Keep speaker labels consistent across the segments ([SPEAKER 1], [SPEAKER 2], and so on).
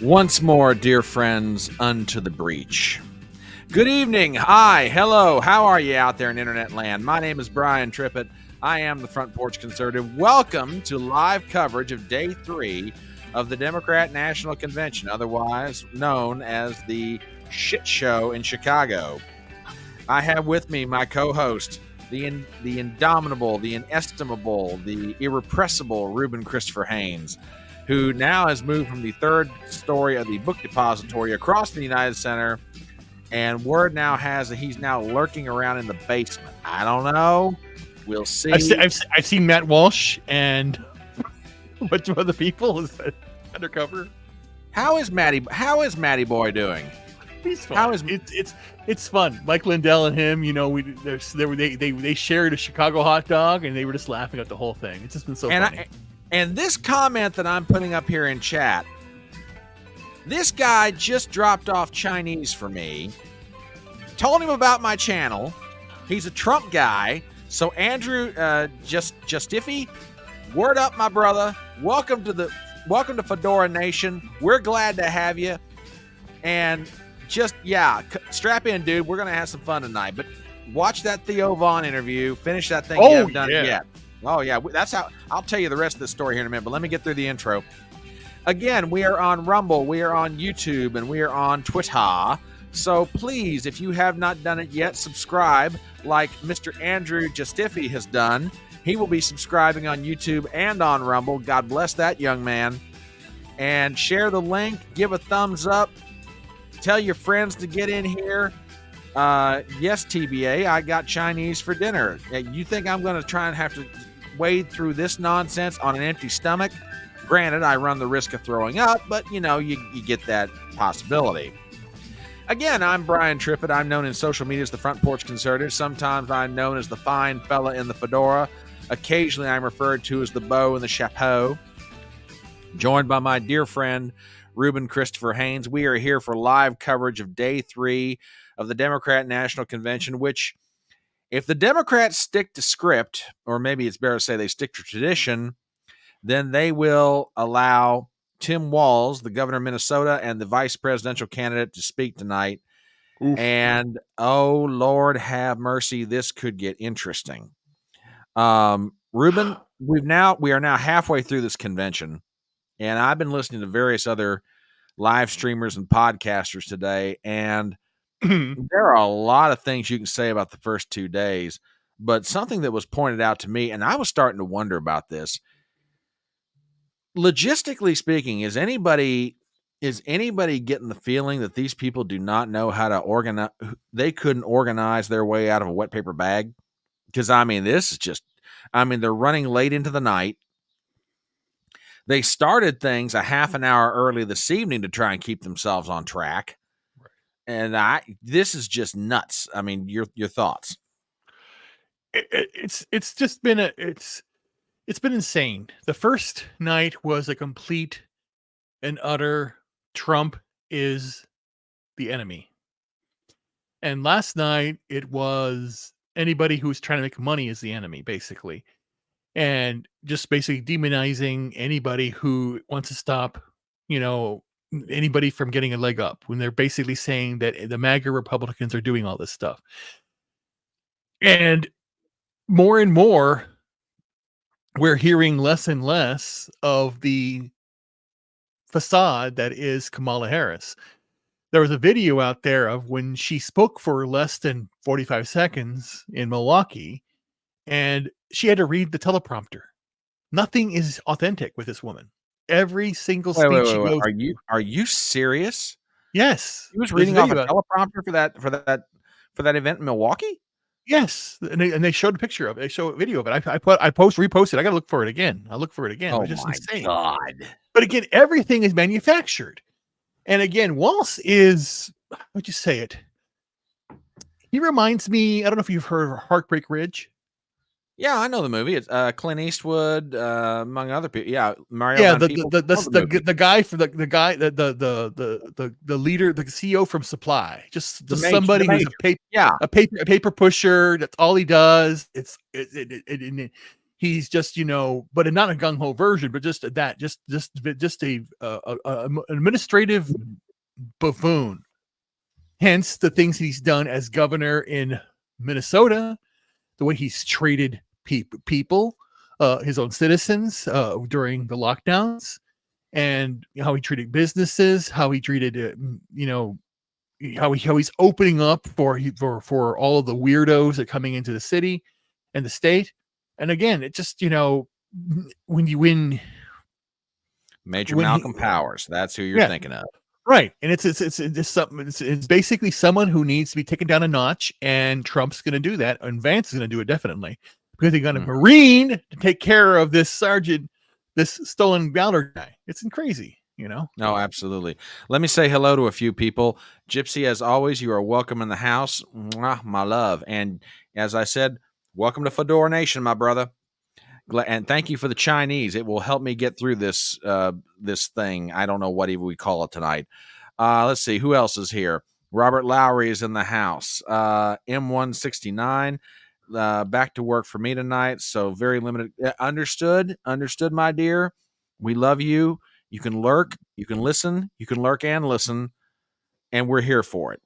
[SPEAKER 1] Once more, dear friends, unto the breach. Good evening. Hi. Hello. How are you out there in internet land? My name is Brian Trippett. I am the Front Porch Conservative. Welcome to live coverage of Day 3 of the Democrat National Convention, otherwise known as the Shit Show in Chicago. I have with me my co-host, the indomitable, the inestimable, the irrepressible Ruben Christopher Haynes, who now has moved from the third story of the book depository across the United Center, and word now has that he's now lurking around in the basement. I don't know. We'll see.
[SPEAKER 2] I've seen Matt Walsh and a bunch of other people is undercover.
[SPEAKER 1] How is Matty Boy doing?
[SPEAKER 2] He's fun. It's fun. Mike Lindell and him, they shared a Chicago hot dog and they were just laughing at the whole thing. It's just been so funny.
[SPEAKER 1] And this comment that I'm putting up here in chat, this guy just dropped off Chinese for me, told him about my channel. He's a Trump guy. So Andrew, Justifi, word up, my brother. Welcome to Fedora Nation. We're glad to have you. And strap in, dude. We're going to have some fun tonight. But watch that Theo Von interview. Finish that thing. You haven't done it yet. Oh, yeah. That's how I'll tell you the rest of the story here in a minute. But let me get through the intro. Again, we are on Rumble. We are on YouTube. And we are on Twitter. So please, if you have not done it yet, subscribe like Mr. Andrew Justifi has done. He will be subscribing on YouTube and on Rumble. God bless that young man. And share the link. Give a thumbs up. Tell your friends to get in here. Yes, TBA, I got Chinese for dinner. You think I'm going to try and have to wade through this nonsense on an empty stomach? Granted, I run the risk of throwing up, but, you get that possibility. Again, I'm Brian Trippett. I'm known in social media as the Front Porch Conservative. Sometimes I'm known as the fine fella in the fedora. Occasionally, I'm referred to as the beau in the chapeau. Joined by my dear friend, Ruben Christopher Haynes. We are here for live coverage of Day 3 of the Democrat National Convention, which, if the Democrats stick to script, or maybe it's better to say they stick to tradition, then they will allow Tim Walz, the governor of Minnesota, and the vice presidential candidate to speak tonight. Oof. And, oh, Lord have mercy, this could get interesting. Ruben, we are now halfway through this convention, and I've been listening to various other live streamers and podcasters today, and there are a lot of things you can say about the first 2 days, but something that was pointed out to me, and I was starting to wonder about this. Logistically speaking, is anybody getting the feeling that these people do not know how to organize? They couldn't organize their way out of a wet paper bag? Because, this is just, they're running late into the night. They started things a half an hour early this evening to try and keep themselves on track. Right. And this is just nuts. Your thoughts?
[SPEAKER 2] It's just been it's been insane. The first night was a complete and utter Trump is the enemy. And last night it was anybody who's trying to make money is the enemy, basically. And just basically demonizing anybody who wants to stop, anybody from getting a leg up, when they're basically saying that the MAGA Republicans are doing all this stuff. And more, we're hearing less and less of the facade that is Kamala Harris. There was a video out there of when she spoke for less than 45 seconds in Milwaukee, and she had to read the teleprompter. Nothing is authentic with this woman. Every single speech she goes.
[SPEAKER 1] Are you serious?
[SPEAKER 2] Yes.
[SPEAKER 1] He was reading off a teleprompter for that event in Milwaukee?
[SPEAKER 2] Yes. And they showed a picture of it. They showed a video of it. I reposted. I got to look for it again. I'll look for it again.
[SPEAKER 1] Oh,
[SPEAKER 2] it's just
[SPEAKER 1] my
[SPEAKER 2] insane.
[SPEAKER 1] God.
[SPEAKER 2] But again, everything is manufactured. And again, Walz is, how'd you say it? He reminds me, I don't know if you've heard of Heartbreak Ridge.
[SPEAKER 1] Yeah, I know the movie. It's Clint Eastwood, among other people. Yeah, Mario.
[SPEAKER 2] Yeah, the guy for the leader, the CEO from Supply, just somebody who's a paper pusher. That's all he does. he's just, but not a gung ho version, but just an administrative buffoon. Hence the things he's done as governor in Minnesota, the way he's treated people, his own citizens during the lockdowns, and how he treated businesses, how he treated, how he's opening up for all of the weirdos that are coming into the city and the state. And again, it just, when you win,
[SPEAKER 1] Major Malcolm Powers, that's who you're thinking of.
[SPEAKER 2] Right. And it's something, it's basically someone who needs to be taken down a notch, and Trump's going to do that. And Vance is going to do it definitely, because he got a Marine to take care of this sergeant, this stolen valor guy. It's crazy, No,
[SPEAKER 1] absolutely. Let me say hello to a few people. Gypsy, as always, you are welcome in the house. Mwah, my love. And as I said, welcome to Fedora Nation, my brother. And thank you for the Chinese. It will help me get through this this thing. I don't know what even we call it tonight. Let's see. Who else is here? Robert Lowry is in the house. M169. Back to work for me tonight. So very limited. Understood, my dear. We love you. You can lurk. You can listen. You can lurk and listen. And we're here for it.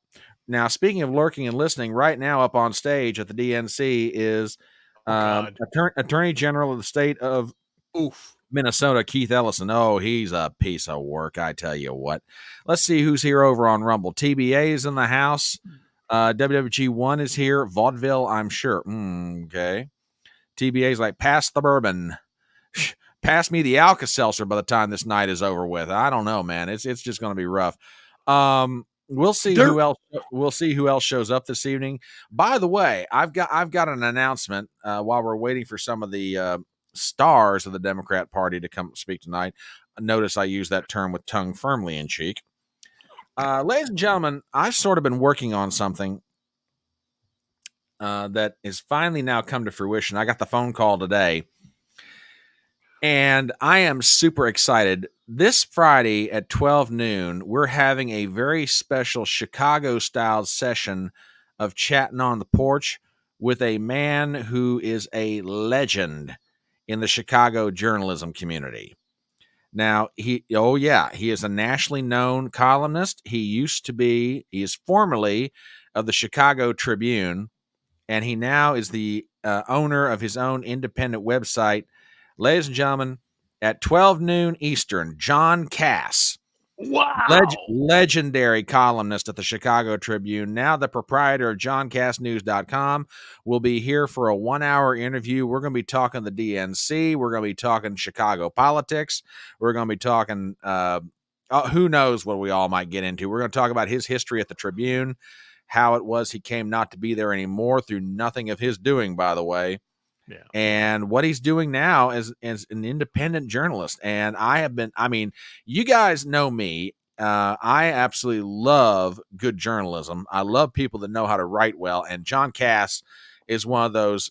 [SPEAKER 1] Now, speaking of lurking and listening, right now up on stage at the DNC is Attorney General of the state of Minnesota, Keith Ellison. Oh, he's a piece of work, I tell you what. Let's see who's here over on Rumble. TBA is in the house. WWG1 is here. Vaudeville, I'm sure. Okay. TBA's like, pass the bourbon. Pass me the Alka-Seltzer by the time this night is over with. I don't know, man. It's just going to be rough. We'll see who else. We'll see who else shows up this evening. By the way, I've got an announcement while we're waiting for some of the stars of the Democrat Party to come speak tonight. Notice I use that term with tongue firmly in cheek. Ladies and gentlemen, I've sort of been working on something that has finally now come to fruition. I got the phone call today, and I am super excited. This Friday at 12 noon, we're having a very special Chicago-style session of Chatting on the Porch with a man who is a legend in the Chicago journalism community. Now, he is a nationally known columnist. He is formerly of the Chicago Tribune, and he now is the owner of his own independent website. Ladies and gentlemen, at 12 noon Eastern, John Cass.
[SPEAKER 2] Wow.
[SPEAKER 1] Legendary columnist at the Chicago Tribune, now the proprietor of JohnCassNews.com, will be here for a 1-hour interview. We're going to be talking the DNC. We're going to be talking Chicago politics. We're going to be talking who knows what we all might get into. We're going to talk about his history at the Tribune, how it was he came not to be there anymore through nothing of his doing, by the way.
[SPEAKER 2] Yeah.
[SPEAKER 1] And what he's doing now as an independent journalist. And you guys know me. I absolutely love good journalism. I love people that know how to write well. And John Cass is one of those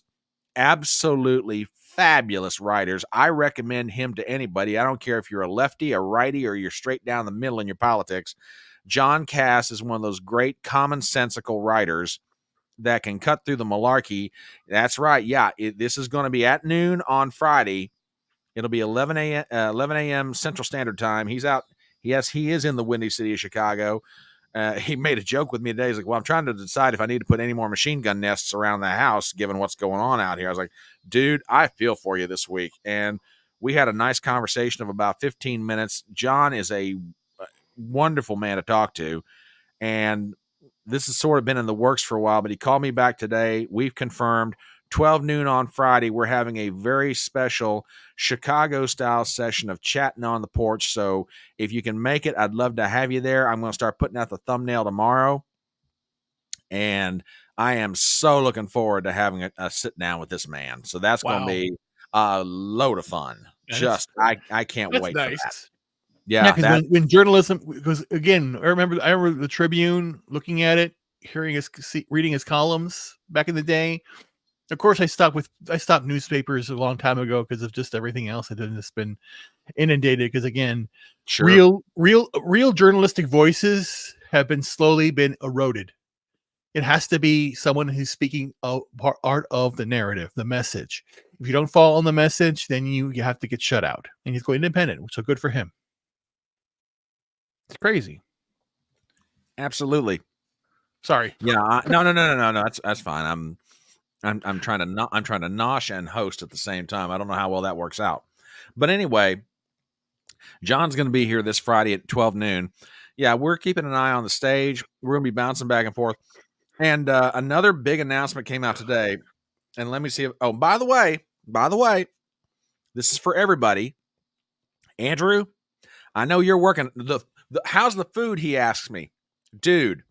[SPEAKER 1] absolutely fabulous writers. I recommend him to anybody. I don't care if you're a lefty, a righty, or you're straight down the middle in your politics. John Cass is one of those great commonsensical writers that can cut through the malarkey. That's right. Yeah, this is going to be at noon on Friday. It'll be 11 a.m. Central Standard Time. He's out. Yes, he is in the windy city of Chicago. He made a joke with me today. He's like, well, I'm trying to decide if I need to put any more machine gun nests around the house, given what's going on out here. I was like, dude, I feel for you this week. And we had a nice conversation of about 15 minutes. John is a wonderful man to talk to. And this has sort of been in the works for a while, but he called me back today. We've confirmed 12 noon on Friday. We're having a very special Chicago-style session of Chatting on the Porch. So if you can make it, I'd love to have you there. I'm going to start putting out the thumbnail tomorrow. And I am so looking forward to having a sit down with this man. So that's going to be a load of fun. I can't wait for that.
[SPEAKER 2] Yeah, because when journalism, because again, I remember the Tribune, looking at it, reading his columns back in the day. Of course, I stopped newspapers a long time ago because of just everything else that had just been inundated. Because again, real journalistic voices have been slowly eroded. It has to be someone who's speaking part of the narrative, the message. If you don't fall on the message, then you have to get shut out. And he's going independent, so good for him. It's crazy.
[SPEAKER 1] Absolutely.
[SPEAKER 2] Sorry.
[SPEAKER 1] Yeah. No. That's fine. I'm trying to nosh and host at the same time. I don't know how well that works out, but anyway, John's going to be here this Friday at 12 noon. Yeah, we're keeping an eye on the stage. We're going to be bouncing back and forth. And another big announcement came out today. And let me see. By the way, this is for everybody. Andrew, I know you're working. How's the food? He asks me. Dude,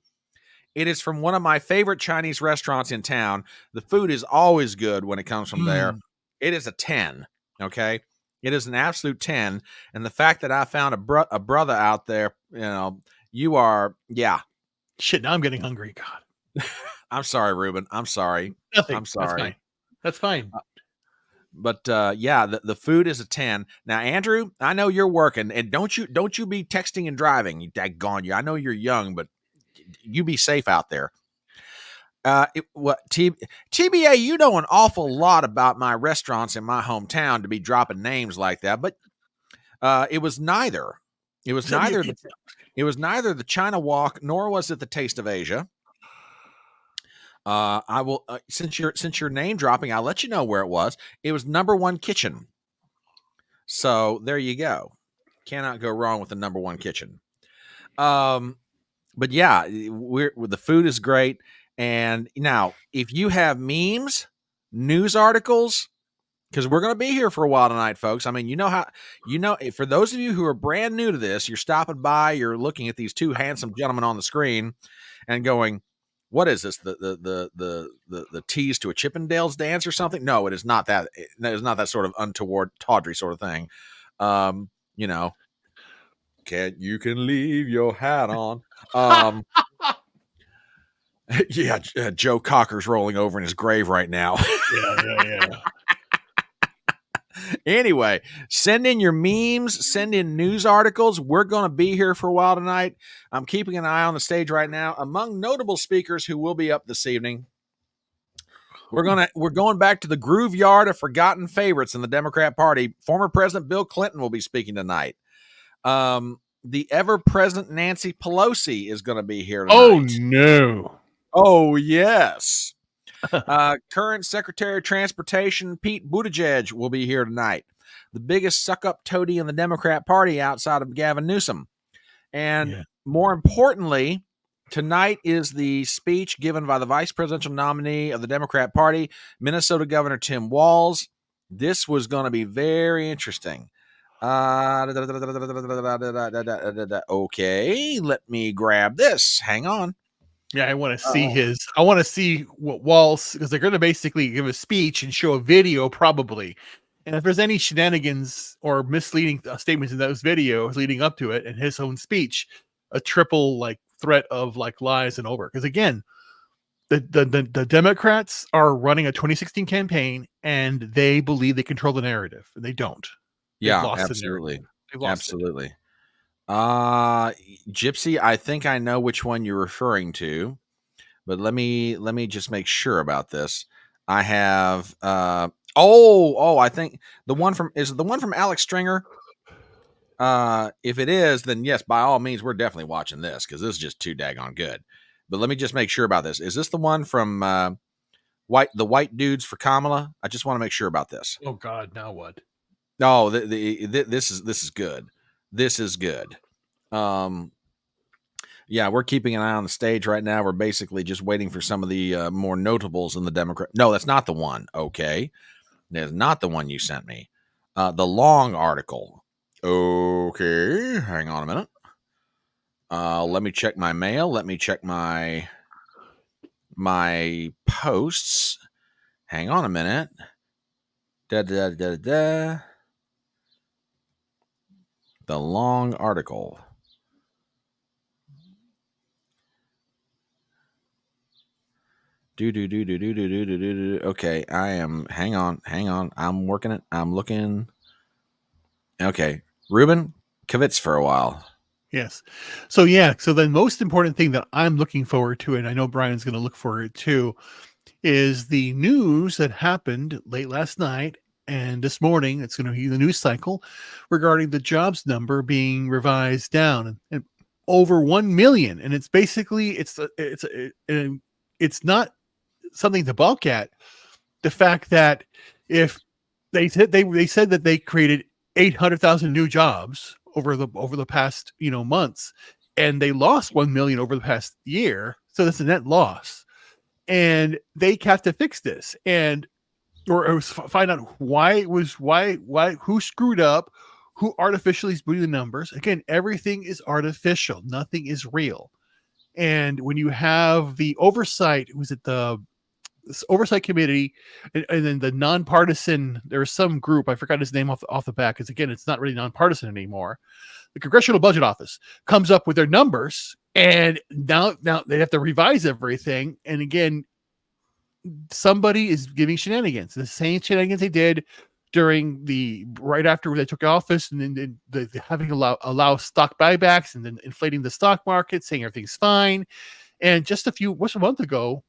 [SPEAKER 1] it is from one of my favorite Chinese restaurants in town. The food is always good when it comes from there. It is a 10. Okay. It is an absolute 10. And the fact that I found a brother out there, you are, yeah.
[SPEAKER 2] Shit, now I'm getting hungry. God.
[SPEAKER 1] I'm sorry, Ruben. I'm sorry.
[SPEAKER 2] Nothing.
[SPEAKER 1] I'm sorry.
[SPEAKER 2] That's fine.
[SPEAKER 1] But yeah, the food is a 10. Now, Andrew, I know you're working, and don't you be texting and driving. You daggone you. I know you're young, but you be safe out there. TBA, you know an awful lot about my restaurants in my hometown to be dropping names like that, but it was neither. It was neither the China Walk, nor was it the Taste of Asia. I will since you're name dropping, I'll let you know where it was. It was Number One Kitchen. So there you go. Cannot go wrong with the Number One Kitchen. But yeah, the food is great. And now, if you have memes, news articles, because we're going to be here for a while tonight, folks. I mean, for those of you who are brand new to this, you're stopping by, you're looking at these two handsome gentlemen on the screen and going, what is this? The tease to a Chippendales dance or something? No, it is not that. It is not that sort of untoward, tawdry sort of thing. You can leave your hat on. Yeah, Joe Cocker's rolling over in his grave right now.
[SPEAKER 2] Yeah.
[SPEAKER 1] Anyway, send in your memes, send in news articles. We're going to be here for a while tonight. I'm keeping an eye on the stage right now. Among notable speakers who will be up this evening, we're going back to the groove yard of forgotten favorites in the Democrat Party. Former President Bill Clinton will be speaking tonight. The ever-present Nancy Pelosi is going to be here tonight.
[SPEAKER 2] Oh, no.
[SPEAKER 1] Oh, yes. Current Secretary of Transportation Pete Buttigieg will be here tonight. The biggest suck-up toady in the Democrat Party outside of Gavin Newsom. And more importantly, tonight is the speech given by the vice presidential nominee of the Democrat Party, Minnesota Governor Tim Walz. This was going to be very interesting. Okay, let me grab this. Hang on.
[SPEAKER 2] Yeah, I want to see what Walz, because they're going to basically give a speech and show a video probably. And if there's any shenanigans or misleading statements in those videos leading up to it and his own speech, a triple threat of lies and over. Because again, the Democrats are running a 2016 campaign and they believe they control the narrative, and they don't.
[SPEAKER 1] Yeah, absolutely. Absolutely. Gypsy, I think I know which one you're referring to, but let me just make sure about this. I have I think the one from Alex Stringer. If it is, then yes, by all means, we're definitely watching this because this is just too daggone good. But let me just make sure about this. Is this the one from the white dudes for Kamala? I just want to make sure about this.
[SPEAKER 2] Oh God, now what?
[SPEAKER 1] No, this is good. This is good. Yeah, we're keeping an eye on the stage right now. We're basically just waiting for some of the more notables in the Democrat. No, that's not the one. Okay. That's not the one you sent me. The long article. Okay. Hang on a minute. Let me check my mail. Let me check my posts. Hang on a minute. The long article. Okay, I am. Hang on. I'm working it. I'm looking. Okay, Ruben Kavitz for a while.
[SPEAKER 2] Yes. So the most important thing that I'm looking forward to, and I know Brian's going to look for it too, is the news that happened late last night and this morning. It's going to be the news cycle regarding the jobs number being revised down and over 1 million. And it's basically it's not something to balk at. The fact that if they said that they created 800,000 new jobs over the past months, and they lost 1 million over the past year, so that's a net loss, and they have to fix this or find out why who screwed up, who artificially is booting the numbers. Again, everything is artificial, nothing is real. And when you have the oversight, was it this oversight committee, and then the nonpartisan, there's some group, I forgot his name off the bat, because again, it's not really nonpartisan anymore. The Congressional Budget Office comes up with their numbers, and now they have to revise everything. And again, somebody is giving shenanigans, the same shenanigans they did during right after they took office, and then the having allow stock buybacks, and then inflating the stock market, saying everything's fine. And just a month ago,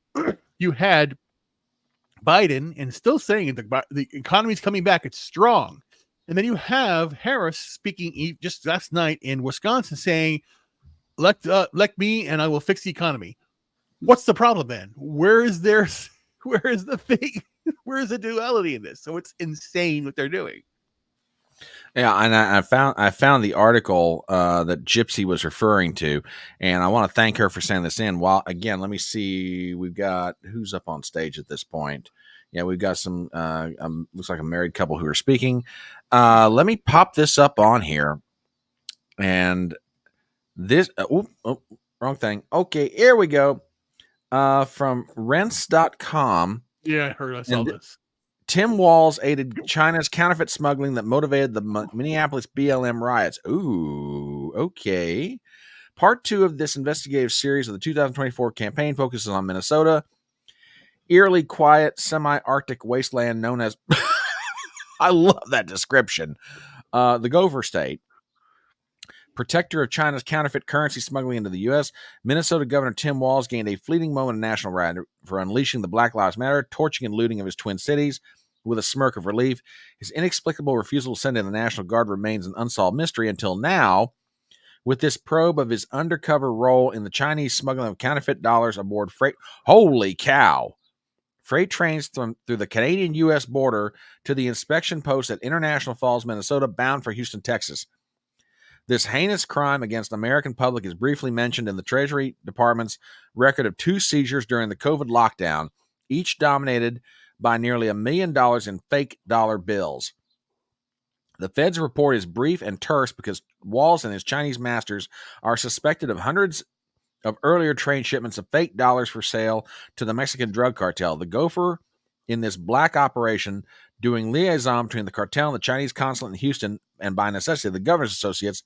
[SPEAKER 2] you had Biden and still saying the economy's coming back, it's strong. And then you have Harris speaking just last night in Wisconsin saying, elect me and I will fix the economy. What's the problem then? Where is the thing? Where is the duality in this? So it's insane what they're doing.
[SPEAKER 1] Yeah, and I found the article that Gypsy was referring to, and I want to thank her for sending this in. While again, let me see, we've got who's up on stage at this point. Yeah, we've got some looks like a married couple who are speaking. Let me pop this up on here, and this wrong thing. Okay, here we go. From rents.com.
[SPEAKER 2] Yeah, I heard. I saw this.
[SPEAKER 1] Tim Walz aided China's counterfeit smuggling that motivated the Minneapolis BLM riots. Ooh, okay. Part 2 of this investigative series of the 2024 campaign focuses on Minnesota, eerily quiet, semi-Arctic wasteland known as, I love that description, the Gopher State. Protector of China's counterfeit currency smuggling into the U.S., Minnesota Governor Tim Walz gained a fleeting moment of national riot for unleashing the Black Lives Matter, torching and looting of his twin cities. With a smirk of relief, his inexplicable refusal to send in the National Guard remains an unsolved mystery until now, with this probe of his undercover role in the Chinese smuggling of counterfeit dollars aboard freight. Holy cow! Freight trains through the Canadian-U.S. border to the inspection post at International Falls, Minnesota, bound for Houston, Texas. This heinous crime against the American public is briefly mentioned in the Treasury Department's record of 2 seizures during the COVID lockdown, each dominated by nearly $1 million in fake dollar bills. The Fed's report is brief and terse because Walz and his Chinese masters are suspected of hundreds of earlier train shipments of fake dollars for sale to the Mexican drug cartel. The Gopher in this black operation, doing liaison between the cartel and the Chinese consulate in Houston, and by necessity the governor's associates,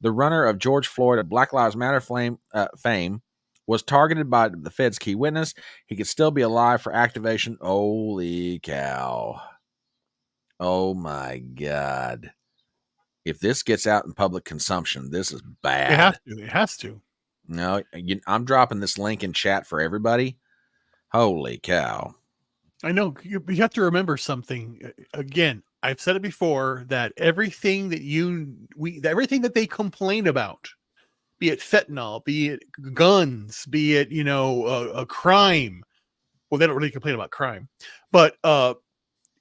[SPEAKER 1] the runner of George Floyd of Black Lives Matter fame, was targeted by the Fed's key witness. He could still be alive for activation. Holy cow. Oh, my God. If this gets out in public consumption, this is bad.
[SPEAKER 2] It has to.
[SPEAKER 1] No, I'm dropping this link in chat for everybody. Holy cow.
[SPEAKER 2] I know. You have to remember something. Again, I've said it before, that everything that they complain about, be it fentanyl, be it guns, be it, a crime. Well, they don't really complain about crime, but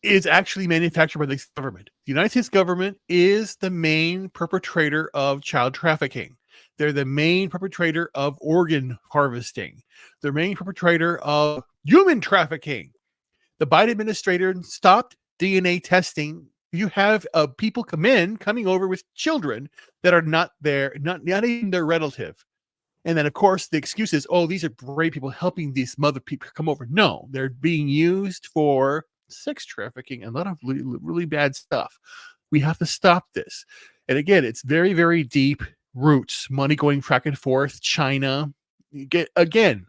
[SPEAKER 2] is actually manufactured by the government. The United States government is the main perpetrator of child trafficking. They're the main perpetrator of organ harvesting. They're the main perpetrator of human trafficking. The Biden administration stopped DNA testing. You have people coming over with children that are not there, not even their relative. And then, of course, the excuse is, oh, these are brave people helping these mother people come over. No, they're being used for sex trafficking and a lot of really bad stuff. We have to stop this. And again, it's very, very deep roots, money going back and forth. China, again,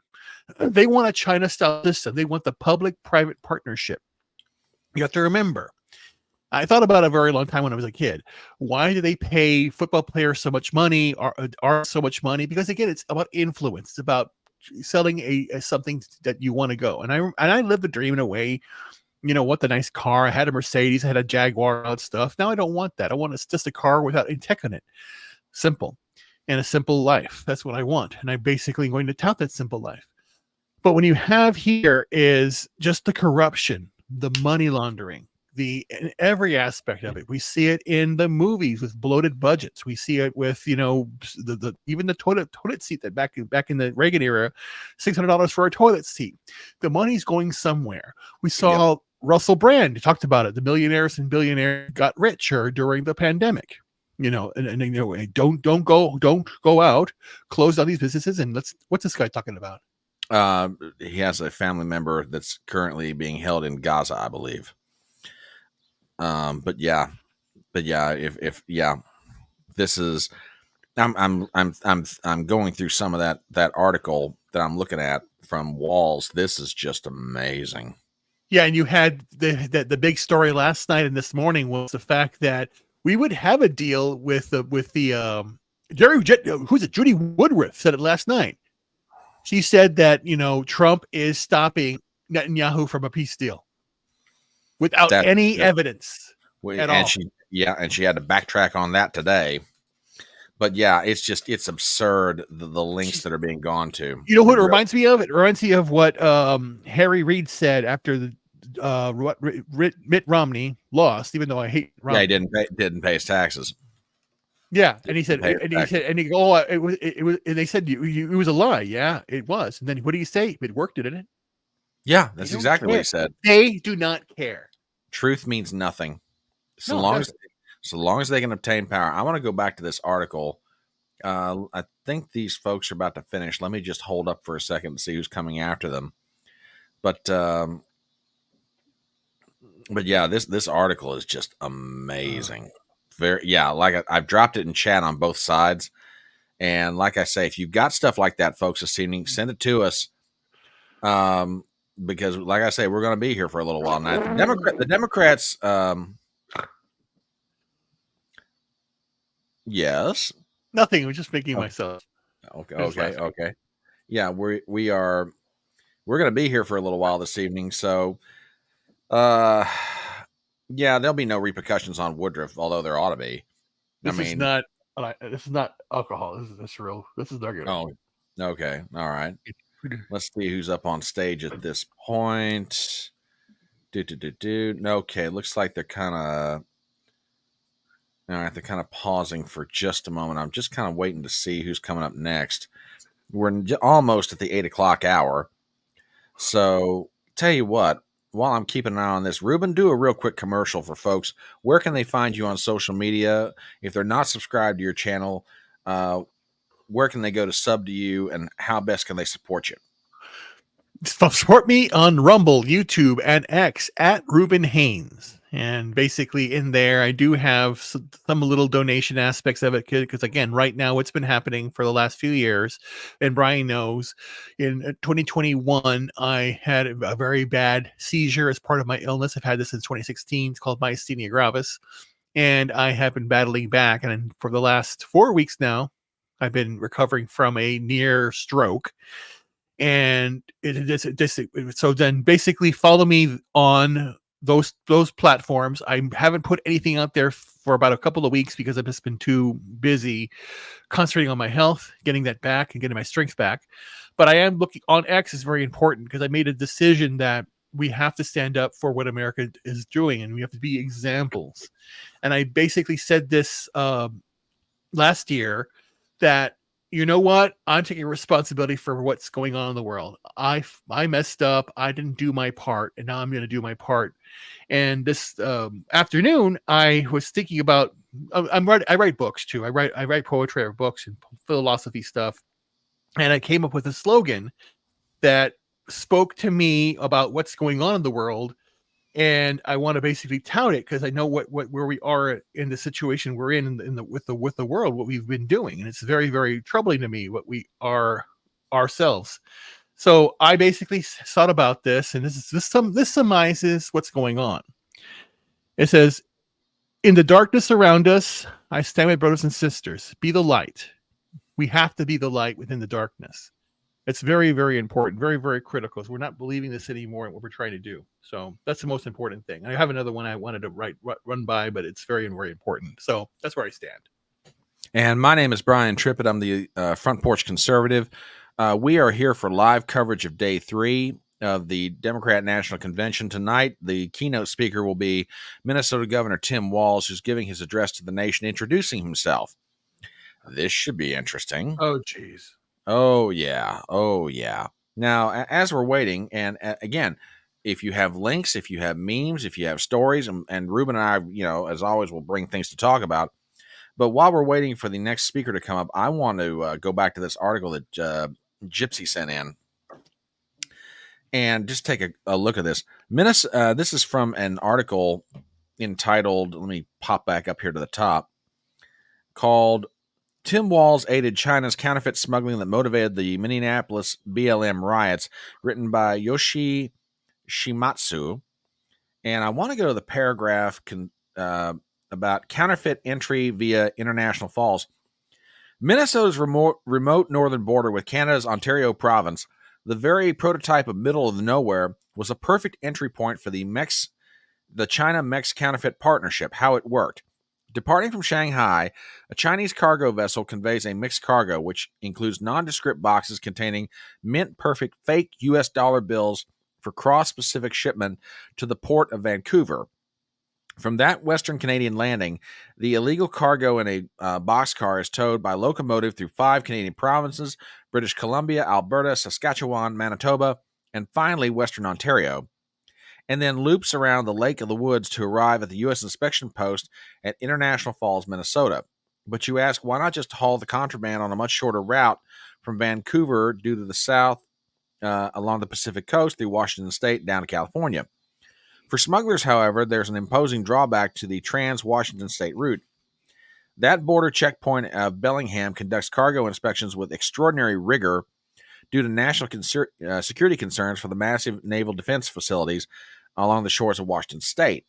[SPEAKER 2] they want a China-style system. They want the public-private partnership. You have to remember, I thought about it a very long time when I was a kid. Why do they pay football players so much money or so much money? Because again, it's about influence. It's about selling a something that you want to go. And I lived the dream in a way. You know, what the nice car. I had a Mercedes, I had a Jaguar, all that stuff. Now I don't want that. I want just a car without any tech in it. Simple. And a simple life. That's what I want. And I'm basically going to tout that simple life. But when you have here is just the corruption, the money laundering, in every aspect of it. We see it in the movies with bloated budgets. We see it with, you know, even the toilet seat that back in the Reagan era, $600 for a toilet seat. The money's going somewhere. We saw Russell Brand talked about it. The millionaires and billionaires got richer during the pandemic. You know, and you know, don't go out, close down these businesses, and what's this guy talking about?
[SPEAKER 1] He has a family member that's currently being held in Gaza, I believe. But yeah, if this is, I'm going through some of that article that I'm looking at from Walls. This is just amazing.
[SPEAKER 2] Yeah, and you had the big story last night and this morning was the fact that we would have a deal with the who's it? Judy Woodruff said it last night. She said that, you know, Trump is stopping Netanyahu from a peace deal without any evidence at all.
[SPEAKER 1] And she had to backtrack on that today. But yeah, it's absurd the links that are being gone to.
[SPEAKER 2] You know what it reminds me of? It reminds me of what Harry Reid said after the Mitt Romney lost, even though I hate Romney.
[SPEAKER 1] Yeah, he didn't pay his taxes.
[SPEAKER 2] Yeah, and he said, it was, and they said it was a lie. Yeah, it was. And then what do you say? It worked, didn't it?
[SPEAKER 1] Yeah, that's exactly what he said.
[SPEAKER 2] They do not care.
[SPEAKER 1] Truth means nothing. So long as they can obtain power. I want to go back to this article. I think these folks are about to finish. Let me just hold up for a second to see who's coming after them. But yeah, this article is just amazing. I've dropped it in chat on both sides. And like I say, if you've got stuff like that, folks, this evening, send it to us. Because like I say, we're going to be here for a little while now. The Democrats, yes.
[SPEAKER 2] Nothing. I'm just making myself.
[SPEAKER 1] Okay. Yeah, we're going to be here for a little while this evening. So, yeah, there'll be no repercussions on Woodruff, although there ought to be.
[SPEAKER 2] This is not alcohol. This is real. This is regular.
[SPEAKER 1] Oh, okay. All right. Let's see who's up on stage at this point. Okay, looks like they're kind of. All right, they're kind of pausing for just a moment. I'm just kind of waiting to see who's coming up next. We're almost at the 8:00 hour. So, tell you what, while I'm keeping an eye on this, Ruben, do a real quick commercial for folks. Where can they find you on social media? If they're not subscribed to your channel, where can they go to sub to you, and how best can they support you?
[SPEAKER 2] Support me on Rumble, YouTube, and X at Ruben Haynes. And basically in there, I do have some little donation aspects of it because, again, right now, what's been happening for the last few years, and Brian knows, in 2021, I had a very bad seizure as part of my illness. I've had this since 2016. It's called myasthenia gravis. And I have been battling back. And for the last 4 weeks now, I've been recovering from a near stroke. And so then basically follow me on those platforms. I haven't put anything out there for about a couple of weeks because I've just been too busy concentrating on my health, getting that back and getting my strength back. But I am looking on X is very important because I made a decision that we have to stand up for what America is doing and we have to be examples. And I basically said this last year that, you know what? I'm taking responsibility for what's going on in the world. I messed up. I didn't do my part, and now I'm going to do my part. And this afternoon, I was thinking about. I write books too. I write poetry, I write books and philosophy stuff. And I came up with a slogan that spoke to me about what's going on in the world. And I want to basically tout it because I know where we are in the situation we're with the world, what we've been doing, and it's very, very troubling to me what we are ourselves. So I basically thought about this, and this summarizes what's going on. It says, "In the darkness around us, I stand with brothers and sisters. Be the light. We have to be the light within the darkness. It's very, very important, very, very critical. So we're not believing this anymore in what we're trying to do. So that's the most important thing. I have another one I wanted to run by, but it's very, very important. So that's where I stand.
[SPEAKER 1] And my name is Brian Trippett. I'm the Front Porch Conservative. We are here for live coverage of day 3 of the Democrat National Convention. Tonight, the keynote speaker will be Minnesota Governor Tim Walz, who's giving his address to the nation, introducing himself. This should be interesting.
[SPEAKER 2] Oh, geez.
[SPEAKER 1] Oh, yeah. Oh, yeah. Now, as we're waiting, and again, if you have links, if you have memes, if you have stories, and Ruben and I, as always, will bring things to talk about. But while we're waiting for the next speaker to come up, I want to go back to this article that Gypsy sent in and just take a look at this. This is from an article entitled, let me pop back up here to the top, called Tim Walz Aided China's Counterfeit Smuggling That Motivated the Minneapolis BLM Riots, written by Yoshi Shimatsu. And I want to go to the paragraph about counterfeit entry via International Falls. Minnesota's remote northern border with Canada's Ontario province, the very prototype of middle of the nowhere, was a perfect entry point for the China-Mex counterfeit partnership. How it worked. Departing from Shanghai, a Chinese cargo vessel conveys a mixed cargo, which includes nondescript boxes containing mint-perfect fake U.S. dollar bills for cross-Pacific shipment to the port of Vancouver. From that Western Canadian landing, the illegal cargo in a boxcar is towed by locomotive through 5 Canadian provinces: British Columbia, Alberta, Saskatchewan, Manitoba, and finally Western Ontario, and then loops around the Lake of the Woods to arrive at the U.S. inspection post at International Falls, Minnesota. But you ask, why not just haul the contraband on a much shorter route from Vancouver due to the south along the Pacific coast through Washington State down to California? For smugglers, however, there's an imposing drawback to the trans-Washington State route. That border checkpoint of Bellingham conducts cargo inspections with extraordinary rigor due to national security concerns for the massive naval defense facilities along the shores of Washington State.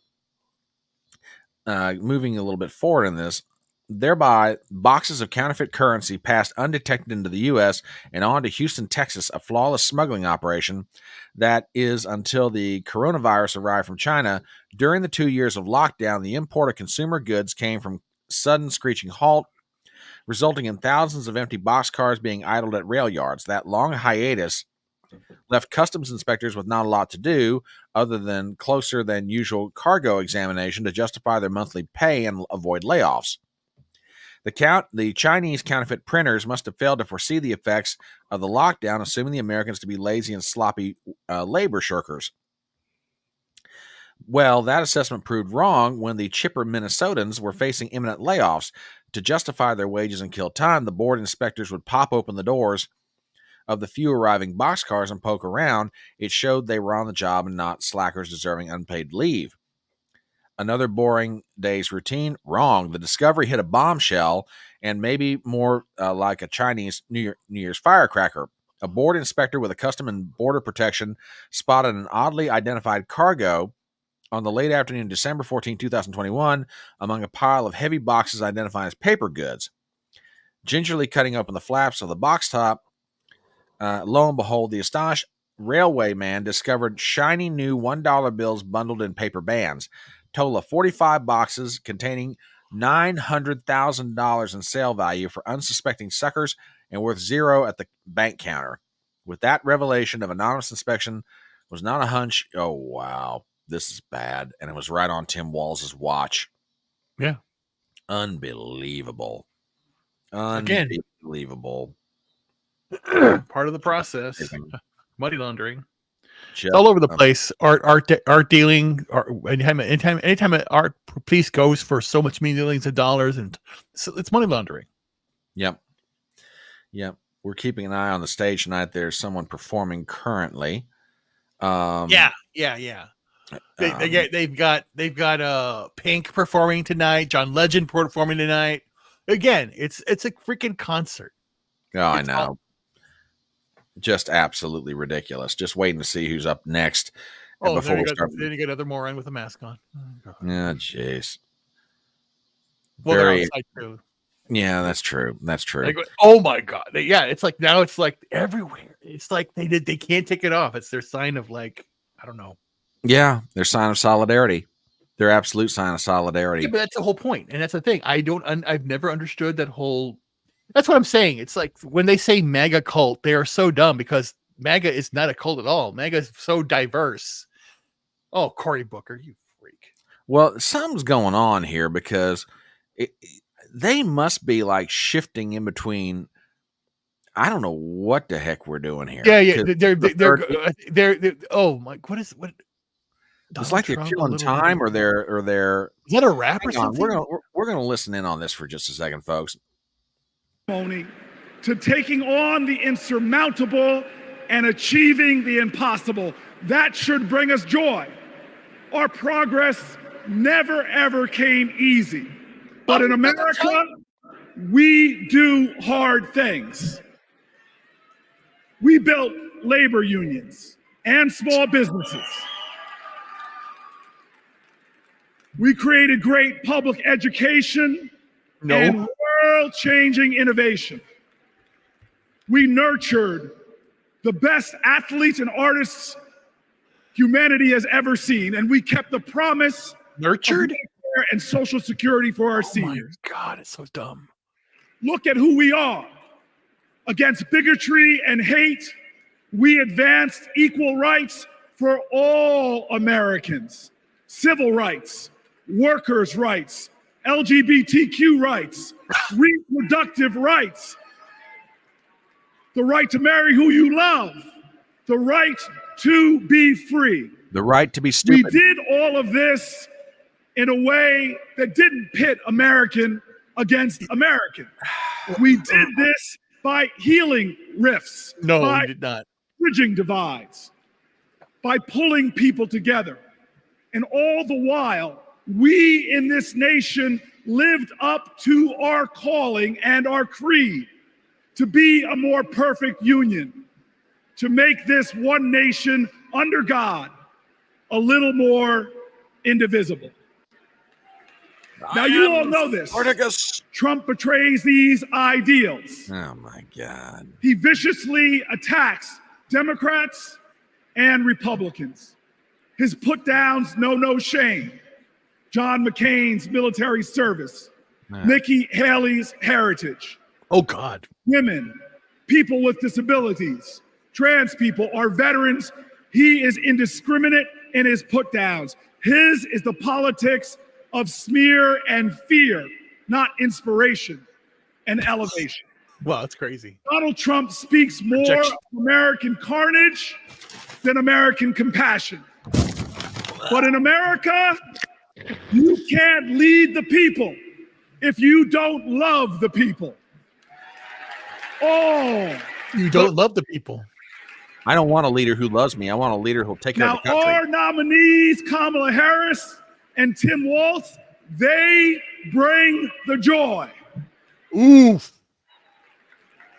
[SPEAKER 1] Moving a little bit forward in this, thereby, boxes of counterfeit currency passed undetected into the U.S. and on to Houston, Texas, a flawless smuggling operation that is until the coronavirus arrived from China. During the 2 years of lockdown, the import of consumer goods came from sudden screeching halt, resulting in thousands of empty boxcars being idled at rail yards. That long hiatus left customs inspectors with not a lot to do other than closer than usual cargo examination to justify their monthly pay and avoid layoffs. The Chinese counterfeit printers must have failed to foresee the effects of the lockdown, assuming the Americans to be lazy and sloppy labor shirkers. Well, that assessment proved wrong when the chipper Minnesotans were facing imminent layoffs. To justify their wages and kill time, the board inspectors would pop open the doors of the few arriving boxcars and poke around. It showed they were on the job and not slackers deserving unpaid leave. Another boring day's routine? Wrong. The discovery hit a bombshell, and maybe more like a Chinese New Year's firecracker. A board inspector with a custom and border protection spotted an oddly identified cargo on the late afternoon of December 14, 2021, among a pile of heavy boxes identified as paper goods. Gingerly cutting open the flaps of the box top, lo and behold, the astonished railway man discovered shiny new $1 bills bundled in paper bands. Total of 45 boxes containing $900,000 in sale value for unsuspecting suckers and worth zero at the bank counter. With that revelation of anonymous inspection was not a hunch. Oh, wow, this is bad. And it was right on Tim Walz's watch.
[SPEAKER 2] Yeah.
[SPEAKER 1] Unbelievable.
[SPEAKER 2] Again.
[SPEAKER 1] Unbelievable.
[SPEAKER 2] Part of the process. Money laundering.
[SPEAKER 1] Just,
[SPEAKER 2] it's all over the place. Art dealing. Anytime an art piece goes for so much millions of dollars, and so it's money laundering.
[SPEAKER 1] Yep. We're keeping an eye on the stage tonight. There's someone performing currently.
[SPEAKER 2] Yeah. They've got Pink performing tonight. John Legend performing tonight. Again, it's a freaking concert.
[SPEAKER 1] Oh, I know. Just absolutely ridiculous. Just waiting to see who's up next.
[SPEAKER 2] Oh, then you get another moron with a mask on.
[SPEAKER 1] Yeah, jeez.
[SPEAKER 2] Well, they're outside too.
[SPEAKER 1] Yeah, that's true. That's true.
[SPEAKER 2] Like, oh my God. Yeah, it's like now it's like everywhere. It's like they can't take it off. It's their sign of like, I don't know.
[SPEAKER 1] Yeah, their sign of solidarity. Their absolute sign of solidarity.
[SPEAKER 2] Yeah, but that's the whole point. And that's the thing. I've never understood that whole. That's what I'm saying. It's like when they say MAGA cult, they are so dumb because MAGA is not a cult at all. MAGA is so diverse. Oh, Cory Booker, you freak.
[SPEAKER 1] Well, something's going on here because they must be like shifting in between. I don't know what the heck we're doing here.
[SPEAKER 2] Yeah. They're oh my, what?
[SPEAKER 1] It's
[SPEAKER 2] Donald
[SPEAKER 1] like they're
[SPEAKER 2] Trump,
[SPEAKER 1] killing time, or they're.
[SPEAKER 2] Is that a rap or
[SPEAKER 1] Hang on,
[SPEAKER 2] something?
[SPEAKER 1] we're gonna listen in on this for just a second, folks.
[SPEAKER 3] To taking on the insurmountable and achieving the impossible. That should bring us joy. Our progress never ever came easy. But in America, we do hard things. We built labor unions and small businesses. We created great public education and world-changing innovation. We nurtured the best athletes and artists humanity has ever seen, and we kept the promise
[SPEAKER 2] Nurtured?
[SPEAKER 3] of Medicare and Social Security for our seniors.
[SPEAKER 2] My God, it's so dumb.
[SPEAKER 3] Look at who we are. Against bigotry and hate, we advanced equal rights for all Americans. Civil rights, workers' rights, LGBTQ rights, reproductive rights, the right to marry who you love, the right to be free.
[SPEAKER 1] The right to be stupid.
[SPEAKER 3] We did all of this in a way that didn't pit American against American. We did this by healing rifts.
[SPEAKER 2] No,
[SPEAKER 3] by
[SPEAKER 2] we did not.
[SPEAKER 3] Bridging divides, by pulling people together. And all the while, we in this nation lived up to our calling and our creed to be a more perfect union, to make this one nation under God a little more indivisible. Now, you all know this.
[SPEAKER 1] Spartacus.
[SPEAKER 3] Trump betrays these ideals.
[SPEAKER 1] Oh, my God.
[SPEAKER 3] He viciously attacks Democrats and Republicans. His put-downs know no shame. John McCain's military service. Nikki Haley's heritage.
[SPEAKER 2] Oh, God.
[SPEAKER 3] Women, people with disabilities, trans people, our veterans. He is indiscriminate in his put-downs. His is the politics of smear and fear, not inspiration and elevation.
[SPEAKER 2] Wow, that's crazy.
[SPEAKER 3] Donald Trump speaks more of American carnage than American compassion. But in America, you can't lead the people if you don't love the people. Oh,
[SPEAKER 2] you don't love the people.
[SPEAKER 1] I don't want a leader who loves me. I want a leader who'll take care of the
[SPEAKER 3] now
[SPEAKER 1] country.
[SPEAKER 3] our nominees, Kamala Harris and Tim Walz, they bring the joy.
[SPEAKER 2] Oof.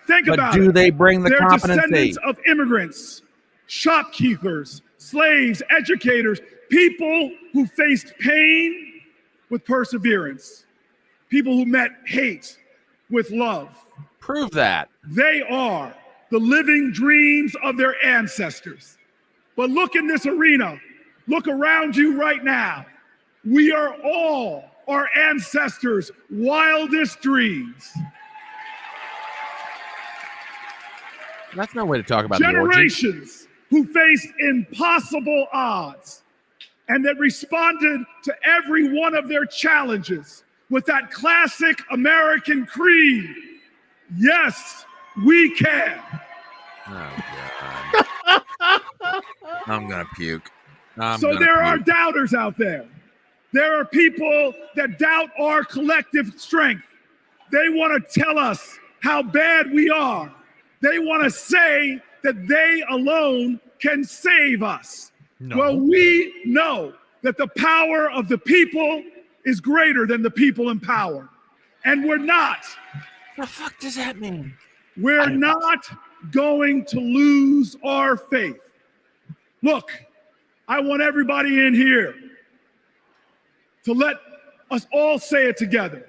[SPEAKER 3] Think
[SPEAKER 1] But
[SPEAKER 3] about
[SPEAKER 1] do
[SPEAKER 3] it.
[SPEAKER 1] they bring the
[SPEAKER 3] They're
[SPEAKER 1] competency?
[SPEAKER 3] descendants of immigrants, shopkeepers, slaves, educators, people who faced pain with perseverance, people who met hate with love.
[SPEAKER 1] Prove that.
[SPEAKER 3] They are the living dreams of their ancestors. But look in this arena. Look around you right now. We are all our ancestors' wildest dreams.
[SPEAKER 1] That's no way to talk about the orgy.
[SPEAKER 3] Generations who faced impossible odds and that responded to every one of their challenges with that classic American creed. Yes, we can.
[SPEAKER 1] Oh, God. I'm going to puke.
[SPEAKER 3] So there are doubters out there. There are people that doubt our collective strength. They want to tell us how bad we are. They want to say that they alone can save us.
[SPEAKER 2] No.
[SPEAKER 3] Well, we know that the power of the people is greater than the people in power. And we're not.
[SPEAKER 1] What the fuck does that mean?
[SPEAKER 3] We're not going to lose our faith. Look, I want everybody in here to let us all say it together.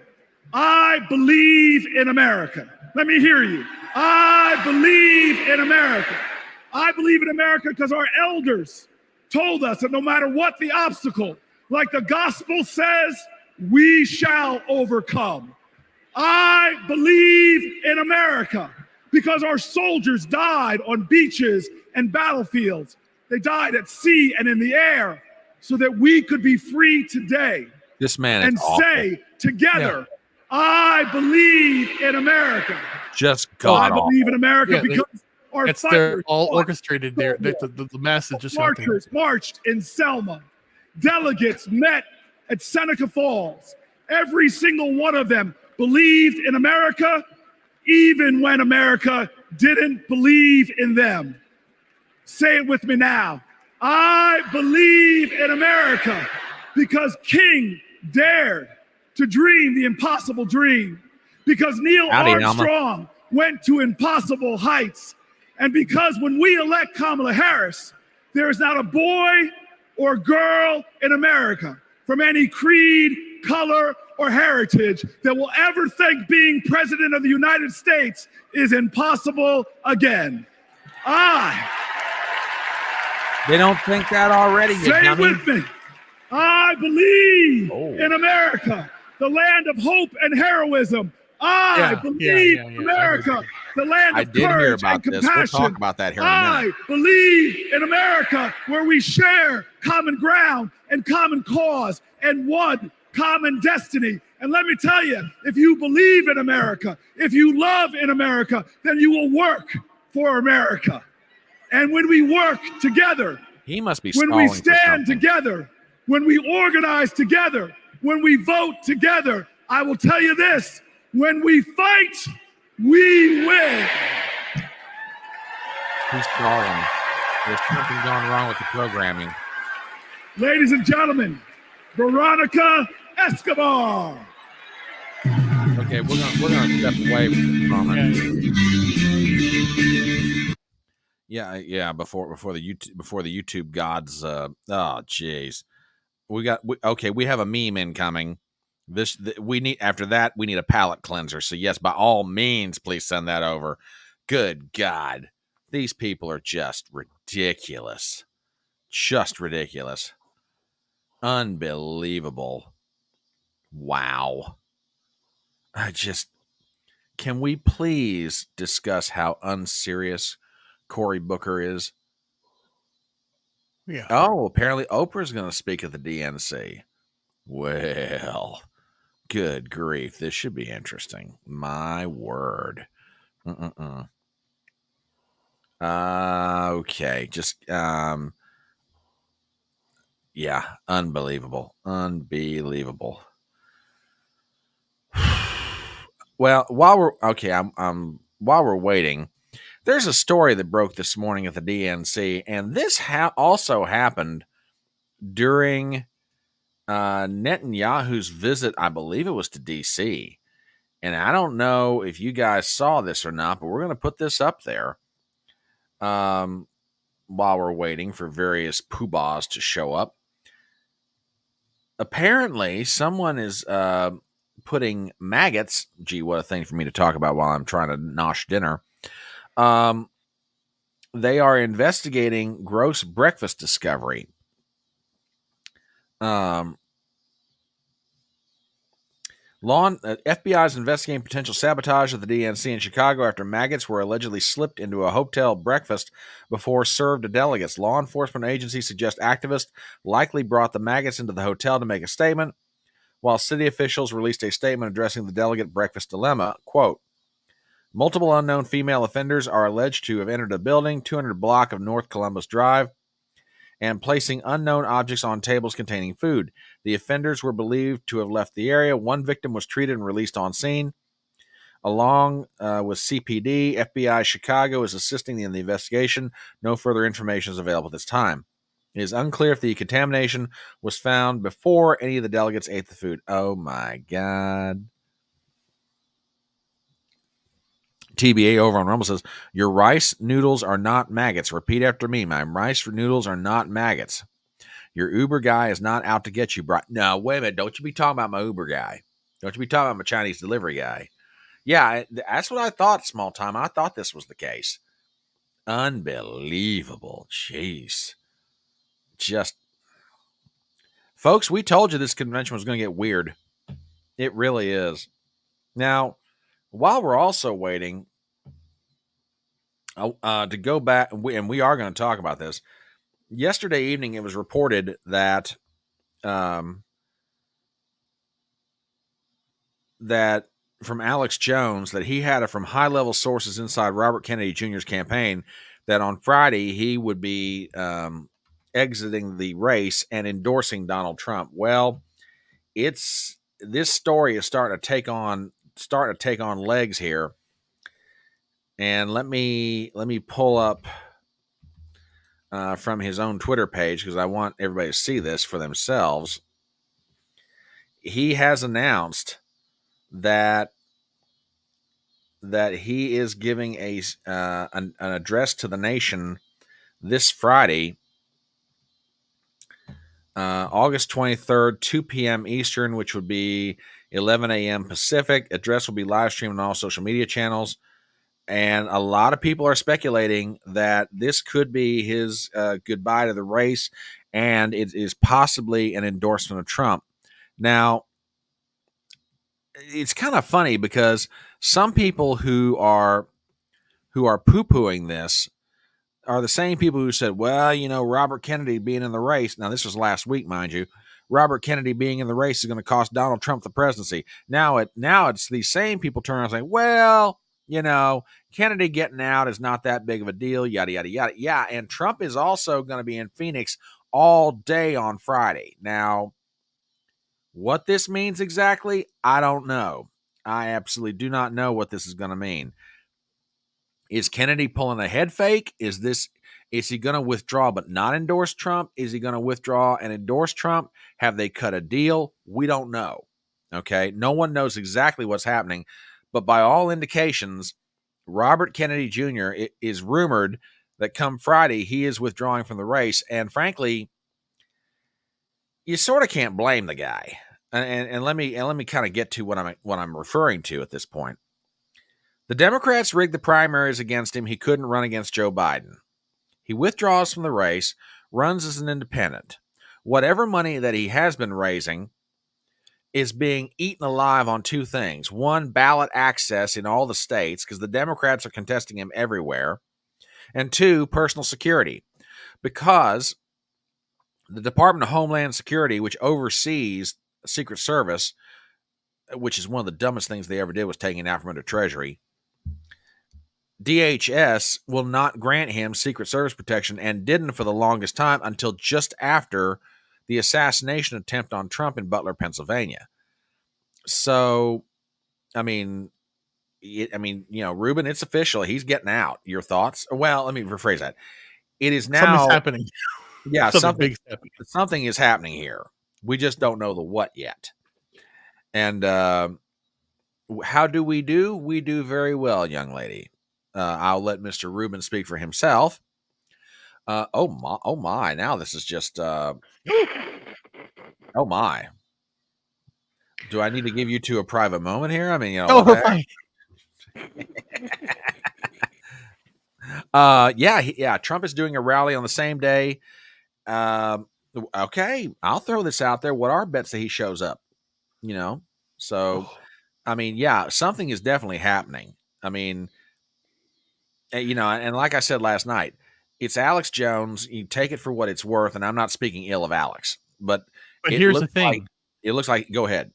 [SPEAKER 3] I believe in America. Let me hear you. I believe in America. I believe in America because our elders told us that no matter what the obstacle, like the gospel says, we shall overcome. I believe in America because our soldiers died on beaches and battlefields. They died at sea and in the air so that we could be free today.
[SPEAKER 1] This man is
[SPEAKER 3] and
[SPEAKER 1] awful.
[SPEAKER 3] Say together, I believe in America.
[SPEAKER 1] Just God.
[SPEAKER 3] I believe in America because our
[SPEAKER 2] they're
[SPEAKER 3] fighters
[SPEAKER 2] all
[SPEAKER 3] fought.
[SPEAKER 2] orchestrated there. The masses just
[SPEAKER 3] Marchers marched in Selma. Delegates met at Seneca Falls. Every single one of them believed in America, even when America didn't believe in them. Say it with me now. I believe in America because King dared to dream the impossible dream, because Neil Armstrong went to impossible heights, and because when we elect Kamala Harris, there is not a boy or girl in America from any creed, color, or heritage that will ever think being president of the United States is impossible again.
[SPEAKER 1] They don't think that already.
[SPEAKER 3] Say it with me. I believe in America, the land of hope and heroism. I believe in America, the land of courage and compassion.
[SPEAKER 1] We'll talk about that here in a minute.
[SPEAKER 3] I believe in America, where we share common ground and common cause and one common destiny. And let me tell you, if you believe in America, if you love in America, then you will work for America. And when we work together,
[SPEAKER 1] he must be
[SPEAKER 3] when we stand together, when we organize together, when we vote together, I will tell you this, when we fight, we win.
[SPEAKER 1] He's stalling. There's something going wrong with the programming.
[SPEAKER 3] Ladies and gentlemen, Veronica Escobar.
[SPEAKER 1] Okay, we're gonna step away from it. Yeah. Before the YouTube gods. Jeez. We have a meme incoming. We need a palate cleanser. So yes, by all means, please send that over. Good God, these people are just ridiculous. Just ridiculous. Unbelievable. Wow. Can we please discuss how unserious Cory Booker is?
[SPEAKER 2] Yeah.
[SPEAKER 1] Oh, apparently Oprah's going to speak at the DNC. Well, good grief. This should be interesting. My word. Okay. Yeah. Unbelievable. Unbelievable. Well, while we're waiting, there's a story that broke this morning at the DNC, and this also happened during Netanyahu's visit. I believe it was to D.C., and I don't know if you guys saw this or not, but we're going to put this up there while we're waiting for various poobahs to show up. Apparently, someone is putting maggots. Gee, what a thing for me to talk about while I'm trying to nosh dinner. They are investigating gross breakfast discovery. FBI is investigating potential sabotage of the DNC in Chicago after maggots were allegedly slipped into a hotel breakfast before served to delegates. Law enforcement agencies suggest activists likely brought the maggots into the hotel to make a statement, while city officials released a statement addressing the delegate breakfast dilemma. Quote, multiple unknown female offenders are alleged to have entered a building, 200 block of North Columbus Drive, and placing unknown objects on tables containing food. The offenders were believed to have left the area. One victim was treated and released on scene. Along with CPD, FBI Chicago is assisting in the investigation. No further information is available at this time. It is unclear if the contamination was found before any of the delegates ate the food. Oh, my God. TBA over on Rumble says, your rice noodles are not maggots. Repeat after me. My rice noodles are not maggots. Your Uber guy is not out to get you, bro. No, wait a minute. Don't you be talking about my Uber guy. Don't you be talking about my Chinese delivery guy. Yeah, that's what I thought, small time. I thought this was the case. Unbelievable. Jeez. Just, folks, we told you this convention was going to get weird. It really is. Now, while we're also waiting to go back, and we are going to talk about this, yesterday evening it was reported that that from Alex Jones that he had it from high-level sources inside Robert Kennedy Jr.'s campaign that on Friday he would be exiting the race and endorsing Donald Trump. Well, this story is starting to take on legs here. And let me pull up from his own Twitter page because I want everybody to see this for themselves. He has announced that he is giving an address to the nation this Friday, August 23rd, 2 p.m. Eastern, which would be 11 a.m. Pacific. Address will be live streamed on all social media channels. And a lot of people are speculating that this could be his goodbye to the race, and it is possibly an endorsement of Trump. Now, it's kind of funny because some people who are poo-pooing this are the same people who said, well, Robert Kennedy being in the race. Now, this was last week, mind you. Robert Kennedy being in the race is going to cost Donald Trump the presidency. Now it's these same people turning around and saying, well, Kennedy getting out is not that big of a deal, yada, yada, yada. Yeah, and Trump is also going to be in Phoenix all day on Friday. Now, what this means exactly, I don't know. I absolutely do not know what this is going to mean. Is Kennedy pulling a head fake? Is he going to withdraw but not endorse Trump? Is he going to withdraw and endorse Trump? Have they cut a deal? We don't know. Okay, no one knows exactly what's happening. But by all indications, Robert Kennedy Jr. is rumored that come Friday, he is withdrawing from the race. And frankly, you sort of can't blame the guy. And let me kind of get to what I'm referring to at this point. The Democrats rigged the primaries against him. He couldn't run against Joe Biden. He withdraws from the race, runs as an independent. Whatever money that he has been raising is being eaten alive on two things. One, ballot access in all the states, because the Democrats are contesting him everywhere. And two, personal security, because the Department of Homeland Security, which oversees the Secret Service, which is one of the dumbest things they ever did was taking it out from under Treasury, DHS will not grant him Secret Service protection and didn't for the longest time until just after the assassination attempt on Trump in Butler, Pennsylvania. So, Ruben, it's official. He's getting out. Your thoughts? Well, let me rephrase that. It is now
[SPEAKER 2] something's happening.
[SPEAKER 1] Yeah, something is happening here. We just don't know the what yet. And how do? We do very well, young lady. I'll let Mr. Ruben speak for himself. Oh my! Now this is just. Oh my! Do I need to give you two a private moment here? I mean,
[SPEAKER 2] we're fine.
[SPEAKER 1] Yeah. Trump is doing a rally on the same day. Okay, I'll throw this out there. What are bets that he shows up? So, I mean, yeah, something is definitely happening. I mean, and like I said last night, it's Alex Jones. You take it for what it's worth, and I'm not speaking ill of Alex, but
[SPEAKER 2] here's the thing.
[SPEAKER 1] It looks like. Go ahead.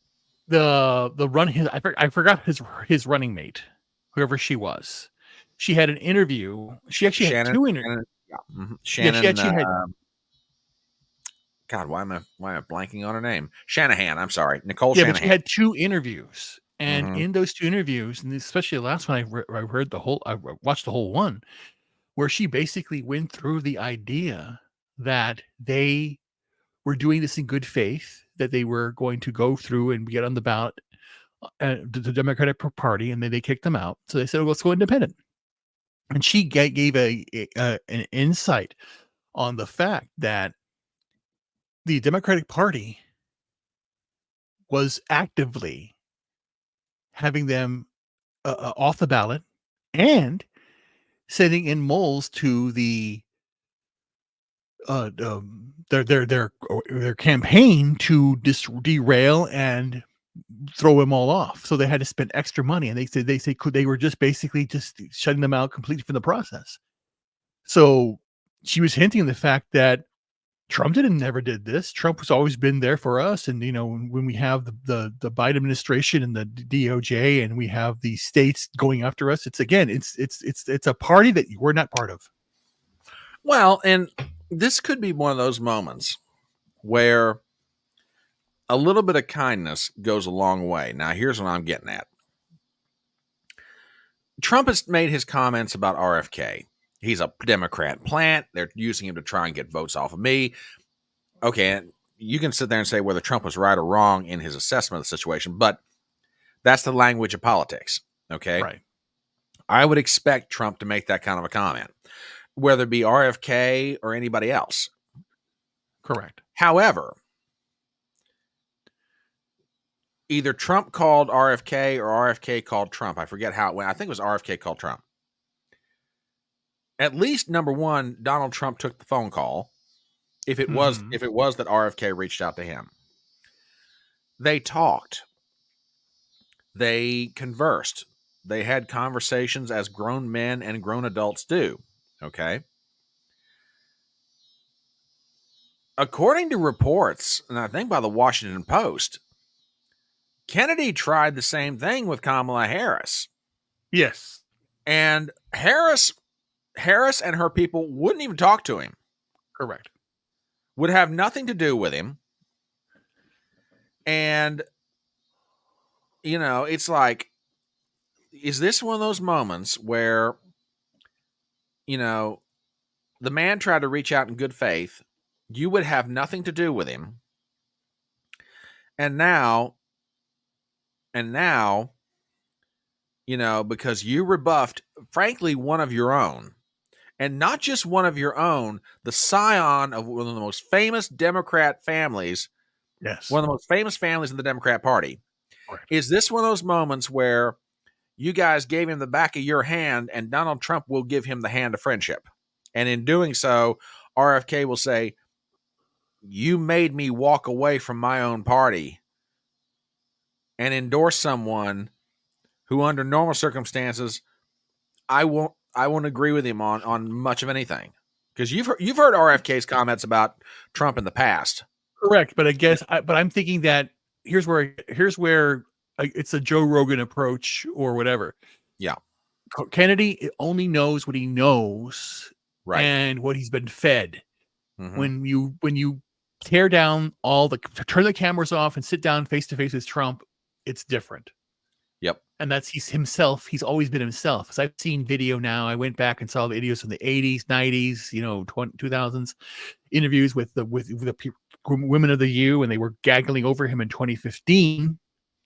[SPEAKER 2] I forgot his running mate, whoever she was. She had an interview. She actually had two interviews.
[SPEAKER 1] Shannon.
[SPEAKER 2] Yeah, she had.
[SPEAKER 1] God, why am I blanking on her name? Shanahan. I'm sorry, Nicole Shanahan.
[SPEAKER 2] But she had two interviews, and in those two interviews, and especially the last one, I watched the whole one, where she basically went through the idea that they were doing this in good faith, that they were going to go through and get on the ballot, the Democratic Party, and then they kicked them out. So they said, well, let's go independent. And she gave an insight on the fact that the Democratic Party was actively having them off the ballot, and sending in moles to the their campaign to derail and throw them all off. So they had to spend extra money, and they were just basically just shutting them out completely from the process. So she was hinting at the fact that Trump never did this. Trump has always been there for us. And, when we have the Biden administration and the DOJ, and we have the states going after us, it's a party that we're not part of.
[SPEAKER 1] Well, and this could be one of those moments where a little bit of kindness goes a long way. Now, here's what I'm getting at. Trump has made his comments about RFK. He's a Democrat plant. They're using him to try and get votes off of me. Okay, you can sit there and say whether Trump was right or wrong in his assessment of the situation, but that's the language of politics, okay?
[SPEAKER 2] Right.
[SPEAKER 1] I would expect Trump to make that kind of a comment, whether it be RFK or anybody else.
[SPEAKER 2] Correct.
[SPEAKER 1] However, either Trump called RFK or RFK called Trump. I forget how it went. I think it was RFK called Trump. At least, number one, Donald Trump took the phone call. If it was that RFK reached out to him, they talked, they conversed, they had conversations as grown men and grown adults do. Okay. According to reports, and I think by the Washington Post, Kennedy tried the same thing with Kamala Harris.
[SPEAKER 2] Yes.
[SPEAKER 1] And Harris and her people wouldn't even talk to him.
[SPEAKER 2] Correct.
[SPEAKER 1] Would have nothing to do with him. And, it's like, is this one of those moments where, the man tried to reach out in good faith, you would have nothing to do with him. And now, because you rebuffed, frankly, one of your own, and not just one of your own, the scion of one of the most famous Democrat families,
[SPEAKER 2] yes,
[SPEAKER 1] one of the most famous families in the Democrat Party.
[SPEAKER 2] Right.
[SPEAKER 1] Is this one of those moments where you guys gave him the back of your hand and Donald Trump will give him the hand of friendship? And in doing so, RFK will say, you made me walk away from my own party and endorse someone who, under normal circumstances, I won't agree with him on much of anything, because you've heard RFK's comments about Trump in the past.
[SPEAKER 2] Correct, but I'm thinking that here's where it's a Joe Rogan approach or whatever.
[SPEAKER 1] Yeah,
[SPEAKER 2] Kennedy only knows what he knows,
[SPEAKER 1] right,
[SPEAKER 2] and what he's been fed.
[SPEAKER 1] Mm-hmm.
[SPEAKER 2] When you tear down turn the cameras off and sit down face to face with Trump, it's different.
[SPEAKER 1] Yep.
[SPEAKER 2] And that's he's himself. He's always been himself. As I've seen video now, I went back and saw the videos from the 80s, 90s, 2000s interviews with the women of the U, and they were gaggling over him in 2015.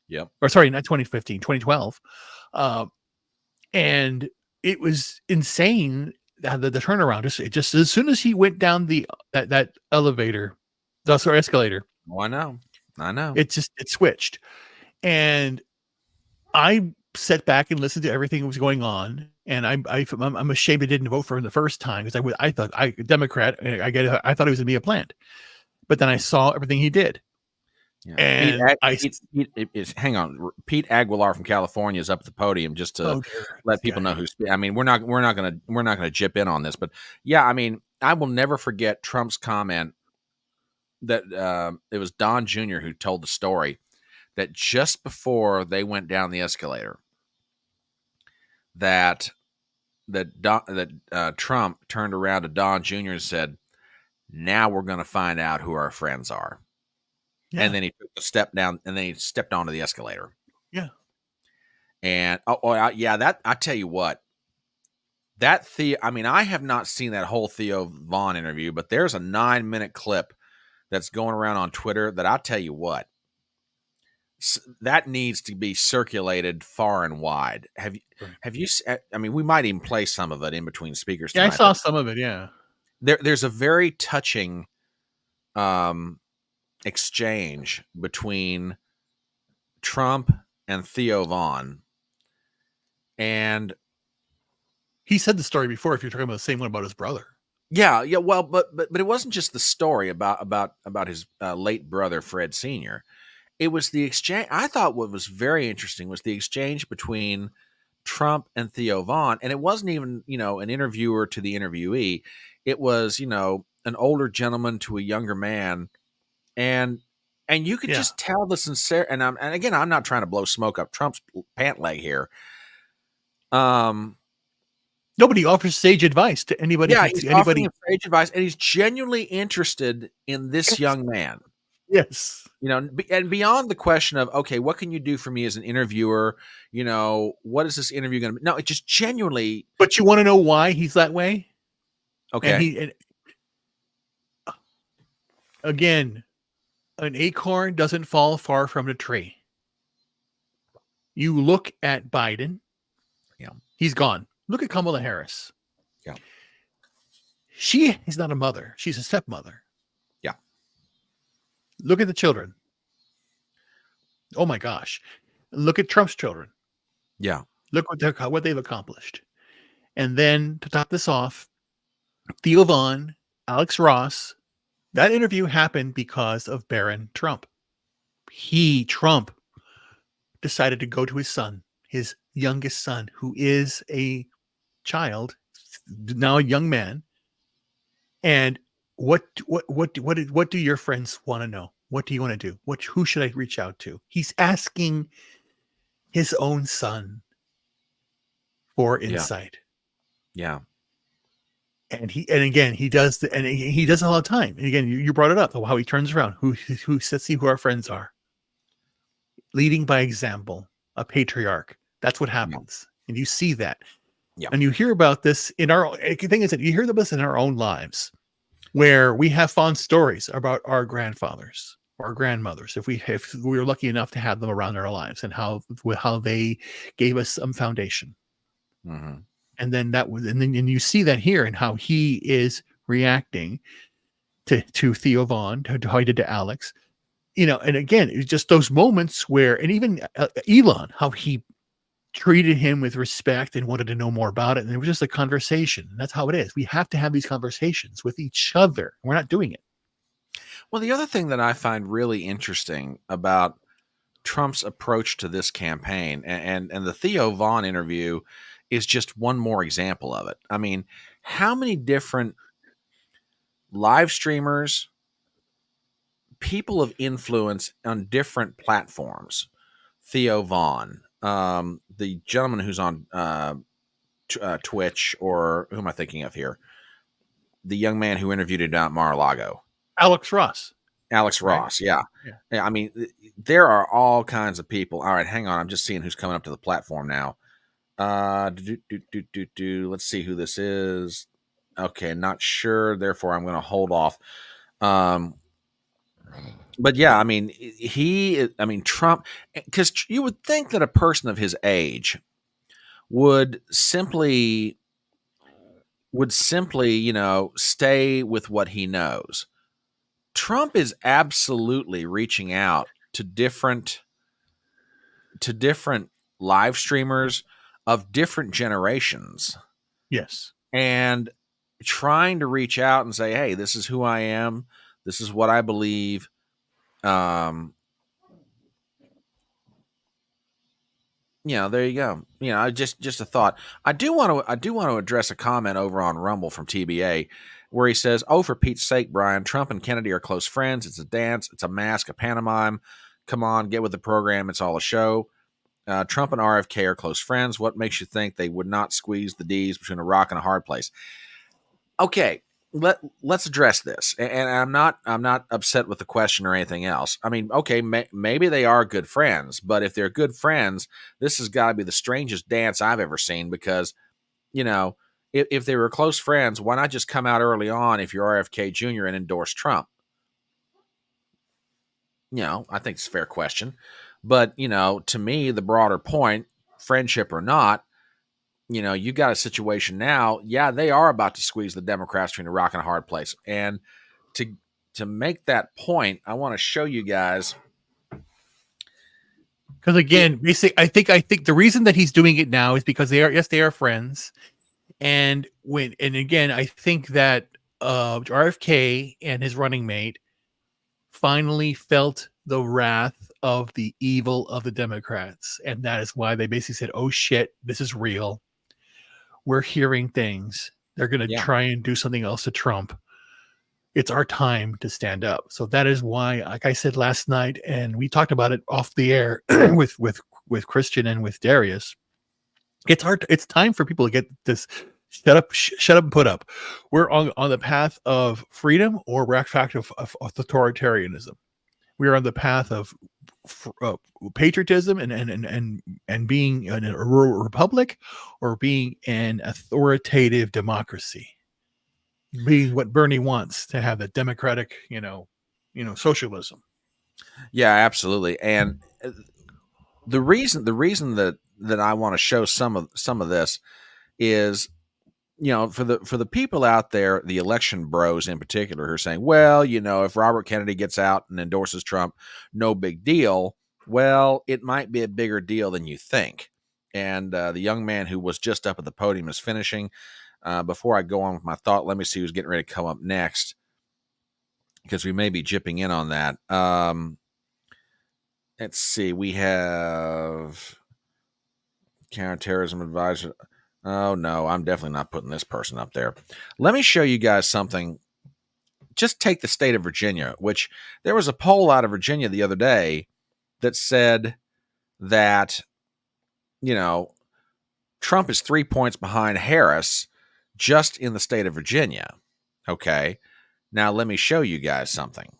[SPEAKER 1] Yep.
[SPEAKER 2] Or sorry, not 2015, 2012. And it was insane, the turnaround. Just as soon as he went down that elevator, escalator.
[SPEAKER 1] Oh, I know.
[SPEAKER 2] It switched. And I sat back and listened to everything that was going on, and I'm ashamed I didn't vote for him the first time, because I thought Democrat. I thought he was going to be a plant, but then I saw everything he did.
[SPEAKER 1] Yeah.
[SPEAKER 2] And
[SPEAKER 1] hang on, Pete Aguilar from California is up at the podium just to let people know who's. I mean, we're not gonna chip in on this, but yeah, I mean, I will never forget Trump's comment that it was Don Jr. who told the story that just before they went down the escalator, that Trump turned around to Don Jr. and said, "Now we're going to find out who our friends are." Yeah. And then he took the step down, and then he stepped onto the escalator.
[SPEAKER 2] Yeah.
[SPEAKER 1] And that I tell you what, that I mean, I have not seen that whole Theo Von interview, but there's a 9-minute clip that's going around on Twitter that I tell you what, that needs to be circulated far and wide. Have you? I mean, we might even play some of it in between speakers.
[SPEAKER 2] Yeah,
[SPEAKER 1] tonight,
[SPEAKER 2] I saw some of it. Yeah,
[SPEAKER 1] there's a very touching exchange between Trump and Theo Von. And
[SPEAKER 2] he said the story before, if you're talking about the same one about his brother.
[SPEAKER 1] Yeah. Well, but it wasn't just the story about his late brother Fred Sr. It was the exchange. I thought what was very interesting was the exchange between Trump and Theo Von, and it wasn't even an interviewer to the interviewee. It was an older gentleman to a younger man, and you could just tell the sincere. And again, I'm not trying to blow smoke up Trump's pant leg here.
[SPEAKER 2] Nobody offers sage advice to anybody.
[SPEAKER 1] Yeah, he's offering sage advice, and he's genuinely interested in this young man.
[SPEAKER 2] Yes.
[SPEAKER 1] And beyond the question of, okay, what can you do for me as an interviewer? What is this interview going to be? No, it just genuinely.
[SPEAKER 2] But you want to know why he's that way?
[SPEAKER 1] Okay.
[SPEAKER 2] And again, an acorn doesn't fall far from the tree. You look at Biden.
[SPEAKER 1] Yeah.
[SPEAKER 2] He's gone. Look at Kamala Harris.
[SPEAKER 1] Yeah.
[SPEAKER 2] She is not a mother. She's a stepmother.
[SPEAKER 1] Yeah.
[SPEAKER 2] Look at the children. Oh my gosh. Look at Trump's children.
[SPEAKER 1] Yeah.
[SPEAKER 2] Look what they've accomplished. And then to top this off, Theo Von, Alex Ross, that interview happened because of Barron Trump. Trump, decided to go to his son, his youngest son, who is a child, now a young man. And what do your friends want to know? What do you want to do? Who should I reach out to? He's asking his own son for insight.
[SPEAKER 1] Yeah.
[SPEAKER 2] And he does it all the time. And again, you brought it up, how he turns around, who see who our friends are. Leading by example, a patriarch. That's what happens. Yeah. And you see that.
[SPEAKER 1] Yeah.
[SPEAKER 2] And you hear about this the thing is that you hear this in our own lives, where we have fond stories about our grandfathers or our grandmothers, if we were lucky enough to have them around our lives, and how they gave us some foundation.
[SPEAKER 1] Mm-hmm.
[SPEAKER 2] And then you see that here, and how he is reacting to Theo Von, to how he did to Alex, and again, it's just those moments where, and even Elon, how he treated him with respect and wanted to know more about it. And it was just a conversation. And that's how it is. We have to have these conversations with each other. We're not doing it.
[SPEAKER 1] Well, the other thing that I find really interesting about Trump's approach to this campaign, and the Theo Von interview is just one more example of it. I mean, how many different live streamers, people of influence on different platforms, Theo Von, the gentleman who's on Twitch, or who am I thinking of here? The young man who interviewed him down at Mar-a-Lago.
[SPEAKER 2] Alex Ross.
[SPEAKER 1] Right? Yeah. I mean, there are all kinds of people. All right, hang on. I'm just seeing who's coming up to the platform now. Let's see who this is. Okay, not sure. Therefore, I'm going to hold off. But yeah, I mean, Trump, because you would think that a person of his age would simply, stay with what he knows. Trump is absolutely reaching out to different live streamers of different generations.
[SPEAKER 2] Yes.
[SPEAKER 1] And trying to reach out and say, hey, this is who I am. This is what I believe. There you go. Just a thought. I do want to address a comment over on Rumble from TBA, where he says, "Oh, for Pete's sake, Brian, Trump and Kennedy are close friends. It's a dance. It's a mask, a pantomime. Come on, get with the program. It's all a show. Trump and RFK are close friends. What makes you think they would not squeeze the D's between a rock and a hard place?" Okay, let's address this. And I'm not upset with the question or anything else. I mean, okay, maybe they are good friends, but if they're good friends, this has got to be the strangest dance I've ever seen, because, if they were close friends, why not just come out early on if you're RFK Jr. and endorse Trump? I think it's a fair question. But, to me, the broader point, friendship or not, you got a situation now. Yeah, they are about to squeeze the Democrats between a rock and a hard place. And to make that point, I want to show you guys
[SPEAKER 2] Because again, basically, I think the reason that he's doing it now is because they are friends, and again, I think that RFK and his running mate finally felt the wrath of the evil of the Democrats, and that is why they basically said, "Oh shit, this is real. We're hearing things. They're going to
[SPEAKER 1] Yeah.
[SPEAKER 2] try and do something else to Trump. It's our time to stand up." So that is why, like I said last night, and we talked about it off the air with Christian and with Darius. It's time for people to get this. Shut up and put up. We're on the path of freedom, or we're fact of authoritarianism. We're on the path of patriotism and being in a republic, or being an authoritative democracy. Being what Bernie wants to have, the democratic, socialism.
[SPEAKER 1] Yeah, absolutely. And the reason that I want to show some of this is, for the people out there, the election bros in particular, who are saying, well, if Robert Kennedy gets out and endorses Trump, no big deal. Well, it might be a bigger deal than you think. And the young man who was just up at the podium is finishing. Before I go on with my thought, let me see who's getting ready to come up next, because we may be jipping in on that. Let's see. We have counterterrorism advisor. Oh, no, I'm definitely not putting this person up there. Let me show you guys something. Just take the state of Virginia, which there was a poll out of Virginia the other day that said that, Trump is 3 points behind Harris just in the state of Virginia. Okay. Now, let me show you guys something.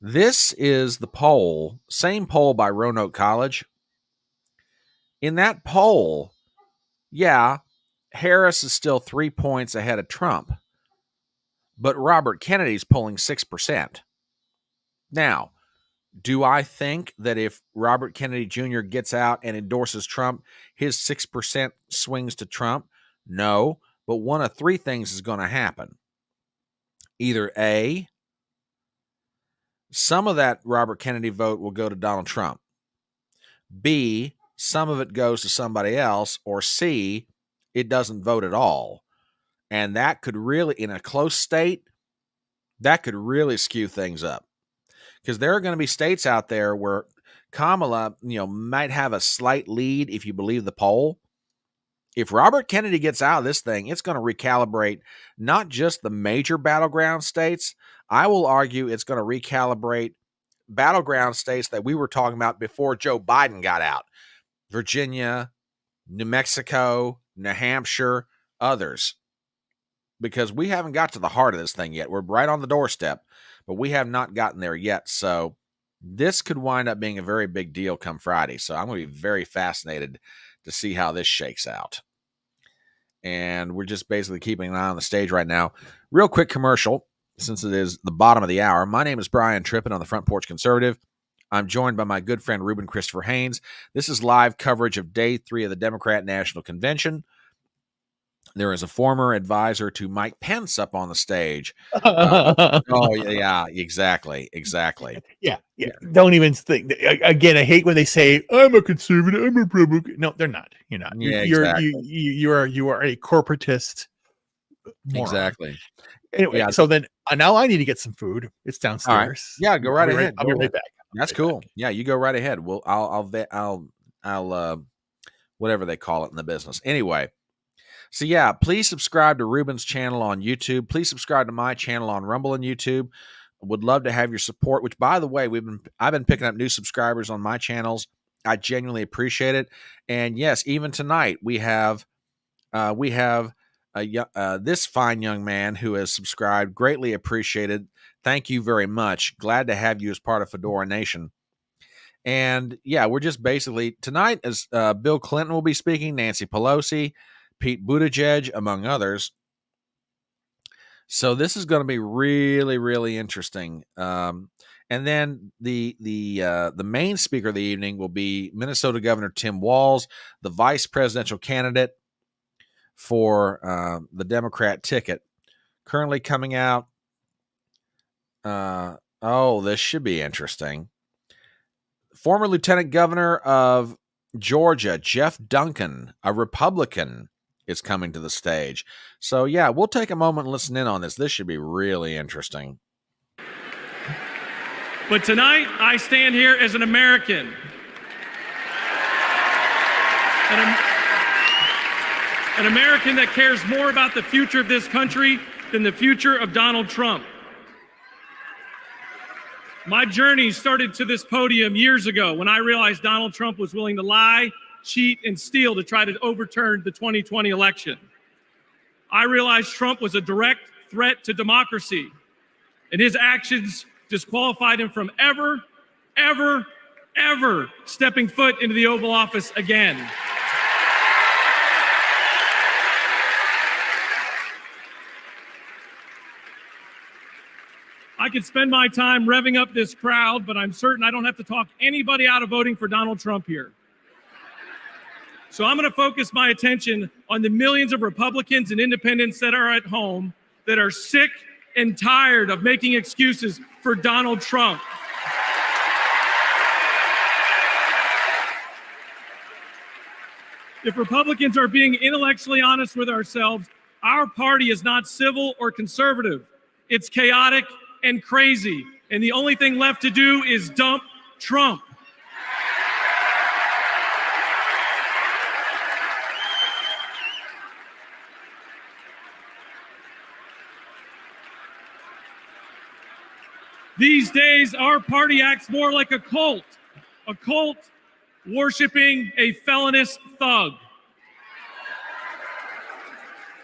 [SPEAKER 1] This is the poll, same poll by Roanoke College. In that poll, yeah, Harris is still 3 points ahead of Trump, but Robert Kennedy's polling 6%. Now, do I think that if Robert Kennedy Jr. gets out and endorses Trump, his 6% swings to Trump? No, but one of three things is going to happen. Either A, some of that Robert Kennedy vote will go to Donald Trump. B, some of it goes to somebody else. Or C, it doesn't vote at all. And that could really, in a close state, that could really skew things up. Because there are going to be states out there where Kamala, might have a slight lead if you believe the poll. If Robert Kennedy gets out of this thing, it's going to recalibrate not just the major battleground states. I will argue it's going to recalibrate battleground states that we were talking about before Joe Biden got out. Virginia, New Mexico, New Hampshire, others. Because we haven't got to the heart of this thing yet. We're right on the doorstep, but we have not gotten there yet. So this could wind up being a very big deal come Friday. So I'm going to be very fascinated to see how this shakes out. And we're just basically keeping an eye on the stage right now. Real quick commercial, since it is the bottom of the hour. My name is Brian Trippin on the Front Porch Conservative. I'm joined by my good friend Ruben Christopher Haynes. This is live coverage of Day 3 of the Democrat National Convention. There is a former advisor to Mike Pence up on the stage. Oh, yeah, exactly.
[SPEAKER 2] Yeah. Don't even think. Again, I hate when they say, I'm a conservative, I'm a Republican. No, they're not. You're not.
[SPEAKER 1] Exactly.
[SPEAKER 2] You are a corporatist moron.
[SPEAKER 1] Exactly.
[SPEAKER 2] Anyway, yeah. So then now I need to get some food. It's downstairs.
[SPEAKER 1] All right. Yeah, go right ahead.
[SPEAKER 2] I'll be right back.
[SPEAKER 1] That's cool. Yeah, you go right ahead. I'll whatever they call it in the business. Anyway. So yeah, please subscribe to Ruben's channel on YouTube. Please subscribe to my channel on Rumble and YouTube. Would love to have your support, which, by the way, I've been picking up new subscribers on my channels. I genuinely appreciate it. And yes, even tonight we have this fine young man who has subscribed. Greatly appreciated. Thank you very much. Glad to have you as part of Fedora Nation. And yeah, we're just basically tonight, as Bill Clinton will be speaking, Nancy Pelosi, Pete Buttigieg, among others. So this is going to be really, really interesting. And then the main speaker of the evening will be Minnesota Governor Tim Walz, the vice presidential candidate for the Democrat ticket, currently coming out. This should be interesting. Former Lieutenant Governor of Georgia, Jeff Duncan, a Republican, is coming to the stage. So, yeah, we'll take a moment and listen in on this. This should be really interesting.
[SPEAKER 4] But tonight, I stand here as an American. An American that cares more about the future of this country than the future of Donald Trump. My journey started to this podium years ago when I realized Donald Trump was willing to lie, cheat, and steal to try to overturn the 2020 election. I realized Trump was a direct threat to democracy, and his actions disqualified him from ever stepping foot into the Oval Office again. I could spend my time revving up this crowd, but I'm certain I don't have to talk anybody out of voting for Donald Trump here. So I'm going to focus my attention on the millions of Republicans and independents that are at home that are sick and tired of making excuses for Donald Trump. If Republicans are being intellectually honest with ourselves, our party is not civil or conservative. It's chaotic and crazy. And the only thing left to do is dump Trump. These days, our party acts more like a cult worshiping a felonious thug.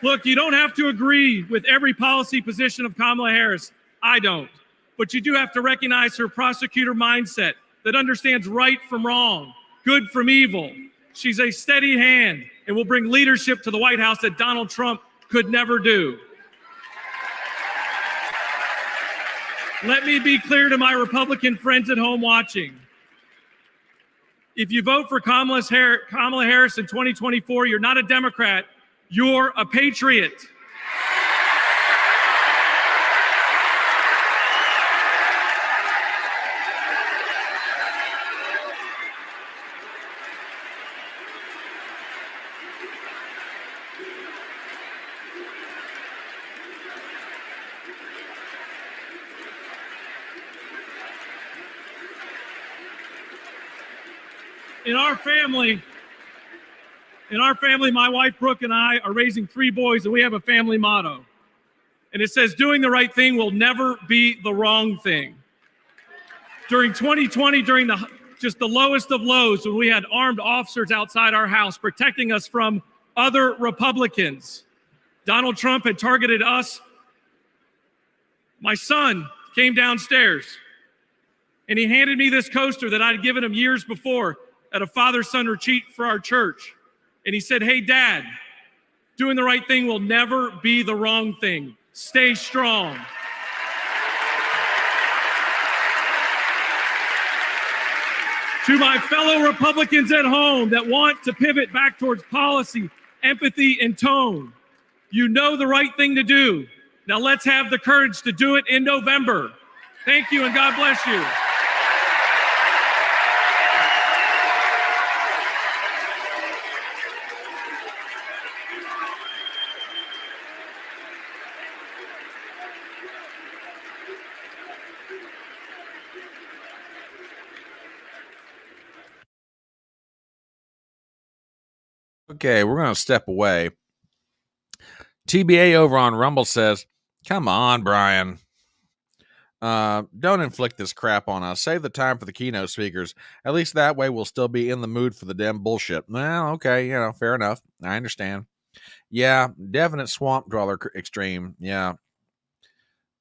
[SPEAKER 4] Look, you don't have to agree with every policy position of Kamala Harris. I don't. But you do have to recognize her prosecutor mindset that understands right from wrong, good from evil. She's a steady hand and will bring leadership to the White House that Donald Trump could never do. Let me be clear to my Republican friends at home watching. If you vote for Kamala Harris in 2024, you're not a Democrat, you're a patriot. In our family, my wife Brooke and I are raising 3 boys, and we have a family motto. And it says, doing the right thing will never be the wrong thing. During 2020, during the lowest of lows, when we had armed officers outside our house protecting us from other Republicans, Donald Trump had targeted us. My son came downstairs, and he handed me this coaster that I'd given him years before at a father-son retreat for our church. And he said, hey, Dad, doing the right thing will never be the wrong thing. Stay strong. To my fellow Republicans at home that want to pivot back towards policy, empathy, and tone, you know the right thing to do. Now let's have the courage to do it in November. Thank you, and God bless you.
[SPEAKER 1] Okay, we're going to step away. TBA over on Rumble says, come on, Brian. Don't inflict this crap on us. Save the time for the keynote speakers. At least that way we'll still be in the mood for the damn bullshit. Well, okay, fair enough. I understand. Yeah, definite swamp dweller extreme. Yeah.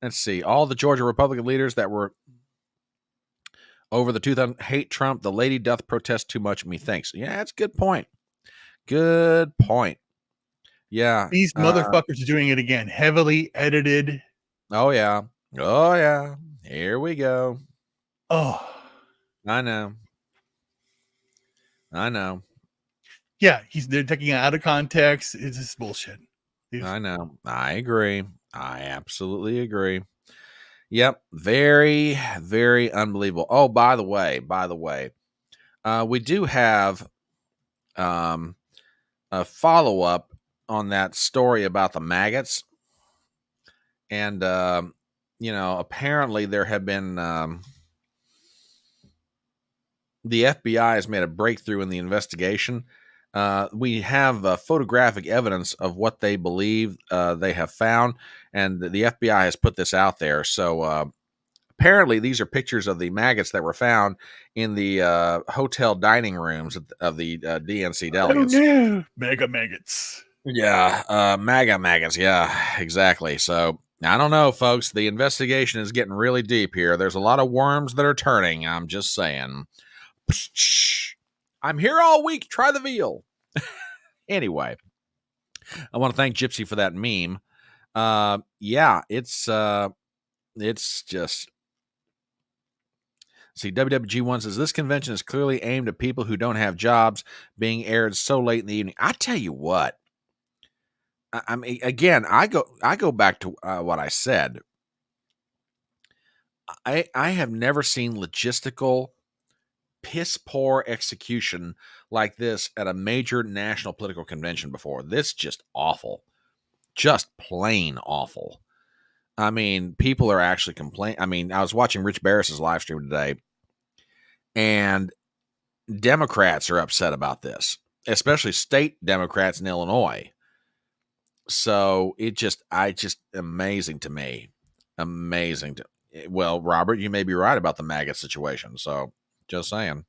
[SPEAKER 1] Let's see. All the Georgia Republican leaders that were over the 2000 hate Trump. The lady doth protest too much, methinks. Yeah, that's a good point. Good point. Yeah.
[SPEAKER 2] These motherfuckers are doing it again. Heavily edited.
[SPEAKER 1] Oh, yeah. Oh, yeah. Here we go.
[SPEAKER 2] Oh.
[SPEAKER 1] I know.
[SPEAKER 2] Yeah, they're taking it out of context. It's just bullshit.
[SPEAKER 1] I know. I agree. I absolutely agree. Yep. Very, very unbelievable. Oh, by the way, We do have a follow-up on that story about the maggots. And, apparently there have been, the FBI has made a breakthrough in the investigation. We have photographic evidence of what they believe they have found, and the FBI has put this out there. So apparently these are pictures of the maggots that were found in the hotel dining rooms of the DNC delegates.
[SPEAKER 2] Oh no, mega maggots.
[SPEAKER 1] Yeah, MAGA maggots. Yeah, exactly. So I don't know, folks. The investigation is getting really deep here. There's a lot of worms that are turning. I'm just saying. I'm here all week. Try the veal. Anyway, I want to thank Gypsy for that meme. Yeah, it's just. See, WWG1 says this convention is clearly aimed at people who don't have jobs, being aired so late in the evening. I tell you what. I mean, again, I go back to what I said. I have never seen logistical piss poor execution like this at a major national political convention before. This just awful, just plain awful. I mean, people are actually complaining. I mean, I was watching Rich Barris's live stream today, and Democrats are upset about this, especially state Democrats in Illinois. So I just amazing to me. Amazing. Well, Robert, you may be right about the maggot situation. So just saying.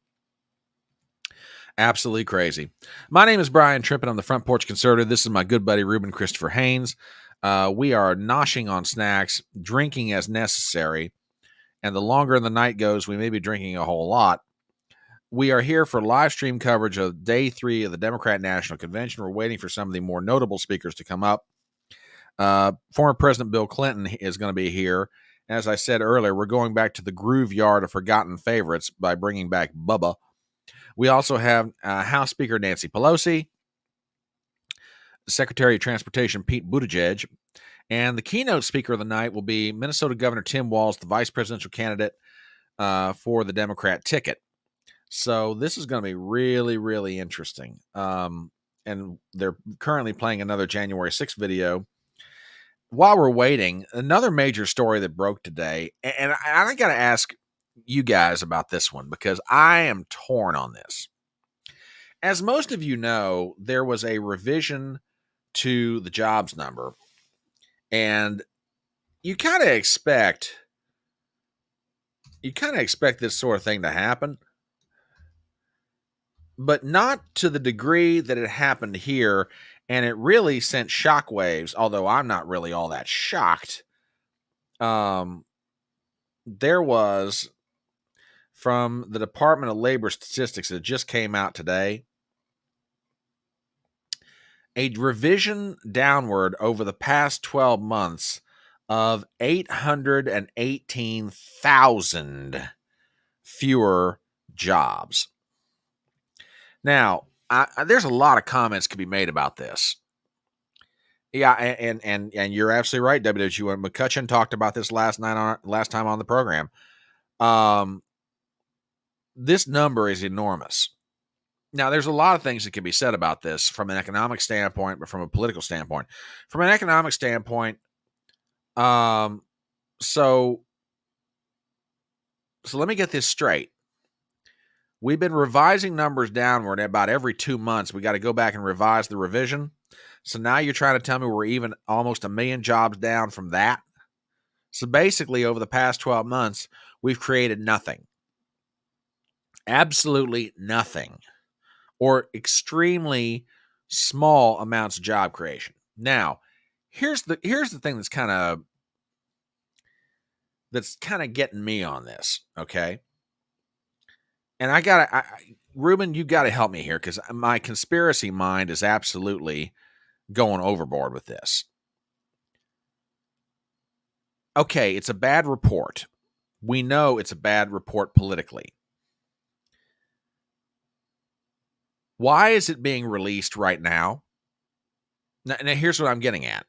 [SPEAKER 1] Absolutely crazy. My name is Brian Trippett. I'm the Front Porch Conservative. This is my good buddy, Ruben Christopher Haynes. We are noshing on snacks, drinking as necessary. And the longer the night goes, we may be drinking a whole lot. We are here for live stream coverage of Day 3 of the Democrat National Convention. We're waiting for some of the more notable speakers to come up. Former President Bill Clinton is going to be here. As I said earlier, we're going back to the groove yard of forgotten favorites by bringing back Bubba. We also have House Speaker Nancy Pelosi, Secretary of Transportation Pete Buttigieg, and the keynote speaker of the night will be Minnesota Governor Tim Walz, the vice presidential candidate for the Democrat ticket. So this is going to be really, really interesting. And they're currently playing another January 6th video. While we're waiting, another major story that broke today, and I got to ask you guys about this one because I am torn on this. As most of you know, there was a revision to the jobs number, and you kind of expect this sort of thing to happen. But not to the degree that it happened here, and it really sent shockwaves, although I'm not really all that shocked. There was, from the Department of Labor Statistics that just came out today, a revision downward over the past 12 months of 818,000 fewer jobs. Now, there's a lot of comments could be made about this. Yeah, and you're absolutely right, WWG. McCutcheon talked about this last time on the program. This number is enormous. Now, there's a lot of things that can be said about this from an economic standpoint, but from a political standpoint. From an economic standpoint, so let me get this straight. We've been revising numbers downward about every 2 months. We got to go back and revise the revision. So now you're trying to tell me we're even almost 1 million jobs down from that? So basically, over the past 12 months, we've created nothing. Absolutely nothing. Or extremely small amounts of job creation. Now, here's the thing that's kind of getting me on this, okay? And Ruben, you got to help me here because my conspiracy mind is absolutely going overboard with this. Okay, it's a bad report. We know it's a bad report politically. Why is it being released right now? Now, here's what I'm getting at.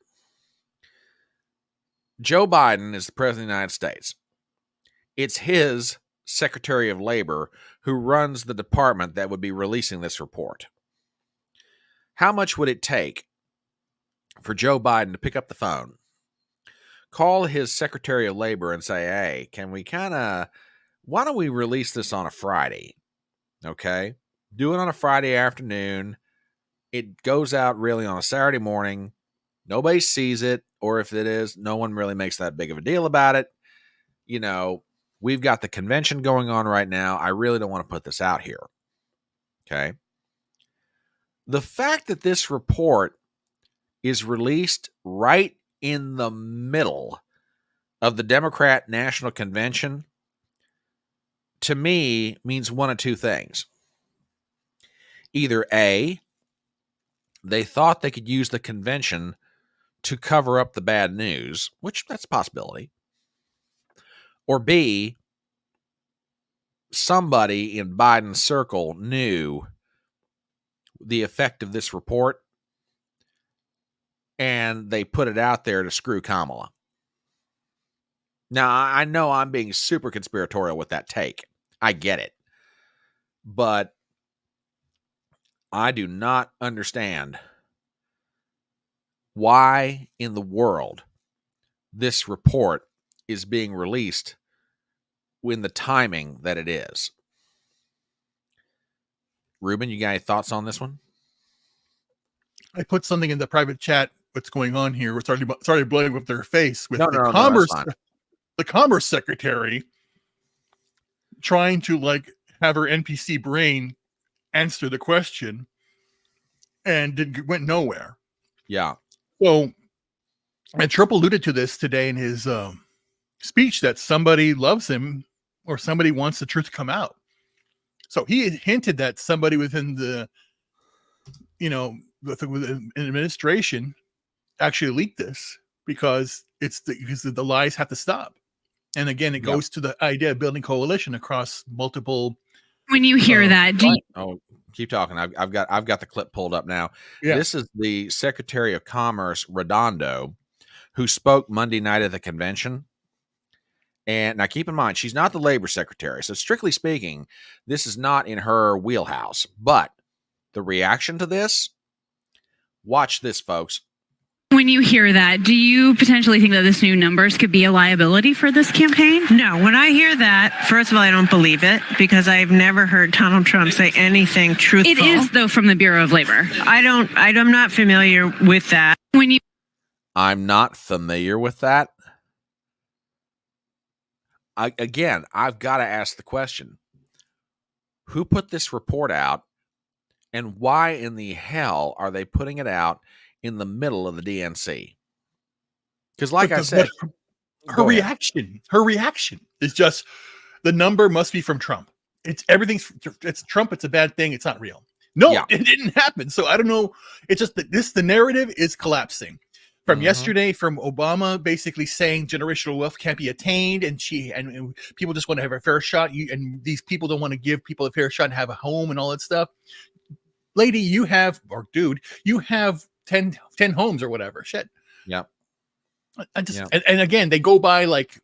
[SPEAKER 1] Joe Biden is the president of the United States. It's his Secretary of Labor who runs the department that would be releasing this report. How much would it take for Joe Biden to pick up the phone, call his Secretary of Labor and say, hey, can we why don't we release this on a Friday? Okay. Do it on a Friday afternoon. It goes out really on a Saturday morning. Nobody sees it. Or if it is, no one really makes that big of a deal about it. You know, we've got the convention going on right now. I really don't want to put this out here. Okay. The fact that this report is released right in the middle of the Democrat National Convention, to me, means one of two things. Either A, they thought they could use the convention to cover up the bad news, which that's a possibility. Or B, somebody in Biden's circle knew the effect of this report and they put it out there to screw Kamala. Now, I know I'm being super conspiratorial with that take. I get it. But I do not understand why in the world this report is being released in the timing that it is. Ruben, you got any thoughts on this one?
[SPEAKER 2] I put something in the private chat. What's going on here? We're started blowing up their face with the Commerce Secretary trying to like have her NPC brain answer the question and went nowhere.
[SPEAKER 1] Yeah.
[SPEAKER 2] So, and Trump alluded to this today in his speech that somebody loves him or somebody wants the truth to come out. So he had hinted that somebody within the, within administration actually leaked this because because the lies have to stop. And again, it goes to the idea of building coalition across multiple.
[SPEAKER 5] When you hear that,
[SPEAKER 1] keep talking. I've got the clip pulled up now.
[SPEAKER 2] Yeah.
[SPEAKER 1] This is the Secretary of Commerce, Redondo, who spoke Monday night at the convention. And now keep in mind, she's not the labor secretary. So strictly speaking, this is not in her wheelhouse. But the reaction to this, watch this, folks.
[SPEAKER 5] When you hear that, do you potentially think that this new numbers could be a liability for this campaign?
[SPEAKER 6] No, when I hear that, first of all, I don't believe it because I've never heard Donald Trump say anything truthful.
[SPEAKER 5] It is, though, from the Bureau of Labor.
[SPEAKER 6] I'm not familiar with that.
[SPEAKER 1] I'm not familiar with that. I've got to ask the question, who put this report out and why in the hell are they putting it out in the middle of the DNC? Because like I said,
[SPEAKER 2] her reaction is just the number must be from Trump. It's Trump. It's a bad thing. It's not real. No, It didn't happen. So I don't know. It's just that the narrative is collapsing. From yesterday, from Obama basically saying generational wealth can't be attained, and people just want to have a fair shot. And these people don't want to give people a fair shot and have a home and all that stuff. Lady, you have 10 homes or whatever. Shit.
[SPEAKER 1] Yeah.
[SPEAKER 2] And again, they go by like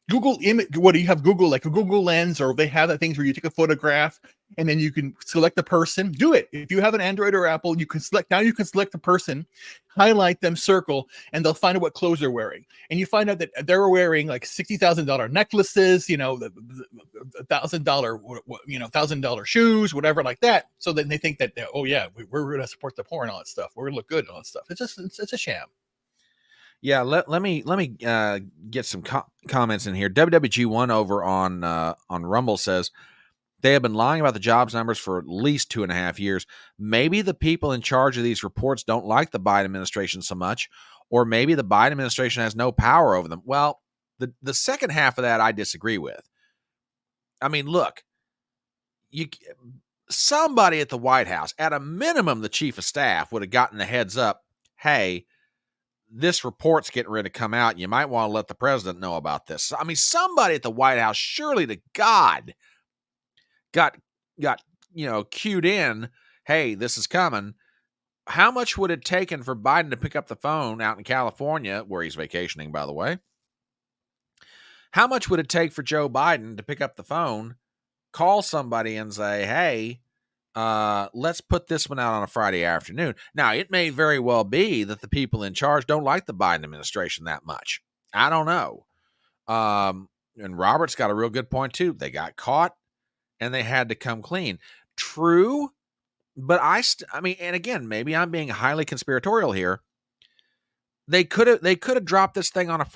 [SPEAKER 2] Google image. What do you have? Google, like a Google Lens, or they have that things where you take a photograph and then you can select the person. Do it. If you have an Android or Apple, you can select the person, highlight them, circle, and they'll find out what clothes they're wearing. And you find out that they're wearing like $60,000 necklaces, $1,000 shoes, whatever like that. So then they think that, oh yeah, we're going to support the poor and all that stuff. We're going to look good and all that stuff. It's a sham.
[SPEAKER 1] Yeah, let me get some comments in here. WWG1 over on Rumble says they have been lying about the jobs numbers for at least 2.5 years. Maybe the people in charge of these reports don't like the Biden administration so much, or maybe the Biden administration has no power over them. Well, the second half of that I disagree with. I mean, look, somebody at the White House, at a minimum, the chief of staff would have gotten the heads up. Hey, this report's getting ready to come out. You might want to let the president know about this. I mean, somebody at the White House, surely to God, got cued in. Hey, this is coming. How much would it taken for Biden to pick up the phone out in California, where he's vacationing, by the way? How much would it take for Joe Biden to pick up the phone, call somebody and say, hey, let's put this one out on a Friday afternoon? Now, it may very well be that the people in charge don't like the Biden administration that much. I don't know. And Robert's got a real good point, too. They got caught and they had to come clean. True. But I mean, and again, maybe I'm being highly conspiratorial here. They could have dropped this thing on a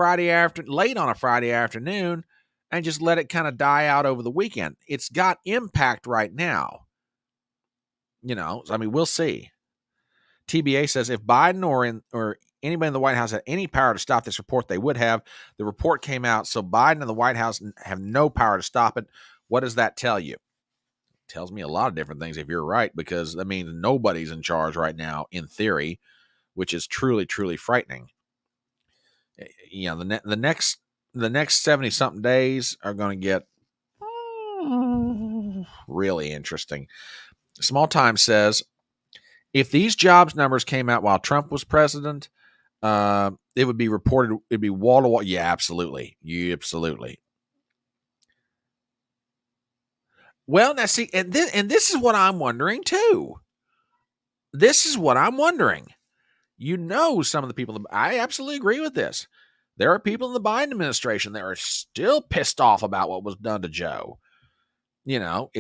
[SPEAKER 1] late on a Friday afternoon and just let it kind of die out over the weekend. It's got impact right now. You know, I mean, we'll see. TBA says if Biden or anybody in the White House had any power to stop this report, they would have. The report came out, so Biden and the White House have no power to stop it. What does that tell you? Tells me a lot of different things if you're right, because I mean nobody's in charge right now in theory, which is truly, truly frightening. You know, the next 70 something days are going to get really interesting. Small Time says if these jobs numbers came out while Trump was president, it would be reported. It'd be wall to wall. Yeah, absolutely. Absolutely. Well, now see, and this is what I'm wondering too. This is what I'm wondering. You know, some of the people, I absolutely agree with this. There are people in the Biden administration that are still pissed off about what was done to Joe. You know,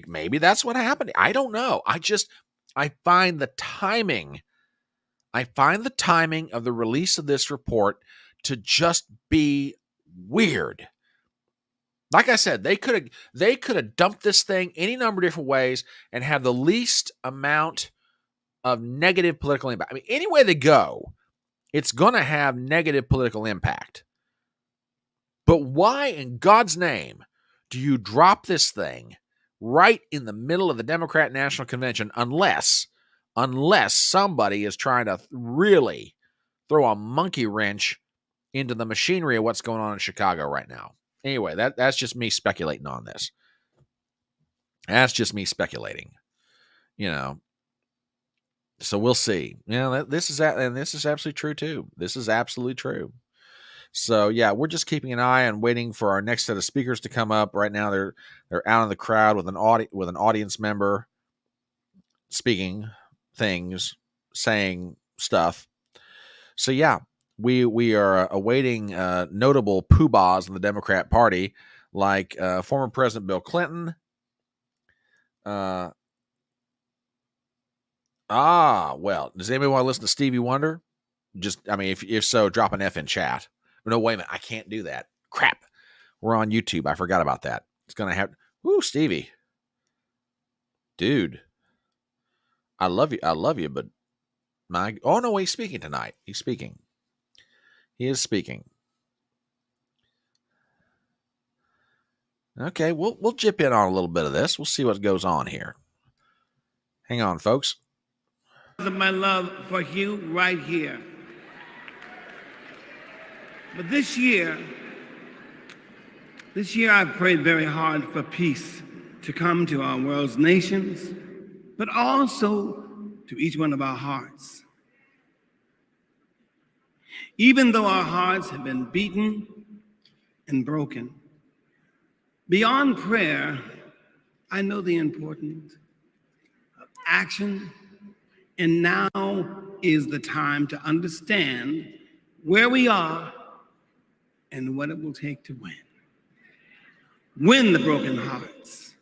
[SPEAKER 1] maybe that's what happened. I don't know. I find the timing of the release of this report to just be weird. Like I said, they could have dumped this thing any number of different ways and have the least amount of negative political impact. I mean, any way they go, it's going to have negative political impact. But why in God's name do you drop this thing right in the middle of the Democrat National Convention unless somebody is trying to really throw a monkey wrench into the machinery of what's going on in Chicago right now? Anyway, that's just me speculating on this. That's just me speculating, you know. So we'll see. You know, this is absolutely true too. This is absolutely true. So yeah, we're just keeping an eye and waiting for our next set of speakers to come up. Right now, they're out in the crowd with an audience member, speaking things, saying stuff. So yeah. We are awaiting notable poobahs in the Democrat Party, like former President Bill Clinton. Well, does anybody want to listen to Stevie Wonder? I mean, if so, drop an F in chat. No, wait a minute, I can't do that. Crap, we're on YouTube. I forgot about that. It's gonna have. Woo, Stevie, dude, I love you, but oh no, he's speaking tonight. He is speaking. Okay, we'll chip in on a little bit of this. We'll see what goes on here. Hang on, folks.
[SPEAKER 7] My love for you right here. But this year I've prayed very hard for peace to come to our world's nations, but also to each one of our hearts. Even though our hearts have been beaten and broken, beyond prayer, I know the importance of action, and now is the time to understand where we are and what it will take to win. Win the broken hearts,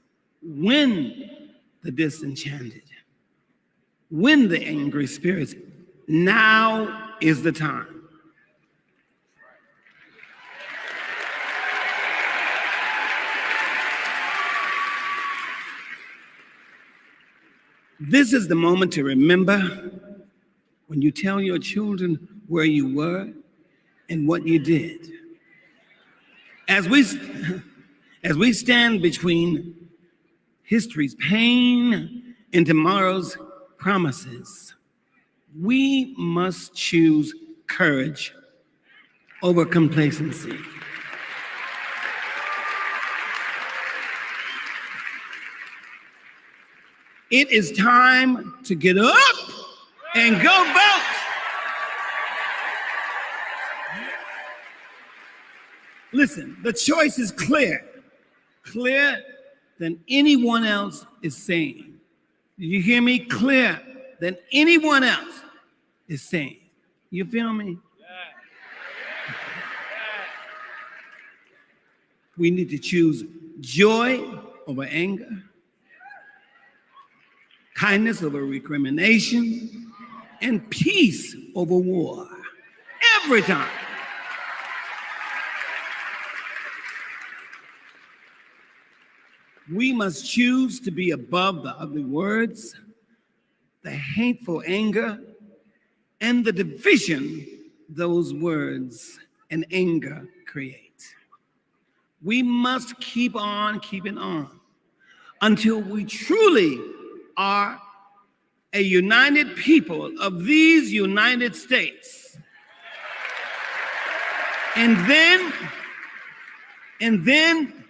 [SPEAKER 7] win the disenchanted, win the angry spirits. Now is the time. This is the moment to remember when you tell your children where you were and what you did. As we stand between history's pain and tomorrow's promises, we must choose courage over complacency. It is time to get up and go vote. Listen, the choice is clear. Clearer than anyone else is saying. Did you hear me? Clearer than anyone else is saying. You feel me? We need to choose joy over anger, kindness over recrimination, and peace over war. Every time. We must choose to be above the ugly words, the hateful anger, and the division those words and anger create. We must keep on keeping on until we truly are a united people of these United States. And then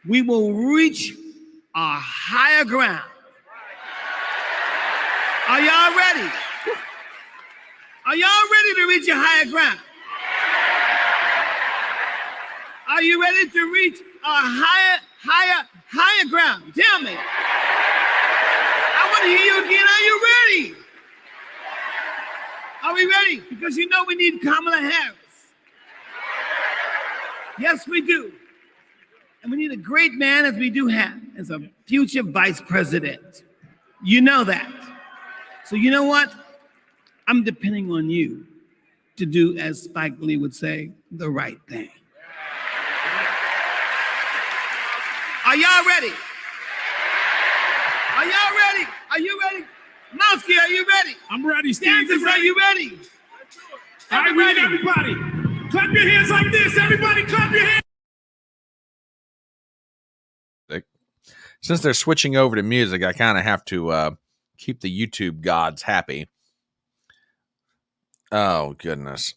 [SPEAKER 7] we will reach our higher ground. Are y'all ready? Are y'all ready to reach your higher ground? Are you ready to reach our higher ground? Tell me. I want to hear you again. Are you ready? Are we ready? Because you know we need Kamala Harris. Yes, we do. And we need a great man, as we do have, as a future vice president. You know that. So you know what? I'm depending on you to do, as Spike Lee would say, the right thing. Are y'all ready? Are y'all ready? Are you ready? Mowski, are you ready?
[SPEAKER 3] I'm ready, Steve.
[SPEAKER 7] Kansas, are you ready?
[SPEAKER 3] All right, we need everybody. Clap your hands like this. Everybody clap your hands.
[SPEAKER 1] Since they're switching over to music, I kind of have to keep the YouTube gods happy. Oh, goodness.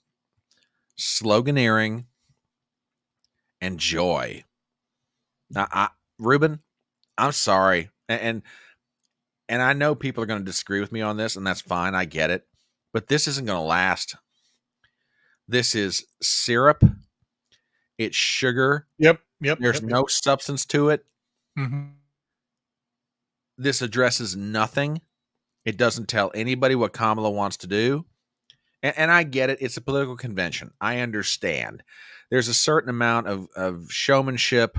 [SPEAKER 1] Sloganeering and joy. Now, Ruben, I'm sorry. And I know people are going to disagree with me on this, and that's fine. I get it. But this isn't going to last. This is syrup. It's sugar.
[SPEAKER 2] Yep.
[SPEAKER 1] There's no substance to it.
[SPEAKER 2] Mm-hmm.
[SPEAKER 1] This addresses nothing. It doesn't tell anybody what Kamala wants to do. And I get it. It's a political convention. I understand. There's a certain amount of showmanship,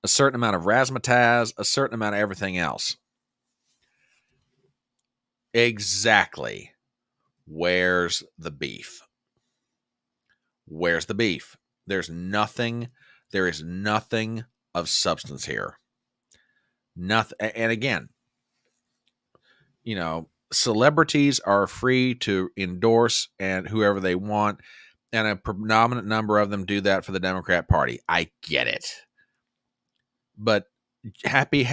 [SPEAKER 1] a certain amount of razzmatazz, a certain amount of everything else. Exactly. Where's the beef? Where's the beef? There is nothing of substance here. Nothing. And again, celebrities are free to endorse and whoever they want, and a predominant number of them do that for the Democrat Party. I get it. But happy,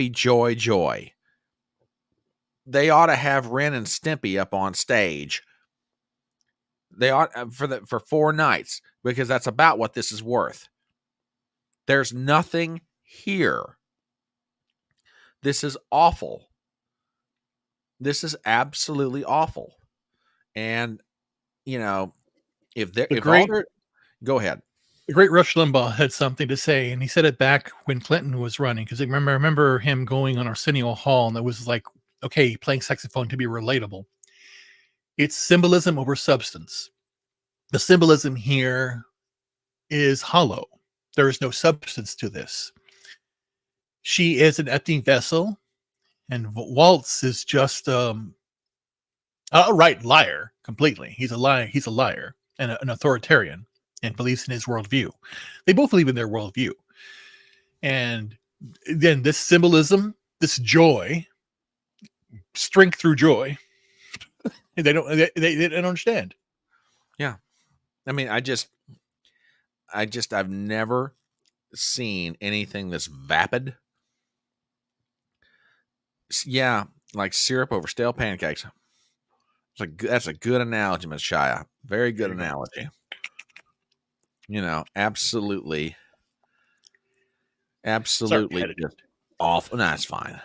[SPEAKER 1] joy. They ought to have Ren and Stimpy up on stage. They ought for 4 nights, because that's about what this is worth. There's nothing here. This is awful. This is absolutely awful. And go ahead.
[SPEAKER 2] The great Rush Limbaugh had something to say, and he said it back when Clinton was running, because I remember him going on Arsenio Hall, and it was like, okay, playing saxophone to be relatable. It's symbolism over substance. The symbolism here is hollow. There is no substance to this. She is an empty vessel, and Waltz is just outright liar completely. He's a liar and an authoritarian, and believes in his worldview. They both believe in their worldview. And then this symbolism, this joy, strength through joy, they don't understand.
[SPEAKER 1] Yeah. I mean, I've never seen anything this vapid. Yeah, like syrup over stale pancakes. That's a good analogy, Ms. Shia. Very good analogy. Absolutely just awful. No, that's fine.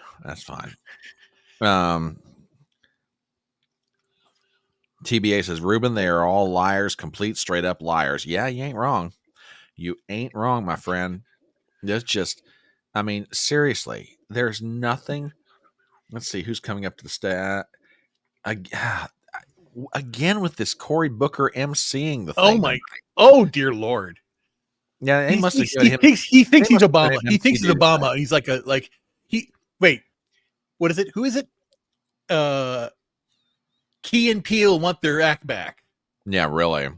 [SPEAKER 1] TBA says, Ruben, they are all liars, complete, straight up liars. Yeah, you ain't wrong. You ain't wrong, my friend. There's just, I mean, seriously, there's nothing. Let's see who's coming up to the stat. Again with this Cory Booker emceeing the thing.
[SPEAKER 2] Oh dear Lord.
[SPEAKER 1] Yeah,
[SPEAKER 2] he thinks he's Obama. He thinks he's Obama. He's what is it? Who is it? Key and Peele want their act back.
[SPEAKER 1] Yeah, really.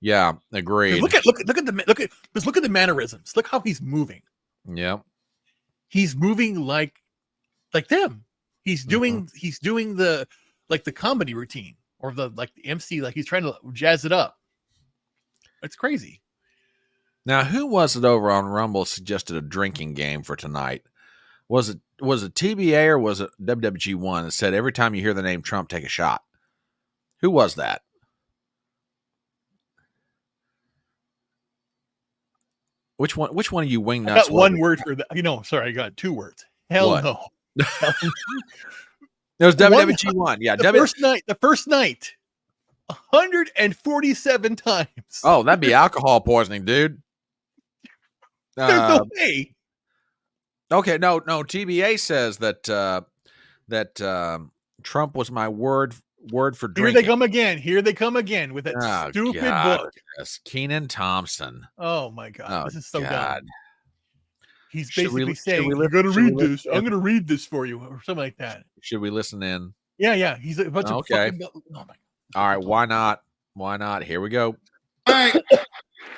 [SPEAKER 1] Yeah, agreed.
[SPEAKER 2] Look at the mannerisms. Look how he's moving.
[SPEAKER 1] Yeah.
[SPEAKER 2] He's moving like them. He's doing the the comedy routine or the MC, like he's trying to jazz it up. It's crazy.
[SPEAKER 1] Now, who was it over on Rumble suggested a drinking game for tonight? Was it TBA or was it WWG1 that said every time you hear the name Trump, take a shot? Who was that? Which one of you wing nuts?
[SPEAKER 2] I got one word for that. Sorry, I got two words. Hell
[SPEAKER 1] what?
[SPEAKER 2] No.
[SPEAKER 1] It was WWG1. Yeah,
[SPEAKER 2] the first night, 147 times.
[SPEAKER 1] Oh, that'd be alcohol poisoning, dude.
[SPEAKER 2] There's no way.
[SPEAKER 1] Okay, no. TBA says that Trump was my word for drinking.
[SPEAKER 2] Here they come again with that stupid book.
[SPEAKER 1] Yes. Keenan Thompson.
[SPEAKER 2] Oh my God, this is so dumb. He's
[SPEAKER 1] Should
[SPEAKER 2] basically
[SPEAKER 1] we
[SPEAKER 2] saying, "You're going to read this. I'm going to read this for you," or something like that.
[SPEAKER 1] Should we listen in?
[SPEAKER 2] Yeah. He's a bunch of fucking. Oh my God.
[SPEAKER 1] All right, why not? Why not? Here we go.
[SPEAKER 8] All right,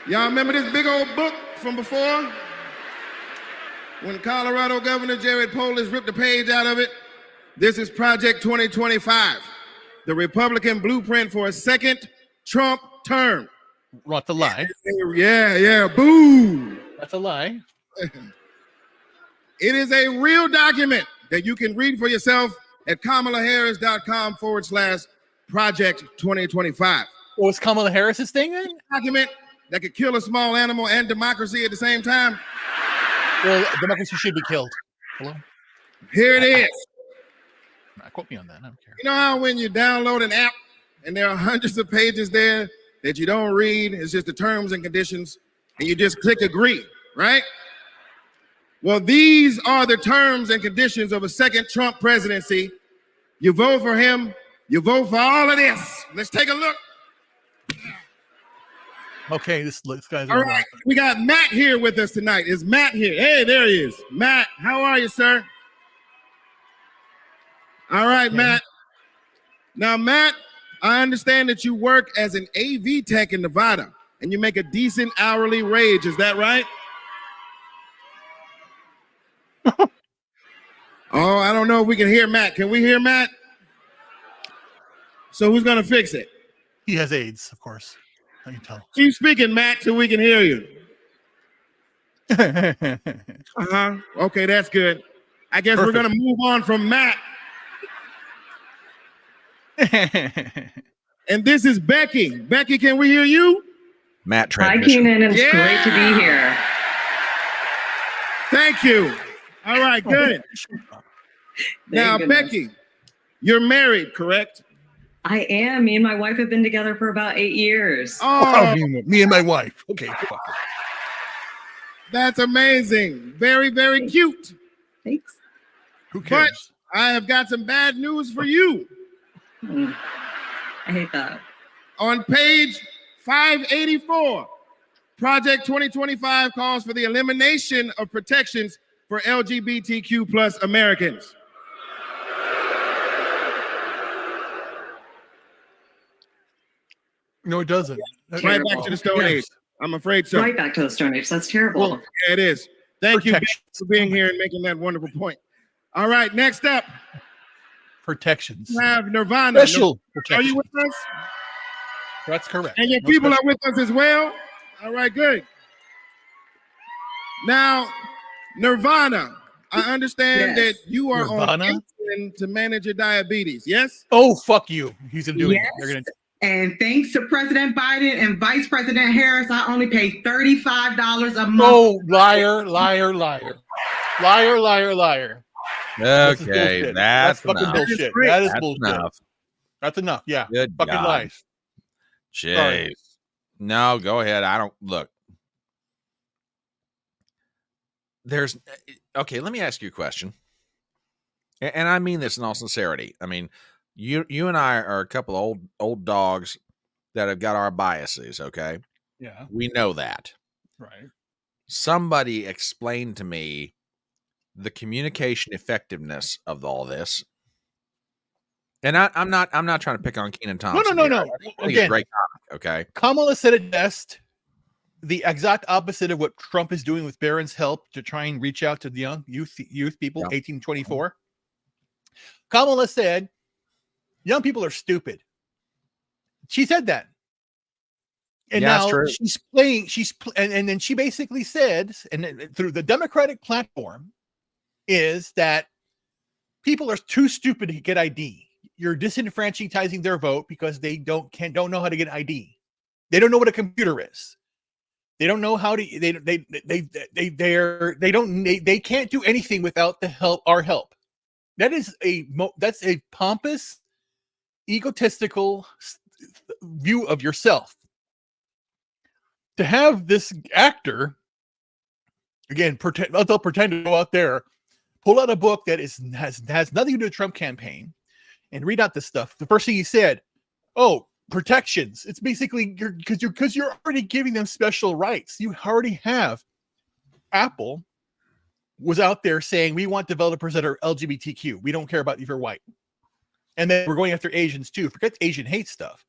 [SPEAKER 8] y'all remember this big old book from before? When Colorado Governor Jared Polis ripped a page out of it. This is Project 2025, the Republican blueprint for a second Trump term.
[SPEAKER 2] What the lie?
[SPEAKER 8] Yeah, boo.
[SPEAKER 2] That's a lie.
[SPEAKER 8] It is a real document that you can read for yourself at kamalaharris.com/Project 2025.
[SPEAKER 2] What's Kamala Harris's thing then?
[SPEAKER 8] Document that could kill a small animal and democracy at the same time.
[SPEAKER 2] Well, democracy should be killed. Hello?
[SPEAKER 8] Here it is.
[SPEAKER 2] Quote me on that. I don't care.
[SPEAKER 8] You know how when you download an app and there are hundreds of pages there that you don't read, it's just the terms and conditions, and you just click agree, right? Well, these are the terms and conditions of a second Trump presidency. You vote for him, you vote for all of this. Let's take a look.
[SPEAKER 2] Okay, this guy's
[SPEAKER 8] all right. We got Matt here with us tonight. Is Matt here? Hey, there he is. Matt, how are you, sir? All right, Matt. Now, Matt, I understand that you work as an AV tech in Nevada and you make a decent hourly wage. Is that right? Oh, I don't know if we can hear Matt. Can we hear Matt? So who's going to fix it?
[SPEAKER 2] He has AIDS, of course. I can tell.
[SPEAKER 8] Keep speaking, Matt, till we can hear you. Okay, that's good. I guess Perfect. We're going to move on from Matt. And this is Becky. Becky, can we hear you?
[SPEAKER 1] Matt,
[SPEAKER 9] hi, Keenan. It's great to be here.
[SPEAKER 8] Thank you. All right, good. Now, Becky, you're married, correct?
[SPEAKER 9] I am. Me and my wife have been together for about 8 years.
[SPEAKER 8] Oh,
[SPEAKER 2] me and my wife. Okay.
[SPEAKER 8] That's amazing. Very, very cute.
[SPEAKER 9] Thanks.
[SPEAKER 2] Who cares?
[SPEAKER 8] But I have got some bad news for you.
[SPEAKER 9] I hate that.
[SPEAKER 8] On page 584, Project 2025 calls for the elimination of protections for LGBTQ plus Americans.
[SPEAKER 2] No, it doesn't.
[SPEAKER 8] Right back to the Stone Age. I'm afraid so.
[SPEAKER 9] Right back to the Stone Age. That's terrible.
[SPEAKER 8] Well, yeah, it is. Thank you for being here and making that wonderful point. All right, next up.
[SPEAKER 2] Protections.
[SPEAKER 8] We have Nirvana.
[SPEAKER 2] Special
[SPEAKER 8] Are you with us?
[SPEAKER 2] That's correct.
[SPEAKER 8] And your people are with us as well? All right, good. Now, Nirvana, I understand that you are on insulin to manage your diabetes, yes?
[SPEAKER 2] Oh, fuck you. He's doing it.
[SPEAKER 10] And thanks to President Biden and Vice President Harris, I only pay $35 a month.
[SPEAKER 2] Oh, liar. Liar.
[SPEAKER 1] Okay, that's
[SPEAKER 2] fucking bullshit. That is bullshit.
[SPEAKER 1] Enough.
[SPEAKER 2] That's enough. Yeah.
[SPEAKER 1] Good
[SPEAKER 2] Fucking
[SPEAKER 1] God.
[SPEAKER 2] lies.
[SPEAKER 1] Jeez.
[SPEAKER 2] Sorry.
[SPEAKER 1] No, go ahead. I don't look. There's okay. Let me ask you a question, and I mean this in all sincerity. I mean, you and I are a couple of old dogs that have got our biases. Okay,
[SPEAKER 2] Yeah.
[SPEAKER 1] we know that.
[SPEAKER 2] Right.
[SPEAKER 1] Somebody explain to me the communication effectiveness of all this. And I'm not trying to pick on Keenan Thompson.
[SPEAKER 2] No.
[SPEAKER 1] I think he's a
[SPEAKER 2] Again,
[SPEAKER 1] great comic. Okay,
[SPEAKER 2] Kamala said it best. The exact opposite of what Trump is doing with Barron's help to try and reach out to the young youth people,
[SPEAKER 1] Yeah.
[SPEAKER 2] 18-24. Kamala said, young people are stupid. She said that. And
[SPEAKER 1] Yeah, that's
[SPEAKER 2] now
[SPEAKER 1] true.
[SPEAKER 2] she's playing, and then she basically said, and through the Democratic platform, is that people are too stupid to get ID. You're disenfranchising their vote because they don't know how to get ID. They don't know what a computer is. They don't know how to. They can't do anything without our help. That's a pompous, egotistical view of yourself. To have this actor, again, they'll pretend to go out there, pull out a book that has nothing to do with the Trump campaign, and read out this stuff. The first thing he said, "Oh, protections." It's basically because you're already giving them special rights. You already have. Apple was out there saying we want developers that are LGBTQ. We don't care about if you're white, and then we're going after Asians too. Forget Asian hate stuff.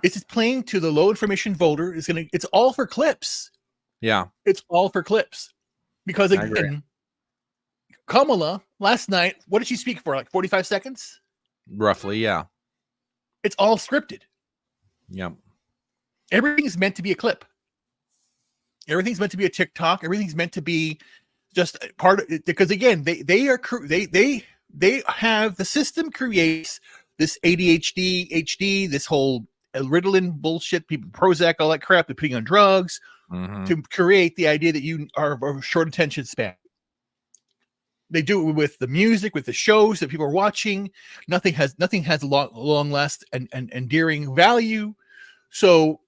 [SPEAKER 2] It's just playing to the low information voter. It's all for clips.
[SPEAKER 1] Yeah,
[SPEAKER 2] it's all for clips. Because again, Kamala last night, what did she speak for? Like 45 seconds?
[SPEAKER 1] Roughly, yeah.
[SPEAKER 2] It's all scripted.
[SPEAKER 1] Yep.
[SPEAKER 2] Everything is meant to be a clip. Everything's meant to be a TikTok. Everything's meant to be just part of it. Because again, they have the system creates this ADHD, HD, this whole Ritalin bullshit, people Prozac, all that crap. They're putting on drugs to create the idea that you are of a short attention span. They do it with the music, with the shows that people are watching. Nothing has long last and endearing value. So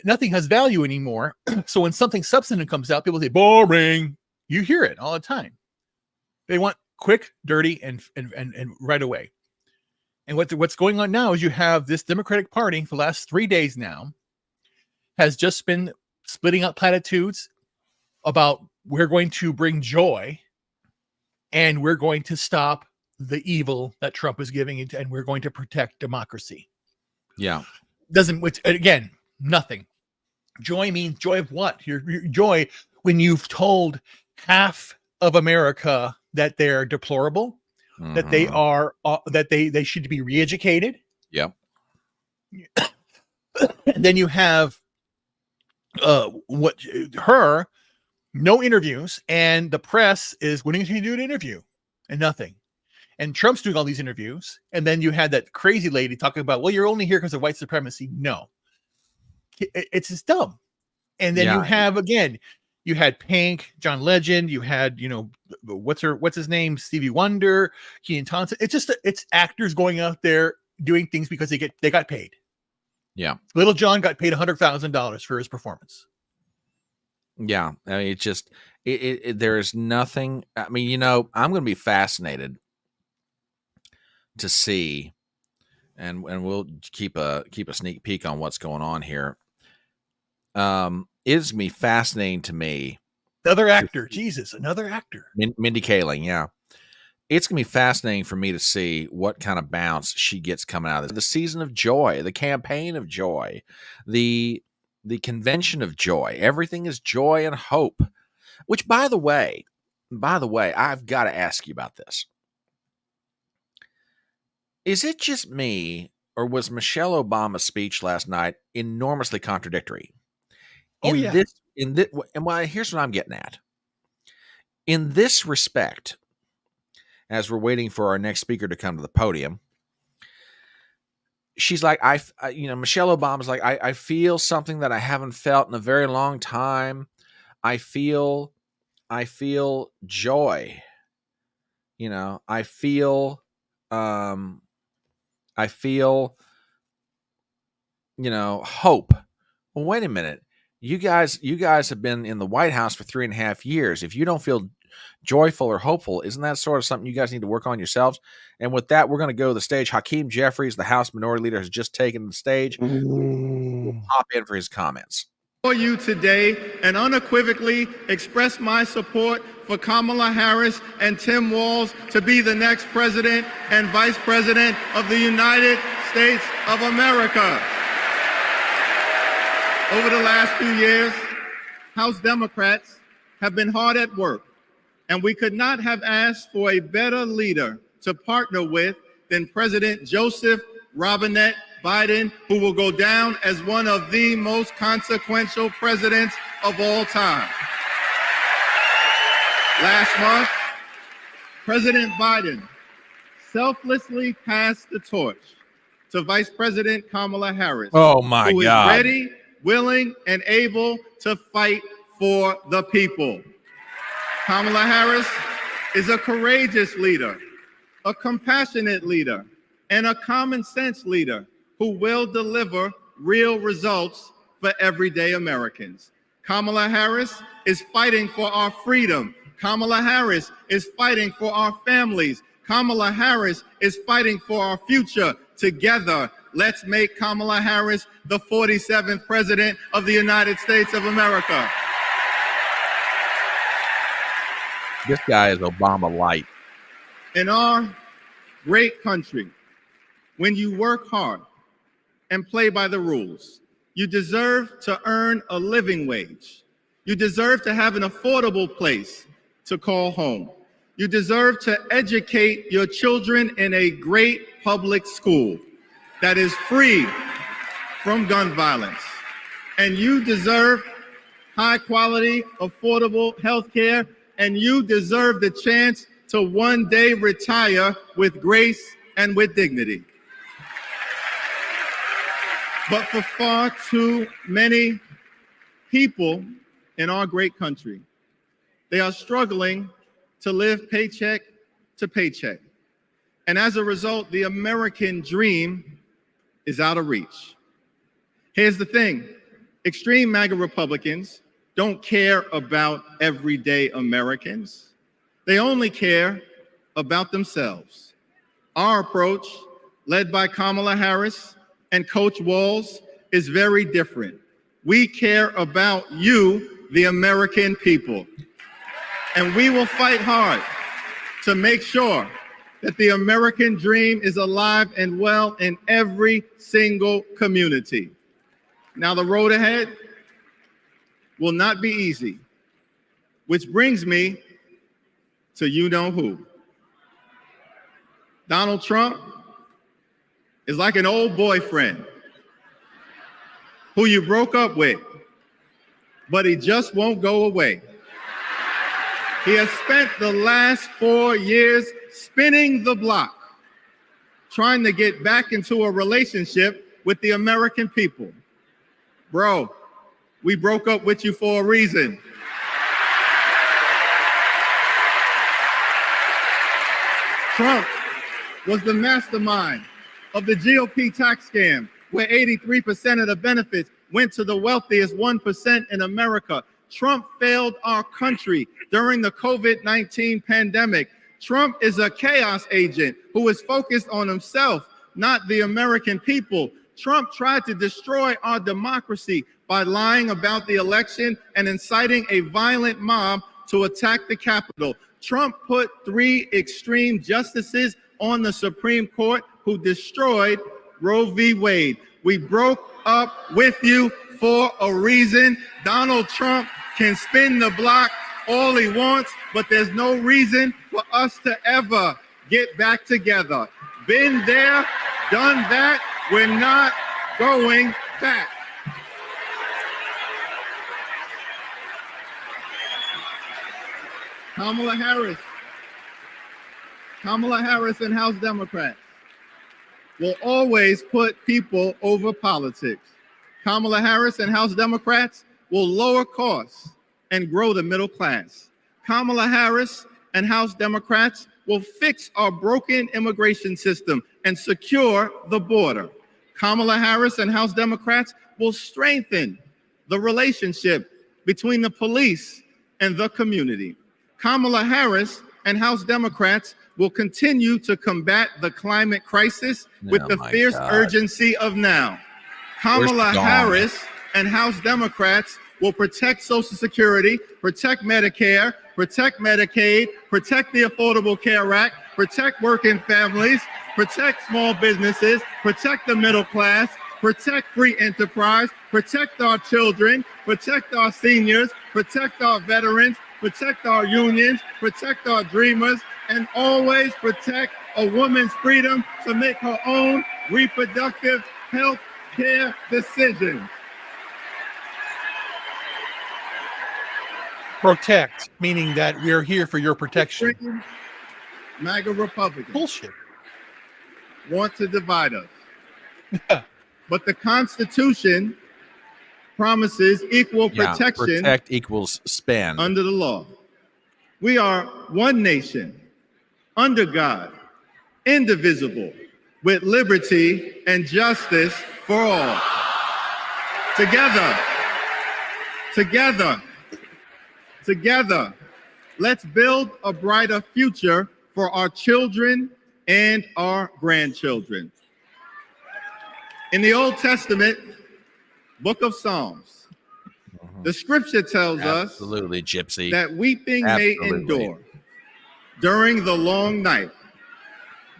[SPEAKER 2] nothing has value anymore. So when something substantive comes out, people say boring. You hear it all the time. They want quick, dirty, and right away. And what's going on now is you have this Democratic Party for the last 3 days now has just been splitting up platitudes about we're going to bring joy and we're going to stop the evil that Trump is giving it, and we're going to protect democracy.
[SPEAKER 1] Yeah.
[SPEAKER 2] Again, nothing. Joy means joy of what? Your joy when you've told half of America that they're deplorable, that they are that they should be re-educated.
[SPEAKER 1] Yep.
[SPEAKER 2] And then you have no interviews, and the press is when are you going to do an interview? And nothing. And Trump's doing all these interviews, and then you had that crazy lady talking about, well, you're only here because of white supremacy. No, it's just dumb. And then you had Pink, John Legend, you had, what's his name? Stevie Wonder, Keenan Thompson. It's actors going out there doing things because they got paid.
[SPEAKER 1] Yeah.
[SPEAKER 2] Little John got paid $100,000 for his performance.
[SPEAKER 1] Yeah. I mean, it's just, there is nothing. I mean, I'm going to be fascinated to see, and we'll keep a sneak peek on what's going on here. It's me fascinating to me.
[SPEAKER 2] Another actor. Another actor.
[SPEAKER 1] Mindy Kaling. Yeah. It's going to be fascinating for me to see what kind of bounce she gets coming out of this. The season of joy, the campaign of joy, the convention of joy. Everything is joy and hope, which by the way, I've got to ask you about this. Is it just me, or was Michelle Obama's speech last night enormously contradictory? Here's what I'm getting at. In this respect, as we're waiting for our next speaker to come to the podium, she's like, Michelle Obama's like, I feel something that I haven't felt in a very long time. I feel joy. I I feel, hope. Well, wait a minute. You guys have been in the White House for 3.5 years. If you don't feel joyful or hopeful, isn't that sort of something you guys need to work on yourselves? And with that, we're going to go to the stage. Hakeem Jeffries, the House Minority Leader, has just taken the stage. We'll pop in for his comments.
[SPEAKER 11] For you today and unequivocally express my support for Kamala Harris and Tim Walz to be the next president and vice president of the United States of America. Over the last few years, House Democrats have been hard at work, and we could not have asked for a better leader to partner with than President Joseph Robinette Biden, who will go down as one of the most consequential presidents of all time. Last month, President Biden selflessly passed the torch to Vice President Kamala Harris,
[SPEAKER 1] oh my
[SPEAKER 11] who
[SPEAKER 1] God,
[SPEAKER 11] is ready, willing, and able to fight for the people. Kamala Harris is a courageous leader, a compassionate leader, and a common sense leader who will deliver real results for everyday Americans. Kamala Harris is fighting for our freedom. Kamala Harris is fighting for our families. Kamala Harris is fighting for our future. Together, let's make Kamala Harris the 47th President of the United States of America.
[SPEAKER 1] This guy is Obama light.
[SPEAKER 11] In our great country, when you work hard and play by the rules, you deserve to earn a living wage. You deserve to have an affordable place to call home. You deserve to educate your children in a great public school that is free from gun violence. And you deserve high quality, affordable health care, and you deserve the chance to one day retire with grace and with dignity. But for far too many people in our great country, they are struggling to live paycheck to paycheck. And as a result, the American dream is out of reach. Here's the thing. Extreme MAGA Republicans don't care about everyday Americans. They only care about themselves. Our approach, led by Kamala Harris and Coach Walz, is very different. We care about you, the American people. And we will fight hard to make sure that the American dream is alive and well in every single community. Now, the road ahead will not be easy, which brings me to you know who. Donald Trump is like an old boyfriend who you broke up with, but he just won't go away. He has spent the last 4 years spinning the block, trying to get back into a relationship with the American people. Bro, we broke up with you for a reason. Trump was the mastermind of the GOP tax scam, where 83% of the benefits went to the wealthiest 1% in America. Trump failed our country during the COVID-19 pandemic. Trump is a chaos agent who is focused on himself, not the American people. Trump tried to destroy our democracy by lying about the election and inciting a violent mob to attack the Capitol. Trump put 3 extreme justices on the Supreme Court who destroyed Roe v. Wade. We broke up with you for a reason. Donald Trump can spin the block all he wants, but there's no reason for us to ever get back together. Been there, done that. We're not going back. Kamala Harris and House Democrats will always put people over politics. Kamala Harris and House Democrats will lower costs and grow the middle class. Kamala Harris and House Democrats will will fix our broken immigration system and secure the border. Kamala Harris and House Democrats will strengthen the relationship between the police and the community. Kamala Harris and House Democrats will continue to combat the climate crisis with the fierce urgency of now. Kamala Harris and House Democrats will protect Social Security, protect Medicare, protect Medicaid, protect the Affordable Care Act, protect working families, protect small businesses, protect the middle class, protect free enterprise, protect our children, protect our seniors, protect our veterans, protect our unions, protect our dreamers, and always protect a woman's freedom to make her own reproductive health care decisions.
[SPEAKER 2] Protect, meaning that we're here for your protection.
[SPEAKER 11] MAGA Republicans
[SPEAKER 2] Bullshit.
[SPEAKER 11] want to divide us. But the Constitution promises equal protection.
[SPEAKER 1] Protect equals spend.
[SPEAKER 11] Under the law. We are one nation, under God, indivisible, with liberty and justice for all. Together, let's build a brighter future for our children and our grandchildren. In the Old Testament, Book of Psalms, the scripture tells us
[SPEAKER 1] Gypsy,
[SPEAKER 11] that weeping may endure during the long night,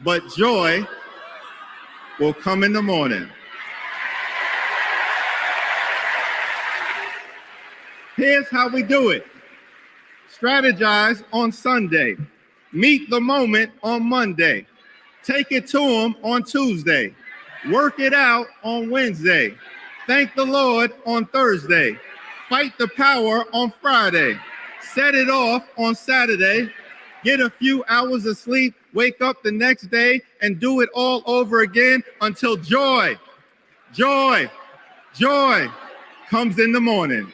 [SPEAKER 11] but joy will come in the morning. Here's how we do it. Strategize on Sunday. Meet the moment on Monday. Take it to them on Tuesday. Work it out on Wednesday. Thank the Lord on Thursday. Fight the power on Friday. Set it off on Saturday. Get a few hours of sleep. Wake up the next day and do it all over again until joy comes in the morning.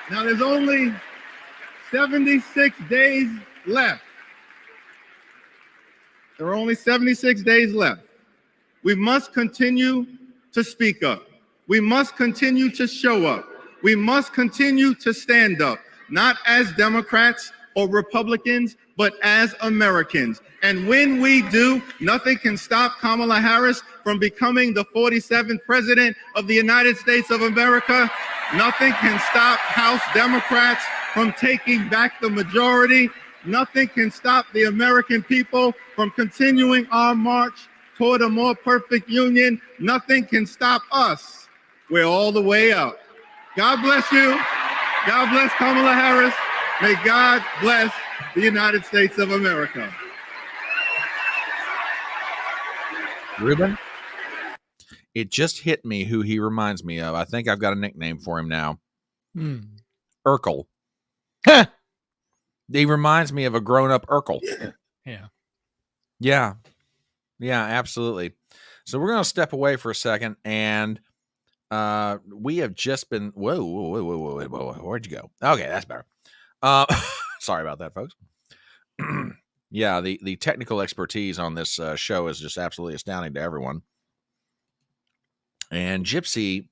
[SPEAKER 11] Now there's only 76 days left. There are only 76 days left. We must continue to speak up. We must continue to show up. We must continue to stand up, not as Democrats or Republicans, but as Americans. And when we do, nothing can stop Kamala Harris from becoming the 47th president of the United States of America. Nothing can stop House Democrats from taking back the majority. Nothing can stop the American people from continuing our march toward a more perfect union. Nothing can stop us. We're all the way up. God bless you. God bless Kamala Harris. May God bless the United States of America.
[SPEAKER 1] Ruben? It just hit me who he reminds me of. I think I've got a nickname for him now. Urkel. He reminds me of a grown-up Urkel. Yeah, absolutely. So we're going to step away for a second, and we have just been... Whoa, where'd you go? Okay, that's better. Sorry about that, folks. Yeah, the technical expertise on this show is just absolutely astounding to everyone. And Gypsy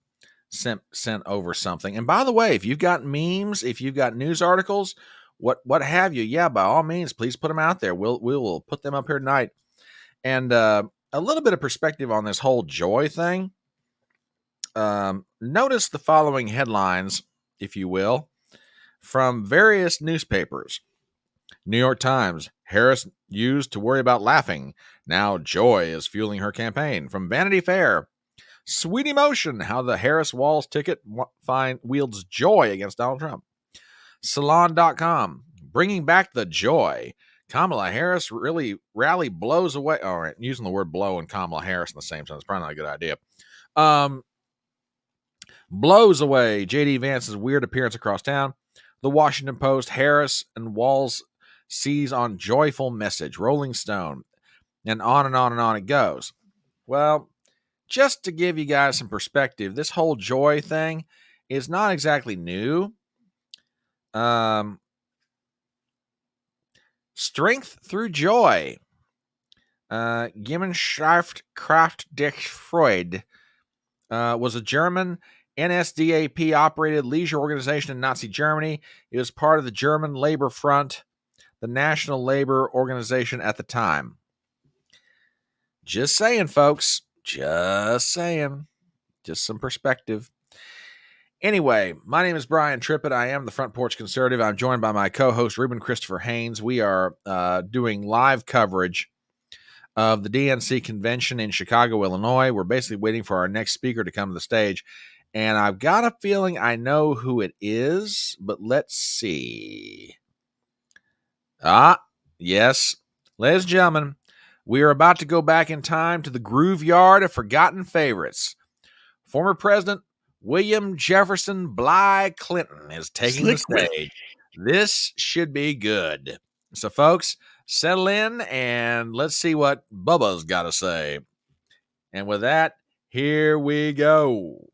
[SPEAKER 1] sent over something. And by the way, if you've got memes, if you've got news articles, what have you, yeah, by all means, please put them out there. We'll put them up here tonight. And a little bit of perspective on this whole joy thing. Notice the following headlines, if you will, from various newspapers. New York Times, Harris used to worry about laughing. Now joy is fueling her campaign. From Vanity Fair, sweet emotion, how the Harris Walls ticket wields joy against Donald Trump. Salon.com, bringing back the joy. Kamala Harris rally blows away. All right, using the word blow and Kamala Harris in the same sentence, probably not a good idea. Blows away J.D. Vance's weird appearance across town. The Washington Post, Harris and Walls seize on joyful message. Rolling Stone, and on and on and on it goes. Well, just to give you guys some perspective, this whole joy thing, is not exactly new. Strength through joy. Gemeinschaft Kraft der Freude was a German NSDAP operated leisure organization in Nazi Germany. It was part of the German Labor Front, the national labor organization at the time. Just saying, folks. Just saying. Just some perspective. Anyway, my name is Brian Trippett. I am the Front Porch Conservative. I'm joined by my co-host, Ruben Christopher Haynes. We are doing live coverage of the DNC convention in Chicago, Illinois. We're basically waiting for our next speaker to come to the stage. And I've got a feeling I know who it is, but let's see. Yes. Ladies and gentlemen, we are about to go back in time to the groove yard of forgotten favorites. Former President William Jefferson Bly Clinton is taking the stage. This should be good. So, folks, settle in and let's see what Bubba's got to say. And with that, here we go.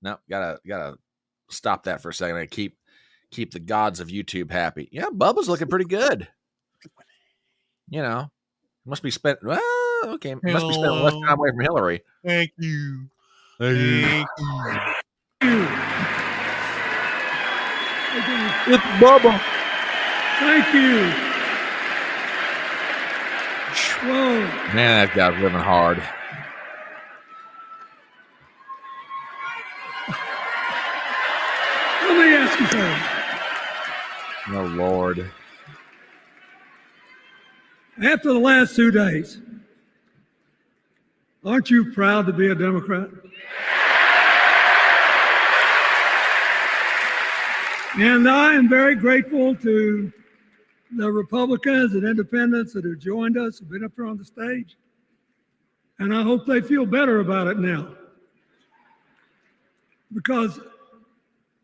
[SPEAKER 1] No, gotta stop that for a second and keep the gods of YouTube happy. Yeah, Bubba's looking pretty good. You know, must be spent. Well, okay, must be spending less time away from Hillary.
[SPEAKER 2] Thank you.
[SPEAKER 1] Thank you.
[SPEAKER 3] It's Bubba. Thank you. Whoa.
[SPEAKER 1] Man, that guy's living hard.
[SPEAKER 3] Let me ask you something.
[SPEAKER 1] Oh, Lord.
[SPEAKER 3] After the last 2 days, aren't you proud to be a Democrat? And I am very grateful to the Republicans and independents that have joined us, have been up here on the stage. And I hope they feel better about it now. Because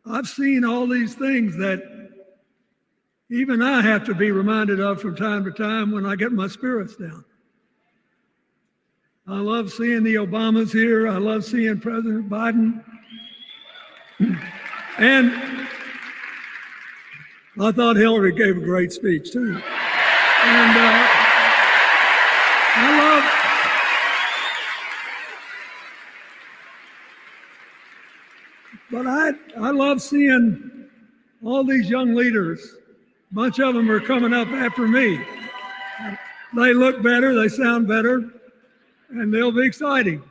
[SPEAKER 3] I've seen all these things that even I have to be reminded of from time to time when I get my spirits down. I love seeing the Obamas here. I love seeing President Biden. And I thought Hillary gave a great speech too. And I love seeing all these young leaders. A bunch of them are coming up after me. They look better, they sound better, and they'll be exciting.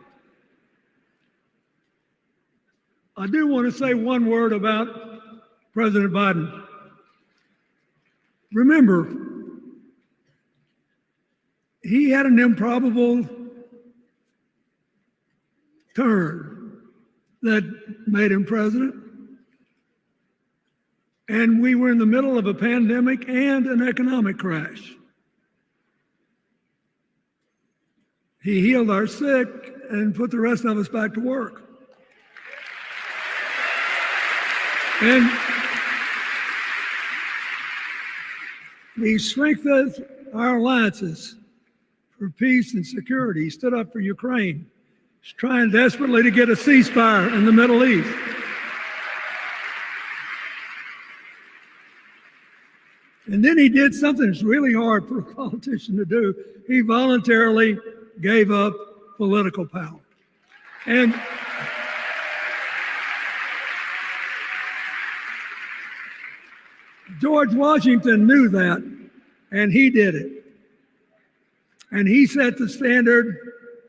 [SPEAKER 3] I do want to say one word about President Biden. Remember, he had an improbable turn that made him president. And we were in the middle of a pandemic and an economic crash. He healed our sick and put the rest of us back to work. And he strengthened our alliances for peace and security. He stood up for Ukraine. He's trying desperately to get a ceasefire in the Middle East. And then he did something that's really hard for a politician to do. He voluntarily gave up political power. And George Washington knew that, and he did it. And he set the standard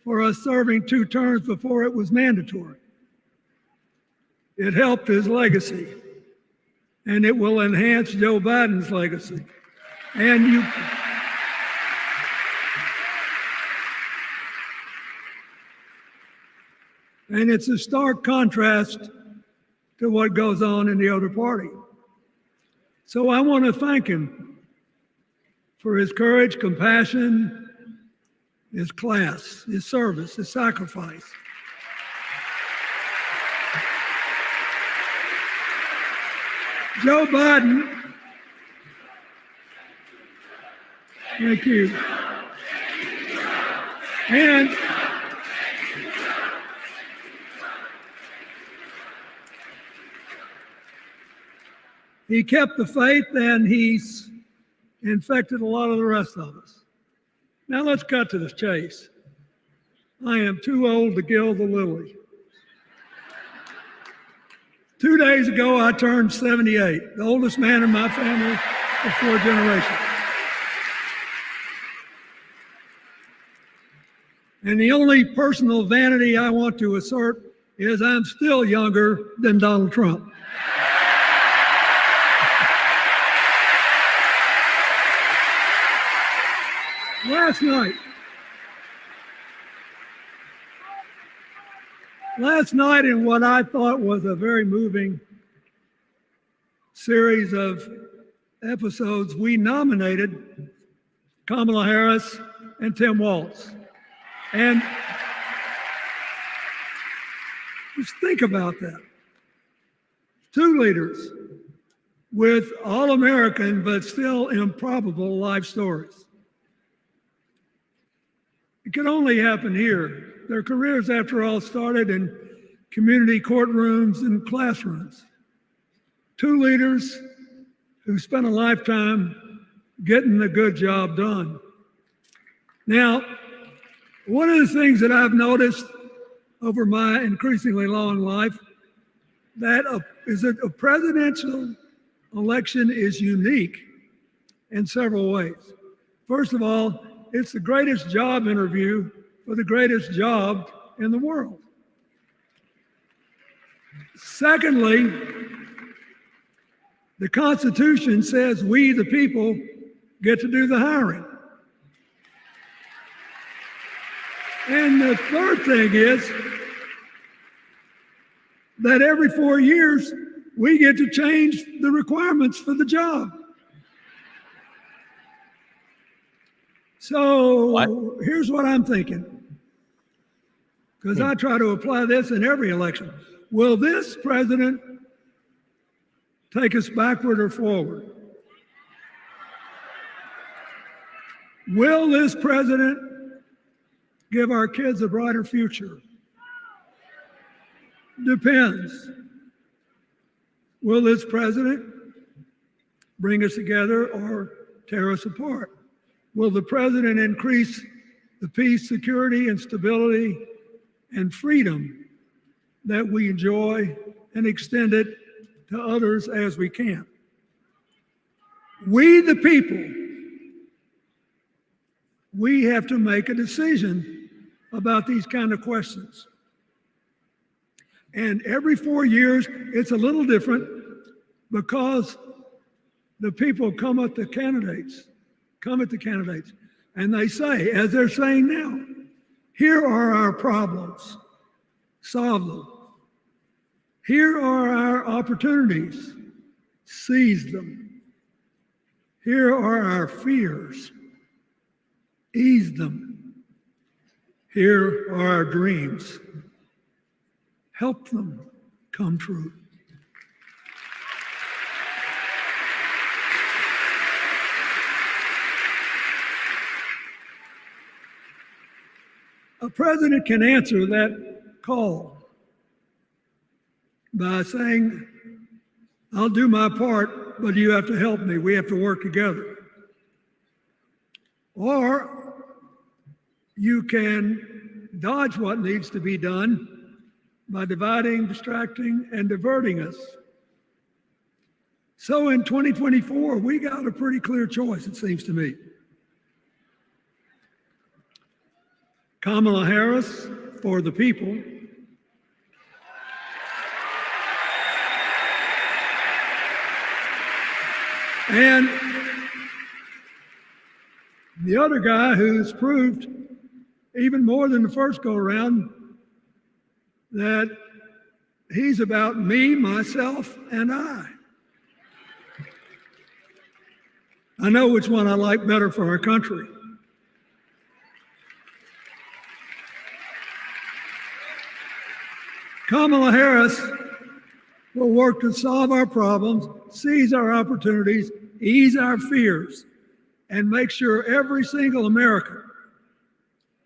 [SPEAKER 3] for us serving 2 terms before it was mandatory. It helped his legacy, and it will enhance Joe Biden's legacy. And it's a stark contrast to what goes on in the other party. So I want to thank him for his courage, compassion, his class, his service, his sacrifice. Joe Biden, thank you. And He kept the faith, and he's infected a lot of the rest of us. Now let's cut to the chase. I am too old to gild the lily. 2 days ago, I turned 78, the oldest man in my family of 4 generations. And the only personal vanity I want to assert is I'm still younger than Donald Trump. Last night, in what I thought was a very moving series of episodes, we nominated Kamala Harris and Tim Walz. And just think about that. 2 leaders with all-American but still improbable life stories. It could only happen here. Their careers, after all, started in community courtrooms and classrooms. 2 leaders who spent a lifetime getting the good job done. Now, one of the things that I've noticed over my increasingly long life, that a presidential election is unique in several ways. First of all, it's the greatest job interview for the greatest job in the world. Secondly, the Constitution says we, the people, get to do the hiring. And the third thing is that every 4 years, we get to change the requirements for the job. So here's what I'm thinking, because I try to apply this in every election. Will this president take us backward or forward? Will this president give our kids a brighter future? Depends. Will this president bring us together or tear us apart? Will the president increase the peace, security, and stability and freedom that we enjoy and extend it to others as we can? We, the people, we have to make a decision about these kind of questions. And every 4 years, it's a little different because the people come at the candidates, and they say, as they're saying now, here are our problems, solve them. Here are our opportunities, seize them. Here are our fears, ease them. Here are our dreams, help them come true. A president can answer that call by saying, I'll do my part, but you have to help me. We have to work together. Or you can dodge what needs to be done by dividing, distracting, and diverting us. So in 2024, we got a pretty clear choice, it seems to me. Kamala Harris for the people, and the other guy who's proved even more than the first go around that he's about me, myself, and I. I know which one I like better for our country. Kamala Harris will work to solve our problems, seize our opportunities, ease our fears, and make sure every single American,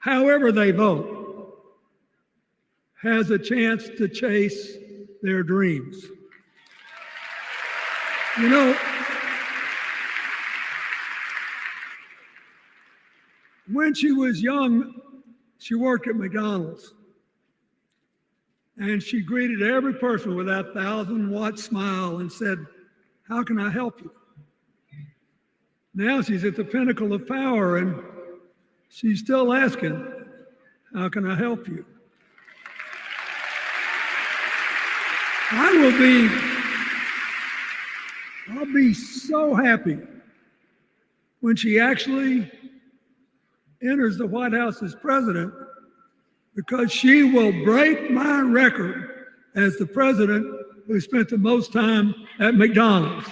[SPEAKER 3] however they vote, has a chance to chase their dreams. You know, when she was young, she worked at McDonald's. And she greeted every person with that 1,000-watt smile and said, "How can I help you?" Now she's at the pinnacle of power and she's still asking, "How can I help you?" I'll be so happy when she actually enters the White House as president, because she will break my record as the president who spent the most time at McDonald's.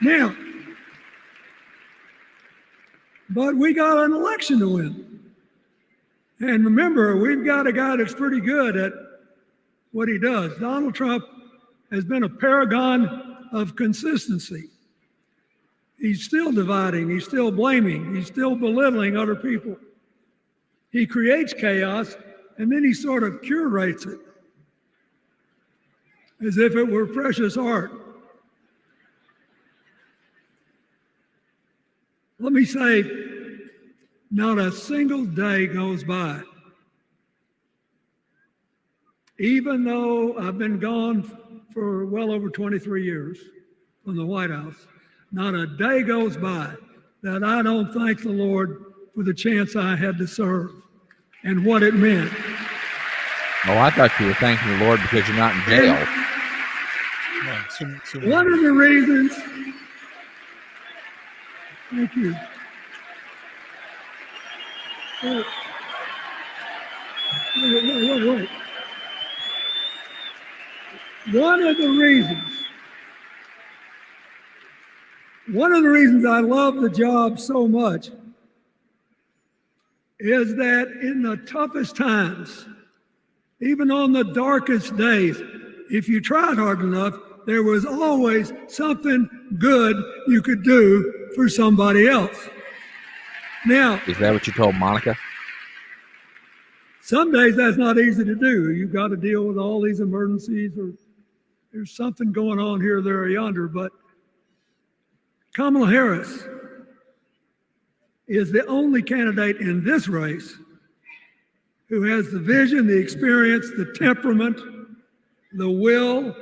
[SPEAKER 3] Now, but we got an election to win. And remember, we've got a guy that's pretty good at what he does. Donald Trump has been a paragon of consistency. He's still dividing, he's still blaming, he's still belittling other people. He creates chaos and then he sort of curates it as if it were precious art. Let me say, not a single day goes by, even though I've been gone for well over 23 years from the White House, not a day goes by that I don't thank the Lord for the chance I had to serve and what it meant.
[SPEAKER 1] Oh, I thought you were thanking the Lord because you're not in jail.
[SPEAKER 3] One of the reasons, thank you. Wait. One of the reasons I love the job so much is that in the toughest times, even on the darkest days, if you tried hard enough, there was always something good you could do for somebody else. Now,
[SPEAKER 1] is that what you told Monica?
[SPEAKER 3] Some days that's not easy to do. You've got to deal with all these emergencies, or there's something going on here, there, or yonder. But Kamala Harris is the only candidate in this race who has the vision, the experience, the temperament, the will,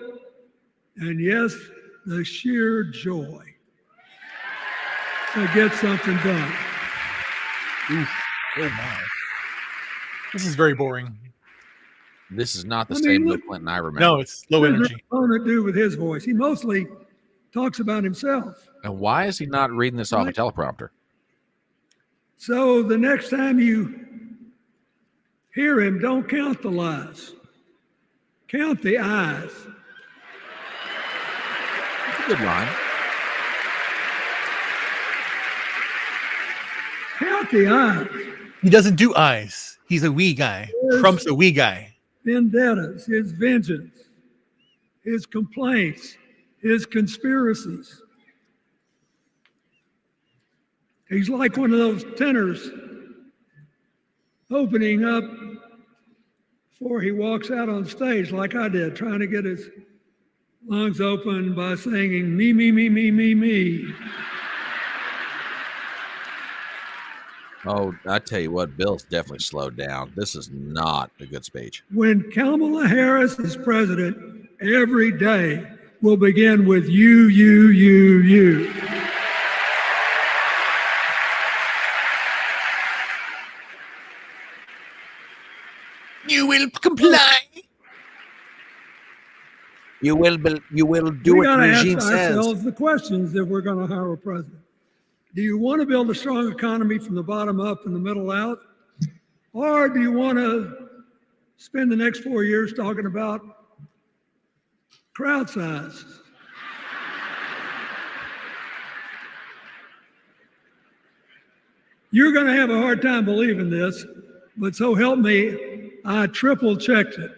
[SPEAKER 3] and yes, the sheer joy to get something done.
[SPEAKER 2] Oof. Oh my. This is very boring.
[SPEAKER 1] This is not the same Bill Clinton I remember.
[SPEAKER 2] No, it's low energy.
[SPEAKER 3] What does your opponent do with his voice? He mostly talks about himself.
[SPEAKER 1] And why is he not reading this off a teleprompter?
[SPEAKER 3] So the next time you hear him, don't count the lies. Count the eyes.
[SPEAKER 1] That's a good line.
[SPEAKER 3] Count the eyes.
[SPEAKER 2] He doesn't do eyes. He's a wee guy. Trump's a wee guy.
[SPEAKER 3] Vendettas, his vengeance, his complaints, his conspiracies. He's like one of those tenors opening up before he walks out on stage, like I did, trying to get his lungs open by singing me, me, me, me, me, me.
[SPEAKER 1] Oh, I tell you what, Bill's definitely slowed down. This is not a good speech.
[SPEAKER 3] When Kamala Harris is president, every day will begin with you.
[SPEAKER 2] You will comply.
[SPEAKER 1] You will do
[SPEAKER 3] we
[SPEAKER 1] what the regime
[SPEAKER 3] ask
[SPEAKER 1] says.
[SPEAKER 3] ourselves the questions if we're going to hire a president. Do you want to build a strong economy from the bottom up and the middle out? Or do you want to spend the next 4 years talking about crowd size? You're going to have a hard time believing this, but so help me, I triple checked it.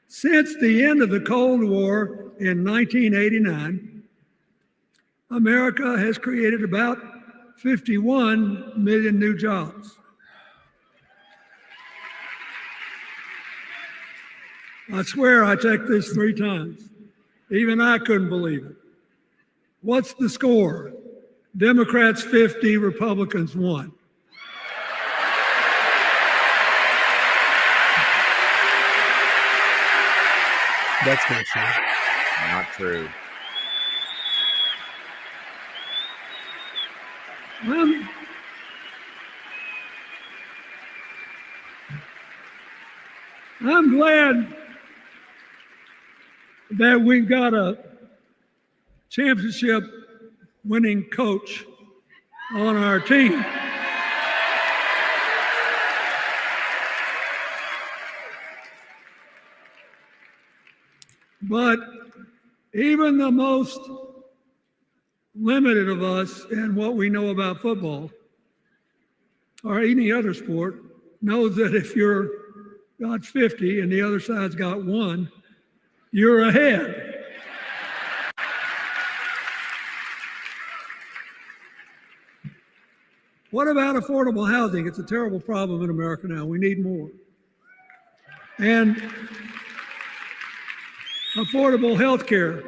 [SPEAKER 3] Since the end of the Cold War in 1989, America has created about 51 million new jobs. I swear I checked this 3 times. Even I couldn't believe it. What's the score? Democrats 50, Republicans 1.
[SPEAKER 2] That's not true.
[SPEAKER 1] Not true.
[SPEAKER 3] I'm glad that we've got a championship winning coach on our team. But even the most limited of us in what we know about football or any other sport knows that if you're got 50 and the other side's got 1, you're ahead. What about affordable housing? It's a terrible problem in America now. We need more. And affordable health care.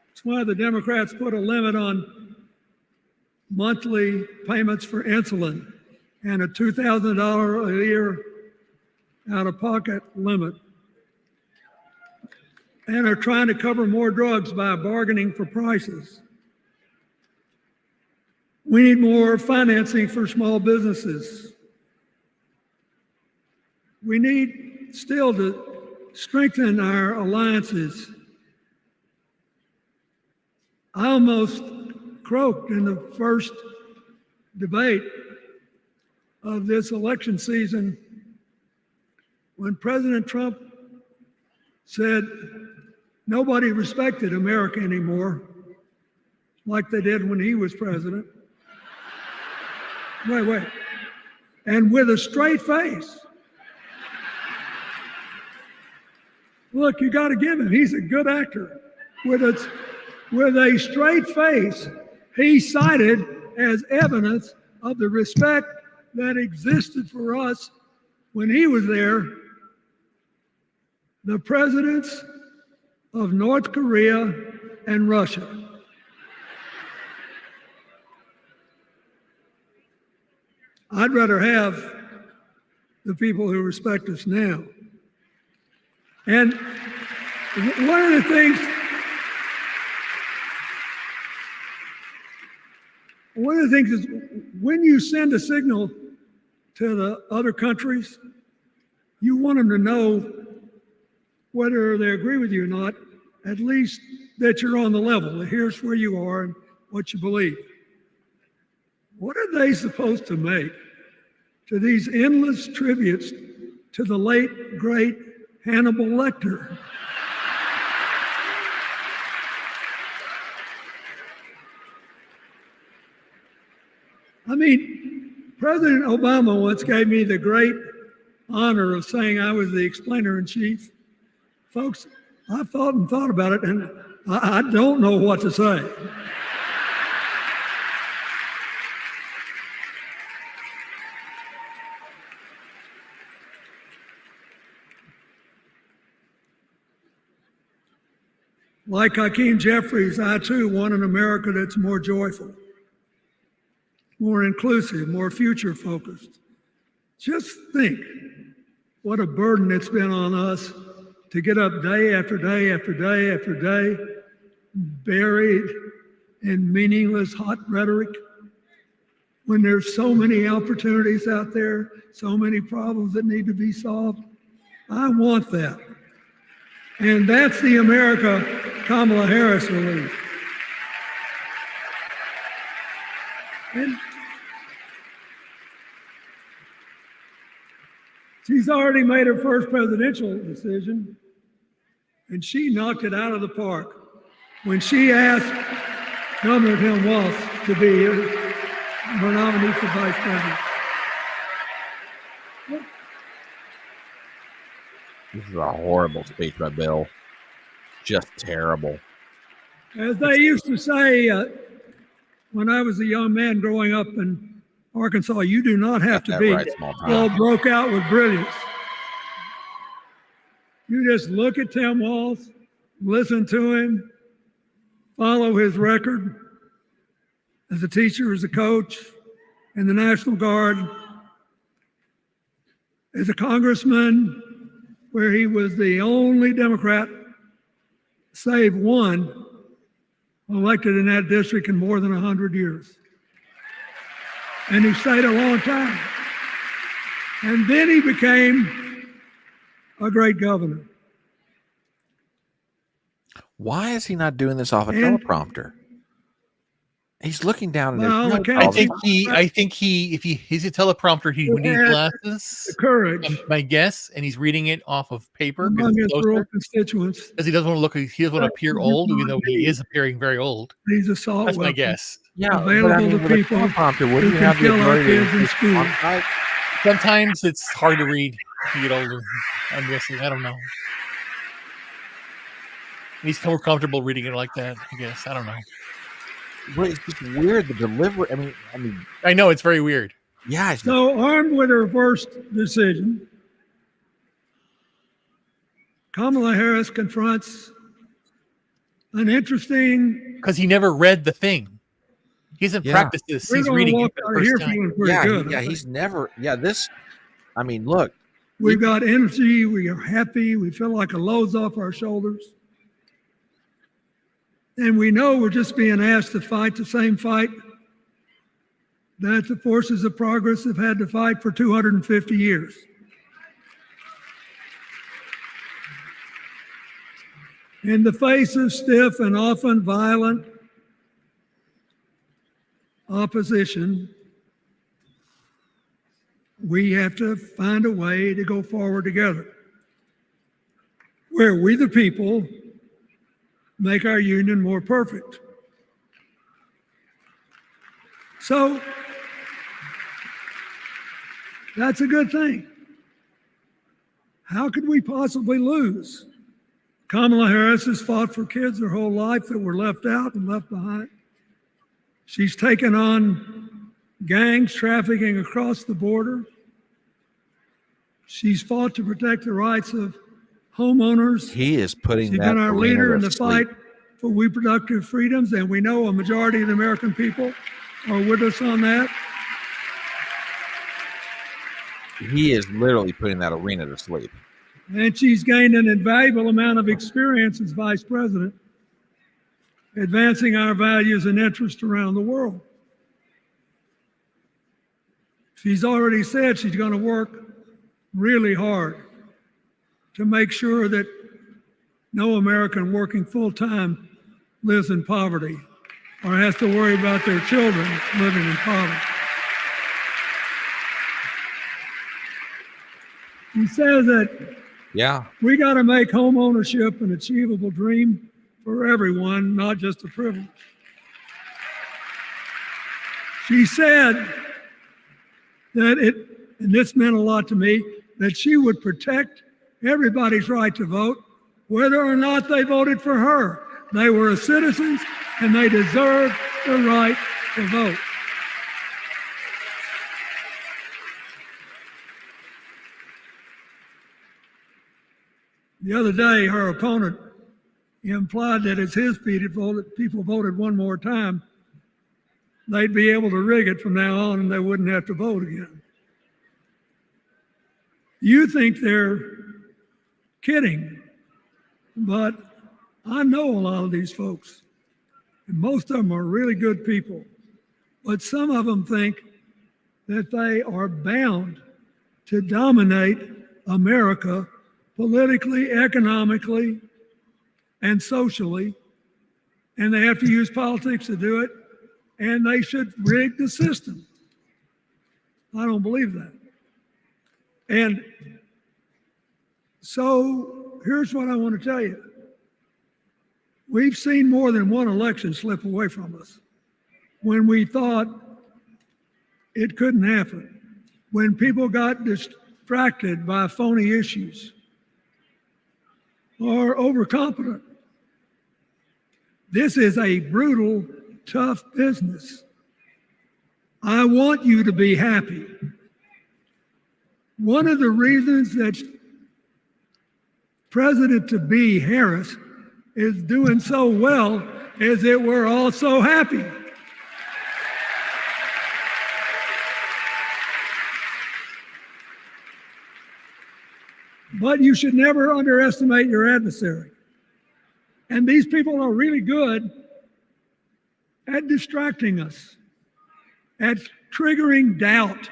[SPEAKER 3] That's why the Democrats put a limit on monthly payments for insulin and a $2,000 a year out-of-pocket limit. And are trying to cover more drugs by bargaining for prices. We need more financing for small businesses. We need still to strengthen our alliances. I almost croaked in the first debate of this election season when President Trump said nobody respected America anymore like they did when he was president. Wait. And with a straight face. Look, you got to give him. He's a good actor. With a straight face, he cited as evidence of the respect that existed for us when he was there, the presidents of North Korea and Russia. I'd rather have the people who respect us now. And one of the things is when you send a signal to the other countries, you want them to know whether they agree with you or not, at least that you're on the level. Here's where you are and what you believe. What are they supposed to make to these endless tributes to the late, great Hannibal Lecter? I mean, President Obama once gave me the great honor of saying I was the explainer-in-chief. Folks, I thought about it, and I don't know what to say. Like Hakeem Jeffries, I too want an America that's more joyful, more inclusive, more future-focused. Just think what a burden it's been on us to get up day after day after day after day, buried in meaningless hot rhetoric, when there's so many opportunities out there, so many problems that need to be solved. I want that. And that's the America Kamala Harris will lead. And she's already made her first presidential decision, and she knocked it out of the park when she asked Governor Tim Walz to be her nominee for vice president.
[SPEAKER 1] This is a horrible speech by Bill. Just terrible.
[SPEAKER 3] As they used to say, when I was a young man growing up in Arkansas, you do not have to
[SPEAKER 1] That
[SPEAKER 3] be
[SPEAKER 1] right, small town.
[SPEAKER 3] all broke out with brilliance. You just look at Tim Walz, listen to him, follow his record as a teacher, as a coach in the National Guard, as a congressman, where he was the only Democrat, save one, elected in that district in more than 100 years. And he stayed a long time. And then he became a great governor.
[SPEAKER 1] Why is he not doing this off a teleprompter? He's looking down at
[SPEAKER 3] Well,
[SPEAKER 1] his
[SPEAKER 3] I
[SPEAKER 2] think he, if he's a teleprompter, he would need glasses.
[SPEAKER 3] The courage.
[SPEAKER 2] My guess, and he's reading it off of paper
[SPEAKER 3] Among his rural
[SPEAKER 2] because
[SPEAKER 3] constituents.
[SPEAKER 2] he doesn't want to look. He doesn't want to appear old, even though he is appearing very old.
[SPEAKER 3] These assault
[SPEAKER 2] That's my
[SPEAKER 3] weapons
[SPEAKER 2] guess.
[SPEAKER 1] Yeah,
[SPEAKER 3] available to people who can kill our kids in school.
[SPEAKER 2] Sometimes it's hard to read when you get older. I'm guessing. I don't know. He's more comfortable reading it like that, I guess. I don't know.
[SPEAKER 1] But it's just weird, the delivery. I mean,
[SPEAKER 2] I know it's very weird.
[SPEAKER 1] Yeah.
[SPEAKER 3] So armed with her first decision, Kamala Harris confronts an interesting.
[SPEAKER 2] Because he never read the thing. He hasn't practiced this. He's reading it for the first time.
[SPEAKER 1] He's never. Yeah, this. I mean, look.
[SPEAKER 3] We've got energy. We are happy. We feel like a load's off our shoulders. And we know we're just being asked to fight the same fight that the forces of progress have had to fight for 250 years. In the face of stiff and often violent opposition, we have to find a way to go forward together, where we the people make our union more perfect. So that's a good thing. How could we possibly lose? Kamala Harris has fought for kids her whole life that were left out and left behind. She's taken on gangs trafficking across the border. She's fought to protect the rights of homeowners.
[SPEAKER 1] He is putting
[SPEAKER 3] She's
[SPEAKER 1] that
[SPEAKER 3] been our leader in the
[SPEAKER 1] sleep.
[SPEAKER 3] fight for reproductive freedoms, and we know a majority of the American people are with us on that.
[SPEAKER 1] He is literally putting that arena to sleep.
[SPEAKER 3] And she's gained an invaluable amount of experience as vice president, advancing our values and interests around the world. She's already said she's going to work really hard to make sure that no American working full-time lives in poverty or has to worry about their children living in poverty. He says that we got to make home ownership an achievable dream for everyone, not just a privilege. She said that and this meant a lot to me, that she would protect everybody's right to vote, whether or not they voted for her. They were citizens and they deserve the right to vote. The other day, her opponent implied that as his people voted one more time, they'd be able to rig it from now on and they wouldn't have to vote again. You think they're kidding, but I know a lot of these folks, and most of them are really good people, but some of them think that they are bound to dominate America politically, economically, and socially, and they have to use politics to do it, and they should rig the system. I don't believe that. And so here's what I want to tell you. We've seen more than one election slip away from us when we thought it couldn't happen, when people got distracted by phony issues or overconfident. This is a brutal tough business. I want you to be happy. One of the reasons that President-to-be Harris is doing so well is that we're all so happy. But you should never underestimate your adversary. And these people are really good at distracting us, at triggering doubt,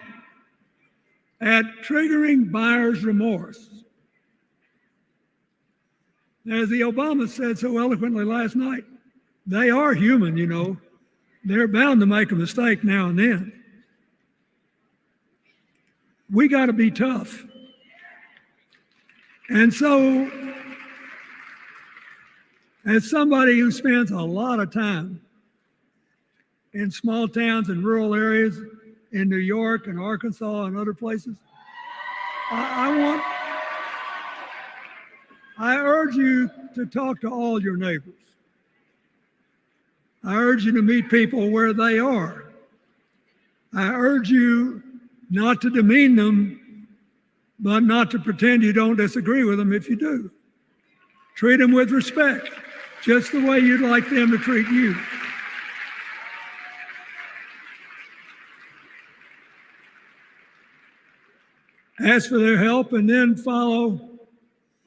[SPEAKER 3] at triggering buyer's remorse. As the Obama said so eloquently last night, they are human, you know. They're bound to make a mistake now and then. We got to be tough. And so, as somebody who spends a lot of time in small towns and rural areas in New York and Arkansas and other places, I urge you to talk to all your neighbors. I urge you to meet people where they are. I urge you not to demean them, but not to pretend you don't disagree with them if you do. Treat them with respect, just the way you'd like them to treat you. Ask for their help and then follow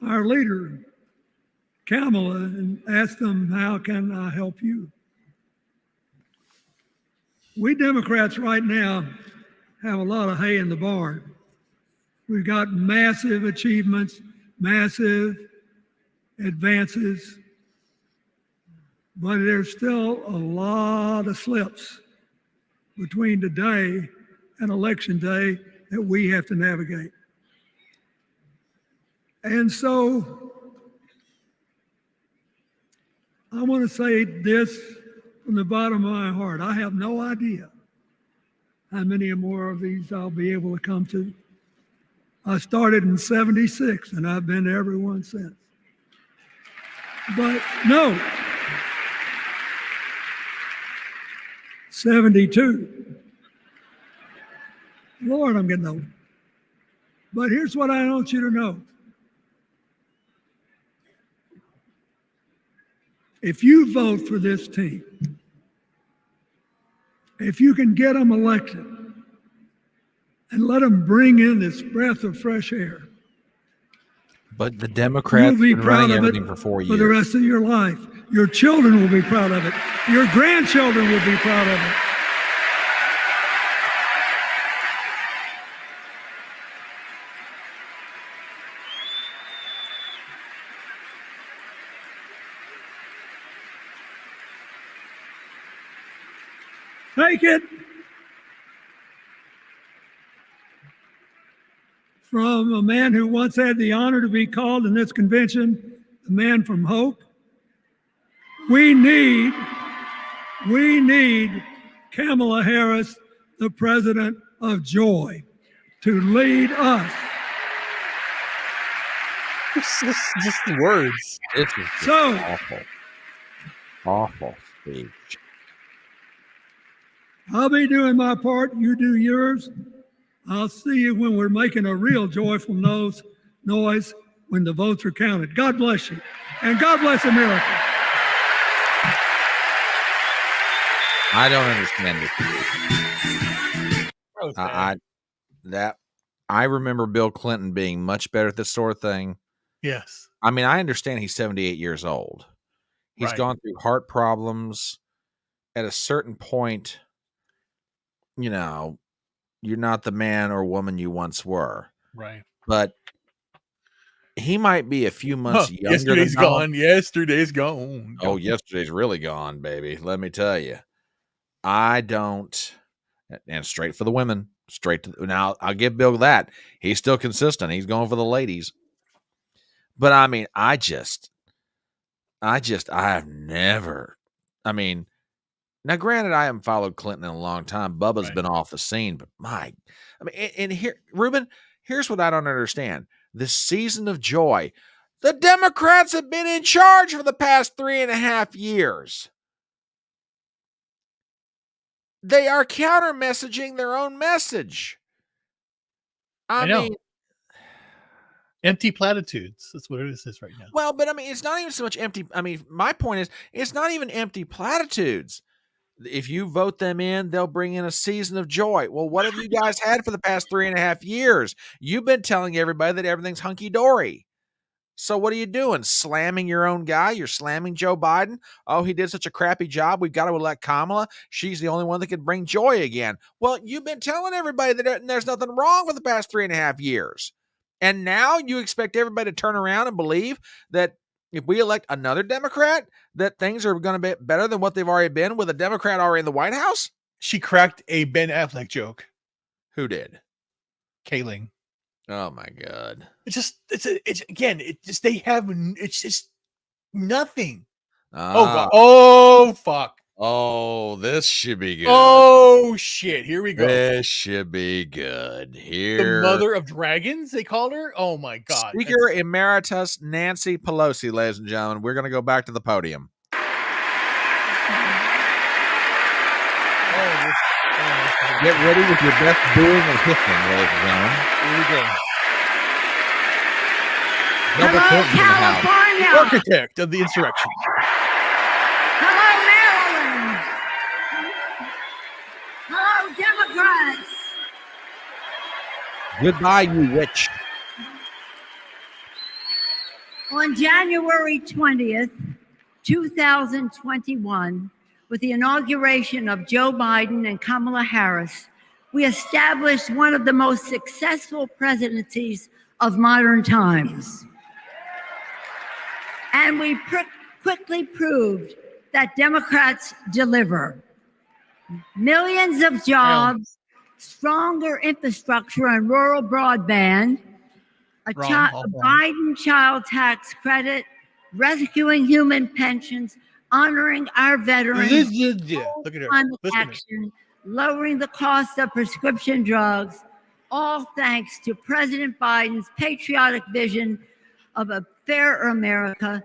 [SPEAKER 3] our leader, Kamala, and ask them, how can I help you? We Democrats right now have a lot of hay in the barn. We've got massive achievements, massive advances, but there's still a lot of slips between today and Election Day that we have to navigate. And so I want to say this from the bottom of my heart. I have no idea how many more of these I'll be able to come to. I started in '76 and I've been to every one since. But no, 72. Lord, I'm getting old. But here's what I want you to know. If you vote for this team, if you can get them elected and let them bring in this breath of fresh air,
[SPEAKER 1] but the Democrats have been running everything for 4 years.
[SPEAKER 3] For the rest of your life. Your children will be proud of it. Your grandchildren will be proud of it. Take it from a man who once had the honor to be called in this convention, the man from hope. We need Kamala Harris, the president of joy, to lead us.
[SPEAKER 2] Just the words.
[SPEAKER 1] This is
[SPEAKER 3] So
[SPEAKER 1] awful speech.
[SPEAKER 3] I'll be doing my part, you do yours. I'll see you when we're making a real joyful noise when the votes are counted. God bless you, and God bless America.
[SPEAKER 1] I don't understand this. I remember Bill Clinton being much better at this sort of thing.
[SPEAKER 2] Yes.
[SPEAKER 1] I mean, I understand he's 78 years old. He's gone through heart problems. At a certain point, you know, you're not the man or woman you once were.
[SPEAKER 2] Right.
[SPEAKER 1] But he might be a few months younger.
[SPEAKER 2] Yesterday's gone. Yesterday's gone.
[SPEAKER 1] Oh, yesterday's really gone, baby. Let me tell you. I don't, and straight for the women, straight to, now I'll give Bill that. He's still consistent. He's going for the ladies. But I mean, I have never, I mean, now granted, I haven't followed Clinton in a long time. Bubba's been off the scene, but and here, Ruben, here's what I don't understand. This season of joy, the Democrats have been in charge for the past 3.5 years. They are counter messaging their own message. I
[SPEAKER 2] know.
[SPEAKER 1] mean,
[SPEAKER 2] empty platitudes. That's what it is right now.
[SPEAKER 1] Well, but I mean, it's not even so much empty. I mean, my point is, it's not even empty platitudes. If you vote them in, they'll bring in a season of joy. Well, what have you guys had for the past 3.5 years? You've been telling everybody that everything's hunky-dory. So what are you doing? Slamming your own guy? You're slamming Joe Biden? Oh, he did such a crappy job. We've got to elect Kamala. She's the only one that can bring joy again. Well, you've been telling everybody that there's nothing wrong with the past 3.5 years. And now you expect everybody to turn around and believe that if we elect another Democrat, that things are going to be better than what they've already been with a Democrat already in the White House?
[SPEAKER 2] She cracked a Ben Affleck joke.
[SPEAKER 1] Who did?
[SPEAKER 2] Kaling.
[SPEAKER 1] Oh my God.
[SPEAKER 2] It's just nothing. Oh, fuck.
[SPEAKER 1] Oh, this should be good.
[SPEAKER 2] Oh, shit. Here we go.
[SPEAKER 1] This should be good. Here.
[SPEAKER 2] The mother of dragons, they called her? Oh, my God.
[SPEAKER 1] Speaker Emeritus Nancy Pelosi, ladies and gentlemen. We're going to go back to the podium. Get ready with your best booing and hissing, ladies and gentlemen.
[SPEAKER 2] Here we go.
[SPEAKER 12] Hello, California.
[SPEAKER 2] Architect of the insurrection.
[SPEAKER 12] Hello, Maryland. Hello, Democrats.
[SPEAKER 1] Goodbye, you witch.
[SPEAKER 12] On January 20th, 2021, with the inauguration of Joe Biden and Kamala Harris, we established one of the most successful presidencies of modern times. And we quickly proved that Democrats deliver. Millions of jobs, stronger infrastructure and rural broadband, a Biden child tax credit, rescuing human pensions, honoring our veterans,
[SPEAKER 2] Look at her.
[SPEAKER 12] climate action, lowering the cost of prescription drugs, all thanks to President Biden's patriotic vision of a fairer America,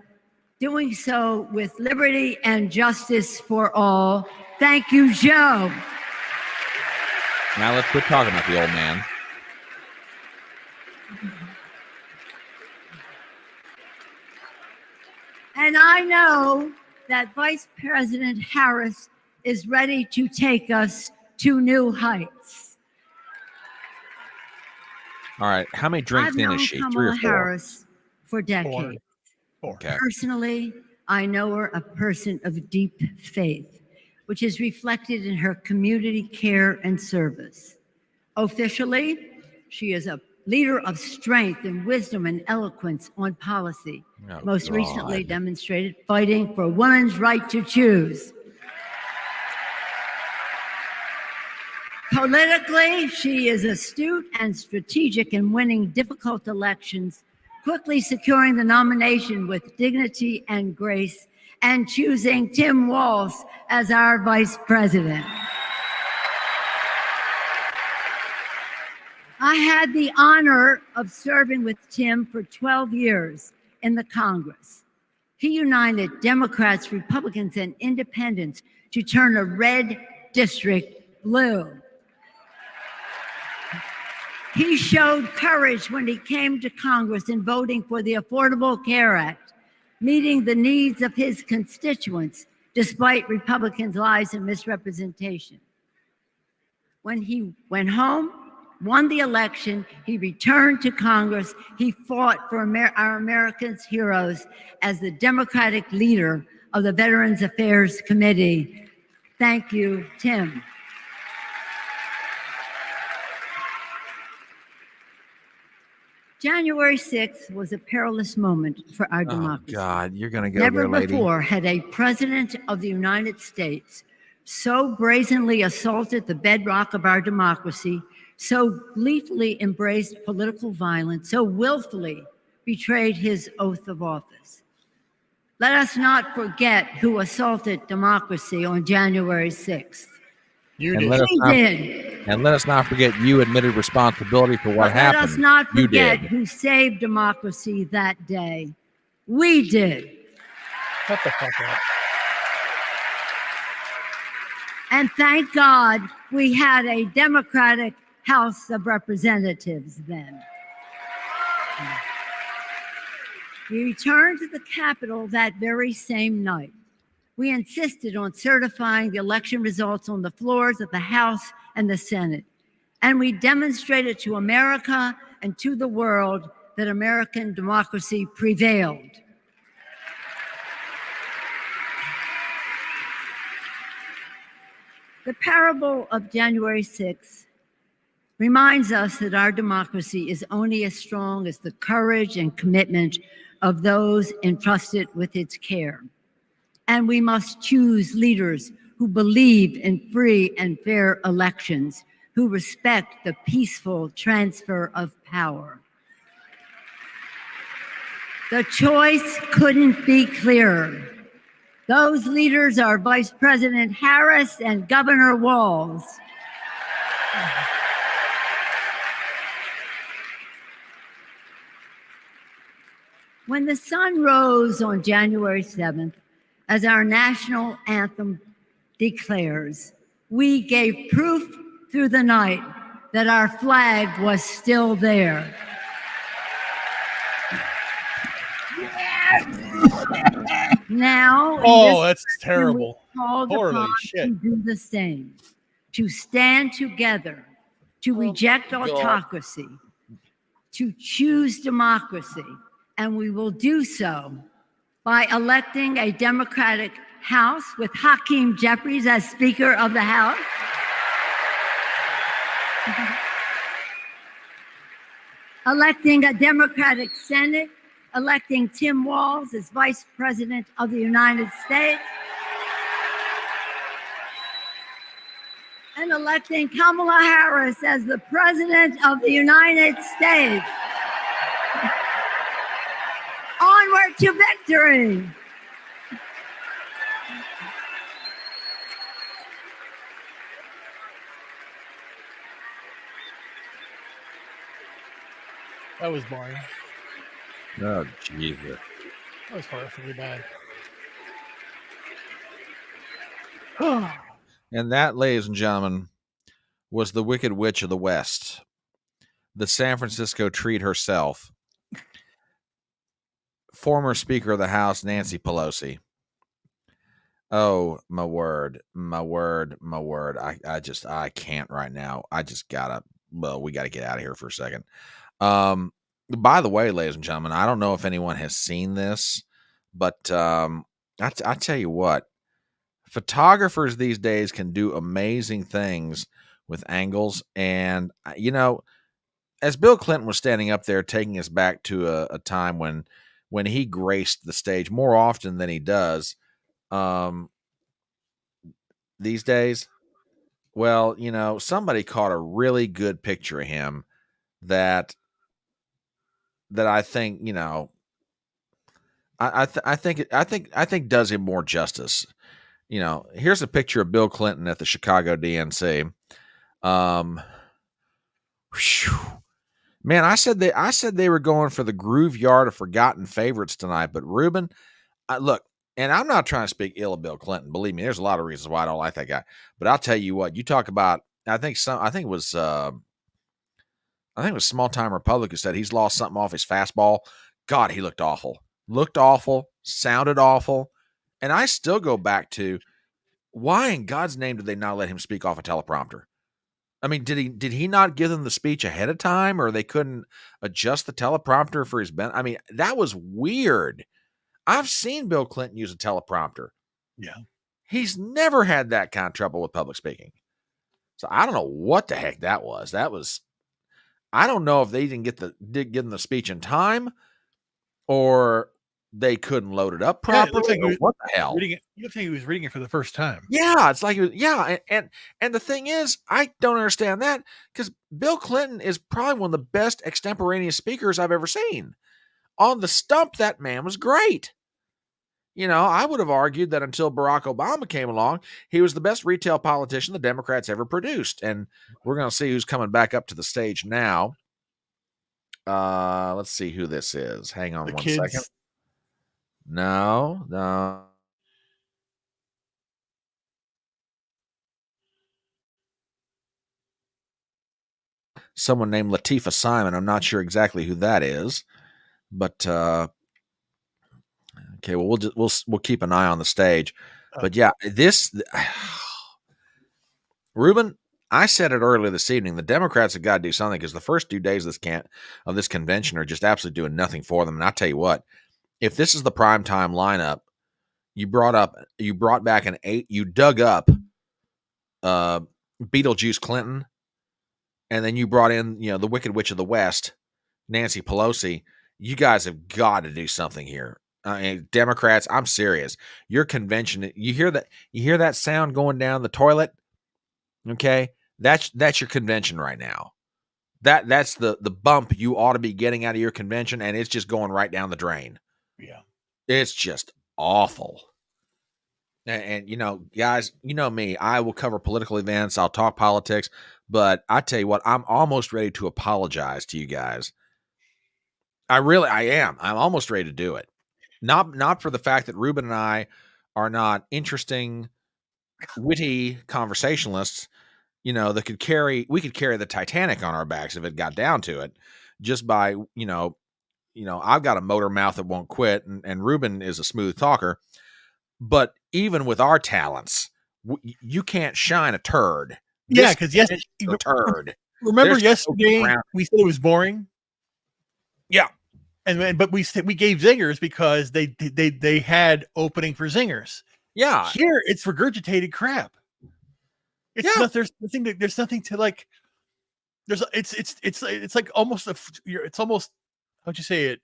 [SPEAKER 12] doing so with liberty and justice for all. Thank you, Joe.
[SPEAKER 1] Now let's quit talking about the old man.
[SPEAKER 12] And I know that Vice President Harris is ready to take us to new heights.
[SPEAKER 1] All right. How many drinks in is she? 3 or 4?
[SPEAKER 12] Harris for decades.
[SPEAKER 2] Four.
[SPEAKER 1] Okay.
[SPEAKER 12] Personally, I know her a person of deep faith, which is reflected in her community care and service. Officially, she is a leader of strength and wisdom and eloquence on policy, most recently demonstrated fighting for women's right to choose. Politically, she is astute and strategic in winning difficult elections, quickly securing the nomination with dignity and grace, and choosing Tim Walz as our vice president. I had the honor of serving with Tim for 12 years in the Congress. He united Democrats, Republicans, and independents to turn a red district blue. He showed courage when he came to Congress in voting for the Affordable Care Act, meeting the needs of his constituents despite Republicans' lies and misrepresentation. When he went home, won the election, he returned to Congress. He fought for our Americans' heroes as the Democratic leader of the Veterans Affairs Committee. Thank you, Tim. January 6th was a perilous moment for our democracy.
[SPEAKER 1] Oh, God, you're going to go
[SPEAKER 12] Never
[SPEAKER 1] there, lady.
[SPEAKER 12] before had a president of the United States so brazenly assaulted the bedrock of our democracy, so gleefully embraced political violence, so willfully betrayed his oath of office. Let us not forget who assaulted democracy on January 6th.
[SPEAKER 1] And let us not forget you admitted responsibility for what happened.
[SPEAKER 12] Let us not
[SPEAKER 1] You
[SPEAKER 12] forget
[SPEAKER 1] did.
[SPEAKER 12] who saved democracy that day. We did.
[SPEAKER 2] Shut the fuck up.
[SPEAKER 12] And thank God we had a Democratic House of Representatives then. We returned to the Capitol that very same night. We insisted on certifying the election results on the floors of the House and the Senate. And we demonstrated to America and to the world that American democracy prevailed. The parable of January 6th reminds us that our democracy is only as strong as the courage and commitment of those entrusted with its care. And we must choose leaders who believe in free and fair elections, who respect the peaceful transfer of power. The choice couldn't be clearer. Those leaders are Vice President Harris and Governor Walz. When the sun rose on January 7th, as our national anthem declares, we gave proof through the night that our flag was still there. Now,
[SPEAKER 2] that's terrible.
[SPEAKER 12] Holy shit. To do the same, to stand together, to reject autocracy, to choose democracy, and we will do so by electing a Democratic House with Hakeem Jeffries as Speaker of the House. Electing a Democratic Senate, electing Tim Walz as Vice President of the United States, and electing Kamala Harris as the President of the United States. Onward to victory.
[SPEAKER 2] That was boring.
[SPEAKER 1] Oh, Jesus.
[SPEAKER 2] That was horrifyingly bad.
[SPEAKER 1] And that, ladies and gentlemen, was the Wicked Witch of the West, the San Francisco treat herself, former Speaker of the House, Nancy Pelosi. Oh, my word, my word, my word. I can't right now. We got to get out of here for a second. By the way, ladies and gentlemen, I don't know if anyone has seen this, but I tell you what, photographers these days can do amazing things with angles. And, as Bill Clinton was standing up there taking us back to a time when he graced the stage more often than he does these days, well, somebody caught a really good picture of him that I think, I think does him more justice. Here's a picture of Bill Clinton at the Chicago DNC. Man, I said they were going for the groove yard of forgotten favorites tonight, but Ruben, look, and I'm not trying to speak ill of Bill Clinton. Believe me, there's a lot of reasons why I don't like that guy. But I'll tell you what, you talk about, I think it was Small Time Republic who said he's lost something off his fastball. God, he looked awful. Looked awful, sounded awful. And I still go back to, why in God's name did they not let him speak off a teleprompter? I mean, did he not give them the speech ahead of time, or they couldn't adjust the teleprompter for his benefit? I mean, that was weird. I've seen Bill Clinton use a teleprompter.
[SPEAKER 2] Yeah.
[SPEAKER 1] He's never had that kind of trouble with public speaking. So I don't know what the heck that was. I don't know if they didn't give them the speech in time, or they couldn't load it up properly. What the hell?
[SPEAKER 2] You look like he was reading it for the first time.
[SPEAKER 1] Yeah, it's like, and the thing is, I don't understand that, because Bill Clinton is probably one of the best extemporaneous speakers I've ever seen. On the stump, that man was great. I would have argued that until Barack Obama came along, he was the best retail politician the Democrats ever produced. And we're going to see who's coming back up to the stage now. Let's see who this is. Hang on one second. No. someone named Latifah Simon. I'm not sure exactly who that is, but okay. Well, we'll keep an eye on the stage. But yeah, this Ruben, I said it earlier this evening. The Democrats have got to do something because the first 2 days of this convention are just absolutely doing nothing for them. And I tell you what, if this is the primetime lineup, you brought back you dug up Beetlejuice Clinton, and then you brought in, the Wicked Witch of the West, Nancy Pelosi. You guys have got to do something here. Democrats, I'm serious. Your convention, you hear that sound going down the toilet? Okay? That's your convention right now. That's the bump you ought to be getting out of your convention, and it's just going right down the drain.
[SPEAKER 2] Yeah.
[SPEAKER 1] It's just awful. And guys, you know me, I will cover political events. I'll talk politics, but I tell you what, I'm almost ready to apologize to you guys. I am. I'm almost ready to do it. Not for the fact that Ruben and I are not interesting, witty conversationalists, that we could carry the Titanic on our backs if it got down to it, just by, I've got a motor mouth that won't quit, and Ruben is a smooth talker. But even with our talents, you can't shine a turd.
[SPEAKER 2] Yeah, because
[SPEAKER 1] a turd.
[SPEAKER 2] Remember yesterday we said it was boring.
[SPEAKER 1] Yeah,
[SPEAKER 2] but we gave zingers because they had opening for zingers.
[SPEAKER 1] Yeah,
[SPEAKER 2] here it's regurgitated crap. There's nothing to like. It's like almost it's almost, how'd you say it?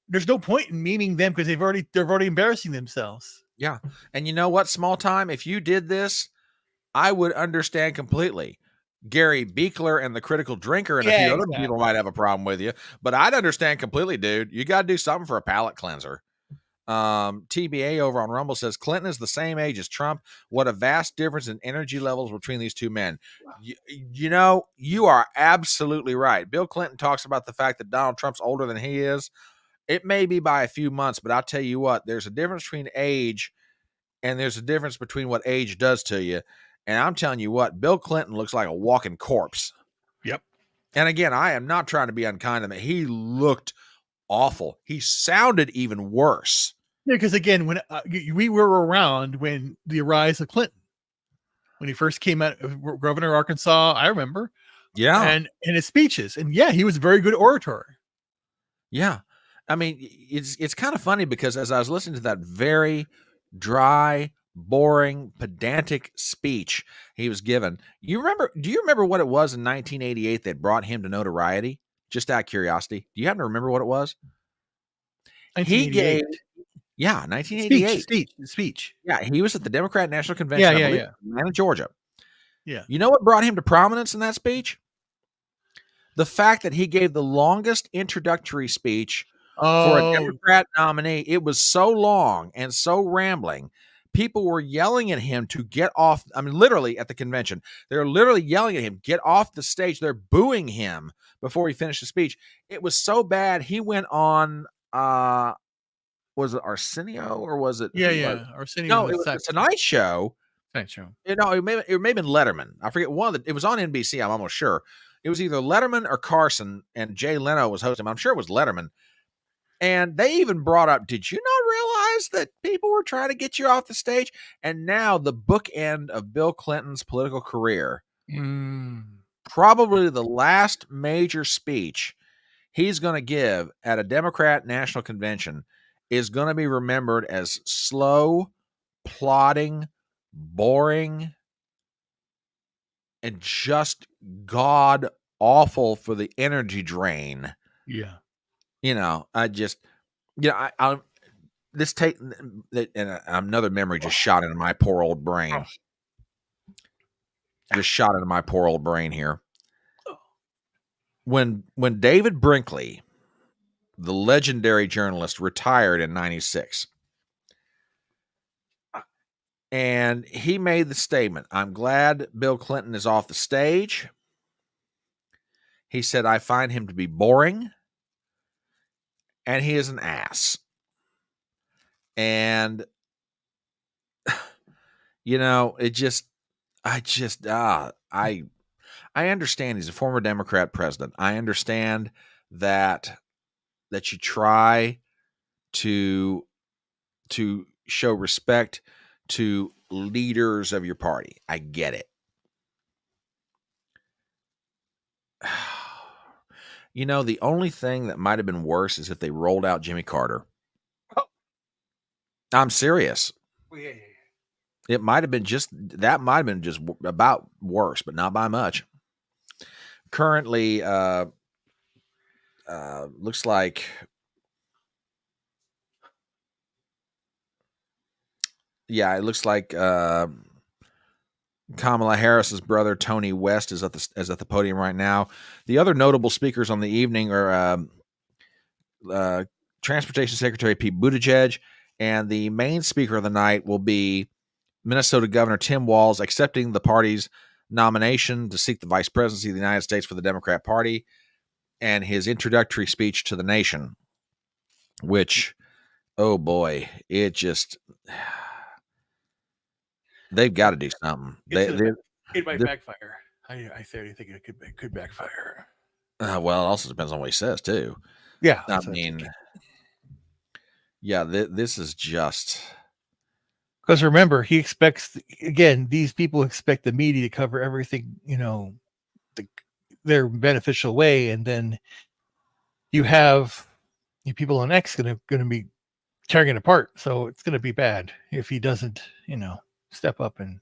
[SPEAKER 2] There's no point in memeing them because they're already embarrassing themselves.
[SPEAKER 1] Yeah. And you know what, small time, if you did this, I would understand completely. Gary Beekler and the Critical Drinker and a few other people might have a problem with you, but I'd understand completely, dude. You got to do something for a palate cleanser. TBA over on Rumble says Clinton is the same age as Trump. What a vast difference in energy levels between these two men. You are absolutely right. Bill Clinton talks about the fact that Donald Trump's older than he is. It may be by a few months, but I'll tell you what, there's a difference between age and there's a difference between what age does to you. And I'm telling you what, Bill Clinton looks like a walking corpse.
[SPEAKER 2] Yep.
[SPEAKER 1] And again, I am not trying to be unkind to him. He looked awful. He sounded even worse.
[SPEAKER 2] Yeah, because again, when we were around when the rise of Clinton, when he first came out, governor of Arkansas, I remember.
[SPEAKER 1] Yeah.
[SPEAKER 2] And his speeches. And yeah, he was a very good orator.
[SPEAKER 1] Yeah. I mean, it's kind of funny because as I was listening to that very dry, boring, pedantic speech he was given, do you remember what it was in 1988 that brought him to notoriety? Just out of curiosity. Do you happen to remember what it was?
[SPEAKER 2] 1988.
[SPEAKER 1] 1988.
[SPEAKER 2] Speech.
[SPEAKER 1] Yeah, he was at the Democrat National Convention in Atlanta, Georgia.
[SPEAKER 2] Yeah.
[SPEAKER 1] You know what brought him to prominence in that speech? The fact that he gave the longest introductory speech for a Democrat nominee. It was so long and so rambling. People were yelling at him to get off. I mean, literally at the convention, they're literally yelling at him, get off the stage. They're booing him before he finished the speech. It was so bad. He went on, was it Arsenio or was it?
[SPEAKER 2] Arsenio.
[SPEAKER 1] No, it was the Tonight Show.
[SPEAKER 2] Tonight Show.
[SPEAKER 1] No, it may have been Letterman. I forget it was on NBC. I'm almost sure. It was either Letterman or Carson, and Jay Leno was hosting. I'm sure it was Letterman. And they even brought up, did you not realize that people were trying to get you off the stage? And now the bookend of Bill Clinton's political career, probably the last major speech he's going to give at a Democrat national convention is going to be remembered as slow, plodding, boring, and just god awful for the energy drain.
[SPEAKER 2] Yeah.
[SPEAKER 1] I just, this take, and another memory just shot into my poor old brain. Just shot into my poor old brain here. When David Brinkley, the legendary journalist, retired in 96, and he made the statement, I'm glad Bill Clinton is off the stage. He said, I find him to be boring. And he is an ass. And, I I understand he's a former Democrat president. I understand that you try to show respect to leaders of your party. I get it. You know, the only thing that might have been worse is if they rolled out Jimmy Carter. I'm serious. It might have been just about worse, but not by much. Currently, looks like it looks like Kamala Harris's brother Tony West is at the podium right now. The other notable speakers on the evening are Transportation Secretary Pete Buttigieg, and the main speaker of the night will be Minnesota Governor Tim Walz accepting the party's nomination to seek the vice presidency of the United States for the Democrat Party, and his introductory speech to the nation, which, oh boy, it just... They've got to do something.
[SPEAKER 2] It might backfire. I think it could backfire.
[SPEAKER 1] Well, it also depends on what he says too.
[SPEAKER 2] Yeah,
[SPEAKER 1] I mean, this is just
[SPEAKER 2] because remember, he expects these people expect the media to cover everything, their beneficial way, and then you have people on X going to be tearing it apart. So it's going to be bad if he doesn't, step up and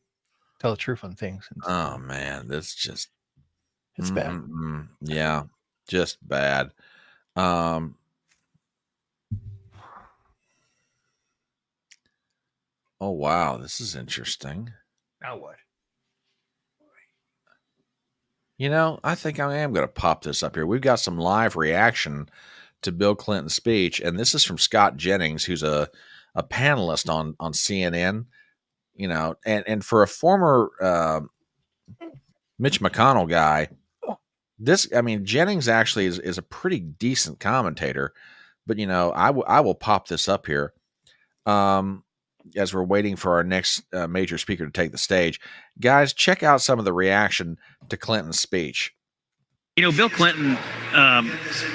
[SPEAKER 2] tell the truth on things.
[SPEAKER 1] Oh man, it's
[SPEAKER 2] bad.
[SPEAKER 1] Yeah, just bad. Oh wow, this is interesting.
[SPEAKER 2] Now what?
[SPEAKER 1] I think I am going to pop this up here. We've got some live reaction to Bill Clinton's speech, and this is from Scott Jennings, who's a panelist on CNN. And for a former Mitch McConnell guy, Jennings actually is a pretty decent commentator. But I will pop this up here as we're waiting for our next major speaker to take the stage. Guys, check out some of the reaction to Clinton's speech.
[SPEAKER 13] Bill Clinton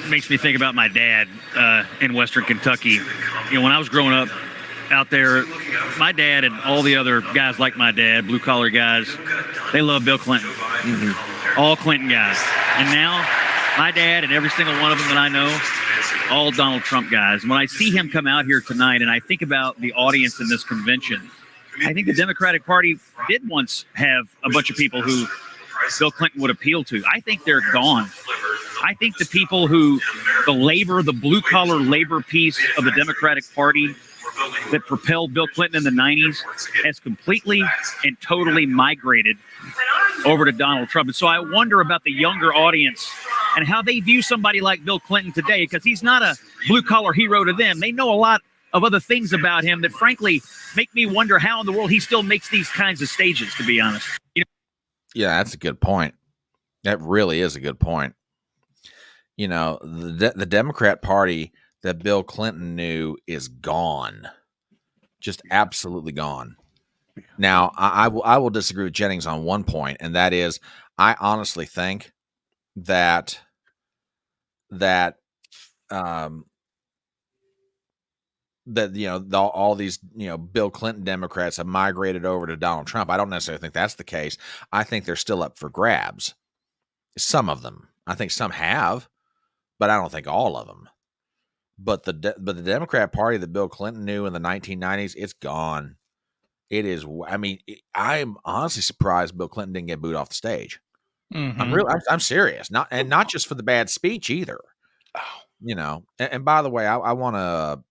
[SPEAKER 13] makes me think about my dad in Western Kentucky. When I was growing up out there, my dad and all the other guys like my dad, blue collar guys, they love Bill Clinton. Mm-hmm. All Clinton guys. And now my dad and every single one of them that I know, all Donald Trump guys. When I see him come out here tonight and I think about the audience in this convention, I think the Democratic Party did once have a bunch of people who Bill Clinton would appeal to. I think they're gone. I think the people who, the blue collar labor piece of the Democratic Party that propelled Bill Clinton in the 90s has completely and totally migrated over to Donald Trump. And so I wonder about the younger audience and how they view somebody like Bill Clinton today, because he's not a blue collar hero to them. They know a lot of other things about him that frankly make me wonder how in the world he still makes these kinds of stages, to be honest.
[SPEAKER 1] Yeah, that's a good point. That really is a good point. The Democrat Party that Bill Clinton knew is gone. Just absolutely gone. Now, I will disagree with Jennings on one point, and that is I honestly think that all these Bill Clinton Democrats have migrated over to Donald Trump. I don't necessarily think that's the case. I think they're still up for grabs. Some of them. I think some have, but I don't think all of them. But the Democrat Party that Bill Clinton knew in the 1990s, it's gone. It is. I'm honestly surprised Bill Clinton didn't get booed off the stage.
[SPEAKER 2] Mm-hmm.
[SPEAKER 1] I'm serious. Not just for the bad speech either.
[SPEAKER 2] Oh.
[SPEAKER 1] And by the way, I want to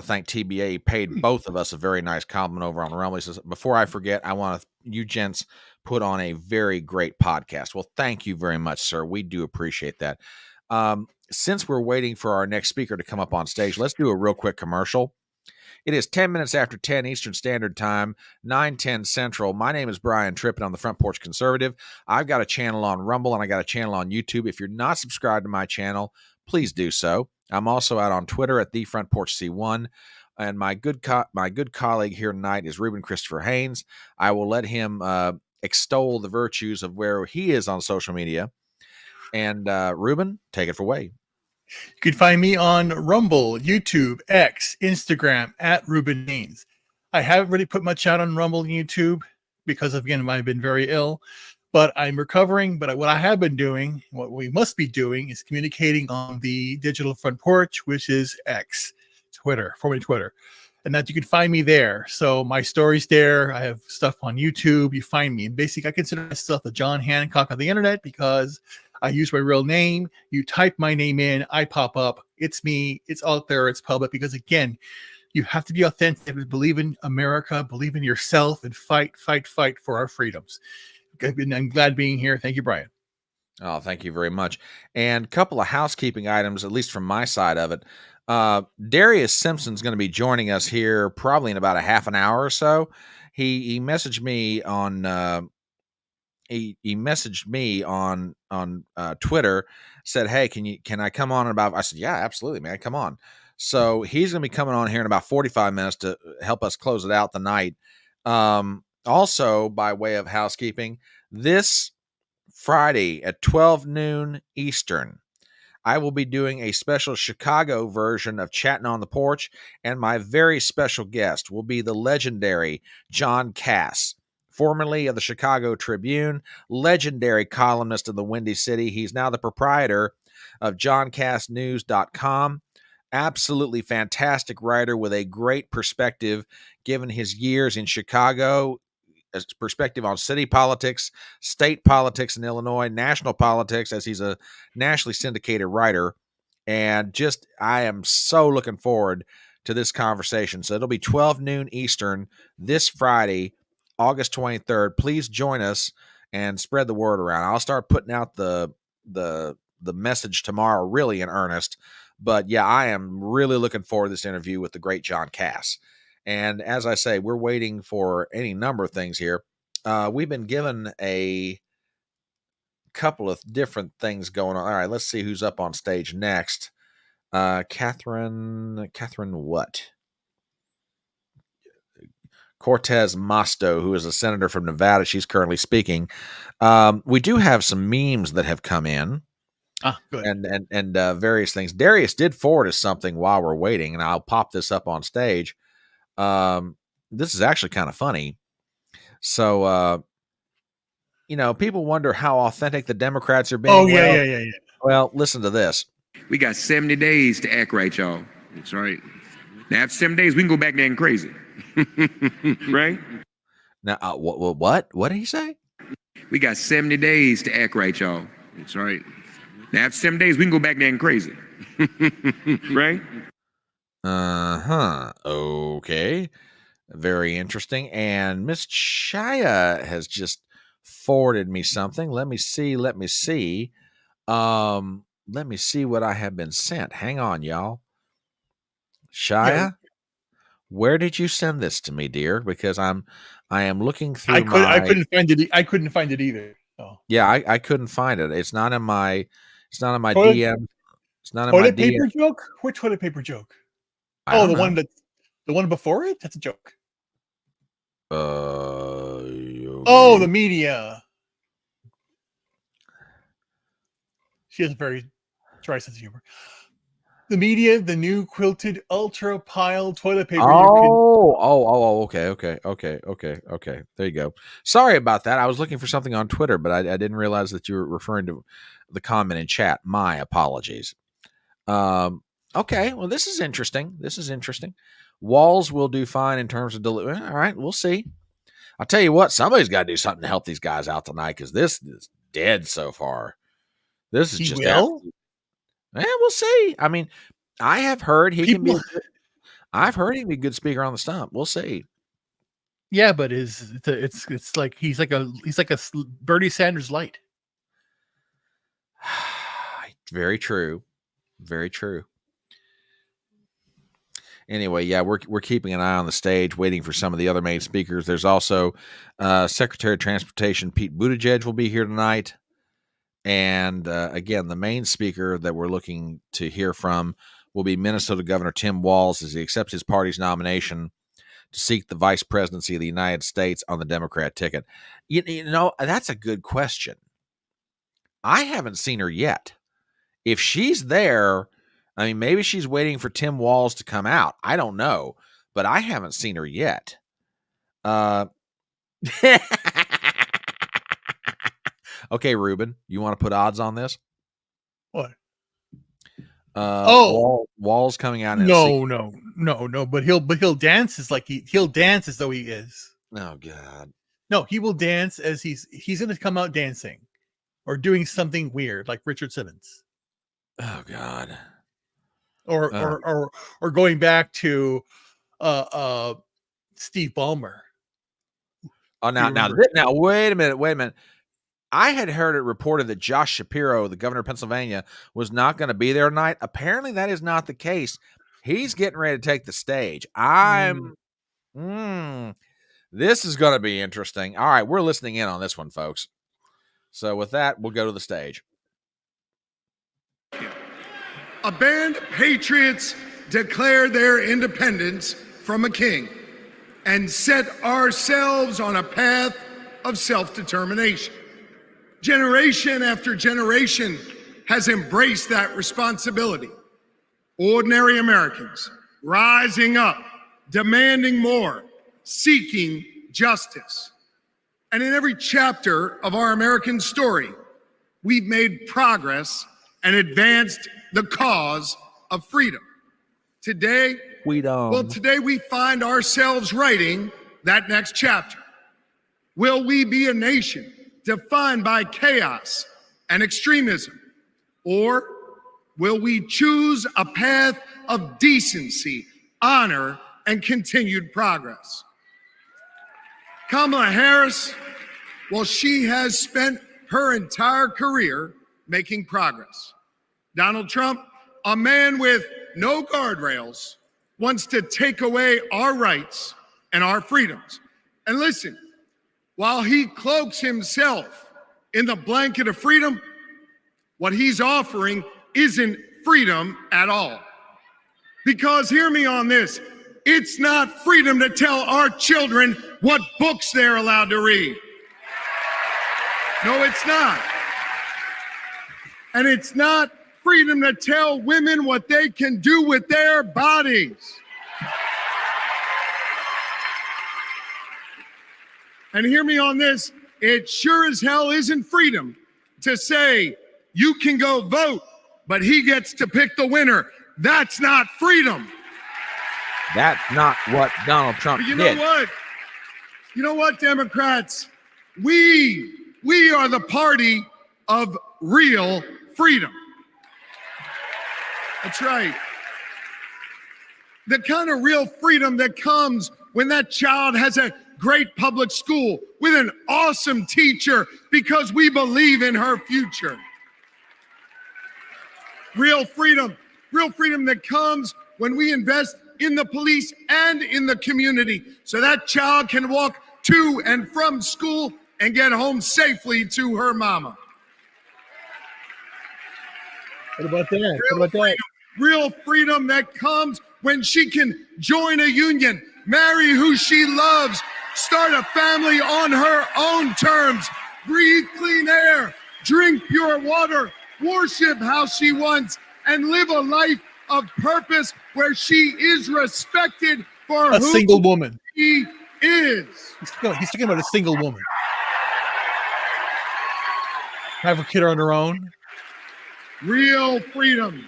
[SPEAKER 1] thank TBA. He paid both of us a very nice compliment over on the Rumble. He says, before I forget, you gents put on a very great podcast. Well, thank you very much, sir. We do appreciate that. Since we're waiting for our next speaker to come up on stage, let's do a real quick commercial. It is 10 minutes after 10 Eastern Standard Time, 9:10 Central. My name is Brian Tripp, and I'm the Front Porch Conservative. I've got a channel on Rumble, and I got a channel on YouTube. If you're not subscribed to my channel, please do so. I'm also out on Twitter at TheFrontPorchC1. And my good colleague here tonight is Ruben Christopher Haynes. I will let him extol the virtues of where he is on social media. And Ruben, take it away.
[SPEAKER 2] You can find me on Rumble, YouTube, X, Instagram at Ruben Haynes. I haven't really put much out on Rumble and YouTube because, again, I've been very ill, but I'm recovering. But what I have been doing, what we must be doing, is communicating on the digital front porch, which is X, Twitter, formerly Twitter. And that you can find me there. So my story's there. I have stuff on YouTube. You find me. And basically, I consider myself the John Hancock of the internet because I use my real name. You type my name in, I pop up. It's me. It's out there. It's public. Because again, you have to be authentic. Believe in America. Believe in yourself, and fight for our freedoms. I'm glad being here. Thank you, Brian.
[SPEAKER 1] Oh, thank you very much. And a couple of housekeeping items, at least from my side of it. Darius Simpson's going to be joining us here probably in about a half an hour or so. He messaged me on. He messaged me on Twitter, said, "Hey, can I come on in about?" I said, "Yeah, absolutely, man, come on." So he's going to be coming on here in about 45 minutes to help us close it out the night. Also, by way of housekeeping, this Friday at 12 noon Eastern, I will be doing a special Chicago version of Chatting on the Porch, and my very special guest will be the legendary John Cass, formerly of the Chicago Tribune, legendary columnist in the Windy City. He's now the proprietor of johncassnews.com. Absolutely fantastic writer with a great perspective, given his years in Chicago, a perspective on city politics, state politics in Illinois, national politics, as he's a nationally syndicated writer. And just, I am so looking forward to this conversation. So it'll be 12 noon Eastern this Friday, August 23rd. Please join us and spread the word around. I'll start putting out the message tomorrow, really in earnest. But yeah, I am really looking forward to this interview with the great John Cass. And as I say, we're waiting for any number of things here. We've been given a couple of different things going on. All right, let's see who's up on stage next. Catherine what? Cortez Masto, who is a senator from Nevada. She's currently speaking. We do have some memes that have come in.
[SPEAKER 2] Good.
[SPEAKER 1] And various things. Darius did forward us something while we're waiting, and I'll pop this up on stage. This is actually kind of funny. So, people wonder how authentic the Democrats are being.
[SPEAKER 2] Oh, yeah.
[SPEAKER 1] Well, listen to this.
[SPEAKER 14] We got 70 days to act right, y'all. That's right. Now, after 7 days, we can go back there and crazy. Right?
[SPEAKER 1] Now, what? What did he say?
[SPEAKER 14] We got 70 days to act right, y'all. That's right. Now, after 7 days, we can go back there and crazy. Right?
[SPEAKER 1] Okay. Very interesting. And Miss Chaya has just forwarded me something. Let me see. Let me see what I have been sent. Hang on, y'all. Chaya, where did you send this to me, dear? Because I am looking through.
[SPEAKER 2] I couldn't find it. I couldn't find it either. Oh.
[SPEAKER 1] Yeah, I couldn't find it. It's not in my DM. It's not in my
[SPEAKER 2] toilet
[SPEAKER 1] DM.
[SPEAKER 2] paper joke? Which toilet paper joke? The one before it? That's a joke. The media. She has a very dry sense of humor. The media, the new quilted ultra pile toilet paper.
[SPEAKER 1] Okay. There you go. Sorry about that. I was looking for something on Twitter, but I didn't realize that you were referring to the comment in chat. My apologies. Okay. Well, this is interesting. Walls will do fine in terms of delivery. All right. We'll see. I'll tell you what, somebody's got to do something to help these guys out tonight, because this is dead so far. This is just
[SPEAKER 2] will?
[SPEAKER 1] We'll see. I mean, I have heard he can be. I've heard he can be a good speaker on the stump. We'll see.
[SPEAKER 2] Yeah, but it's like he's like a Bernie Sanders light.
[SPEAKER 1] Very true. Very true. Anyway, yeah, we're keeping an eye on the stage, waiting for some of the other main speakers. There's also Secretary of Transportation Pete Buttigieg will be here tonight. And again, the main speaker that we're looking to hear from will be Minnesota Governor Tim Walz, as he accepts his party's nomination to seek the vice presidency of the United States on the Democrat ticket? You know, that's a good question. I haven't seen her yet. If she's there, I mean, maybe she's waiting for Tim Walz to come out. I don't know, but I haven't seen her yet. Okay, Ruben, you want to put odds on this?
[SPEAKER 2] What?
[SPEAKER 1] Walz coming out.
[SPEAKER 2] No. But he'll dance as he'll dance as though he is.
[SPEAKER 1] Oh God.
[SPEAKER 2] No, he will dance as he's going to come out dancing, or doing something weird like Richard Simmons.
[SPEAKER 1] Oh God.
[SPEAKER 2] Or going back to Steve Ballmer.
[SPEAKER 1] Oh, now wait a minute. I had heard it reported that Josh Shapiro, the governor of Pennsylvania, was not going to be there tonight. Apparently, that is not the case. He's getting ready to take the stage. This is going to be interesting. All right, we're listening in on this one, folks. So with that, we'll go to the stage.
[SPEAKER 3] A band of patriots declare their independence from a king and set ourselves on a path of self-determination. Generation after generation has embraced that responsibility. Ordinary Americans rising up, demanding more, seeking justice. And in every chapter of our American story, we've made progress and advanced the cause of freedom. Today we find ourselves writing that next chapter. Will we be a nation defined by chaos and extremism? Or will we choose a path of decency, honor, and continued progress? Kamala Harris, well, she has spent her entire career making progress. Donald Trump, a man with no guardrails, wants to take away our rights and our freedoms. And listen, while he cloaks himself in the blanket of freedom, what he's offering isn't freedom at all. Because hear me on this, it's not freedom to tell our children what books they're allowed to read. No, it's not. And it's not freedom to tell women what they can do with their bodies. And hear me on this, it sure as hell isn't freedom to say you can go vote, but he gets to pick the winner. That's not freedom.
[SPEAKER 1] That's not what Donald Trump did.
[SPEAKER 3] You know what, Democrats? We are the party of real freedom. That's right. The kind of real freedom that comes when that child has a great public school with an awesome teacher because we believe in her future. Real freedom that comes when we invest in the police and in the community so that child can walk to and from school and get home safely to her mama.
[SPEAKER 2] What about that?
[SPEAKER 3] Real freedom that comes when she can join a union, marry who she loves, start a family on her own terms, breathe clean air, drink pure water, worship how she wants, and live a life of purpose where she is respected for
[SPEAKER 2] a single woman.
[SPEAKER 3] She is.
[SPEAKER 2] He's talking about a single woman. Have her kid on her own.
[SPEAKER 3] Real freedom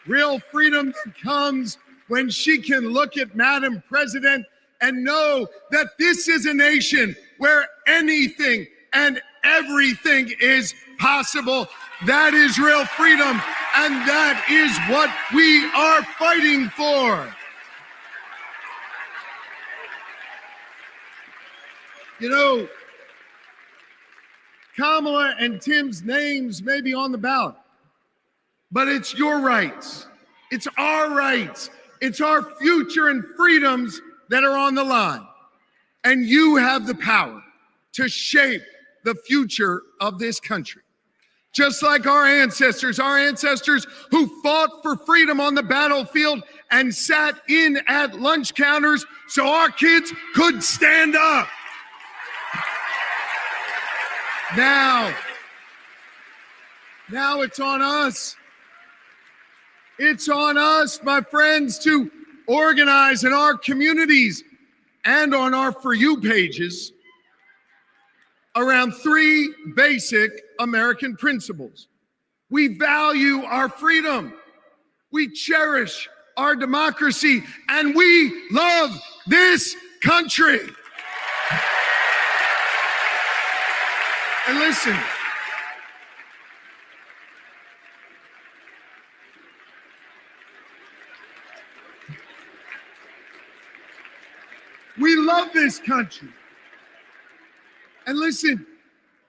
[SPEAKER 3] that comes when she can look at Madam President and know that this is a nation where anything and everything is possible. That is real freedom, and that is what we are fighting for. You know, Kamala and Tim's names may be on the ballot, but it's your rights. It's our rights. It's our future and freedoms that are on the line. And you have the power to shape the future of this country.
[SPEAKER 8] just like our ancestors who fought for freedom on the battlefield and sat in at lunch counters so our kids could stand up. Now it's on us. It's on us, my friends, to organize in our communities and on our For You pages around three basic American principles. We value our freedom, we cherish our democracy, and we love this country. And listen, we love this country. And listen,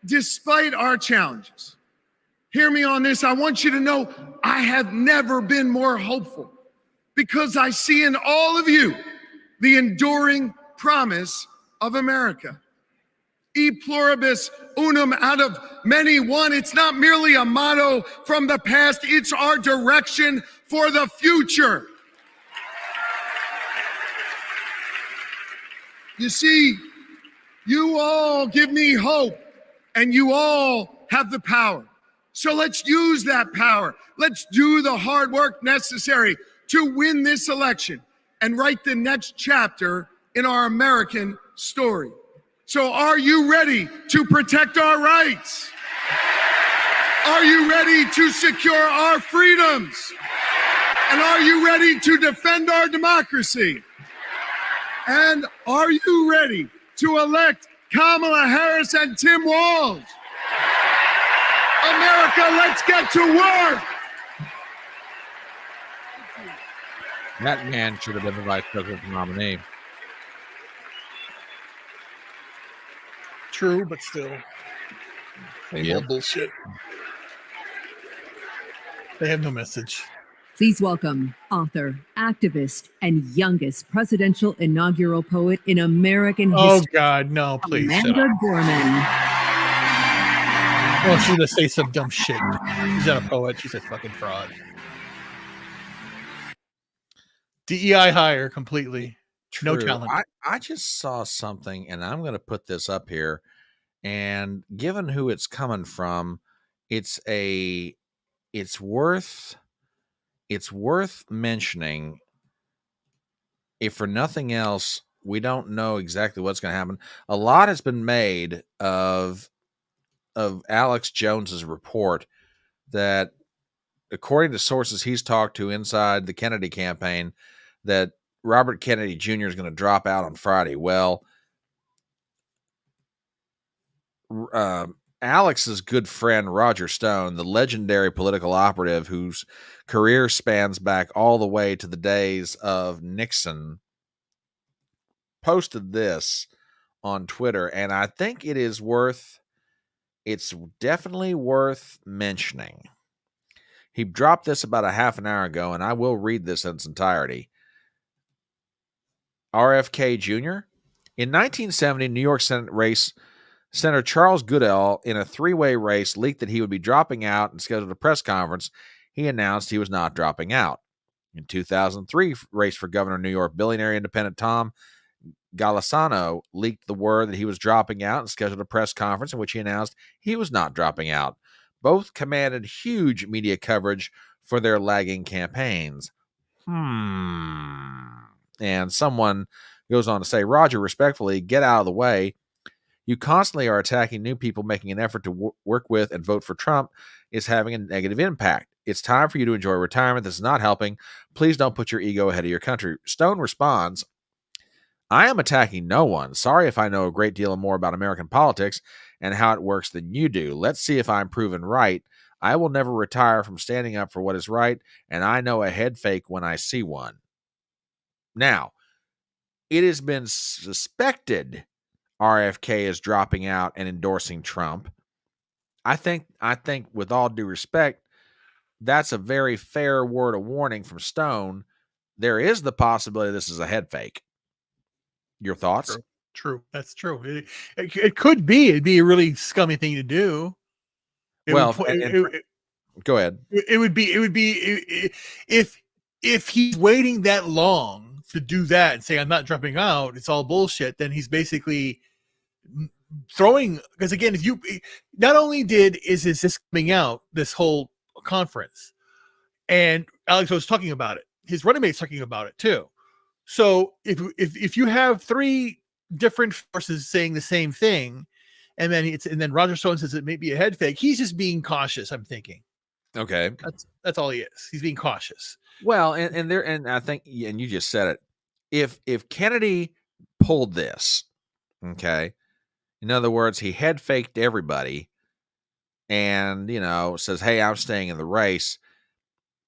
[SPEAKER 8] despite our challenges, hear me on this, I want you to know I have never been more hopeful because I see in all of you the enduring promise of America. E pluribus unum, out of many one. It's not merely a motto from the past, it's our direction for the future. You see, you all give me hope, and you all have the power. So let's use that power. Let's do the hard work necessary to win this election and write the next chapter in our American story. So are you ready to protect our rights? Are you ready to secure our freedoms? And are you ready to defend our democracy? And are you ready to elect Kamala Harris and Tim Walz? America, let's get to work.
[SPEAKER 1] That man should have been the vice president nominee.
[SPEAKER 2] True, but still. Same old bullshit. They have no message.
[SPEAKER 15] Please welcome author, activist, and youngest presidential inaugural poet in American history.
[SPEAKER 2] Oh, God, no, please.
[SPEAKER 15] Amanda Gorman.
[SPEAKER 2] I want you to say some dumb shit. She's not a poet. She's a fucking fraud. DEI hire completely.
[SPEAKER 1] True.
[SPEAKER 2] No talent.
[SPEAKER 1] I just saw something, and I'm going to put this up here. And given who it's coming from, it's worth mentioning. If for nothing else, we don't know exactly what's going to happen. A lot has been made of Alex Jones's report that, according to sources he's talked to inside the Kennedy campaign, that Robert Kennedy Jr. is going to drop out on Friday. Well, Alex's good friend Roger Stone, the legendary political operative whose career spans back all the way to the days of Nixon, posted this on Twitter, and I think it's definitely worth mentioning. He dropped this about a half an hour ago, and I will read this in its entirety. RFK Jr. In 1970, New York Senate race, Senator Charles Goodell, in a three-way race, leaked that he would be dropping out and scheduled a press conference. He announced he was not dropping out. In 2003, race for governor of New York, billionaire independent Tom Golisano leaked the word that he was dropping out and scheduled a press conference in which he announced he was not dropping out. Both commanded huge media coverage for their lagging campaigns. And someone goes on to say, Roger, respectfully, get out of the way. You constantly are attacking new people making an effort to work with and vote for Trump is having a negative impact. It's time for you to enjoy retirement. This is not helping. Please don't put your ego ahead of your country. Stone responds, I am attacking no one. Sorry if I know a great deal more about American politics and how it works than you do. Let's see if I'm proven right. I will never retire from standing up for what is right, and I know a head fake when I see one. Now, it has been suspected RFK is dropping out and endorsing Trump. I think with all due respect, that's a very fair word of warning from Stone. There is the possibility this is a head fake. Your thoughts?
[SPEAKER 2] True. That's true. It could be. It'd be a really scummy thing to do.
[SPEAKER 1] Go ahead.
[SPEAKER 2] It would be if he's waiting that long to do that and say I'm not dropping out, it's all bullshit. Then he's basically throwing, because again, if you not only is this coming out, this whole conference, and Alex was talking about it, his running mate's talking about it too. So if you have three different forces saying the same thing, and then Roger Stone says it may be a head fake, he's just being cautious, I'm thinking.
[SPEAKER 1] Okay.
[SPEAKER 2] That's all he is. He's being cautious.
[SPEAKER 1] Well, and I think, and you just said it. If Kennedy pulled this, okay, in other words, he head faked everybody and, says, hey, I'm staying in the race.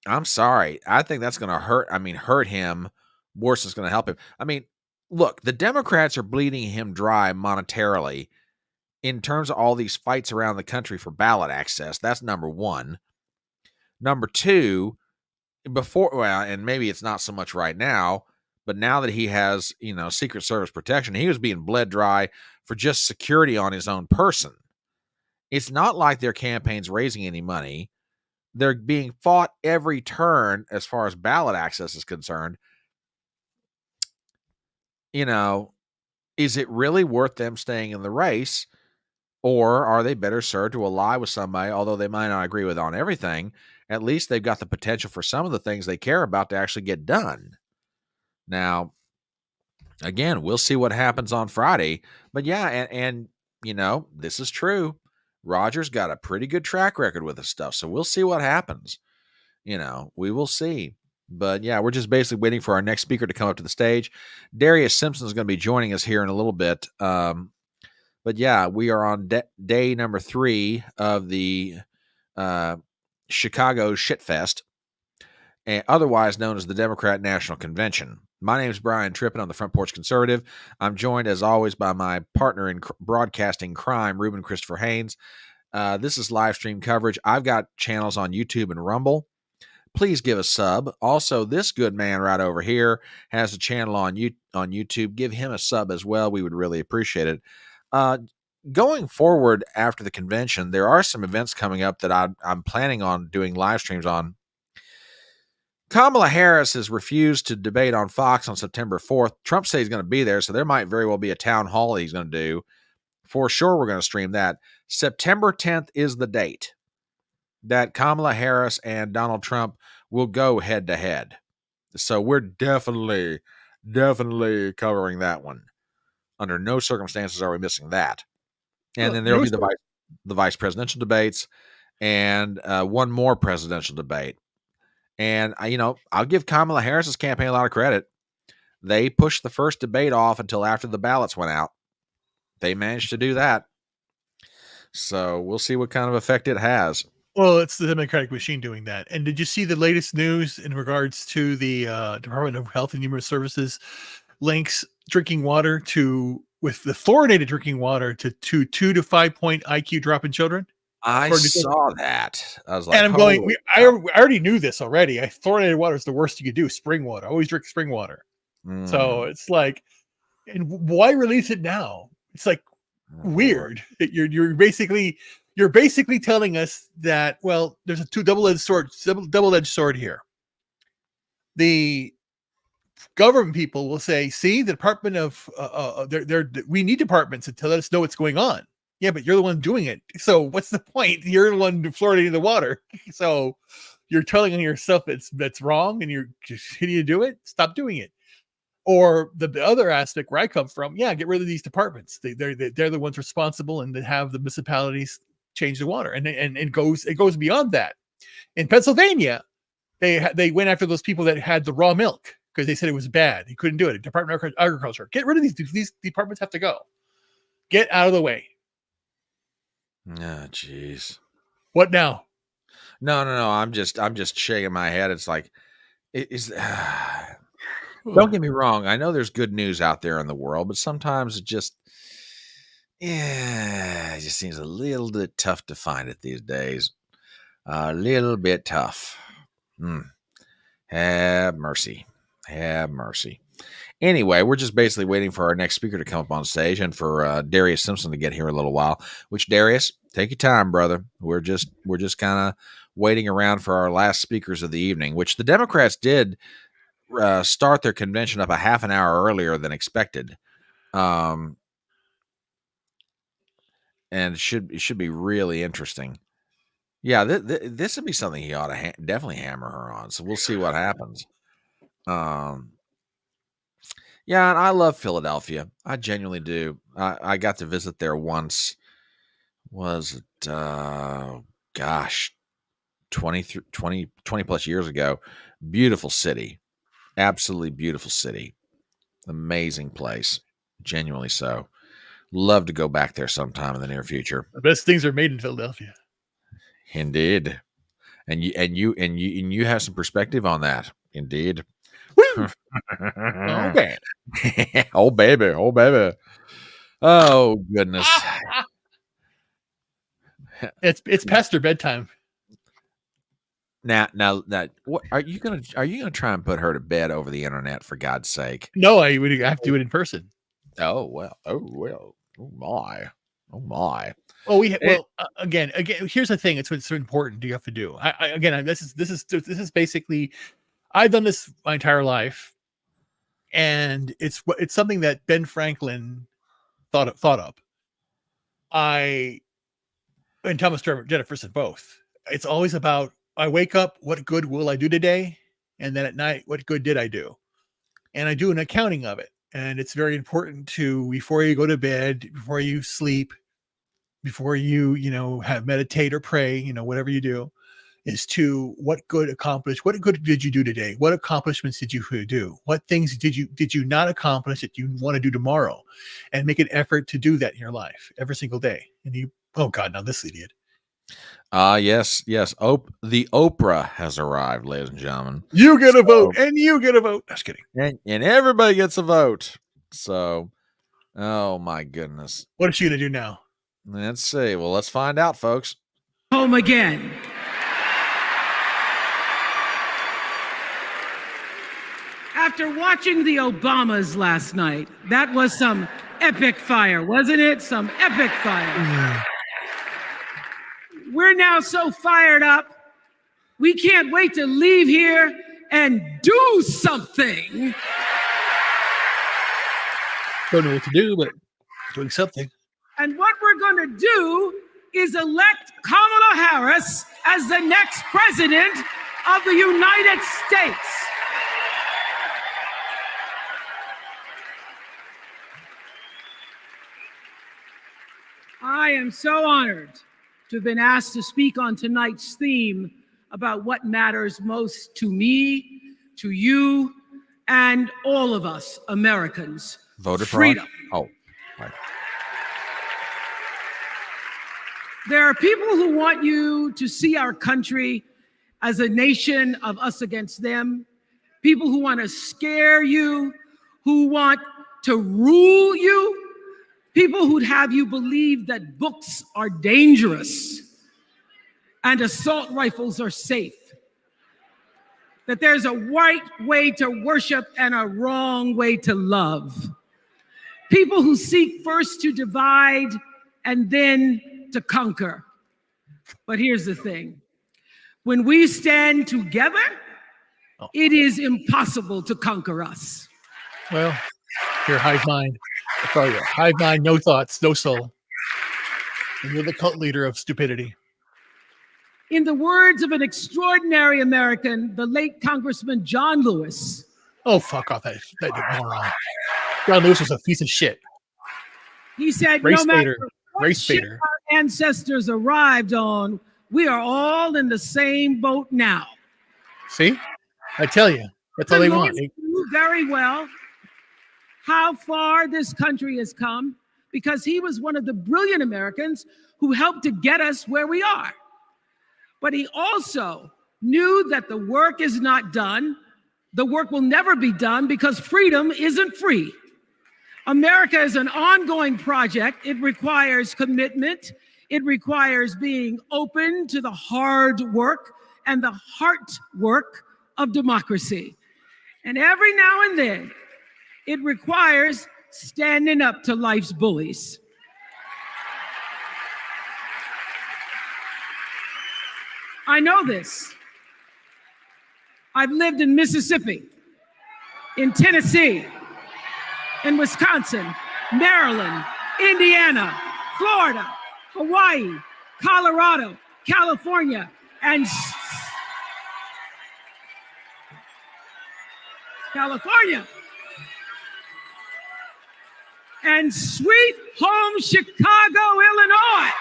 [SPEAKER 1] I'm sorry. I think that's going to hurt him worse than it's going to help him. I mean, look, the Democrats are bleeding him dry monetarily in terms of all these fights around the country for ballot access. That's number one. Number two, and maybe it's not so much right now, but now that he has, Secret Service protection, he was being bled dry for just security on his own person. It's not like their campaign's raising any money. They're being fought every turn as far as ballot access is concerned. Is it really worth them staying in the race? Or are they better served to ally with somebody, although they might not agree with on everything? At least they've got the potential for some of the things they care about to actually get done. Now, again, we'll see what happens on Friday. But yeah, and this is true. Roger's got a pretty good track record with this stuff, so we'll see what happens. We will see. But yeah, we're just basically waiting for our next speaker to come up to the stage. Darius Simpson is going to be joining us here in a little bit. But yeah, we are on day number 3 of the Chicago Shitfest, otherwise known as the Democrat National Convention. My name is Brian Trippin. I'm the Front Porch Conservative. I'm joined, as always, by my partner in broadcasting crime, Ruben Christopher Haynes. This is live stream coverage. I've got channels on YouTube and Rumble. Please give a sub. Also, this good man right over here has a channel on YouTube. Give him a sub as well. We would really appreciate it. Going forward after the convention, there are some events coming up that I'm planning on doing live streams on. Kamala Harris has refused to debate on Fox on September 4th. Trump says he's going to be there, so there might very well be a town hall that he's going to do. For sure, we're going to stream that. September 10th is the date that Kamala Harris and Donald Trump will go head-to-head. So we're definitely covering that one. Under no circumstances are we missing that. And then there will be the vice presidential debates and one more presidential debate. And, I'll give Kamala Harris's campaign a lot of credit. They pushed the first debate off until after the ballots went out. They managed to do that. So we'll see what kind of effect it has.
[SPEAKER 2] Well, it's the Democratic machine doing that. And did you see the latest news in regards to the Department of Health and Human Services links drinking water with the fluoridated drinking water to 2 to 5 point IQ drop in children?
[SPEAKER 1] I saw that. I was like,
[SPEAKER 2] and I'm going, I already knew this already. Fluoridated water is the worst you could do. Spring water. I always drink spring water. So it's like, and why release it now? It's like weird. You're basically telling us that, well, there's a double-edged sword here. The government people will say, see, the Department of we need departments to let us know what's going on. Yeah, but you're the one doing it. So what's the point? You're the one fluoridating the water. So you're telling yourself that's wrong and you're just continue to do it. Stop doing it. Or the other aspect where I come from, yeah, get rid of these departments. They're the ones responsible, and they have the municipalities change the water. And it goes beyond that. In Pennsylvania, they went after those people that had the raw milk because they said it was bad. They couldn't do it. Department of Agriculture, get rid of these departments. Have to go. Get out of the way.
[SPEAKER 1] Oh, jeez.
[SPEAKER 2] What now?
[SPEAKER 1] No. I'm just shaking my head. It's like, don't get me wrong. I know there's good news out there in the world, but sometimes it just seems a little bit tough to find it these days. A little bit tough. Have mercy. Anyway, we're just basically waiting for our next speaker to come up on stage and for Darius Simpson to get here a little while. Which, Darius, take your time, brother. We're just kind of waiting around for our last speakers of the evening, which the Democrats did start their convention up a half an hour earlier than expected. And it should be really interesting. Yeah, this would be something he ought to definitely hammer her on. So we'll see what happens. Yeah, and I love Philadelphia. I genuinely do. I got to visit there once. Was it, gosh, 20 plus years ago. Beautiful city. Absolutely beautiful city. Amazing place. Genuinely so. Love to go back there sometime in the near future.
[SPEAKER 2] The best things are made in Philadelphia.
[SPEAKER 1] Indeed. And you have some perspective on that. Indeed.
[SPEAKER 2] Okay.
[SPEAKER 1] Oh baby. Oh goodness.
[SPEAKER 2] It's past their bedtime.
[SPEAKER 1] Now, what are you gonna try and put her to bed over the internet, for God's sake?
[SPEAKER 2] No, I would have to do it in person.
[SPEAKER 1] Oh well. Oh my.
[SPEAKER 2] Oh, again, here's the thing. It's what's so important. You have to do. This is basically. I've done this my entire life, and it's something that Ben Franklin thought up. And Thomas Jefferson both. It's always about, I wake up, what good will I do today? And then at night, what good did I do? And I do an accounting of it. And it's very important to, before you go to bed, before you sleep, before you have meditate or pray, whatever you do, is to what good did you do today? What accomplishments did you do? What things did you not accomplish that you want to do tomorrow? And make an effort to do that in your life every single day. And oh God, now this idiot.
[SPEAKER 1] Yes. The Oprah has arrived, ladies and gentlemen.
[SPEAKER 2] You get a vote, and you get a vote. Just kidding.
[SPEAKER 1] And everybody gets a vote. So, oh my goodness.
[SPEAKER 2] What is she going to do now?
[SPEAKER 1] Let's see. Well, let's find out, folks.
[SPEAKER 16] Home again. After watching the Obamas last night, that was some epic fire, wasn't it? Some epic fire. We're now so fired up, we can't wait to leave here and do something.
[SPEAKER 2] Don't know what to do, but doing something.
[SPEAKER 16] And what we're going to do is elect Kamala Harris as the next president of the United States. I am so honored to have been asked to speak on tonight's theme about what matters most to me, to you, and all of us Americans.
[SPEAKER 1] Voter
[SPEAKER 16] freedom.
[SPEAKER 1] Oh, right.
[SPEAKER 16] There are people who want you to see our country as a nation of us against them, people who want to scare you, who want to rule you, people who'd have you believe that books are dangerous and assault rifles are safe, that there's a right way to worship and a wrong way to love. People who seek first to divide and then to conquer. But here's the thing. When we stand together, it is impossible to conquer us.
[SPEAKER 2] Well, you're hive mind. I tell you, hive mind, no thoughts, no soul. And you're the cult leader of stupidity.
[SPEAKER 16] In the words of an extraordinary American, the late Congressman John Lewis.
[SPEAKER 2] Oh, fuck off, that moron. John Lewis was a piece of shit.
[SPEAKER 16] He said, no matter what ship our ancestors arrived on, we are all in the same boat now.
[SPEAKER 2] See? I tell you, that's all they want.
[SPEAKER 16] They knew very well how far this country has come because he was one of the brilliant Americans who helped to get us where we are. But he also knew that the work is not done. The work will never be done because freedom isn't free. America is an ongoing project. It requires commitment. It requires being open to the hard work and the heart work of democracy. And every now and then, It requires standing up to life's bullies. I know this. I've lived in Mississippi, in Tennessee, in Wisconsin, Maryland, Indiana, Florida, Hawaii, Colorado, California, and California. And sweet home Chicago, Illinois.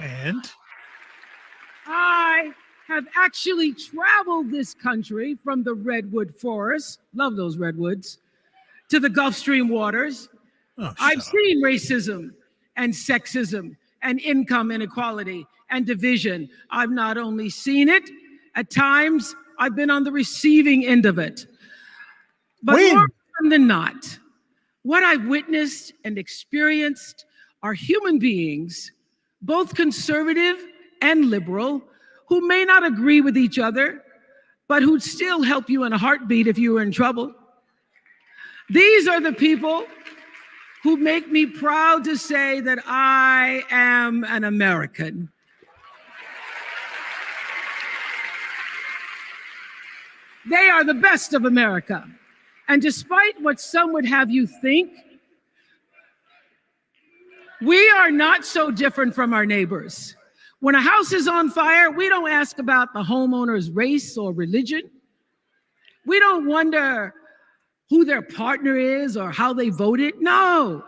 [SPEAKER 2] And
[SPEAKER 16] I have actually traveled this country from the redwood forest, love those redwoods, to the Gulf Stream waters. I've seen racism and sexism and income inequality and division. I've not only seen it, at times I've been on the receiving end of it. But more often than not, what I've witnessed and experienced are human beings, both conservative and liberal, who may not agree with each other, but who'd still help you in a heartbeat if you were in trouble. These are the people who make me proud to say that I am an American. They are the best of America. And despite what some would have you think, we are not so different from our neighbors. When a house is on fire, we don't ask about the homeowner's race or religion. We don't wonder who their partner is or how they voted. No,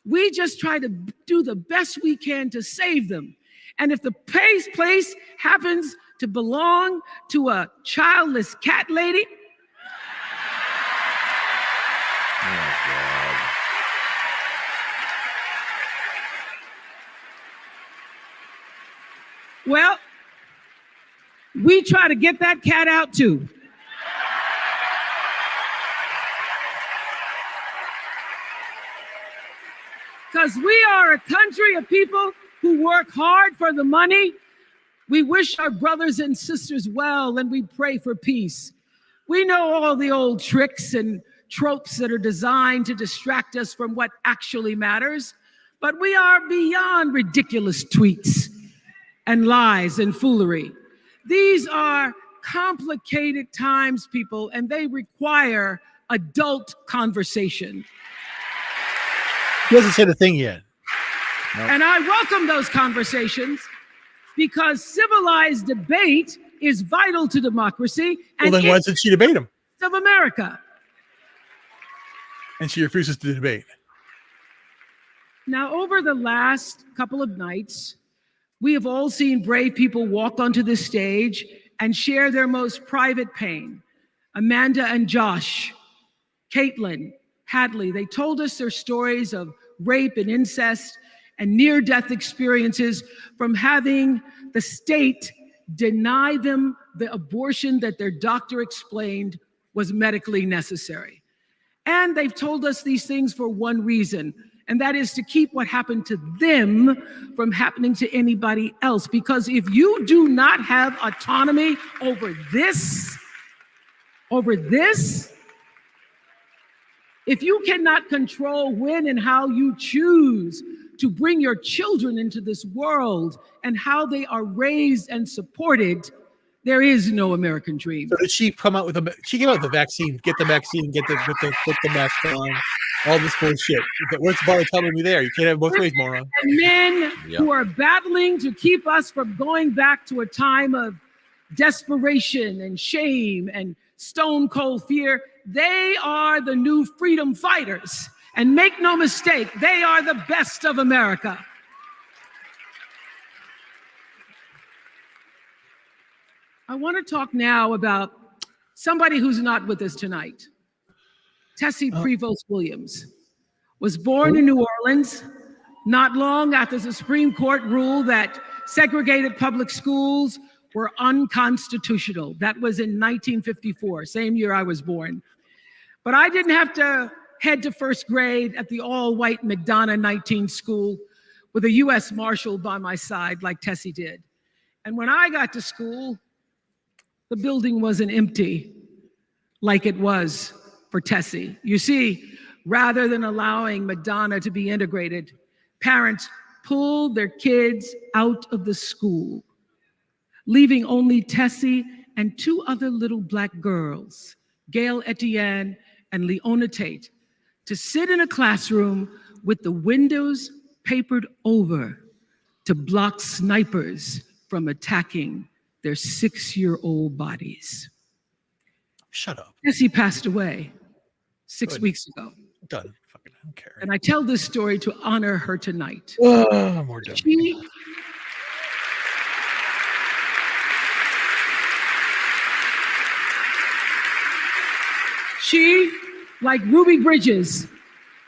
[SPEAKER 16] we just try to do the best we can to save them. And if the place happens to belong to a childless cat lady, well, we try to get that cat out too. Because we are a country of people who work hard for the money. We wish our brothers and sisters well, and we pray for peace. We know all the old tricks and tropes that are designed to distract us from what actually matters, but we are beyond ridiculous tweets and lies and foolery. These are complicated times, people, and they require adult conversation.
[SPEAKER 2] He hasn't said a thing yet.
[SPEAKER 16] And I welcome those conversations because civilized debate is vital to democracy.
[SPEAKER 2] Well, then why doesn't she debate him?
[SPEAKER 16] Of America.
[SPEAKER 2] And she refuses to debate.
[SPEAKER 16] Now, over the last couple of nights, we have all seen brave people walk onto the stage and share their most private pain. Amanda and Josh, Caitlin, Hadley, they told us their stories of rape and incest and near-death experiences from having the state deny them the abortion that their doctor explained was medically necessary. And they've told us these things for one reason, and that is to keep what happened to them from happening to anybody else. Because if you do not have autonomy over this, if you cannot control when and how you choose to bring your children into this world and how they are raised and supported, there is no American dream.
[SPEAKER 2] So did she come out with she came out with the vaccine, get the vaccine, put the mask on, all this bullshit. What's Barr telling me there? You can't have both ways, moron.
[SPEAKER 16] And men who are battling to keep us from going back to a time of desperation and shame and stone cold fear, they are the new freedom fighters. And make no mistake, they are the best of America. I want to talk now about somebody who's not with us tonight. Tessie Prevost Williams was born in New Orleans not long after the Supreme Court ruled that segregated public schools were unconstitutional. That was in 1954, same year I was born. But I didn't have to head to first grade at the all-white McDonough 19 school with a U.S. Marshal by my side like Tessie did. And when I got to school, the building wasn't empty like it was for Tessie. You see, rather than allowing Madonna to be integrated, parents pulled their kids out of the school, leaving only Tessie and 2 other little Black girls, Gail Etienne and Leona Tate, to sit in a classroom with the windows papered over to block snipers from attacking their 6-year-old bodies.
[SPEAKER 2] Shut up.
[SPEAKER 16] Tessie passed away 6
[SPEAKER 2] Good.
[SPEAKER 16] weeks ago.
[SPEAKER 2] Done. Fucking I don't care.
[SPEAKER 16] And I tell this story to honor her tonight.
[SPEAKER 2] More done.
[SPEAKER 16] She, like Ruby Bridges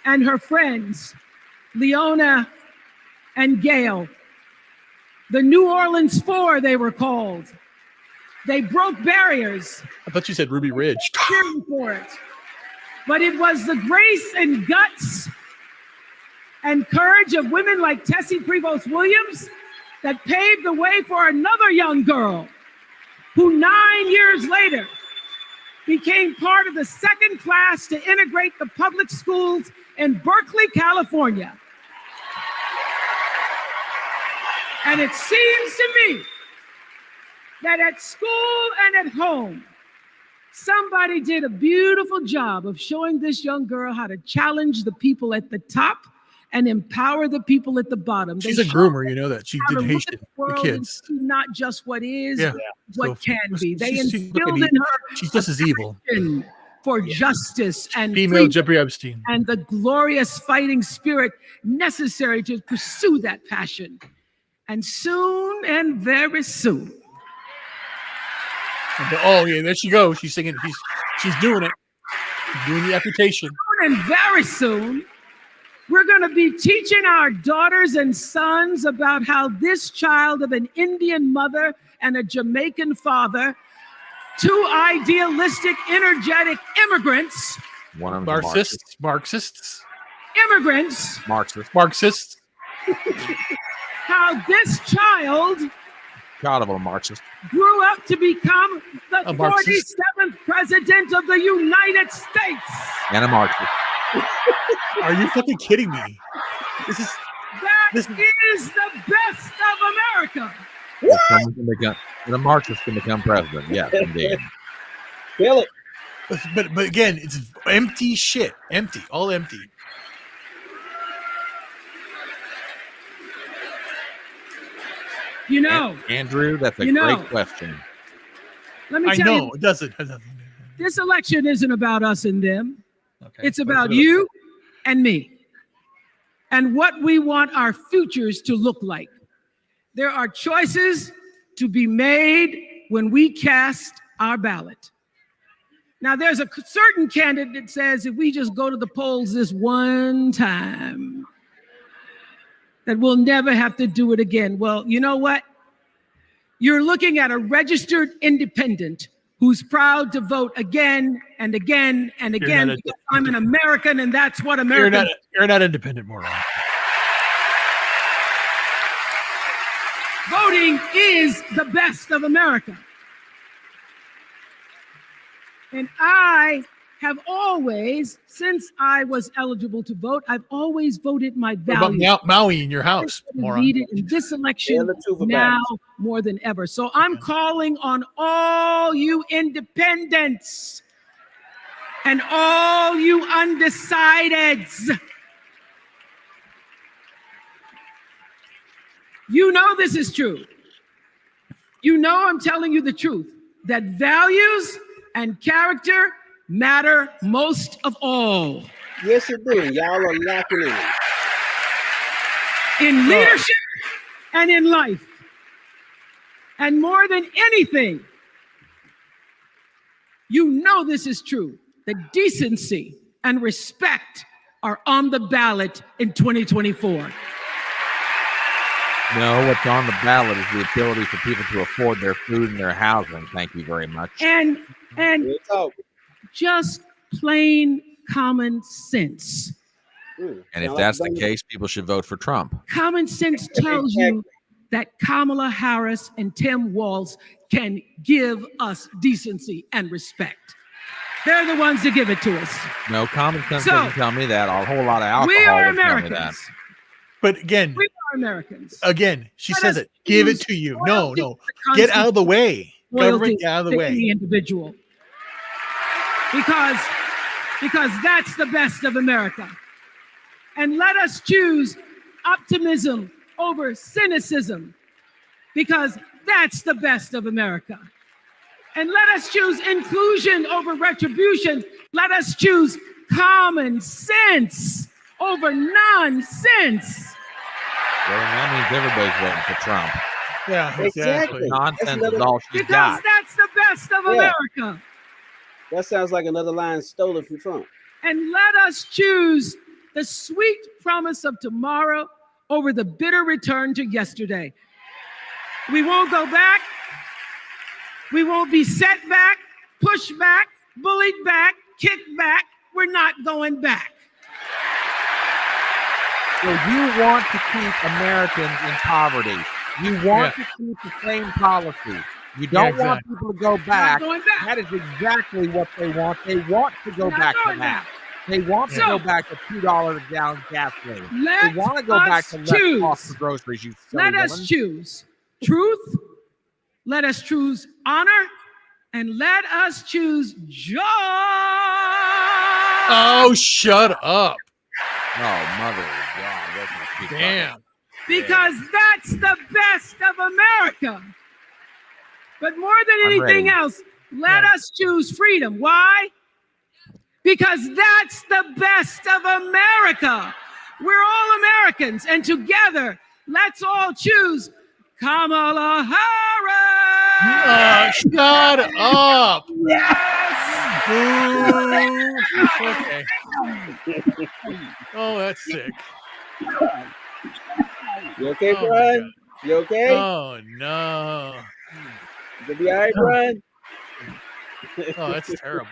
[SPEAKER 16] and her friends, Leona and Gail, the New Orleans Four, they were called. They broke barriers.
[SPEAKER 2] I thought you said Ruby Ridge.
[SPEAKER 16] Cheering for it. But it was the grace and guts and courage of women like Tessie Prevost Williams that paved the way for another young girl who 9 years later became part of the second class to integrate the public schools in Berkeley, California. And it seems to me that at school and at home, somebody did a beautiful job of showing this young girl how to challenge the people at the top and empower the people at the bottom.
[SPEAKER 2] She's a groomer, you know that. She did Haitian, the kids.
[SPEAKER 16] Not just what is,
[SPEAKER 2] Yeah.
[SPEAKER 16] what
[SPEAKER 2] So,
[SPEAKER 16] can be. They
[SPEAKER 2] she's
[SPEAKER 16] instilled
[SPEAKER 2] looking
[SPEAKER 16] in her
[SPEAKER 2] She's just as evil.
[SPEAKER 16] passion for justice and
[SPEAKER 2] Female
[SPEAKER 16] freedom
[SPEAKER 2] Jeffrey Epstein.
[SPEAKER 16] and the glorious fighting spirit necessary to pursue that passion. And soon and very soon,
[SPEAKER 2] Oh yeah, there she goes. She's singing. She's doing it. She's doing the amputation.
[SPEAKER 16] and very soon, we're going to be teaching our daughters and sons about how this child of an Indian mother and a Jamaican father, 2 idealistic, energetic immigrants,
[SPEAKER 1] One of them
[SPEAKER 2] Marxists.
[SPEAKER 16] immigrants,
[SPEAKER 2] Marxists.
[SPEAKER 16] how this child
[SPEAKER 1] God of a Marxist.
[SPEAKER 16] grew up to become the
[SPEAKER 2] A Marxist.
[SPEAKER 16] 47th president of the United States.
[SPEAKER 1] And a Marxist.
[SPEAKER 2] Are you fucking kidding me? This is
[SPEAKER 16] That is the best of America.
[SPEAKER 1] The Marxist can become president. Yes, indeed.
[SPEAKER 17] Feel it.
[SPEAKER 2] But again, it's empty shit. Empty. All empty.
[SPEAKER 16] You know,
[SPEAKER 1] Andrew, that's a
[SPEAKER 16] You know.
[SPEAKER 1] great question.
[SPEAKER 16] let me
[SPEAKER 2] I
[SPEAKER 16] tell
[SPEAKER 2] know
[SPEAKER 16] you,
[SPEAKER 2] it doesn't.
[SPEAKER 16] this election isn't about us and them.
[SPEAKER 2] Okay.
[SPEAKER 16] It's about you and me and what we want our futures to look like. There are choices to be made when we cast our ballot. Now, there's a certain candidate that says if we just go to the polls this one time, that we'll never have to do it again. Well, you know what? You're looking at a registered independent who's proud to vote again and again and
[SPEAKER 2] You're
[SPEAKER 16] again
[SPEAKER 2] not a-
[SPEAKER 16] because I'm an American and that's what
[SPEAKER 2] You're
[SPEAKER 16] Americans
[SPEAKER 2] not. You're not independent, moron.
[SPEAKER 16] Voting is the best of America. And I have always, since I was eligible to vote, I've always voted my
[SPEAKER 2] What about
[SPEAKER 16] values.
[SPEAKER 2] Maui in your house, moron?
[SPEAKER 16] Needed in this election
[SPEAKER 17] Yeah, the two for
[SPEAKER 16] now
[SPEAKER 17] balance.
[SPEAKER 16] more than ever. So I'm calling on all you independents and all you undecideds. You know this is true. You know I'm telling you the truth, that values and character matter most of all.
[SPEAKER 17] Yes, it do. Y'all are lacking in it.
[SPEAKER 16] In leadership and in life. And more than anything, you know this is true, that decency and respect are on the ballot in 2024.
[SPEAKER 1] No, what's on the ballot is the ability for people to afford their food and their housing. Thank you very much.
[SPEAKER 16] And
[SPEAKER 17] Real talk.
[SPEAKER 16] just plain common sense.
[SPEAKER 1] And if that's the case, people should vote for Trump.
[SPEAKER 16] Common sense tells you that Kamala Harris and Tim Walz can give us decency and respect. They're the ones that give it to us.
[SPEAKER 1] No, common sense doesn't tell me that. A whole lot of alcohol
[SPEAKER 16] We are
[SPEAKER 1] would tell me that.
[SPEAKER 16] Americans.
[SPEAKER 2] But again,
[SPEAKER 16] We are Americans.
[SPEAKER 2] again, she
[SPEAKER 16] Let
[SPEAKER 2] says
[SPEAKER 16] us
[SPEAKER 2] it. Give it
[SPEAKER 16] choose
[SPEAKER 2] to you.
[SPEAKER 16] loyalty
[SPEAKER 2] No.
[SPEAKER 16] to the
[SPEAKER 2] Get out of the way.
[SPEAKER 16] loyalty
[SPEAKER 2] Government, get out of the
[SPEAKER 16] to any
[SPEAKER 2] way.
[SPEAKER 16] individual. Because that's the best of America. And let us choose optimism over cynicism, because that's the best of America. And let us choose inclusion over retribution. Let us choose common sense over nonsense.
[SPEAKER 1] Well, that means everybody's voting for Trump.
[SPEAKER 2] Yeah,
[SPEAKER 17] Exactly.
[SPEAKER 1] Nonsense is all she's
[SPEAKER 16] Because
[SPEAKER 1] got.
[SPEAKER 16] that's the best of America.
[SPEAKER 17] That sounds like another line stolen from Trump.
[SPEAKER 16] And let us choose the sweet promise of tomorrow over the bitter return to yesterday. We won't go back. We won't be set back, pushed back, bullied back, kicked back. We're not going back.
[SPEAKER 1] So you want to keep Americans in poverty. You want to keep the same policy. You don't want people to go back.
[SPEAKER 16] going back.
[SPEAKER 1] That is exactly what they want. They want to go
[SPEAKER 16] Not
[SPEAKER 1] back to
[SPEAKER 16] going
[SPEAKER 1] that.
[SPEAKER 16] back.
[SPEAKER 1] They want to
[SPEAKER 16] So-
[SPEAKER 1] go back to $2 a gallon gasoline. They
[SPEAKER 16] Let
[SPEAKER 1] want to go back to
[SPEAKER 16] us
[SPEAKER 1] less
[SPEAKER 16] choose.
[SPEAKER 1] cost for groceries. You silly
[SPEAKER 16] Let us
[SPEAKER 1] woman.
[SPEAKER 16] choose truth. Let us choose honor. And let us choose joy.
[SPEAKER 2] Oh, shut up.
[SPEAKER 1] Oh, mother of God. That's my speak
[SPEAKER 2] Damn.
[SPEAKER 16] Because that's the best of America. But more than
[SPEAKER 1] I'm
[SPEAKER 16] anything
[SPEAKER 1] ready.
[SPEAKER 16] else, let us choose freedom. Why? Because that's the best of America. We're all Americans, and together, let's all choose Kamala Harris.
[SPEAKER 2] Shut up.
[SPEAKER 16] Yes.
[SPEAKER 2] Boo. Okay. Oh, that's sick.
[SPEAKER 17] You okay,
[SPEAKER 2] Oh,
[SPEAKER 17] Brian? You okay?
[SPEAKER 2] Oh, no.
[SPEAKER 17] You gonna be all right, Brian?
[SPEAKER 2] Oh, that's terrible.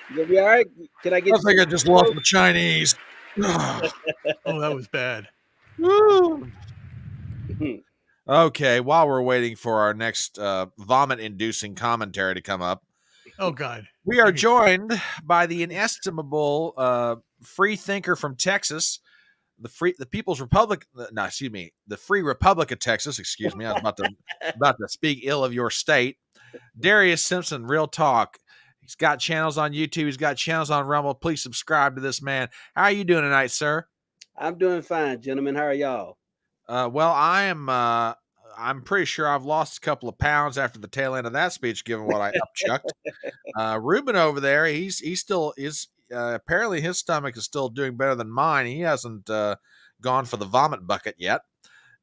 [SPEAKER 17] You gonna be all right? Can I get?
[SPEAKER 1] I think I just lost my Chinese.
[SPEAKER 2] Oh, that was bad.
[SPEAKER 1] Woo. Okay, while we're waiting for our next vomit-inducing commentary to come up,
[SPEAKER 2] Oh, God.
[SPEAKER 1] we are joined by the inestimable free thinker from Texas, the People's Republic. No, excuse me, the Free Republic of Texas. Excuse me, I was about to speak ill of your state. Darius Simpson, Real Talk. He's got channels on YouTube. He's got channels on Rumble. Please subscribe to this man. How are you doing tonight, sir?
[SPEAKER 17] I'm doing fine, gentlemen. How are y'all?
[SPEAKER 1] Well, I am. I'm pretty sure I've lost a couple of pounds after the tail end of that speech, given what I upchucked. Ruben over there, he still is. Apparently, his stomach is still doing better than mine. He hasn't gone for the vomit bucket yet,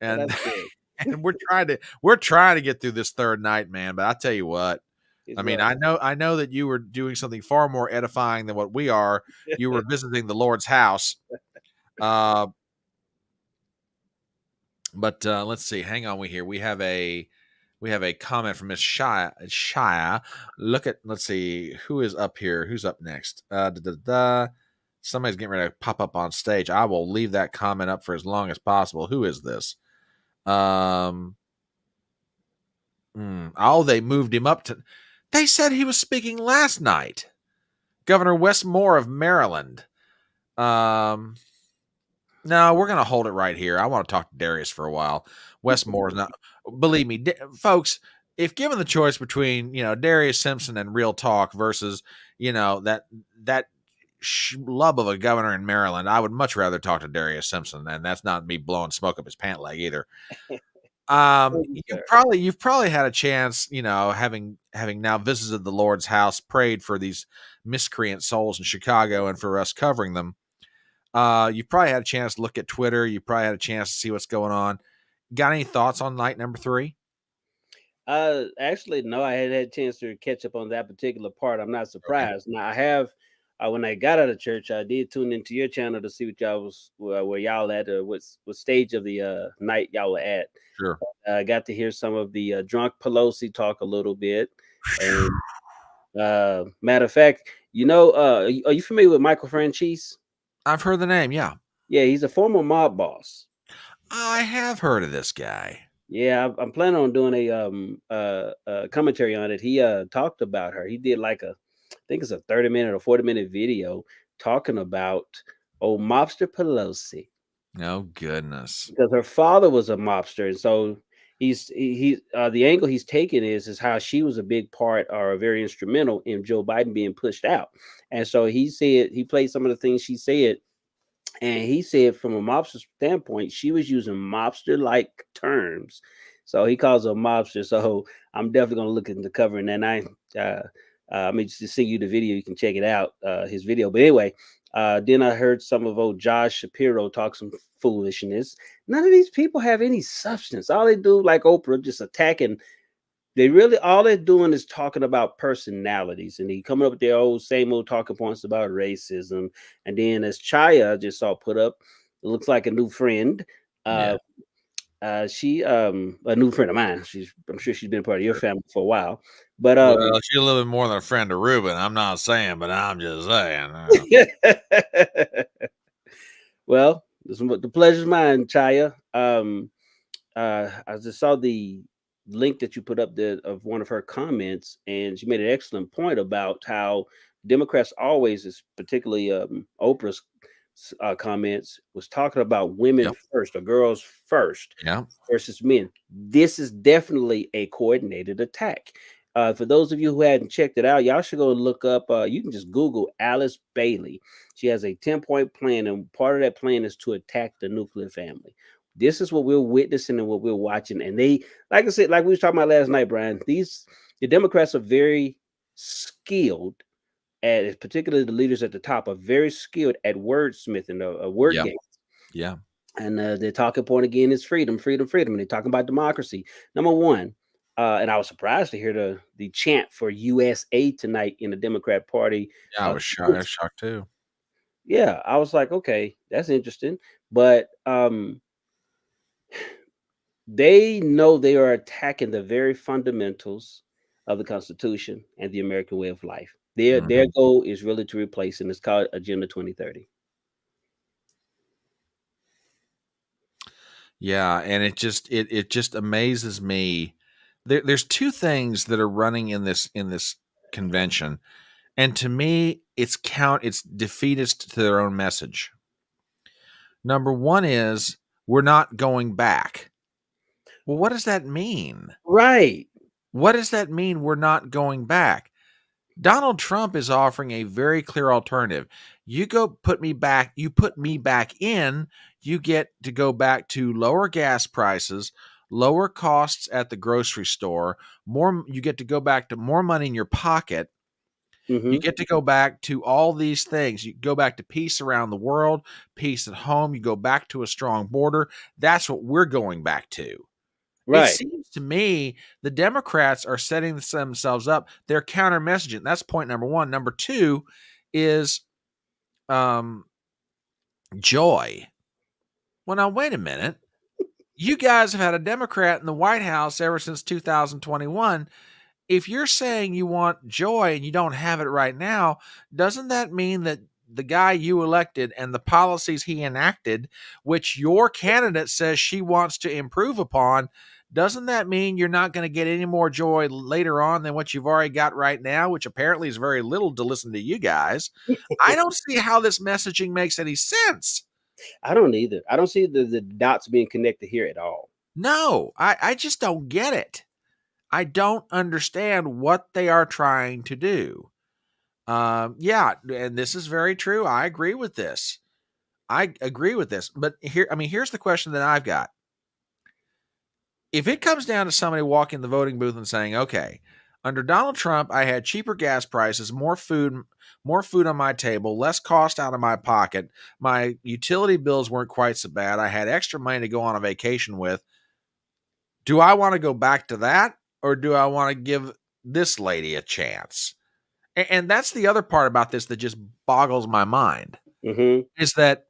[SPEAKER 1] and
[SPEAKER 17] That's good.
[SPEAKER 1] and we're trying to get through this third night, man. But I tell you what.
[SPEAKER 17] It's
[SPEAKER 1] I mean,
[SPEAKER 17] rough.
[SPEAKER 1] I know that you were doing something far more edifying than what we are. You were visiting the Lord's house. But let's see. Hang on, we have a comment from Miss Shia. Let's see who is up here. Who's up next? Somebody's getting ready to pop up on stage. I will leave that comment up for as long as possible. Who is this? Oh, they moved him up to. They said he was speaking last night. Governor Wes Moore of Maryland. No, we're going to hold it right here. I want to talk to Darius for a while. Wes Moore is not. Believe me, folks, if given the choice between, Darius Simpson and Real Talk versus, that schlub of a governor in Maryland, I would much rather talk to Darius Simpson. And that's not me blowing smoke up his pant leg either. You've probably had a chance, having now visited the Lord's house, prayed for these miscreant souls in Chicago and for us covering them. You probably had a chance to look at Twitter. You probably had a chance to see what's going on. Got any thoughts on night number 3?
[SPEAKER 17] Actually, no, I had a chance to catch up on that particular part. I'm not surprised. Okay. Now I have, when I got out of church, I did tune into your channel to see what y'all where y'all at, or what stage of the night y'all were at.
[SPEAKER 1] Sure.
[SPEAKER 17] I got to hear some of the drunk Pelosi talk a little bit. And matter of fact, are you familiar with Michael Franchise?
[SPEAKER 1] I've heard the name. Yeah.
[SPEAKER 17] Yeah, he's a former mob boss.
[SPEAKER 1] I have heard of this guy.
[SPEAKER 17] Yeah, I'm planning on doing a commentary on it. He talked about her. He did like I think it's a 30-minute or 40-minute video talking about old mobster Pelosi.
[SPEAKER 1] Oh goodness.
[SPEAKER 17] Because her father was a mobster, and so the angle he's taking is how she was a big part or very instrumental in Joe Biden being pushed out. And so he said he played some of the things she said, and he said from a mobster standpoint, she was using mobster-like terms. So he calls her a mobster. So I'm definitely gonna look into covering that. And I mean, just send you the video. You can check it out, his video. But anyway, then I heard some of old Josh Shapiro talk some foolishness. None of these people have any substance. All they do, like Oprah, just attacking. They really all they're doing is talking about personalities, and they coming up with their same old talking points about racism. And then as Chaya just saw put up, it looks like a new friend. She a new friend of mine. I'm sure she's been a part of your family for a while. But
[SPEAKER 1] well, she's a little bit more than a friend of Ruben. I'm not saying, but I'm just saying.
[SPEAKER 17] Well, the pleasure's mine, Chaya. I just saw the link that you put up there of one of her comments, and she made an excellent point about how Democrats always, is particularly Oprah's comments, was talking about women first or girls first versus men. This is definitely a coordinated attack. For those of you who hadn't checked it out, y'all should go look up. You can just Google Alice Bailey. She has a 10-point plan, and part of that plan is to attack the nuclear family. This is what we're witnessing and what we're watching. And they, like I said, like we was talking about last night, Brian, the Democrats are very skilled at, particularly the leaders at the top, are very skilled at wordsmithing, word games.
[SPEAKER 1] Yeah.
[SPEAKER 17] And their talking point again is freedom, freedom, freedom. And they're talking about democracy. Number one, and I was surprised to hear the chant for USA tonight in the Democrat Party.
[SPEAKER 1] Yeah, I was shocked too.
[SPEAKER 17] Yeah, I was like, okay, that's interesting. But they know they are attacking the very fundamentals of the Constitution and the American way of life. Their goal is really to replace, and it's called Agenda 2030.
[SPEAKER 1] Yeah, and it just amazes me. There's two things that are running in this convention, and to me, it's defeatist to their own message. Number one is we're not going back. Well, what does that mean?
[SPEAKER 17] Right.
[SPEAKER 1] What does that mean? We're not going back. Donald Trump is offering a very clear alternative. You put me back in, you get to go back to lower gas prices, lower costs at the grocery store, you get to go back to more money in your pocket. You get to go back to all these things. You go back to peace around the world, peace at home. You go back to a strong border. That's what we're going back to. It seems to me the Democrats are setting themselves up. They're counter messaging. That's point number one. Number two is joy. Well, now, wait a minute. You guys have had a Democrat in the White House ever since 2021. If you're saying you want joy and you don't have it right now, doesn't that mean that the guy you elected and the policies he enacted, which your candidate says she wants to improve upon, doesn't that mean you're not going to get any more joy later on than what you've already got right now, which apparently is very little to listen to you guys? I don't see how this messaging makes any sense.
[SPEAKER 17] I don't either. I don't see the dots being connected here at all.
[SPEAKER 1] No, I just don't get it. I don't understand what they are trying to do. Yeah, and this is very true. I agree with this. But here's the question that I've got. If it comes down to somebody walking the voting booth and saying, okay, under Donald Trump, I had cheaper gas prices, more food on my table, less cost out of my pocket. My utility bills weren't quite so bad. I had extra money to go on a vacation with. Do I want to go back to that? Or do I want to give this lady a chance? And that's the other part about this that just boggles my mind. Is that,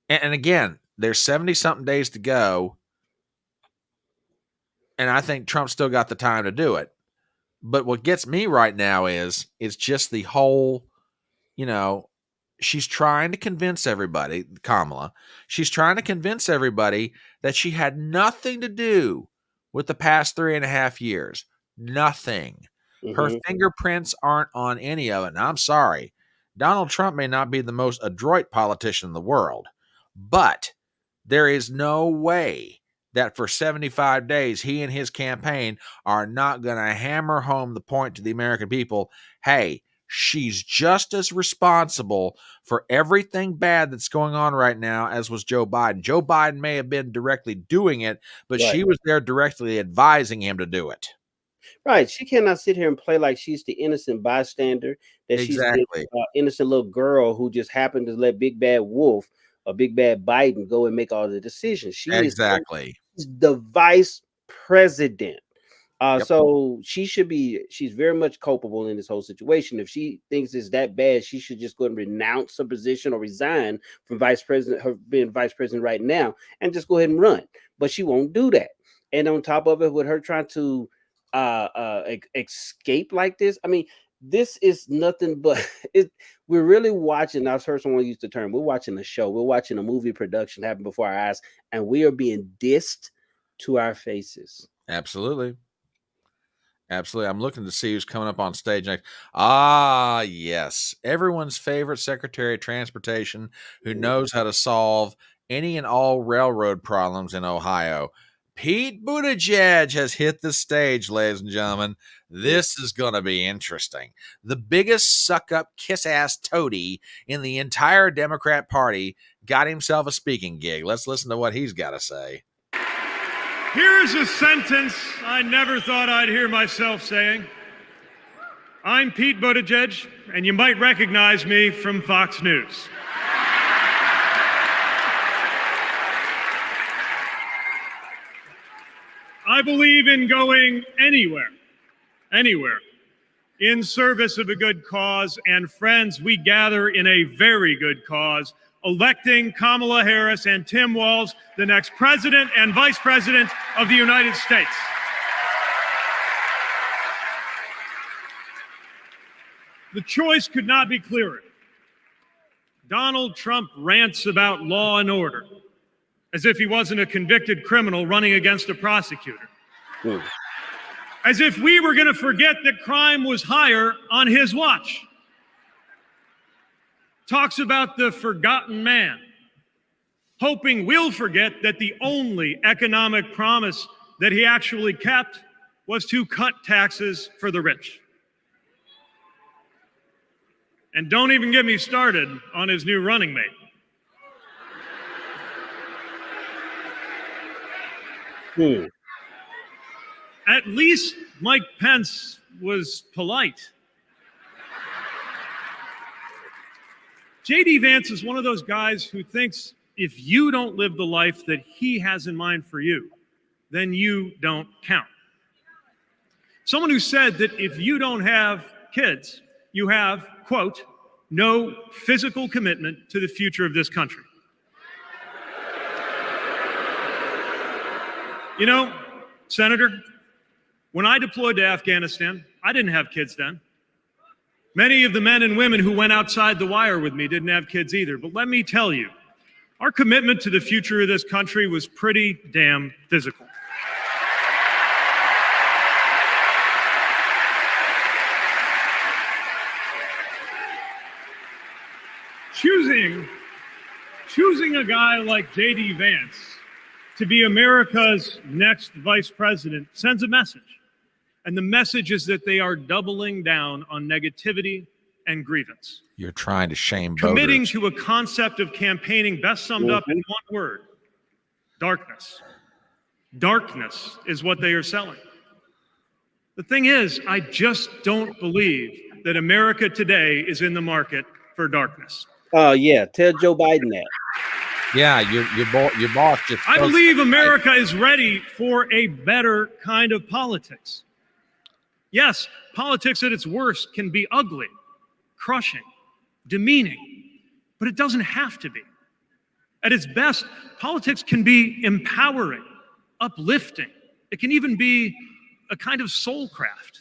[SPEAKER 1] and again, there's 70-something days to go. And I think Trump's still got the time to do it. But what gets me right now is just the whole, she's trying to convince everybody, Kamala, she's trying to convince everybody that she had nothing to do with the past 3.5 years. Nothing. Her fingerprints aren't on any of it. And I'm sorry, Donald Trump may not be the most adroit politician in the world, but there is no way that for 75 days, he and his campaign are not going to hammer home the point to the American people. Hey, she's just as responsible for everything bad that's going on right now as was Joe Biden. Joe Biden may have been directly doing it, but she was there directly advising him to do it.
[SPEAKER 17] Right. She cannot sit here and play like she's the innocent bystander, that she's the innocent little girl who just happened to let Big Bad Wolf or Big Bad Biden go and make all the decisions. She is the vice president. So she's very much culpable in this whole situation. If she thinks it's that bad, she should just go and renounce her position or resign from being vice president right now and just go ahead and run. But she won't do that. And on top of it, with her trying to escape like this, I mean, this is nothing but we're really watching. I've heard someone use the term, we're watching a show, we're watching a movie production happen before our eyes, and we are being dissed to our faces.
[SPEAKER 1] Absolutely. I'm looking to see who's coming up on stage next. Yes. Everyone's favorite Secretary of Transportation who knows how to solve any and all railroad problems in Ohio. Pete Buttigieg has hit the stage, ladies and gentlemen. This is going to be interesting. The biggest suck-up, kiss-ass toady in the entire Democrat Party got himself a speaking gig. Let's listen to what he's got to say.
[SPEAKER 18] Here's a sentence I never thought I'd hear myself saying. I'm Pete Buttigieg, and you might recognize me from Fox News. I believe in going anywhere, in service of a good cause, and friends, we gather in a very good cause, electing Kamala Harris and Tim Walz, the next president and vice president of the United States. The choice could not be clearer. Donald Trump rants about law and order, as if he wasn't a convicted criminal running against a prosecutor. As if we were going to forget that crime was higher on his watch. Talks about the forgotten man, hoping we'll forget that the only economic promise that he actually kept was to cut taxes for the rich. And don't even get me started on his new running mate. At least Mike Pence was polite. J.D. Vance is one of those guys who thinks if you don't live the life that he has in mind for you, then you don't count. Someone who said that if you don't have kids, you have, quote, no physical commitment to the future of this country. You know, Senator, when I deployed to Afghanistan, I didn't have kids then. Many of the men and women who went outside the wire with me didn't have kids either. But let me tell you, our commitment to the future of this country was pretty damn physical. Choosing a guy like J.D. Vance to be America's next vice president sends a message. And the message is that they are doubling down on negativity and grievance.
[SPEAKER 1] You're trying to shame
[SPEAKER 18] Committing
[SPEAKER 1] voters.
[SPEAKER 18] to a concept of campaigning best summed up in one word: darkness. Darkness is what they are selling. The thing is, I just don't believe that America today is in the market for darkness.
[SPEAKER 17] Oh, yeah. Tell Joe Biden that.
[SPEAKER 1] Yeah, your boss just...
[SPEAKER 18] I believe America is ready for a better kind of politics. Yes, politics at its worst can be ugly, crushing, demeaning, but it doesn't have to be. At its best, politics can be empowering, uplifting. It can even be a kind of soul craft.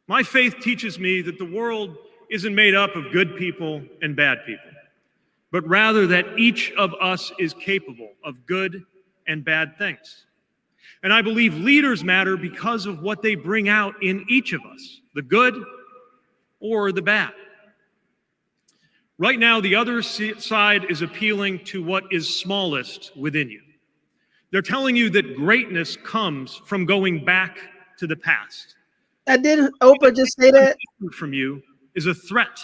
[SPEAKER 18] My faith teaches me that the world isn't made up of good people and bad people, but rather that each of us is capable of good and bad things. And I believe leaders matter because of what they bring out in each of us, the good or the bad. Right now, the other side is appealing to what is smallest within you. They're telling you that greatness comes from going back to the past.
[SPEAKER 17] Didn't Oprah just say that?
[SPEAKER 18] From you is a threat.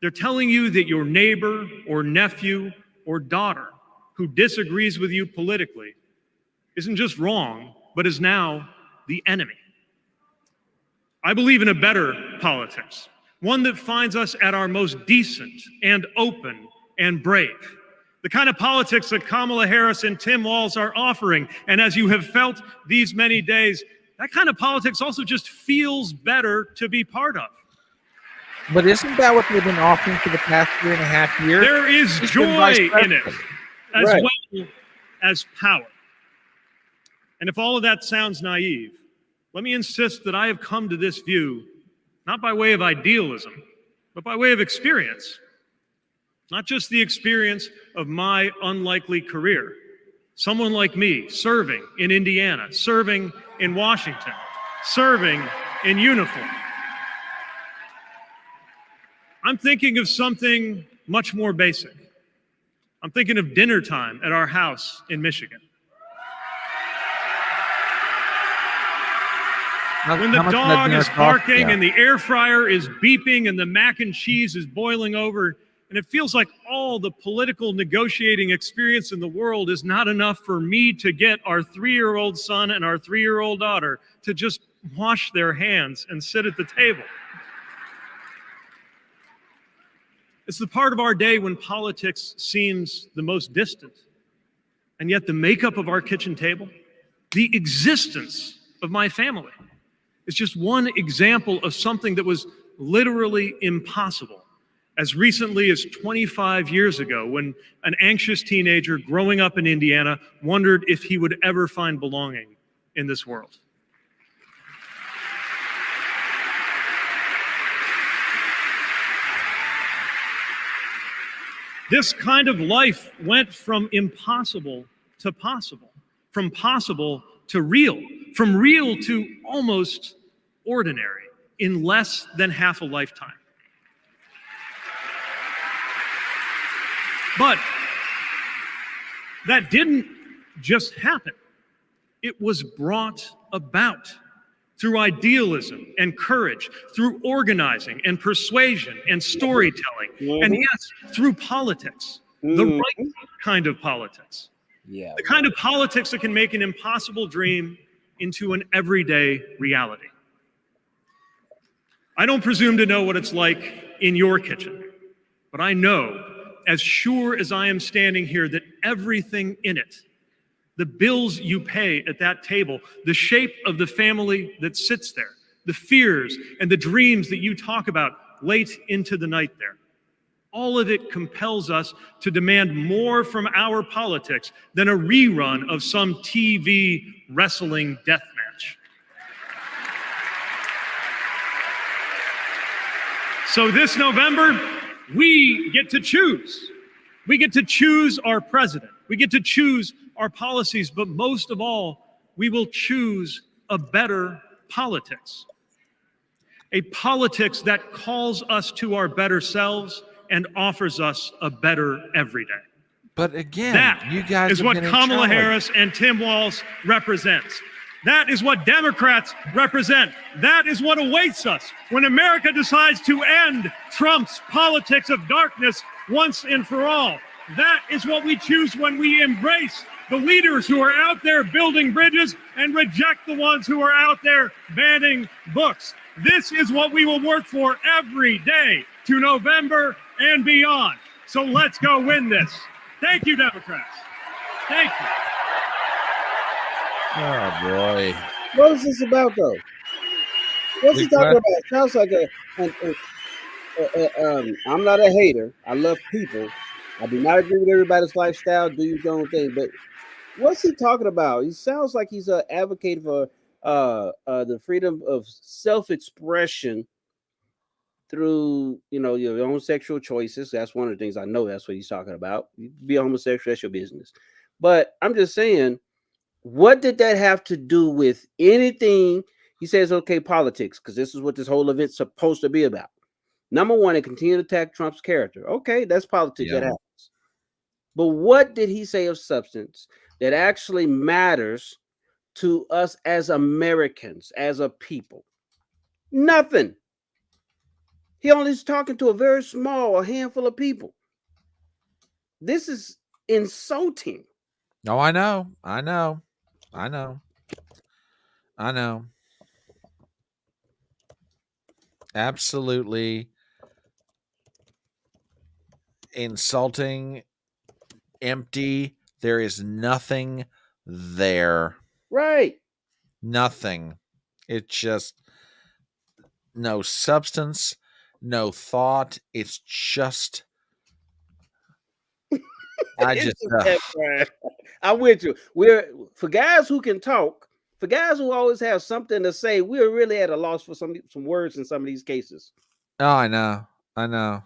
[SPEAKER 18] They're telling you that your neighbor or nephew or daughter who disagrees with you politically isn't just wrong, but is now the enemy. I believe in a better politics, one that finds us at our most decent and open and brave. The kind of politics that Kamala Harris and Tim Walz are offering. And as you have felt these many days, that kind of politics also just feels better to be part of.
[SPEAKER 1] But isn't that what they've been offering for the past 3.5 years?
[SPEAKER 18] There is joy in it, as well as power. And if all of that sounds naive, let me insist that I have come to this view not by way of idealism, but by way of experience. Not just the experience of my unlikely career. Someone like me serving in Indiana, serving in Washington, serving in uniform. I'm thinking of something much more basic. I'm thinking of dinner time at our house in Michigan. When the dog is barking and the air fryer is beeping and the mac and cheese is boiling over, and it feels like all the political negotiating experience in the world is not enough for me to get our 3-year-old son and our 3-year-old daughter to just wash their hands and sit at the table. It's the part of our day when politics seems the most distant. And yet the makeup of our kitchen table, the existence of my family, is just one example of something that was literally impossible. As recently as 25 years ago, when an anxious teenager growing up in Indiana wondered if he would ever find belonging in this world. This kind of life went from impossible to possible, from possible to real, from real to almost ordinary in less than half a lifetime. But that didn't just happen. It was brought about through idealism and courage, through organizing and persuasion and storytelling, and yes, through politics, the right kind of politics. The kind of politics that can make an impossible dream into an everyday reality. I don't presume to know what it's like in your kitchen, but I know, as sure as I am standing here, that everything in it, the bills you pay at that table, the shape of the family that sits there, the fears and the dreams that you talk about late into the night there, all of it compels us to demand more from our politics than a rerun of some TV wrestling death match. So this November, we get to choose. We get to choose our president. We get to choose our policies, but most of all, we will choose a better politics. A politics that calls us to our better selves and offers us a better everyday.
[SPEAKER 1] But again,
[SPEAKER 18] that
[SPEAKER 1] you guys
[SPEAKER 18] is what Kamala Harris and Tim Walz represents. That is what Democrats represent. That is what awaits us when America decides to end Trump's politics of darkness once and for all. That is what we choose when we embrace the leaders who are out there building bridges and reject the ones who are out there banning books. This is what we will work for every day to November and beyond. So let's go win this. Thank you, Democrats. Thank you.
[SPEAKER 1] Oh, boy.
[SPEAKER 17] What is this about, though? What's he talking about? It sounds like I'm not a hater. I love people. I do not agree with everybody's lifestyle. Do your own thing. But what's he talking about? He sounds like he's an advocate for the freedom of self-expression through, your own sexual choices. That's one of the things I know that's what he's talking about. You be homosexual, that's your business. But I'm just saying, what did that have to do with anything? He says, okay, politics, because this is what this whole event's supposed to be about. Number one, they continue to attack Trump's character. Okay, that's politics. That happens. But what did he say of substance that actually matters to us as Americans, as a people? Nothing. He only is talking to a handful of people. This is insulting.
[SPEAKER 1] No, I know. Absolutely insulting, empty. There is nothing there.
[SPEAKER 17] Right.
[SPEAKER 1] Nothing. It's just no substance, no thought. It's just
[SPEAKER 17] I'm with you. We're for guys who can talk, for guys who always have something to say, we're really at a loss for some words in some of these cases.
[SPEAKER 1] Oh, I know.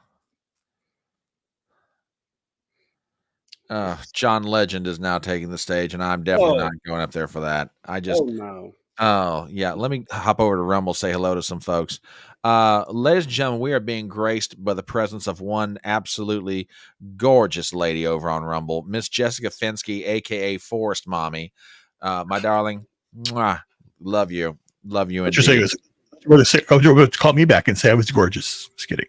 [SPEAKER 1] John Legend is now taking the stage, and I'm definitely not going up there for that. Oh, yeah. Let me hop over to Rumble, say hello to some folks. Ladies and gentlemen, we are being graced by the presence of one absolutely gorgeous lady over on Rumble, Miss Jessica Fensky, a.k.a. Forest Mommy. My darling, mwah, love you. Love you.
[SPEAKER 2] What you're saying is, you're going to call me back and say I was gorgeous. Just kidding.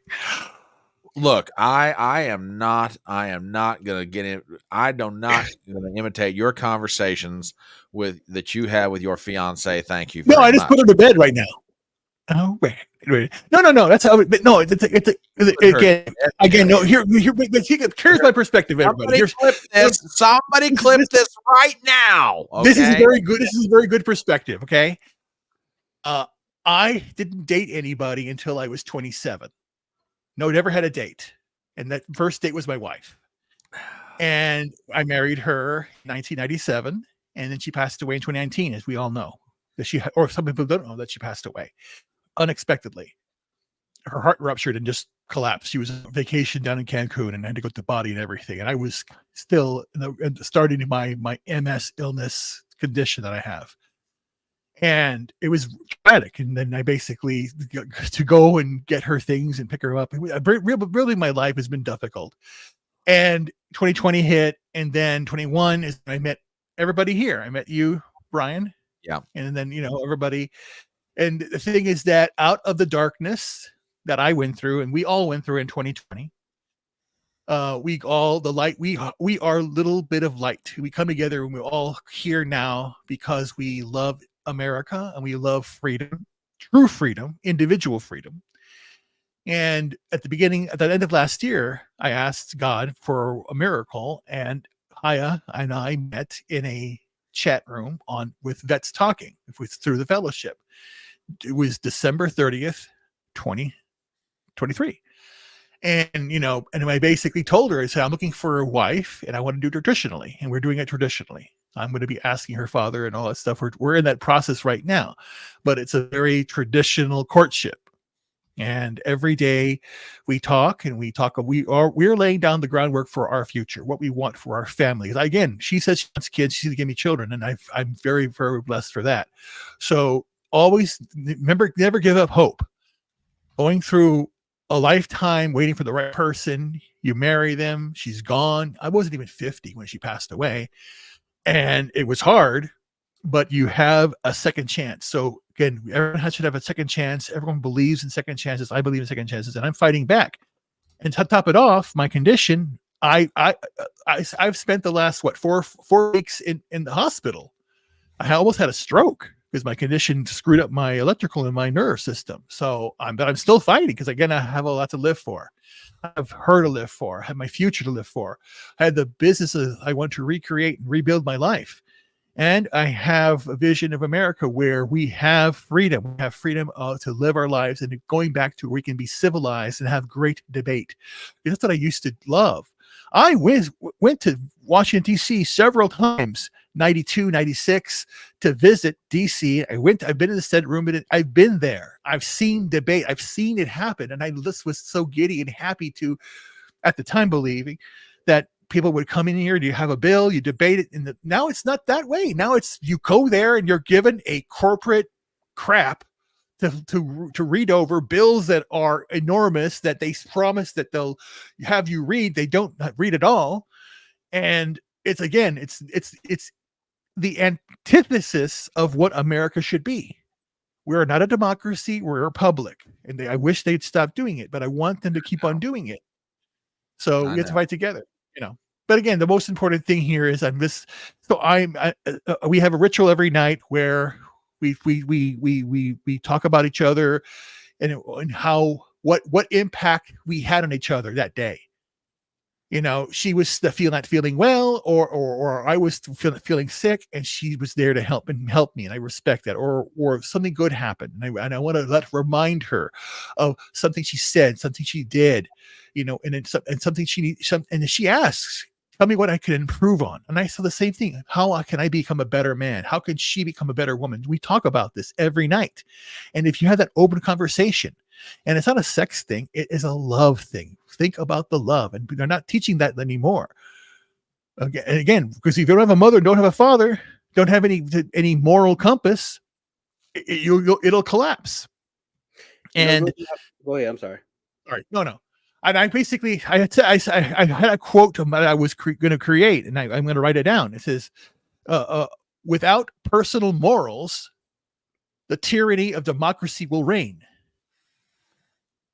[SPEAKER 1] Look, I am not gonna get in. I do not gonna imitate your conversations that you have with your fiance. Thank you.
[SPEAKER 2] No, I just put her to bed right now. Oh wait. No. That's how. But no, it's again. No, here. But here's my perspective. Everybody,
[SPEAKER 1] somebody clip this right now. Okay?
[SPEAKER 2] This is very good. This is very good perspective. Okay. I didn't date anybody until I was 27. No, never had a date. And that first date was my wife. And I married her in 1997. And then she passed away in 2019, as we all know. Or some people don't know that she passed away unexpectedly. Her heart ruptured and just collapsed. She was on vacation down in Cancun and had to go to the body and everything. And I was still starting my MS illness condition that I have. And it was traumatic. And then I basically to go and get her things and pick her up. Really, my life has been difficult. And 2020 hit, and then 21 is when I met everybody here. I met you, Brian.
[SPEAKER 1] Yeah.
[SPEAKER 2] And then, everybody. And the thing is that out of the darkness that I went through, and we all went through in 2020, we are a little bit of light. We come together and we're all here now because we love America and we love freedom, true freedom, individual freedom. And at the end of last year, I asked God for a miracle, and Haya and I met in a chat room with Vets Talking through the fellowship. It was December 30th, 2023. And, and I basically told her, I said, I'm looking for a wife and I want to do it traditionally. And we're doing it traditionally. I'm going to be asking her father and all that stuff. We're in that process right now, but it's a very traditional courtship. And every day we talk, we're laying down the groundwork for our future, what we want for our family. Again, she says she wants kids. She's going to give me children. And I'm very, very blessed for that. So always remember, never give up hope. Going through a lifetime waiting for the right person, you marry them, she's gone. I wasn't even 50 when she passed away. And it was hard, but you have a second chance. So again, everyone should have a second chance. Everyone believes in second chances. I believe in second chances, and I'm fighting back. And to top it off, my condition, I've spent the last 4 weeks in the hospital. I almost had a stroke because my condition screwed up my electrical and my nerve system. So I'm still fighting because again, I have a lot to live for. I have her to live for. I have my future to live for. I had the businesses I want to recreate and rebuild my life. And I have a vision of America where we have freedom. We have freedom to live our lives and going back to where we can be civilized and have great debate. That's what I used to love. I went to Washington, D.C. several times 92, 96 to visit DC. I've been in the Senate room, and I've been there. I've seen debate. I've seen it happen. And I just was so giddy and happy to, at the time, believing that people would come in here. Do you have a bill? You debate it. And now it's not that way. Now it's, you go there and you're given a corporate crap to read over bills that are enormous, that they promise that they'll have you read. They don't read at all. And it's the antithesis of what America should be. We're not a democracy. We're a republic. And I wish they'd stop doing it, but I want them to keep on doing it. So we have to fight together, But again, the most important thing here is we have a ritual every night where we talk about each other and how what impact we had on each other that day. She was not feeling well, or I was feeling sick, and she was there to help me, and I respect that. Or something good happened, and I want to remind her of something she said, something she did, and something she needs. And she asks, "Tell me what I can improve on." And I said the same thing. How can I become a better man? How can she become a better woman? We talk about this every night, and if you have that open conversation. And it's not a sex thing. It is a love thing. Think about the love. And they're not teaching that anymore. Again, because if you don't have a mother, don't have a father, don't have any moral compass, it'll collapse. And
[SPEAKER 17] go ahead. I'm sorry.
[SPEAKER 2] All right. No. And I had a quote that I was going to create, and I'm going to write it down. It says, without personal morals, the tyranny of democracy will reign.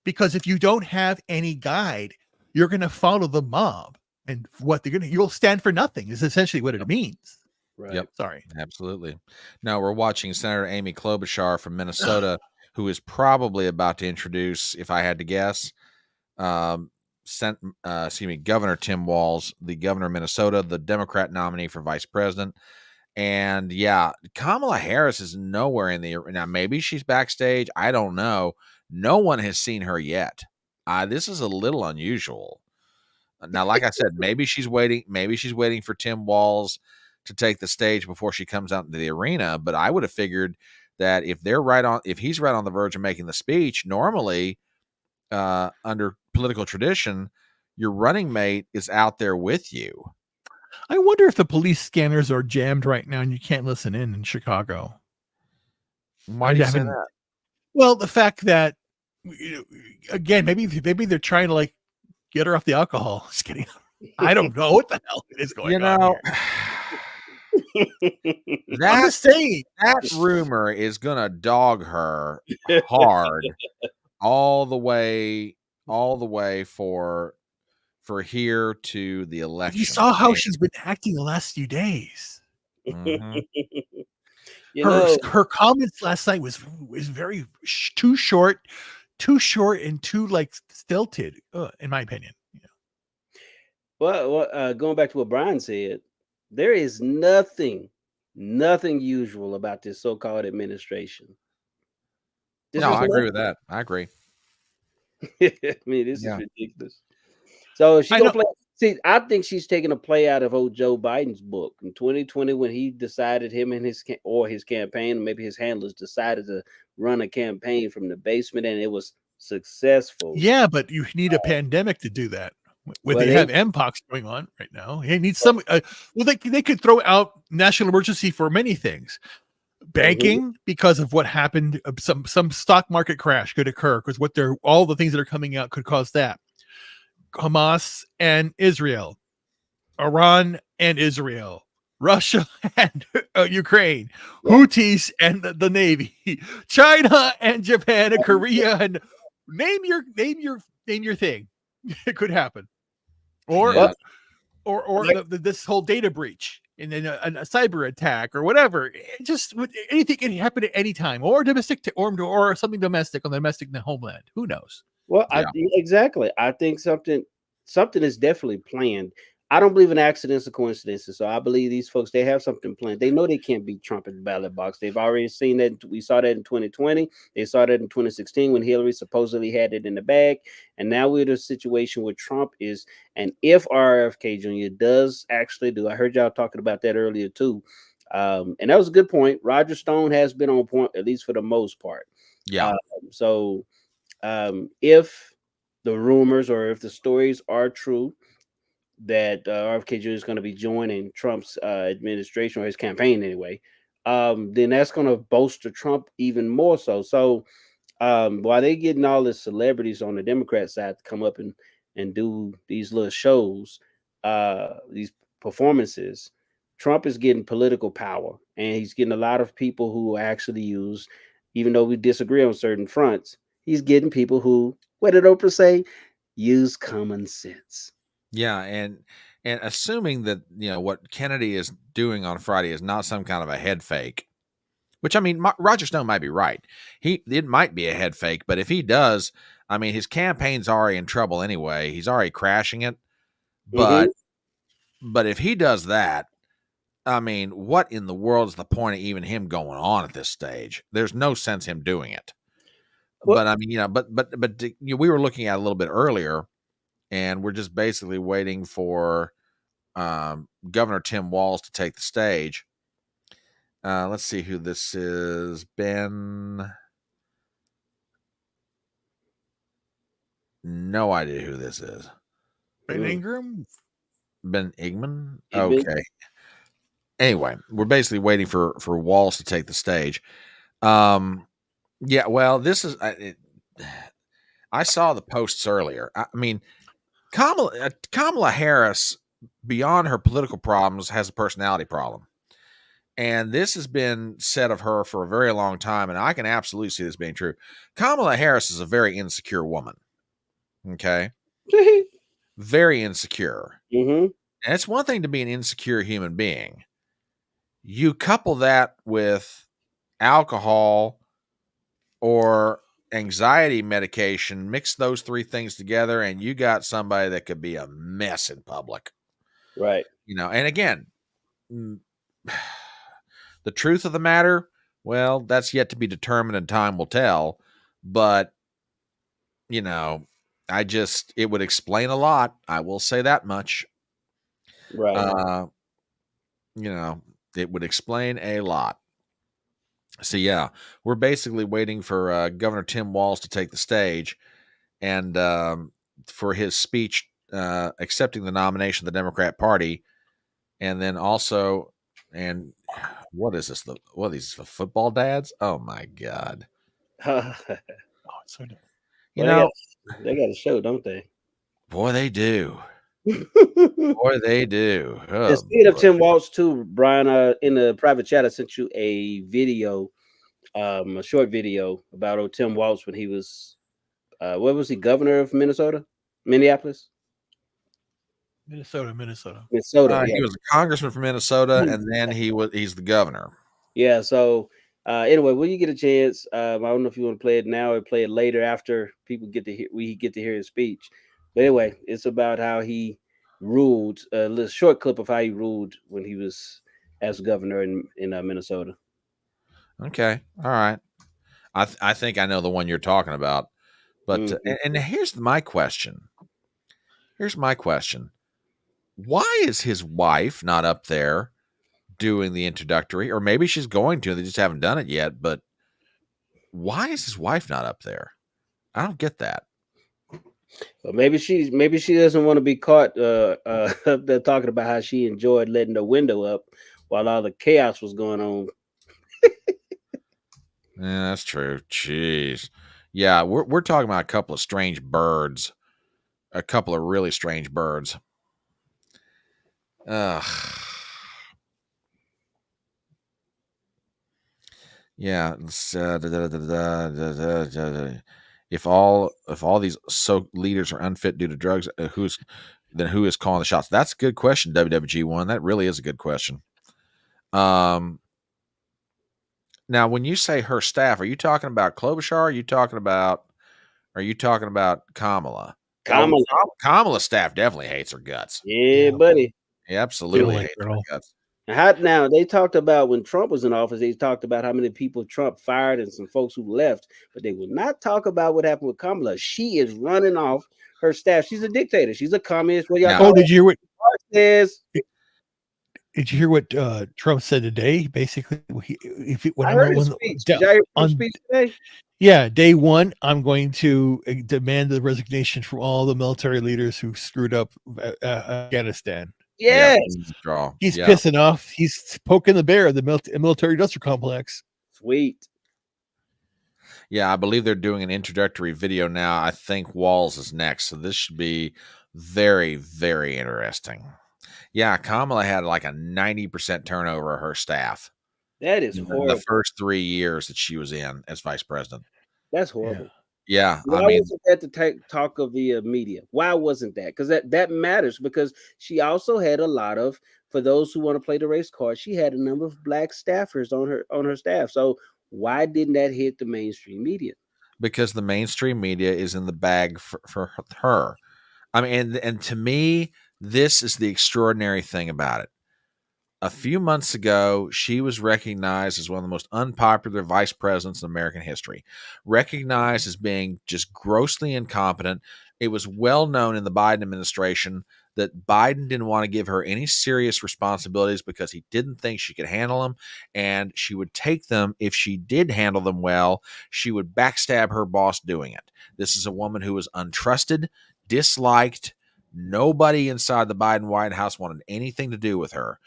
[SPEAKER 2] Because if you don't have any guide, you're going to follow the mob, and you'll stand for nothing is essentially what it means.
[SPEAKER 17] Right.
[SPEAKER 1] Yep.
[SPEAKER 2] Sorry.
[SPEAKER 1] Absolutely. Now we're watching Senator Amy Klobuchar from Minnesota, who is probably about to introduce, if I had to guess, Governor Tim Walz, the governor of Minnesota, the Democrat nominee for vice president. And yeah, Kamala Harris is nowhere in the, now maybe she's backstage. I don't know. No one has seen her yet. This is a little unusual. Now, like I said, maybe she's waiting. Maybe she's waiting for Tim Walz to take the stage before she comes out into the arena. But I would have figured that if he's right on the verge of making the speech, normally under political tradition, your running mate is out there with you.
[SPEAKER 2] I wonder if the police scanners are jammed right now and you can't listen in Chicago.
[SPEAKER 1] Why do you say that?
[SPEAKER 2] Well, the fact that, again, maybe they're trying to get her off the alcohol. Just kidding. I don't know what the hell is going on.
[SPEAKER 1] I'm just saying that rumor is gonna dog her hard all the way for here to the election.
[SPEAKER 2] You saw how she's been acting the last few days.
[SPEAKER 1] Mm-hmm.
[SPEAKER 2] Her comments last night was very too short and too stilted, in my opinion.
[SPEAKER 17] Well, going back to what Brian said, there is nothing usual about this so-called administration.
[SPEAKER 1] I agree with that. I agree.
[SPEAKER 17] I mean, this is ridiculous. So she's gonna play. See, I think she's taking a play out of old Joe Biden's book in 2020 when he decided him and his campaign, maybe his handlers decided to run a campaign from the basement, and it was successful.
[SPEAKER 2] Yeah, but you need a pandemic to do that. They have Mpox going on right now. They need some. They could throw out national emergency for many things. Banking, because of what happened, some stock market crash could occur because all the things that are coming out could cause that. Hamas and Israel, Iran and Israel, Russia and Ukraine, Houthis and the Navy, China and Japan and Korea, and name your thing. It could happen, or this whole data breach and then a cyber attack or whatever. Anything can happen at any time, or domestic or something domestic on the domestic homeland. Who knows?
[SPEAKER 17] Well, exactly. I think something is definitely planned. I don't believe in accidents or coincidences. So I believe these folks, they have something planned. They know they can't beat Trump in the ballot box. They've already seen that. We saw that in 2020. They saw that in 2016 when Hillary supposedly had it in the bag. And now we're in a situation where Trump is, and if RFK Jr. does actually do, I heard y'all talking about that earlier too. And that was a good point. Roger Stone has been on point, at least for the most part.
[SPEAKER 1] Yeah.
[SPEAKER 17] If the rumors or if the stories are true, that RFK Jr. is going to be joining Trump's administration or his campaign anyway, then that's going to bolster Trump even more so. So while they getting all the celebrities on the Democrat side to come up and do these little shows, these performances, Trump is getting political power, and he's getting a lot of people who actually use, even though we disagree on certain fronts, he's getting people who, what did Oprah say? Use common sense.
[SPEAKER 1] Yeah, and assuming that what Kennedy is doing on Friday is not some kind of a head fake, which I mean, Roger Stone might be right. It might be a head fake, but if he does, I mean, his campaign's already in trouble anyway. He's already crashing it. But if he does that, I mean, what in the world is the point of even him going on at this stage? There's no sense him doing it. But I mean, but we were looking at a little bit earlier. And we're just basically waiting for Governor Tim Walz to take the stage. Let's see who this is. Ben. No idea who this is.
[SPEAKER 2] Ben Ingram?
[SPEAKER 1] Ben Igman? Okay. Anyway, we're basically waiting for Walz to take the stage. Yeah, well, this is... I saw the posts earlier. I mean... Kamala Harris, beyond her political problems, has a personality problem. And this has been said of her for a very long time, and I can absolutely see this being true. Kamala Harris is a very insecure woman. Okay? Very insecure. And it's one thing to be an insecure human being. You couple that with alcohol or anxiety medication, mix those three things together, and you got somebody that could be a mess in public.
[SPEAKER 17] Right.
[SPEAKER 1] And again, the truth of the matter, well, that's yet to be determined and time will tell. But, it would explain a lot. I will say that much.
[SPEAKER 17] Right.
[SPEAKER 1] It would explain a lot. So, yeah, we're basically waiting for Governor Tim Walz to take the stage and for his speech accepting the nomination of the Democrat Party. And then also, and what is this? What are these, the football dads? Oh, my God.
[SPEAKER 17] They got a show, don't they?
[SPEAKER 1] Boy, they do. Boy, they do.
[SPEAKER 17] And speaking of Tim Walz too, Brian, in the private chat, I sent you a video, a short video about Tim Walz when he was, what was he, governor of Minneapolis?
[SPEAKER 2] Minnesota.
[SPEAKER 1] He was a congressman from Minnesota, and then he's the governor.
[SPEAKER 17] Yeah. So anyway, when you get a chance, I don't know if you want to play it now or play it later after people get to hear his speech. But anyway, it's about how he ruled, a little short clip of how he ruled when he was as governor in Minnesota.
[SPEAKER 1] Okay. All right. I think I know the one you're talking about. But and here's my question. Why is his wife not up there doing the introductory? Or maybe she's going to. They just haven't done it yet. But why is his wife not up there? I don't get that.
[SPEAKER 17] Well, maybe she doesn't want to be caught up there talking about how she enjoyed letting the window up while all the chaos was going on.
[SPEAKER 1] Yeah, that's true. Jeez. Yeah, we're talking about a couple of strange birds. A couple of really strange birds. Yeah. If all these leaders are unfit due to drugs, who is calling the shots? That's a good question, WWG1. That really is a good question. Now, when you say her staff, are you talking about Klobuchar? Or are you talking about Kamala? Kamala's staff definitely hates her guts.
[SPEAKER 17] Yeah, buddy.
[SPEAKER 1] He absolutely hates her guts.
[SPEAKER 17] Now they talked about when Trump was in office, they talked about how many people Trump fired and some folks who left, but they will not talk about what happened with Kamala. She is running off her staff. She's a dictator. She's a communist. What y'all
[SPEAKER 2] did you hear what
[SPEAKER 17] says?
[SPEAKER 2] Did you hear what Trump said today? Basically,
[SPEAKER 17] I heard his speech. Did y'all hear his speech today?
[SPEAKER 2] Yeah, day one, I'm going to demand the resignation from all the military leaders who screwed up Afghanistan.
[SPEAKER 17] Yes.
[SPEAKER 2] He's pissing off. He's poking the bear of the military industrial complex.
[SPEAKER 17] Sweet.
[SPEAKER 1] Yeah, I believe they're doing an introductory video now. I think Walls is next. So this should be very, very interesting. Yeah, Kamala had like a 90% turnover of her staff.
[SPEAKER 17] That is horrible.
[SPEAKER 1] The first 3 years that she was in as vice president.
[SPEAKER 17] That's horrible.
[SPEAKER 1] Yeah,
[SPEAKER 17] Why
[SPEAKER 1] I mean,
[SPEAKER 17] wasn't that the talk of the media? Why wasn't that? Because that matters. Because she also had a lot of, for those who want to play the race card, she had a number of black staffers on her staff. So why didn't that hit the mainstream media?
[SPEAKER 1] because the mainstream media is in the bag for her. I mean, and to me, this is the extraordinary thing about it. A few months ago, she was recognized as one of the most unpopular vice presidents in American history, recognized as being just grossly incompetent. It was well known in the Biden administration that Biden didn't want to give her any serious responsibilities because he didn't think she could handle them, and she would take them. If she did handle them well, she would backstab her boss doing it. This is a woman who was untrusted, disliked. Nobody inside the Biden White House wanted anything to do with her.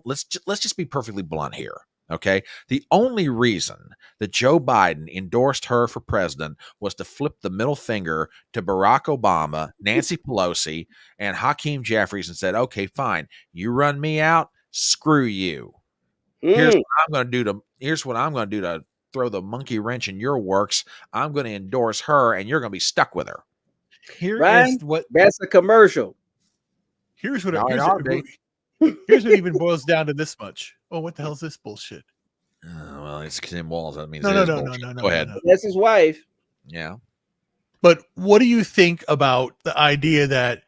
[SPEAKER 1] Let's just be perfectly blunt here, okay? The only reason that Joe Biden endorsed her for president was to flip the middle finger to Barack Obama, Nancy Pelosi, and Hakeem Jeffries and said, "Okay, fine. You run me out, screw you. Here's what I'm going to do to throw the monkey wrench in your works. I'm going to endorse her, and you're going to be stuck with her."
[SPEAKER 17] That's a commercial.
[SPEAKER 2] Here's what even boils down to this much. Oh, what the hell is this bullshit?
[SPEAKER 1] Well, it's Tim Walls. That means
[SPEAKER 2] No.
[SPEAKER 1] Go ahead.
[SPEAKER 17] That's his wife.
[SPEAKER 1] Yeah.
[SPEAKER 2] But what do you think about the idea that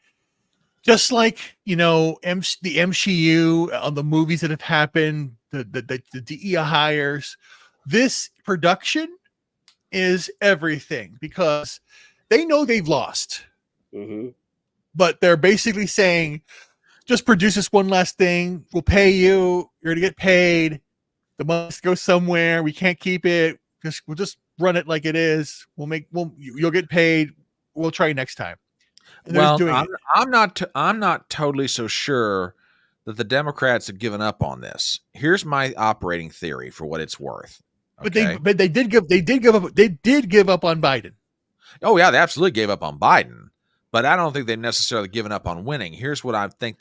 [SPEAKER 2] just like, the MCU on the movies that have happened, the DEI hires, this production is everything because they know they've lost, but they're basically saying, just produce this one last thing. We'll pay you. You're going to get paid. The money must go somewhere. We can't keep it. We'll just run it like it is. You'll get paid. We'll try next time.
[SPEAKER 1] Well, I'm not totally so sure that the Democrats have given up on this. Here's my operating theory for what it's worth. Okay?
[SPEAKER 2] But they did give up on Biden.
[SPEAKER 1] Oh yeah, they absolutely gave up on Biden, but I don't think they've necessarily given up on winning. Here's what I think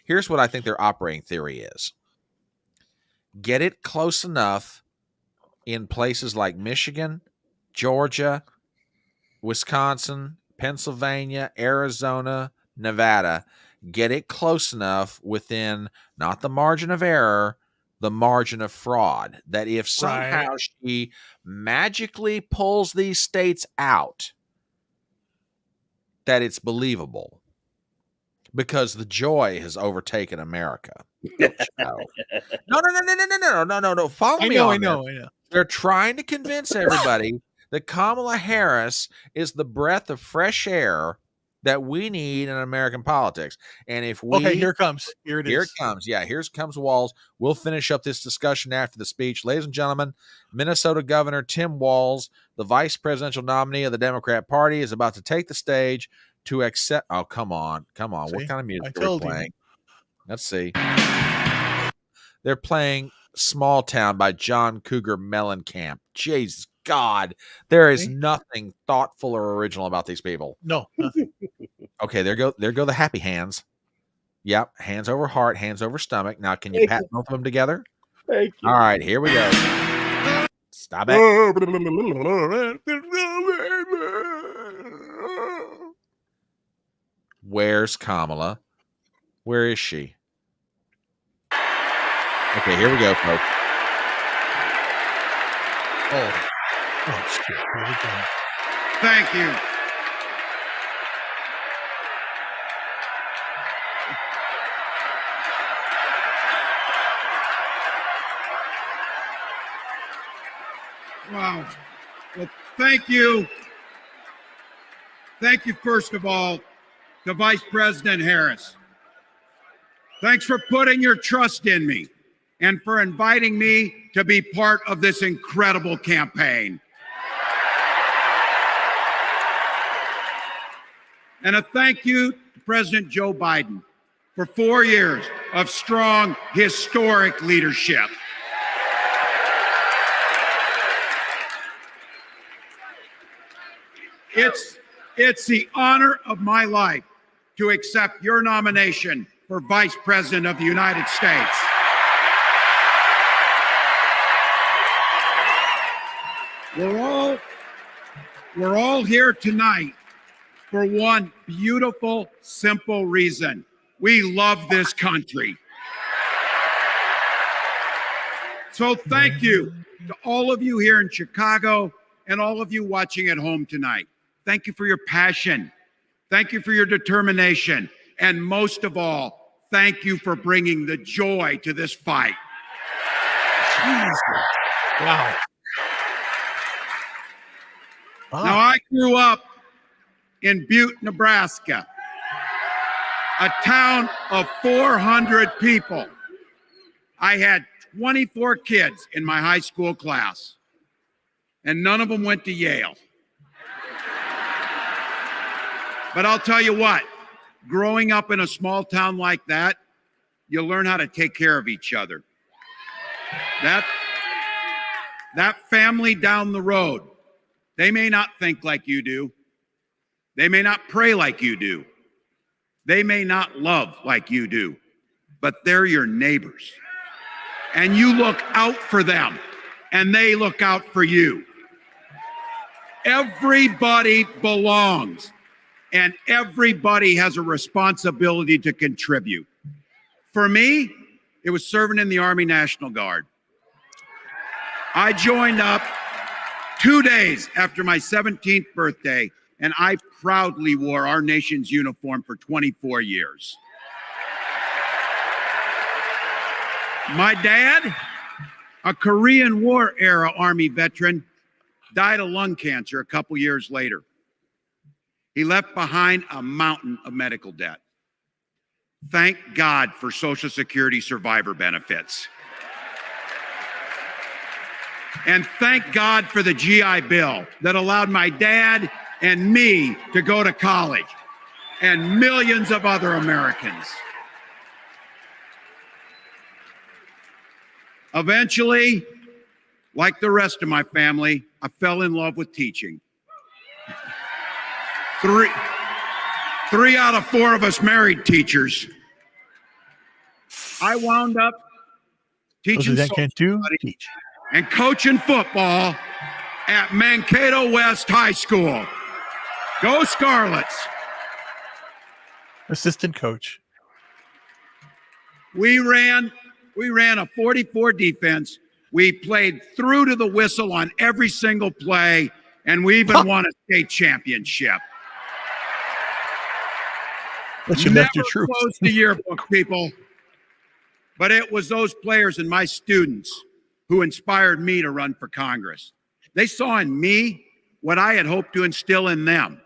[SPEAKER 1] Here's what I think their operating theory is. Get it close enough in places like Michigan, Georgia, Wisconsin, Pennsylvania, Arizona, Nevada. Get it close enough within not the margin of error, the margin of fraud, that if somehow she magically pulls these states out, that it's believable, because the joy has overtaken America. No. Follow me on. I know. They're trying to convince everybody that Kamala Harris is the breath of fresh air that we need in American politics. And if we
[SPEAKER 2] here it comes. Here it
[SPEAKER 1] comes. Yeah, here comes Walls. We'll finish up this discussion after the speech. Ladies and gentlemen, Minnesota Governor Tim Walz, the vice presidential nominee of the Democrat Party, is about to take the stage to accept. Oh, come on. See? What kind of music are we playing? Let's see. They're playing Small Town by John Cougar Mellencamp. Jesus God, there is nothing thoughtful or original about these people.
[SPEAKER 2] No, nothing.
[SPEAKER 1] Okay, there go the happy hands. Yep, hands over heart, hands over stomach. Now, can you pat both of them together?
[SPEAKER 17] Thank you.
[SPEAKER 1] All right, here we go. Stop it. Where's Kamala? Where is she? Okay, here we go, folks.
[SPEAKER 11] Thank you.
[SPEAKER 3] Wow. Well, thank you. Thank you, first of all, to Vice President Harris. Thanks for putting your trust in me and for inviting me to be part of this incredible campaign. And a thank you to President Joe Biden for 4 years of strong, historic leadership. It's the honor of my life to accept your nomination for Vice President of the United States. We're all here tonight for one beautiful, simple reason. We love this country. So thank you to all of you here in Chicago and all of you watching at home tonight. Thank you for your passion. Thank you for your determination. And most of all, thank you for bringing the joy to this fight.
[SPEAKER 2] Wow.
[SPEAKER 3] Now, I grew up in Butte, Nebraska, a town of 400 people. I had 24 kids in my high school class, and none of them went to Yale. But I'll tell you what, growing up in a small town like that, you learn how to take care of each other. That family down the road, they may not think like you do. They may not pray like you do. They may not love like you do, but they're your neighbors. And you look out for them, and they look out for you. Everybody belongs, and everybody has a responsibility to contribute. For me, it was serving in the Army National Guard. I joined up 2 days after my 17th birthday, and I proudly wore our nation's uniform for 24 years. My dad, a Korean War era Army veteran, died of lung cancer a couple years later. He left behind a mountain of medical debt. Thank God for Social Security survivor benefits. And thank God for the GI Bill that allowed my dad and me to go to college, and millions of other Americans. Eventually, like the rest of my family, I fell in love with teaching. Three out of 4 of us married teachers. I wound up teaching
[SPEAKER 2] teach.
[SPEAKER 3] And coaching football at Mankato West High School. Go Scarlets.
[SPEAKER 2] Assistant coach.
[SPEAKER 3] We ran a 44 defense. We played through to the whistle on every single play, and we even won a state championship.
[SPEAKER 2] But you left your troops.
[SPEAKER 3] Never closed the yearbook, people. But it was those players and my students who inspired me to run for Congress. They saw in me what I had hoped to instill in them,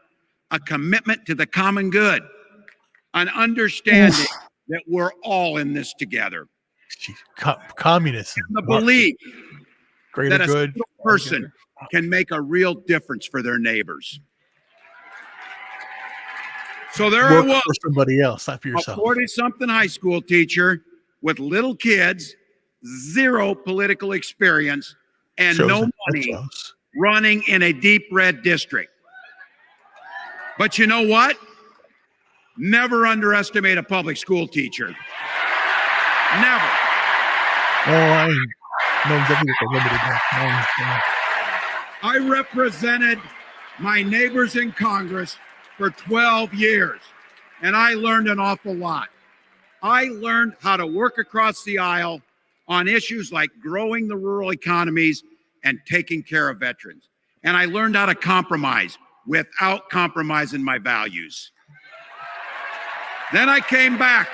[SPEAKER 3] a commitment to the common good, an understanding that we're all in this together.
[SPEAKER 2] Communism.
[SPEAKER 3] And the belief that a
[SPEAKER 2] good
[SPEAKER 3] single person can make a real difference for their neighbors. So there I
[SPEAKER 2] Work
[SPEAKER 3] was,
[SPEAKER 2] for somebody else, not for
[SPEAKER 3] a
[SPEAKER 2] yourself.
[SPEAKER 3] 40-something high school teacher with little kids, zero political experience, and no money, running in a deep red district. But you know what? Never underestimate a public school teacher. Never.
[SPEAKER 2] I know exactly what the limited is.
[SPEAKER 3] I represented my neighbors in Congress for 12 years, and I learned an awful lot. I learned how to work across the aisle on issues like growing the rural economies and taking care of veterans. And I learned how to compromise without compromising my values. Then I came back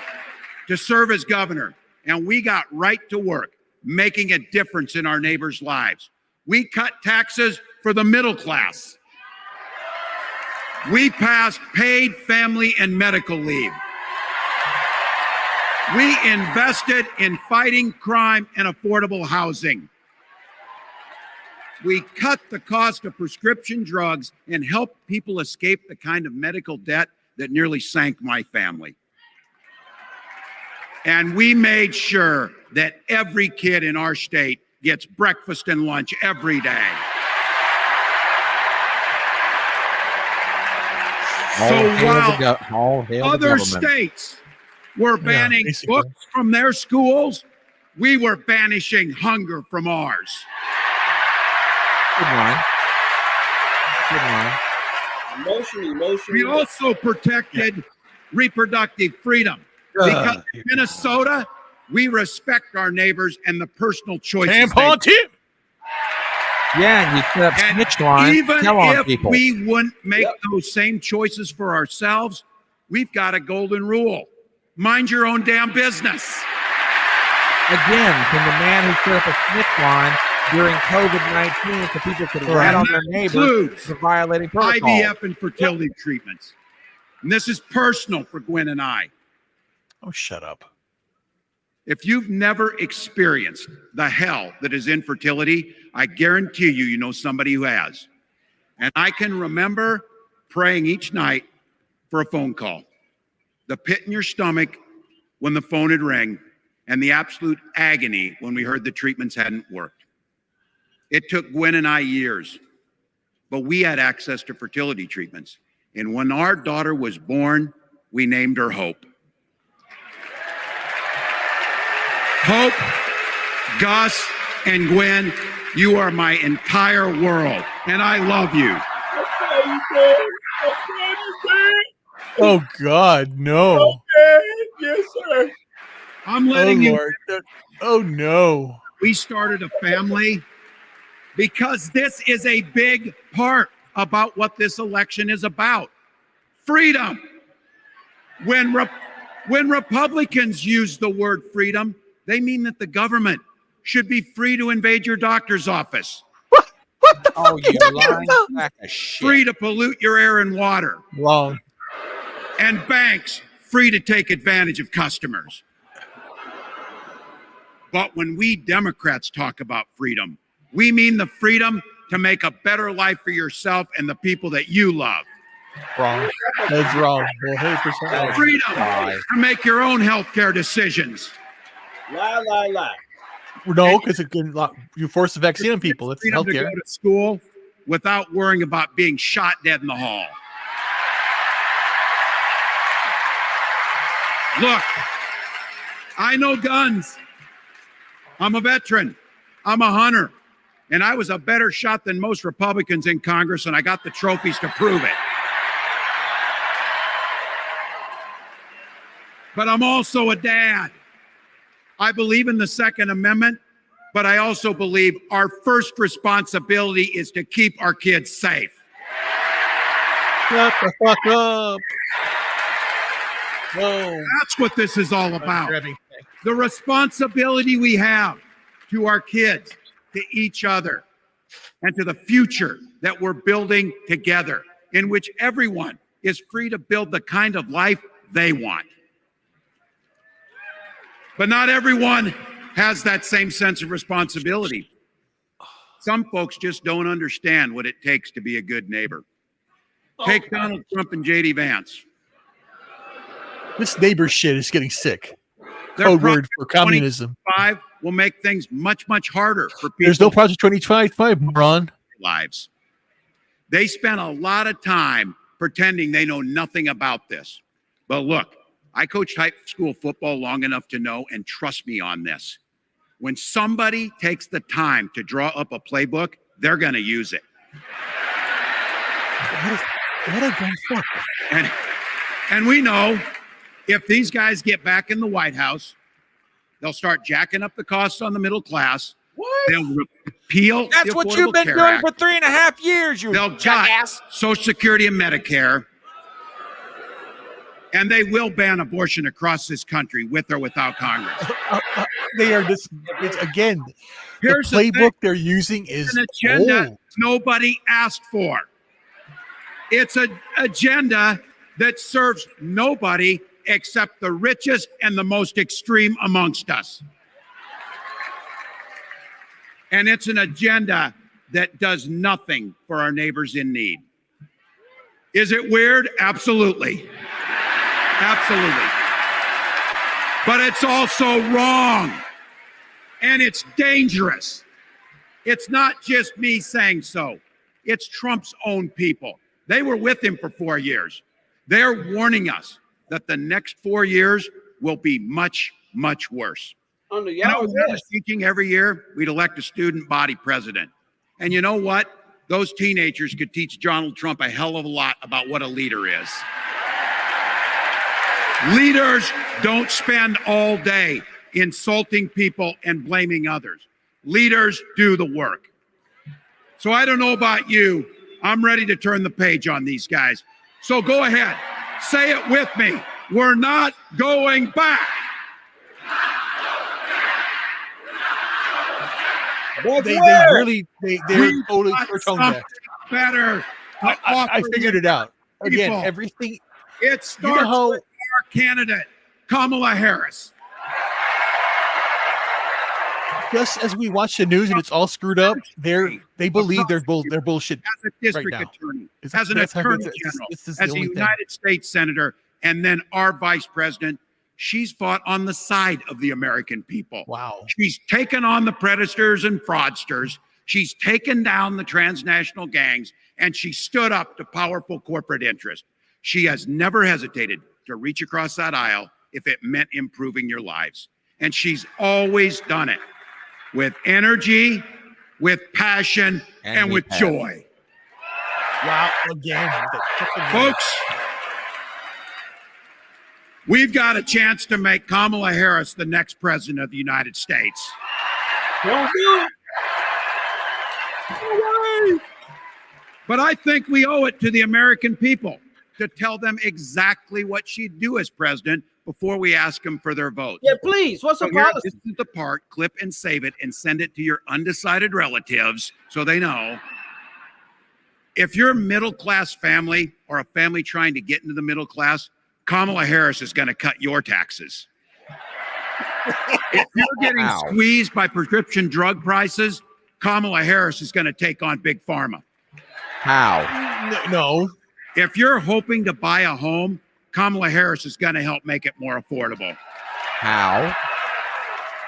[SPEAKER 3] to serve as governor, and we got right to work making a difference in our neighbors' lives.
[SPEAKER 19] We cut taxes for the middle class. We passed paid family and medical leave. We invested in fighting crime and affordable housing. We cut the cost of prescription drugs and helped people escape the kind of medical debt that nearly sank my family. And we made sure that every kid in our state gets breakfast and lunch every day. So while other states were banning books from their schools, we were banishing hunger from ours.
[SPEAKER 1] Good line. Good line.
[SPEAKER 17] Emotion.
[SPEAKER 19] We also protected reproductive freedom. Because in Minnesota, we respect our neighbors and the personal choices.
[SPEAKER 2] Tampon tip.
[SPEAKER 1] Yeah, and you set up snitch line.
[SPEAKER 19] Even
[SPEAKER 1] Tell on
[SPEAKER 19] if
[SPEAKER 1] people.
[SPEAKER 19] we wouldn't make those same choices for ourselves, we've got a golden rule. Mind your own damn business.
[SPEAKER 1] Again, from the man who set up a snitch line during COVID-19 so people could rat on their neighbors for violating protocol.
[SPEAKER 19] IVF and fertility treatments. And this is personal for Gwen and I.
[SPEAKER 2] Oh, shut up.
[SPEAKER 19] If you've never experienced the hell that is infertility, I guarantee you know somebody who has. And I can remember praying each night for a phone call. The pit in your stomach when the phone had rang, and the absolute agony when we heard the treatments hadn't worked. It took Gwen and I years, but we had access to fertility treatments. And when our daughter was born, we named her Hope. Hope, Gus, and Gwen, you are my entire world, and I love you.
[SPEAKER 2] Oh, God, no.
[SPEAKER 19] Yes, sir. I'm letting you.
[SPEAKER 2] Lord. Oh, no.
[SPEAKER 19] We started a family because this is a big part about what this election is about. Freedom. When Republicans use the word freedom, they mean that the government should be free to invade your doctor's office.
[SPEAKER 2] What the fuck
[SPEAKER 1] you're lying sack of shit.
[SPEAKER 19] Free to pollute your air and water.
[SPEAKER 2] Wrong.
[SPEAKER 19] And banks free to take advantage of customers. But when we Democrats talk about freedom, we mean the freedom to make a better life for yourself and the people that you love.
[SPEAKER 2] Wrong. That's wrong. 100%
[SPEAKER 19] Freedom to make your own healthcare decisions.
[SPEAKER 17] Lie.
[SPEAKER 2] No, because you force the vaccine on people. It's
[SPEAKER 19] Freedom to
[SPEAKER 2] healthcare.
[SPEAKER 19] go to school without worrying about being shot dead in the hall. Look, I know guns. I'm a veteran. I'm a hunter. And I was a better shot than most Republicans in Congress, and I got the trophies to prove it. But I'm also a dad. I believe in the Second Amendment, but I also believe our first responsibility is to keep our kids safe.
[SPEAKER 2] Shut the fuck up. Whoa.
[SPEAKER 19] That's what this is all about. The responsibility we have to our kids, to each other, and to the future that we're building together, in which everyone is free to build the kind of life they want. But not everyone has that same sense of responsibility. Some folks just don't understand what it takes to be a good neighbor. Take Donald Trump and J.D. Vance.
[SPEAKER 2] This neighbor shit is getting sick.
[SPEAKER 19] Their
[SPEAKER 2] Code word
[SPEAKER 19] Project
[SPEAKER 2] for communism.
[SPEAKER 19] 25 will make things much, much harder for people.
[SPEAKER 2] There's no Project 25, moron.
[SPEAKER 19] Lives. They spent a lot of time pretending they know nothing about this. But look, I coached high school football long enough to know, and trust me on this. When somebody takes the time to draw up a playbook, they're going to use it.
[SPEAKER 2] What a dumb fuck.
[SPEAKER 19] And we know if these guys get back in the White House, they'll start jacking up the costs on the middle class.
[SPEAKER 1] What?
[SPEAKER 19] They'll repeal
[SPEAKER 1] That's
[SPEAKER 19] the
[SPEAKER 1] what you've
[SPEAKER 19] Affordable
[SPEAKER 1] been
[SPEAKER 19] Care
[SPEAKER 1] doing
[SPEAKER 19] Act.
[SPEAKER 1] for 3.5 years, you
[SPEAKER 19] They'll
[SPEAKER 1] jackass.
[SPEAKER 19] cut Social Security and Medicare. And they will ban abortion across this country with or without Congress.
[SPEAKER 2] They are just, it's again,
[SPEAKER 19] Here's
[SPEAKER 2] the playbook they're using is
[SPEAKER 19] an agenda
[SPEAKER 2] old.
[SPEAKER 19] nobody asked for. It's an agenda that serves nobody except the richest and the most extreme amongst us. And it's an agenda that does nothing for our neighbors in need. Is it weird? Absolutely. Absolutely. But it's also wrong. And it's dangerous. It's not just me saying so. It's Trump's own people. They were with him for 4 years. They're warning us that the next 4 years will be much, much worse.
[SPEAKER 17] Under
[SPEAKER 19] You know,
[SPEAKER 17] y'all,
[SPEAKER 19] I was thinking every year we'd elect a student body president. And you know what? Those teenagers could teach Donald Trump a hell of a lot about what a leader is. Leaders don't spend all day insulting people and blaming others. Leaders do the work. So I don't know about you. I'm ready to turn the page on these guys. So go ahead. Say it with me. We're not going back.
[SPEAKER 2] They're totally tone deaf.
[SPEAKER 19] Better.
[SPEAKER 2] I figured it out. Again,
[SPEAKER 19] people.
[SPEAKER 2] everything.
[SPEAKER 19] It starts with our candidate, Kamala Harris.
[SPEAKER 2] Just as we watch the news and it's all screwed up, they believe they're bullshit.
[SPEAKER 19] As a district
[SPEAKER 2] right now.
[SPEAKER 19] attorney,
[SPEAKER 2] Is
[SPEAKER 19] as an
[SPEAKER 2] that's how
[SPEAKER 19] attorney
[SPEAKER 2] it's-
[SPEAKER 19] general,
[SPEAKER 2] this is the
[SPEAKER 19] as a
[SPEAKER 2] only thing.
[SPEAKER 19] United States senator, and then our vice president, she's fought on the side of the American people.
[SPEAKER 2] Wow.
[SPEAKER 19] She's taken on the predators and fraudsters. She's taken down the transnational gangs, and she stood up to powerful corporate interests. She has never hesitated to reach across that aisle if it meant improving your lives. And she's always done it with energy, with passion, and with joy.
[SPEAKER 2] Wow, again.
[SPEAKER 19] Folks, we've got a chance to make Kamala Harris the next president of the United States.
[SPEAKER 17] Don't do it.
[SPEAKER 19] But I think we owe it to the American people to tell them exactly what she'd do as president before we ask them for their vote.
[SPEAKER 17] Yeah, please. What's the policy?
[SPEAKER 19] This is the part, clip and save it and send it to your undecided relatives so they know. If you're a middle-class family or a family trying to get into the middle class, Kamala Harris is going to cut your taxes. If you're getting squeezed by prescription drug prices, Kamala Harris is going to take on Big Pharma.
[SPEAKER 1] How?
[SPEAKER 2] No.
[SPEAKER 19] If you're hoping to buy a home, Kamala Harris is going to help make it more affordable.
[SPEAKER 1] How?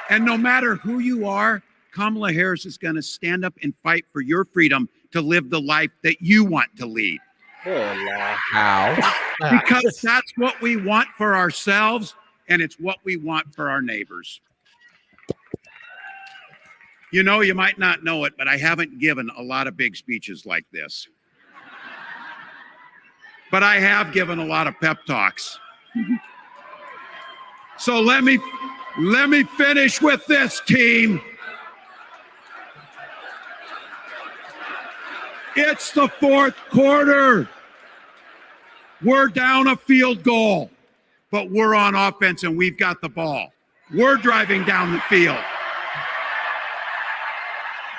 [SPEAKER 19] And no matter who you are, Kamala Harris is going to stand up and fight for your freedom to live the life that you want to lead.
[SPEAKER 1] How?
[SPEAKER 19] Because that's what we want for ourselves, and it's what we want for our neighbors. You know, you might not know it, but I haven't given a lot of big speeches like this. But I have given a lot of pep talks. So let me finish with this, team. It's the fourth quarter. We're down a field goal, but we're on offense and we've got the ball. We're driving down the field.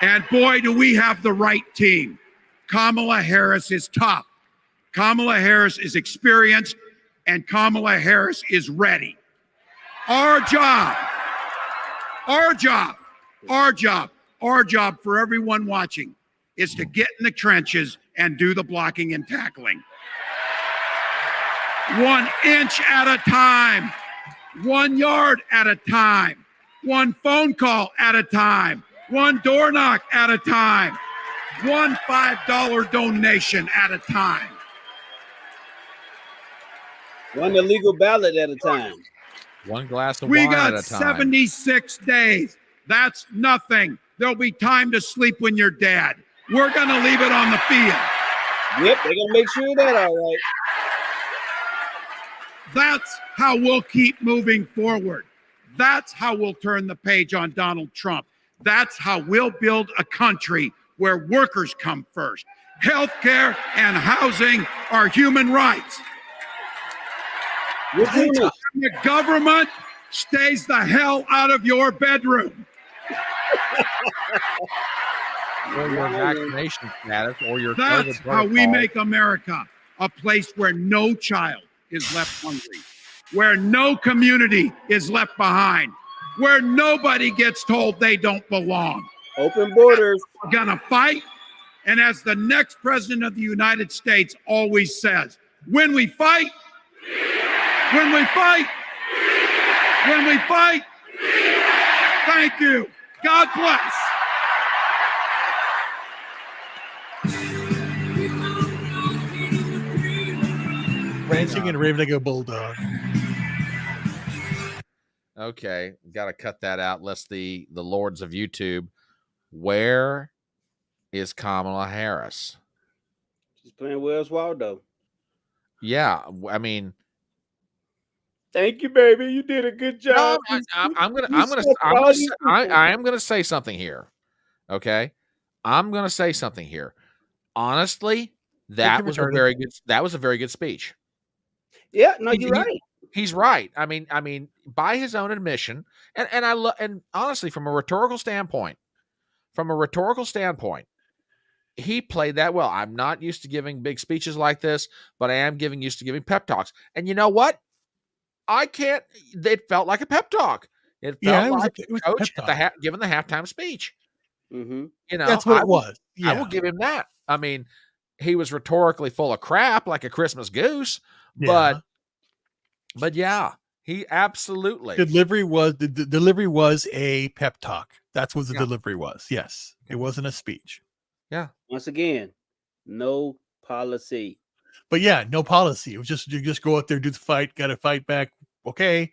[SPEAKER 19] And boy, do we have the right team. Kamala Harris is tough. Kamala Harris is experienced, and Kamala Harris is ready. Our job for everyone watching is to get in the trenches and do the blocking and tackling. 1 inch at a time, 1 yard at a time, 1 phone call at a time, 1 door knock at a time, 1 $5 donation at a time.
[SPEAKER 17] 1 illegal ballot at a time.
[SPEAKER 1] 1 glass of
[SPEAKER 19] We
[SPEAKER 1] wine at
[SPEAKER 19] got
[SPEAKER 1] a time.
[SPEAKER 19] 76 days. That's nothing. There'll be time to sleep when you're dead. We're going to leave it on the field.
[SPEAKER 17] Yep, they're going to make sure of that all right.
[SPEAKER 19] That's how we'll keep moving forward. That's how we'll turn the page on Donald Trump. That's how we'll build a country where workers come first. Healthcare and housing are human rights. The government stays the hell out of your bedroom.
[SPEAKER 1] Or your vaccination status, or your
[SPEAKER 19] That's
[SPEAKER 1] COVID
[SPEAKER 19] how we
[SPEAKER 1] protocol.
[SPEAKER 19] make America a place where no child is left hungry, where no community is left behind, where nobody gets told they don't belong.
[SPEAKER 17] Open borders.
[SPEAKER 19] We're gonna fight. And as the next president of the United States always says, when we fight, when we fight, when we fight, thank you. God bless.
[SPEAKER 2] Ranching and raving like a bulldog.
[SPEAKER 1] Okay, got to cut that out. Lest the lords of YouTube. Where is Kamala Harris?
[SPEAKER 17] She's playing Wells Waldo.
[SPEAKER 1] Yeah, I mean,
[SPEAKER 17] thank you, baby. You did a good job.
[SPEAKER 1] No, I am gonna say something here. Okay, I'm gonna say something here. Honestly, that was a very good speech.
[SPEAKER 17] Yeah, no, you're right.
[SPEAKER 1] He's right. I mean, by his own admission, and honestly, from a rhetorical standpoint, he played that well. I'm not used to giving big speeches like this, but I am used to giving pep talks. And you know what? It felt like a pep talk. It felt like a coach giving the halftime speech.
[SPEAKER 17] Mm-hmm.
[SPEAKER 1] You know,
[SPEAKER 2] that's what it was. Yeah.
[SPEAKER 1] I will give him that. I mean, he was rhetorically full of crap like a Christmas goose, but yeah, he absolutely
[SPEAKER 2] the delivery was a pep talk. That's what the delivery was. Yes, it wasn't a speech.
[SPEAKER 1] Yeah.
[SPEAKER 17] Once again, no policy.
[SPEAKER 2] But yeah, no policy. It was just you just go out there, do the fight, got to fight back. Okay.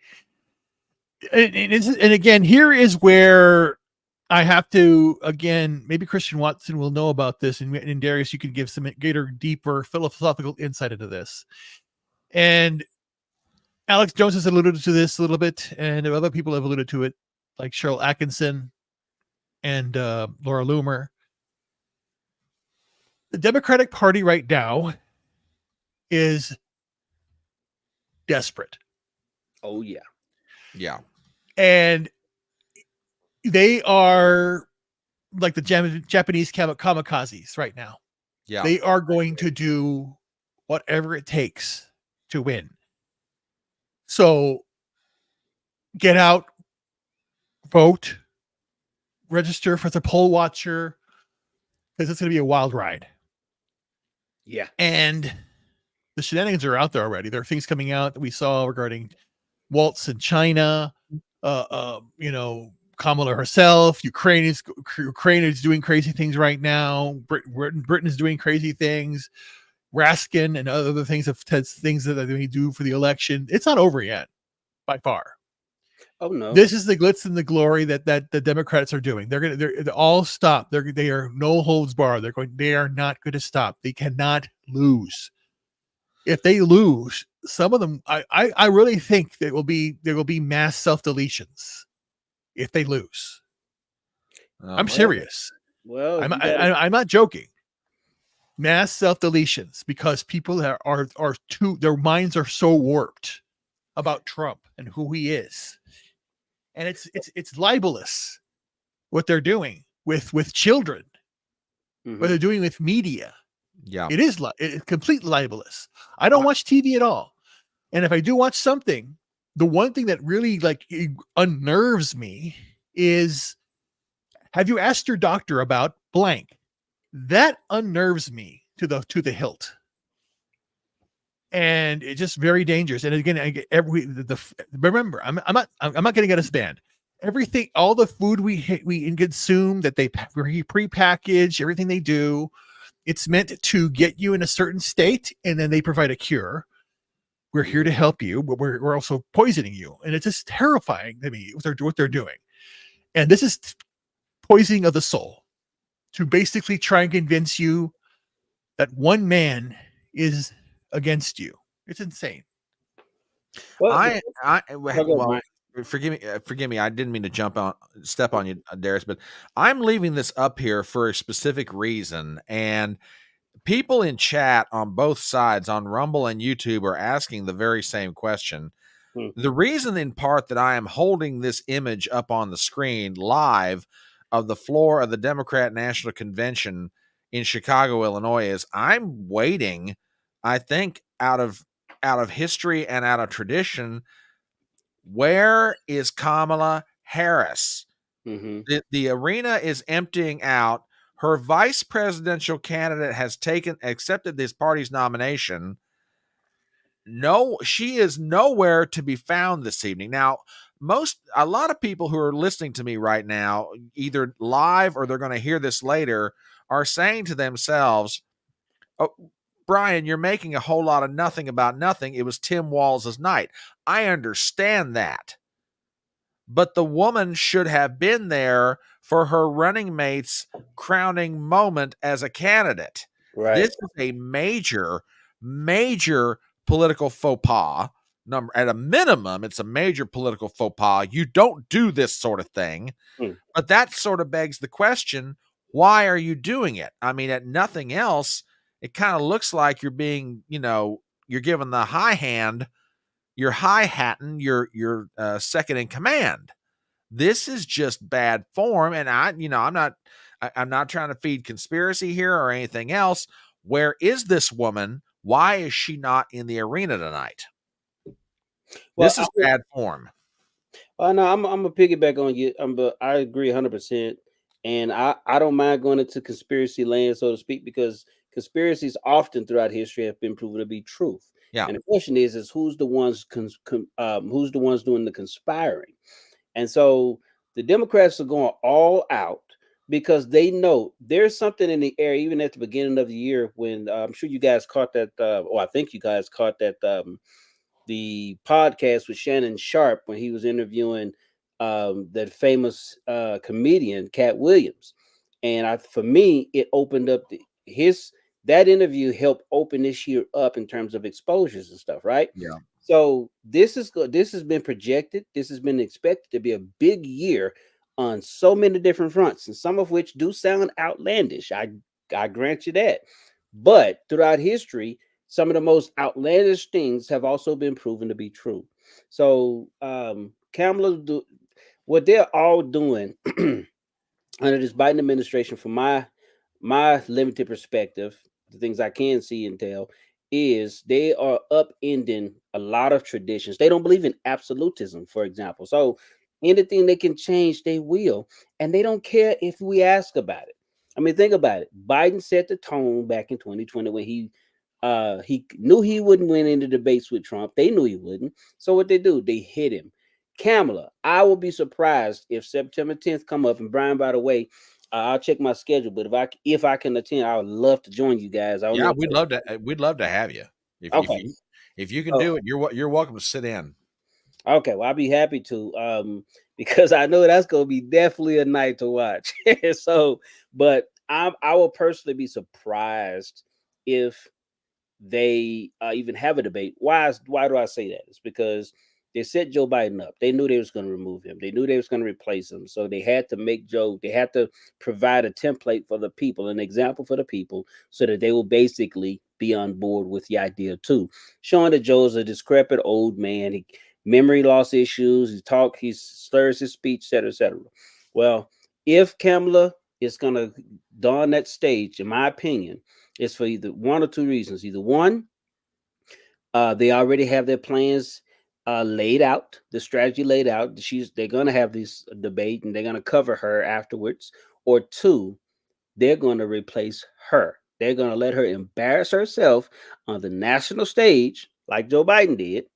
[SPEAKER 2] And again, here is where I have to, again, maybe Christian Watson will know about this, and Darius, you can give some deeper philosophical insight into this. And Alex Jones has alluded to this a little bit, and other people have alluded to it, like Cheryl Atkinson and Laura Loomer. The Democratic Party right now is desperate.
[SPEAKER 17] Oh, yeah.
[SPEAKER 1] Yeah.
[SPEAKER 2] And they are like the Japanese kamikazes right now.
[SPEAKER 1] Yeah.
[SPEAKER 2] They are going to do whatever it takes to win. So get out, vote, register for the poll watcher, because it's going to be a wild ride.
[SPEAKER 17] Yeah.
[SPEAKER 2] And the shenanigans are out there already. There are things coming out that we saw regarding Waltz in China, Kamala herself. Ukraine is doing crazy things right now. Britain is doing crazy things. Raskin and other things things that they do for the election. It's not over yet, by far.
[SPEAKER 17] Oh no!
[SPEAKER 2] This is the glitz and the glory that the Democrats are doing. They're all stop. They are no holds barred. They are not going to stop. They cannot lose. If they lose, some of them, I really think there will be mass self deletions if they lose. I'm serious.
[SPEAKER 17] Well,
[SPEAKER 2] I'm not joking. Mass self deletions because people are too, their minds are so warped about Trump and who he is, and it's libelous what they're doing with children, what they're doing with media.
[SPEAKER 1] Yeah,
[SPEAKER 2] it is completely libelous. I don't watch TV at all, and if I do watch something, the one thing that really unnerves me is, have you asked your doctor about blank? That unnerves me to the hilt, and it's just very dangerous. And again, remember, I'm not getting at us banned. Everything, all the food we consume that they pre-package, everything they do, it's meant to get you in a certain state, and then they provide a cure. We're here to help you, but we're also poisoning you, and it's just terrifying to me what they're doing. And this is poisoning of the soul, to basically try and convince you that one man is against you. It's insane.
[SPEAKER 1] Well, forgive me. I didn't mean to step on you, Darius, but I'm leaving this up here for a specific reason. And people in chat on both sides, on Rumble and YouTube, are asking the very same question. The reason, in part, that I am holding this image up on the screen live of the floor of the Democrat National Convention in Chicago, Illinois, is I'm waiting, I think, out of history and out of tradition, where is Kamala Harris? The arena is emptying out. Her vice presidential candidate has accepted this party's nomination. No, she is nowhere to be found this evening. Now, a lot of people who are listening to me right now, either live or they're going to hear this later, are saying to themselves, "Oh, Brian, you're making a whole lot of nothing about nothing. It was Tim Walz's night." I understand that. But the woman should have been there for her running mate's crowning moment as a candidate.
[SPEAKER 17] Right.
[SPEAKER 1] This is a major, major political faux pas. At a minimum, it's a major political faux pas. You don't do this sort of thing. But that sort of begs the question, why are you doing it? I mean, at nothing else, it kind of looks like you're being, you're given the high hand, you're hi-hatting, you're second in command. This is just bad form, and I'm not trying to feed conspiracy here or anything else. Where is this woman? Why is she not in the arena tonight? This is bad form.
[SPEAKER 17] No, I'm gonna piggyback on you. But I agree 100%, and I don't mind going into conspiracy land, so to speak, because conspiracies often throughout history have been proven to be truth.
[SPEAKER 1] Yeah.
[SPEAKER 17] And the question is who's the ones who's the ones doing the conspiring? And so the Democrats are going all out because they know there's something in the air, even at the beginning of the year when I'm sure you guys caught that, I think you guys caught that, the podcast with Shannon Sharp when he was interviewing that famous comedian, Cat Williams. And for me, it opened up that interview helped open this year up in terms of exposures and stuff, right?
[SPEAKER 1] Yeah.
[SPEAKER 17] So this has been projected. This has been expected to be a big year on so many different fronts, and some of which do sound outlandish. I grant you that. But throughout history, some of the most outlandish things have also been proven to be true. So Kamala, what they're all doing under this Biden administration, from my limited perspective, the things I can see and tell, is they are upending a lot of traditions. They don't believe in absolutism, for example. So anything they can change, they will. And they don't care if we ask about it. I mean, think about it. Biden set the tone back in 2020 when he knew he wouldn't win any debates with Trump. They knew he wouldn't. So what they do, they hit him. Kamala, I will be surprised if September 10th come up. And Brian, by the way, I'll check my schedule, but if I can attend, I would love to join you guys.
[SPEAKER 1] Yeah, we'd love to have you. If you can do it, you're welcome to sit in.
[SPEAKER 17] Okay, well, I'll be happy to, because I know that's going to be definitely a night to watch. So, but I will personally be surprised if they even have a debate. Why do I say that? It's because they set Joe Biden up. They knew they was going to remove him. They knew they was going to replace him. So they had to provide a template for the people, an example for the people, so that they will basically be on board with the idea too. Showing that Joe's a decrepit old man, memory loss issues, he slurs his speech, etc., etc. Well, if Kamala is going to don that stage, in my opinion, it's for either one or two reasons. Either one, they already have their plans laid out, the strategy laid out. They're going to have this debate and they're going to cover her afterwards. Or two, they're going to replace her. They're going to let her embarrass herself on the national stage like Joe Biden did.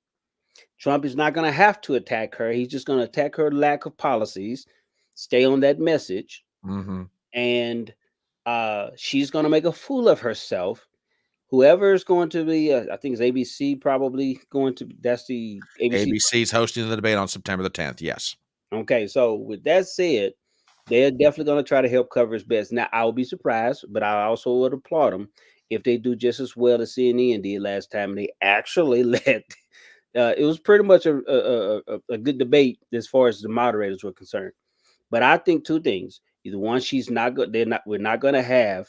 [SPEAKER 17] Trump is not going to have to attack her. He's just going to attack her lack of policies, stay on that message. And she's going to make a fool of herself. Whoever is going to be, I think it's ABC probably going to, that's the
[SPEAKER 1] ABC's hosting the debate on September the 10th. Yes.
[SPEAKER 17] Okay. So with that said, they're definitely going to try to help cover as best. Now, I will be surprised, but I also would applaud them if they do just as well as CNN did last time. And they actually let, it was pretty much a good debate as far as the moderators were concerned. But I think two things. Either one, we're not going to have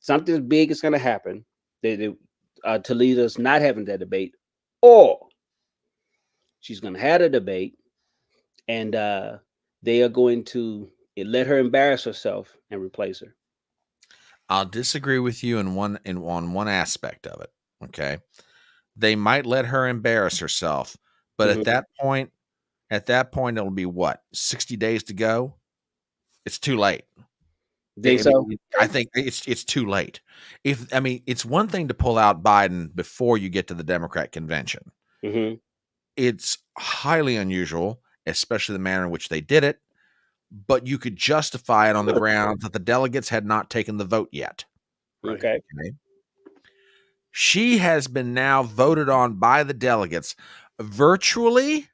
[SPEAKER 17] something big is going to happen to lead us not having that debate, or she's going to have a debate, and they are going to let her embarrass herself and replace her.
[SPEAKER 1] I'll disagree with you on one aspect of it. Okay, they might let her embarrass herself, but at that point, it'll be what, 60 days to go. It's too late.
[SPEAKER 17] Think so?
[SPEAKER 1] I think it's too late. It's one thing to pull out Biden before you get to the Democrat convention. It's highly unusual, especially the manner in which they did it, but you could justify it on the grounds that the delegates had not taken the vote yet.
[SPEAKER 17] Okay.
[SPEAKER 1] She has been now voted on by the delegates virtually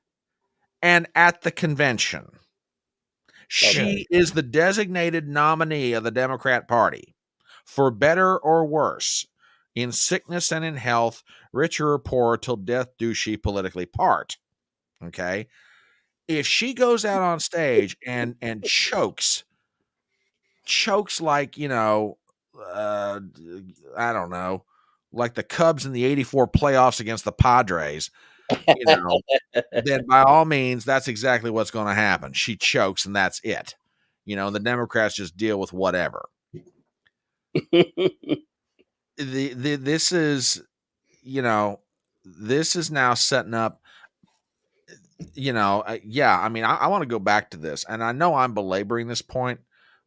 [SPEAKER 1] and at the convention. She is the designated nominee of the Democrat Party, for better or worse, in sickness and in health, richer or poorer, till death do she politically part. Okay? If she goes out on stage and chokes like, I don't know, like the Cubs in the 84 playoffs against the Padres, then by all means, that's exactly what's going to happen. She chokes and that's it. The Democrats just deal with whatever. This is now setting up, I want to go back to this, and I know I'm belaboring this point,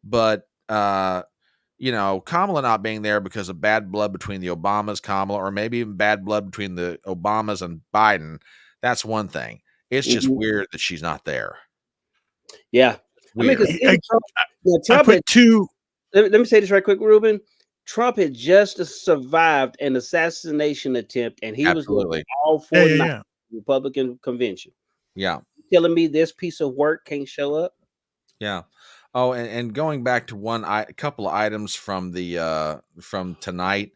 [SPEAKER 1] but Kamala not being there because of bad blood between the Obamas, Kamala, or maybe even bad blood between the Obamas and Biden, that's one thing. It's just weird that she's not there.
[SPEAKER 17] Yeah.
[SPEAKER 1] Weird.
[SPEAKER 17] Trump had two. Let me say this right quick, Ruben. Trump had just survived an assassination attempt, and he was all for the Republican convention.
[SPEAKER 1] Yeah.
[SPEAKER 17] Telling me this piece of work can't show up?
[SPEAKER 1] Yeah. Oh, and going back to a couple of items from the from tonight,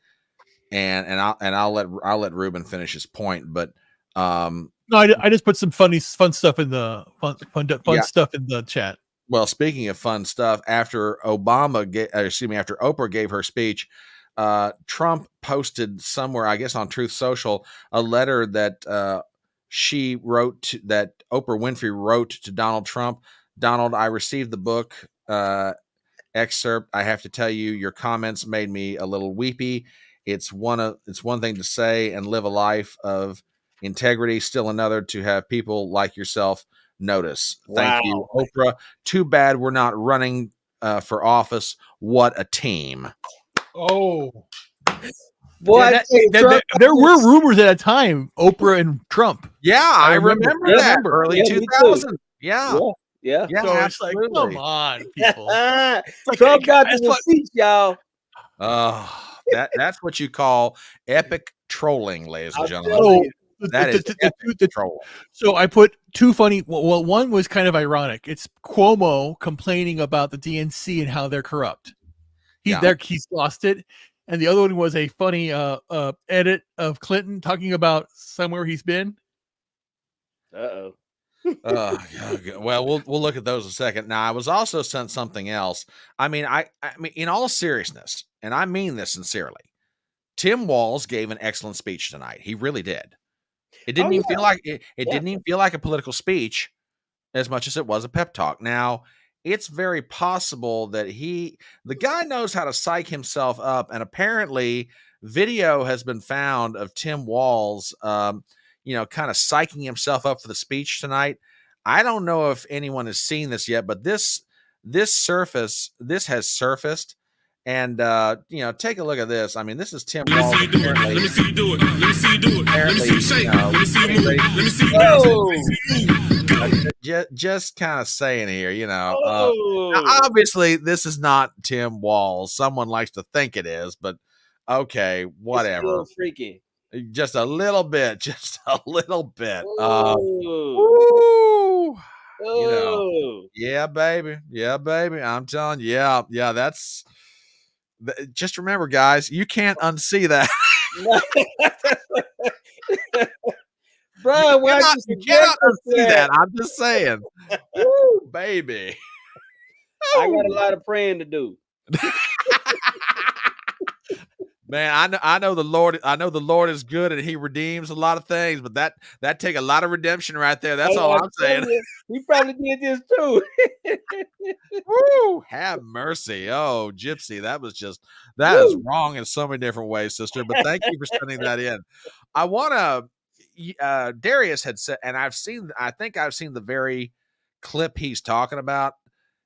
[SPEAKER 1] and I'll let Ruben finish his point, but
[SPEAKER 2] no, I just put some fun stuff in the fun stuff in the chat.
[SPEAKER 1] Well, speaking of fun stuff, after Oprah gave her speech, Trump posted somewhere, I guess on Truth Social, a letter that she wrote that Oprah Winfrey wrote to Donald Trump. Donald, I received the book excerpt. I have to tell you, your comments made me a little weepy. It's one thing to say and live a life of integrity, still another to have people like yourself notice. Thank you, Oprah. Too bad we're not running for office. What a team.
[SPEAKER 2] Oh.
[SPEAKER 17] Boy,
[SPEAKER 2] there were rumors at a time, Oprah and Trump.
[SPEAKER 1] Yeah, I remember that. Early 2000. Yeah.
[SPEAKER 17] Yeah.
[SPEAKER 2] So it's like, come on, people.
[SPEAKER 17] Trump got the seats, y'all.
[SPEAKER 1] That's what you call epic trolling, ladies and gentlemen. That is epic trolling.
[SPEAKER 2] So I put two funny. Well, one was kind of ironic. It's Cuomo complaining about the DNC and how they're corrupt. He's lost it. And the other one was a funny edit of Clinton talking about somewhere he's been.
[SPEAKER 17] Uh-oh.
[SPEAKER 1] Well, we'll look at those in a second. Now, I was also sent something else. I mean, in all seriousness, and I mean this sincerely, Tim Walz gave an excellent speech tonight. He really did. It didn't even feel like it didn't even feel like a political speech as much as it was a pep talk. Now, it's very possible that the guy knows how to psych himself up, and apparently video has been found of Tim Walz kind of psyching himself up for the speech tonight. I don't know if anyone has seen this yet, but this has surfaced. And take a look at this. I mean, this is Tim Walz. Let me see you do it. Let me see you do it. Let me see you shake. Let me see you move. Let me see you just kind of saying here, obviously this is not Tim Walz. Someone likes to think it is, but okay, whatever.
[SPEAKER 17] It's a little freaky.
[SPEAKER 1] Just a little bit. Yeah, baby. I'm telling you. Yeah. That's. Just remember, guys, you can't unsee that.
[SPEAKER 17] Bro,
[SPEAKER 1] you cannot unsee that. I'm just saying. Woo, baby.
[SPEAKER 17] I got a lot of praying to do.
[SPEAKER 1] Man, I know the Lord. I know the Lord is good and He redeems a lot of things, but that take a lot of redemption right there. That's all I'm saying.
[SPEAKER 17] He probably did this too.
[SPEAKER 1] Woo! Have mercy. Oh, Gypsy, that is wrong in so many different ways, sister. But thank you for sending that in. I want to. Darius had said, and I think I've seen the very clip he's talking about.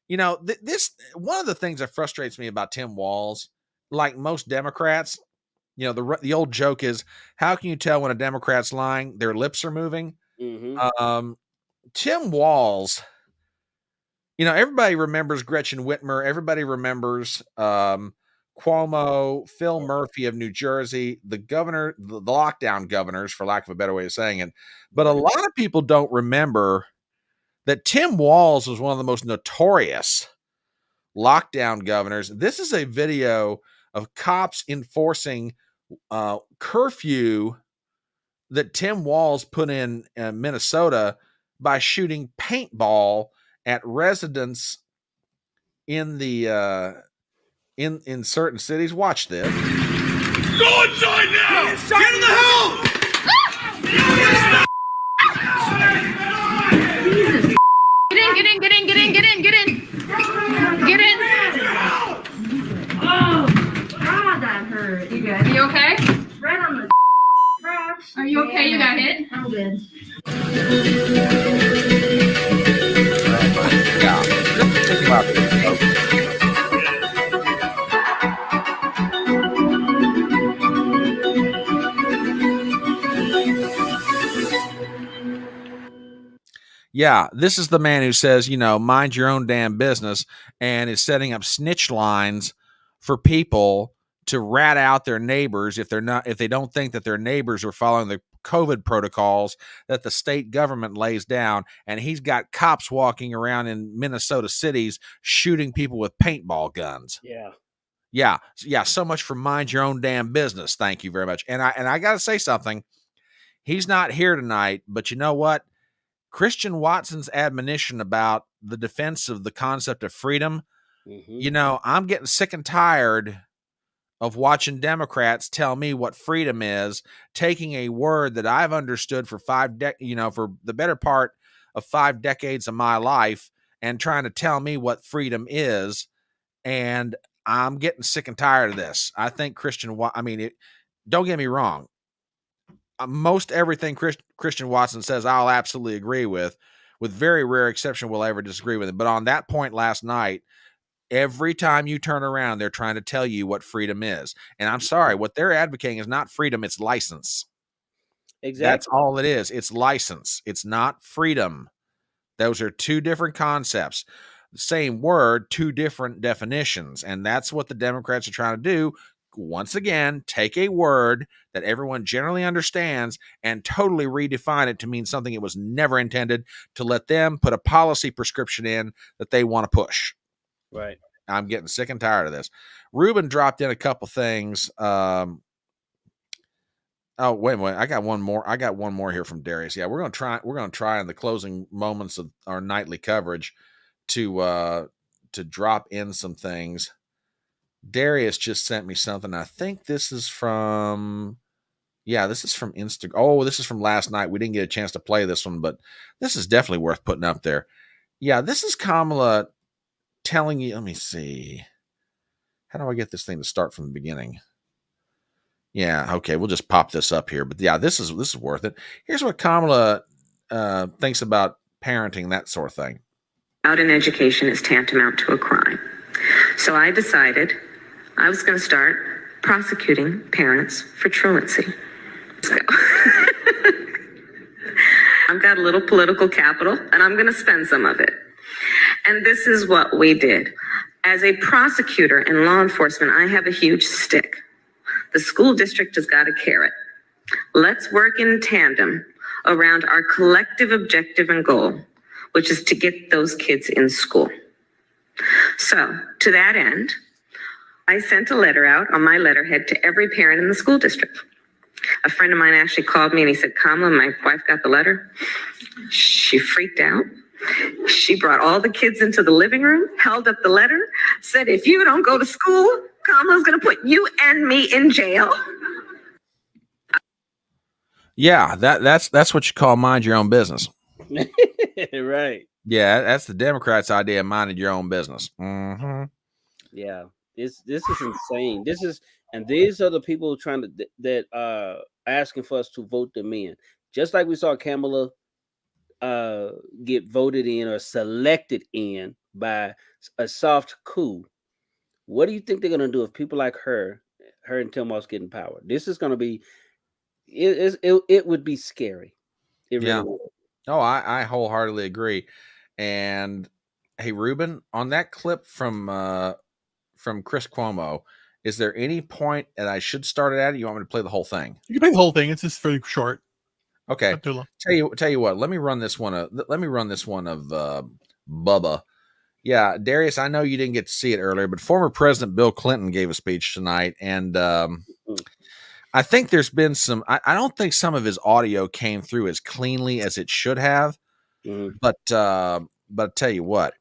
[SPEAKER 1] You know, this one of the things that frustrates me about Tim Walz. Like most Democrats, you know, the old joke is, how can you tell when a Democrat's lying? Their lips are moving.
[SPEAKER 17] Mm-hmm.
[SPEAKER 1] Tim Walz, you know, everybody remembers Gretchen Whitmer. Everybody remembers Cuomo, Phil Murphy of New Jersey, the governor, the lockdown governors, for lack of a better way of saying it. But a lot of people don't remember that Tim Walz was one of the most notorious lockdown governors. This is a video of cops enforcing curfew that Tim Walz put in Minnesota by shooting paintball at residents in the in certain cities. Watch this.
[SPEAKER 20] Go inside now! Get in the house!
[SPEAKER 5] Get in.
[SPEAKER 12] Oh, God, that hurt.
[SPEAKER 5] You good? Are you okay?
[SPEAKER 12] Right on the crotch.
[SPEAKER 5] Are you okay? You got hit?
[SPEAKER 12] I'm good.
[SPEAKER 1] Yeah, this is the man who says, you know, mind your own damn business, and is setting up snitch lines for people to rat out their neighbors if they don't think that their neighbors are following the COVID protocols that the state government lays down. And he's got cops walking around in Minnesota cities shooting people with paintball guns. Yeah. So much for mind your own damn business. Thank you very much. And I got to say something. He's not here tonight, but you know what? Christian Watson's admonition about the defense of the concept of freedom, you know, I'm getting sick and tired of watching Democrats tell me what freedom is, taking a word that I've understood for for the better part of 5 decades of my life and trying to tell me what freedom is. And I'm getting sick and tired of this. I think don't get me wrong. Most everything Christian Watson says, I'll absolutely agree with very rare exception will I ever disagree with him. But on that point last night, every time you turn around, they're trying to tell you what freedom is. And I'm sorry, what they're advocating is not freedom, it's license.
[SPEAKER 17] Exactly.
[SPEAKER 1] That's all it is. It's license. It's not freedom. Those are two different concepts. The same word, two different definitions. And that's what the Democrats are trying to do. Once again, take a word that everyone generally understands and totally redefine it to mean something it was never intended, to let them put a policy prescription in that they want to push.
[SPEAKER 17] Right.
[SPEAKER 1] I'm getting sick and tired of this. Ruben dropped in a couple things. Oh, wait. I got one more here from Darius. Yeah, we're going to try in the closing moments of our nightly coverage to drop in some things. Darius just sent me something. I think this is from Instagram. Oh, this is from last night. We didn't get a chance to play this one, but this is definitely worth putting up there. Yeah, this is Kamala telling you, let me see. How do I get this thing to start from the beginning? Yeah, okay, we'll just pop this up here. But yeah, this is worth it. Here's what Kamala thinks about parenting, that sort of thing.
[SPEAKER 21] Out in education is tantamount to a crime. So I decided I was going to start prosecuting parents for truancy. Let's go. I've got a little political capital, and I'm going to spend some of it. And this is what we did. As a prosecutor in law enforcement, I have a huge stick. The school district has got a carrot. Let's work in tandem around our collective objective and goal, which is to get those kids in school. So, to that end, I sent a letter out on my letterhead to every parent in the school district. A friend of mine actually called me and he said, Kamala, my wife got the letter. She freaked out. She brought all the kids into the living room, held up the letter, said, if you don't go to school, Kamala's going to put you and me in jail.
[SPEAKER 1] Yeah, that's what you call mind your own business.
[SPEAKER 17] Right.
[SPEAKER 1] Yeah, that's the Democrats' idea of minding your own business. Mm-hmm.
[SPEAKER 17] Yeah, this is insane. These are the people trying to that asking for us to vote them in. Just like we saw Kamala get voted in or selected in by a soft coup. What do you think they're gonna do if people like her and Tim Walz get in power? This is gonna be it would be scary. It really
[SPEAKER 1] Yeah.
[SPEAKER 17] would.
[SPEAKER 1] Oh, I wholeheartedly agree. And hey, Ruben, on that clip from Chris Cuomo, is there any point that I should start it at? Or you want me to play the whole thing?
[SPEAKER 2] You can play the whole thing. It's just very short.
[SPEAKER 1] Okay.
[SPEAKER 2] Not too long.
[SPEAKER 1] Tell you what. Let me run this one. Let me run this one of Bubba. Yeah, Darius, I know you didn't get to see it earlier, but former President Bill Clinton gave a speech tonight, and I think there's been some. I don't think some of his audio came through as cleanly as it should have. But tell you what.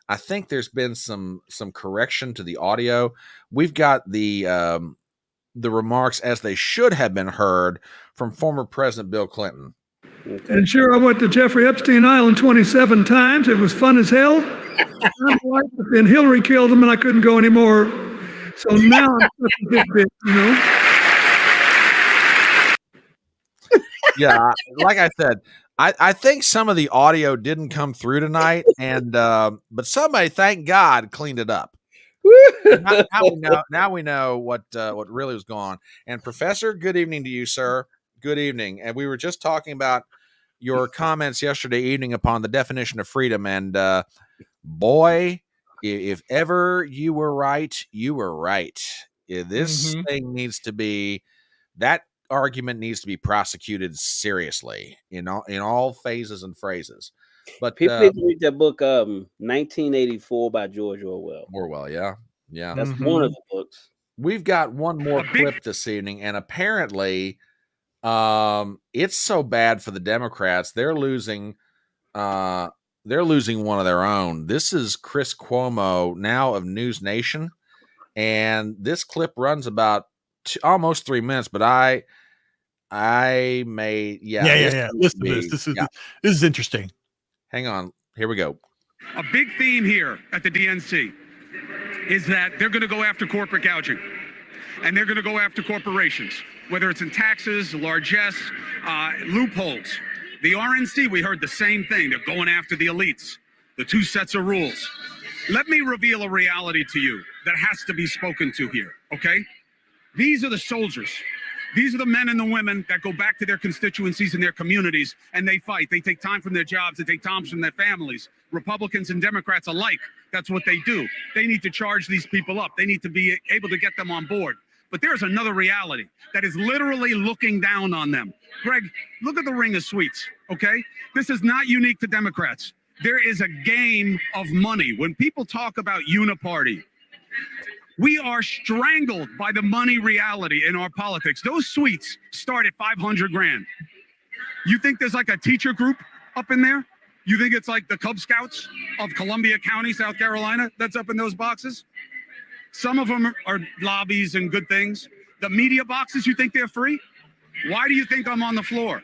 [SPEAKER 1] I think there's been some correction to the audio. We've got the remarks as they should have been heard from former President Bill Clinton.
[SPEAKER 4] And sure, I went to Jeffrey Epstein Island 27 times. It was fun as hell. And Hillary killed him, and I couldn't go anymore. So now I'm such a big bitch, you know?
[SPEAKER 1] Yeah, like I said, I think some of the audio didn't come through tonight, and but somebody, thank God, cleaned it up. Now we know what really was going on. And Professor, good evening to you, sir. Good evening. And we were just talking about your comments yesterday evening upon the definition of freedom. And boy, if ever you were right, you were right. This thing needs to be, that argument needs to be prosecuted seriously in all phases and phrases. But
[SPEAKER 17] people need to read that book 1984 by George Orwell.
[SPEAKER 1] Yeah.
[SPEAKER 17] That's one of the books.
[SPEAKER 1] We've got one more clip this evening, and apparently it's so bad for the Democrats. They're losing one of their own. This is Chris Cuomo, now of News Nation, and this clip runs about almost 3 minutes, but I may
[SPEAKER 2] Listen to this. This is interesting.
[SPEAKER 1] Hang on. Here we go.
[SPEAKER 19] A big theme here at the DNC is that they're going to go after corporate gouging, and they're going to go after corporations, whether it's in taxes, largesse, loopholes. The RNC, we heard the same thing. They're going after the elites, the two sets of rules. Let me reveal a reality to you that has to be spoken to here, okay? These are the soldiers. These are the men and the women that go back to their constituencies and their communities, and they fight. They take time from their jobs. They take time from their families. Republicans and Democrats alike, that's what they do. They need to charge these people up. They need to be able to get them on board. But there's another reality that is literally looking down on them. Greg, look at the ring of sweets, okay? This is not unique to Democrats. There is a game of money. When people talk about uniparty, we are strangled by the money reality in our politics. Those suites start at 500 grand. You think there's like a teacher group up in there? You think it's like the Cub Scouts of Columbia County, South Carolina, that's up in those boxes? Some of them are lobbies and good things. The media boxes, you think they're free? Why do you think I'm on the floor?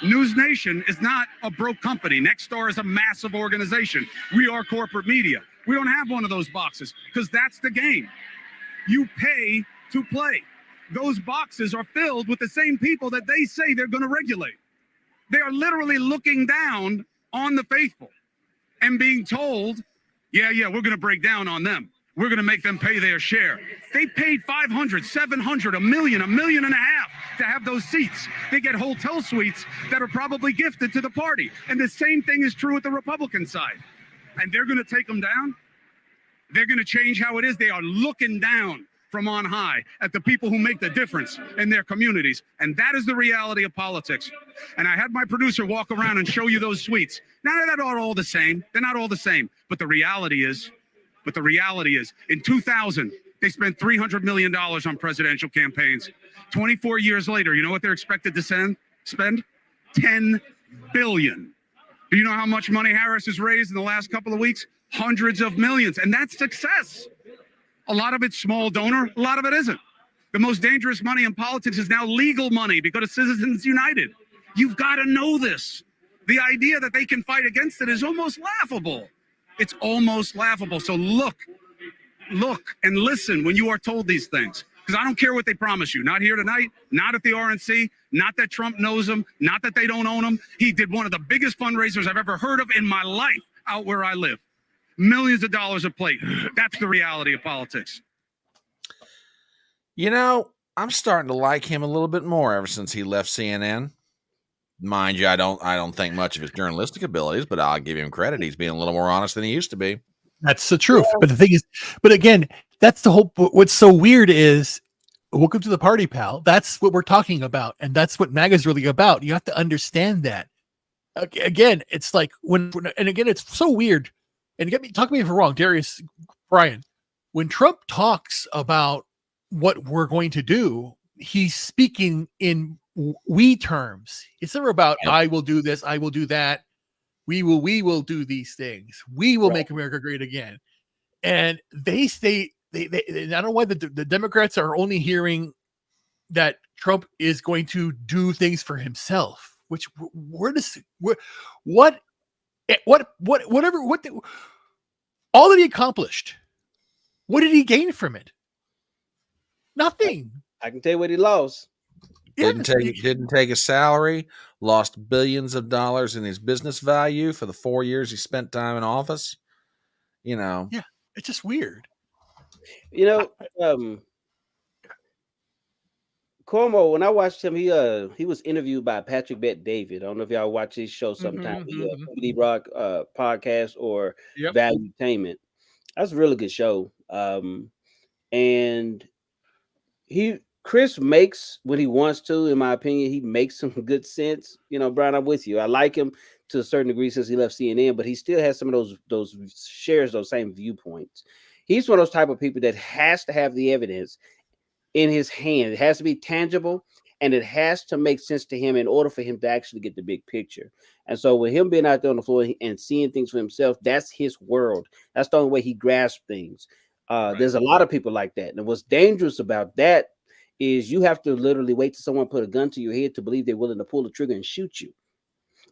[SPEAKER 19] News Nation is not a broke company. Nexstar is a massive organization. We are corporate media. We don't have one of those boxes because that's the game. You pay to play. Those boxes are filled with the same people that they say they're going to regulate. They are literally looking down on the faithful and being told, yeah, we're going to break down on them. We're going to make them pay their share. They paid $500, $700, $1 million, $1.5 million to have those seats. They get hotel suites that are probably gifted to the party. And the same thing is true with the Republican side. And they're going to take them down. They're going to change how it is. They are looking down from on high at the people who make the difference in their communities. And that is the reality of politics. And I had my producer walk around and show you those suites. Now, they're not all the same. They're not all the same. But the reality is, in 2000, they spent $300 million on presidential campaigns. 24 years later, you know what they're expected to spend? $10 billion. Do you know how much money Harris has raised in the last couple of weeks? Hundreds of millions. And that's success. A lot of it's small donor, a lot of it isn't. The most dangerous money in politics is now legal money because of Citizens United. You've got to know this. The idea that they can fight against it is almost laughable. It's almost laughable. So look and listen when you are told these things. Because I don't care what they promise you. Not here tonight, not at the RNC, not that Trump knows them, not that they don't own them. He did one of the biggest fundraisers I've ever heard of in my life out where I live. Millions of dollars a plate. That's the reality of politics.
[SPEAKER 1] You know, I'm starting to like him a little bit more ever since he left CNN. Mind you, I don't think much of his journalistic abilities, but I'll give him credit. He's being a little more honest than he used to be.
[SPEAKER 2] That's the truth. Yeah. But the thing is, but again, that's the whole, what's so weird is, welcome to the party, pal. That's what we're talking about. And that's what MAGA is really about. You have to understand that. Again, it's like and again, it's so weird. And talk to me if I'm wrong, Darius, Brian, when Trump talks about what we're going to do, he's speaking in we terms. It's never about, I will do this, I will do that. We will do these things. We will make America great again. And they say, I don't know why the Democrats are only hearing that Trump is going to do things for himself, which all that he accomplished, what did he gain from it? Nothing.
[SPEAKER 17] I can tell you what he lost.
[SPEAKER 1] Didn't take a salary, lost billions of dollars in his business value for the 4 years he spent time in office. You know.
[SPEAKER 2] Yeah, it's just weird.
[SPEAKER 17] You know, Cuomo, when I watched him, he was interviewed by Patrick Bet-David. I don't know if y'all watch his show sometime, the Rock podcast or Valuetainment. That's a really good show. And Chris makes what he wants to, in my opinion. He makes some good sense. You know, Brian, I'm with you. I like him to a certain degree since he left CNN, but he still has some of those shares those same viewpoints. He's one of those type of people that has to have the evidence in his hand. It has to be tangible, and it has to make sense to him in order for him to actually get the big picture. And so with him being out there on the floor and seeing things for himself, that's his world. That's the only way he grasps things. There's a lot of people like that. And what's dangerous about that is you have to literally wait till someone put a gun to your head to believe they're willing to pull the trigger and shoot you.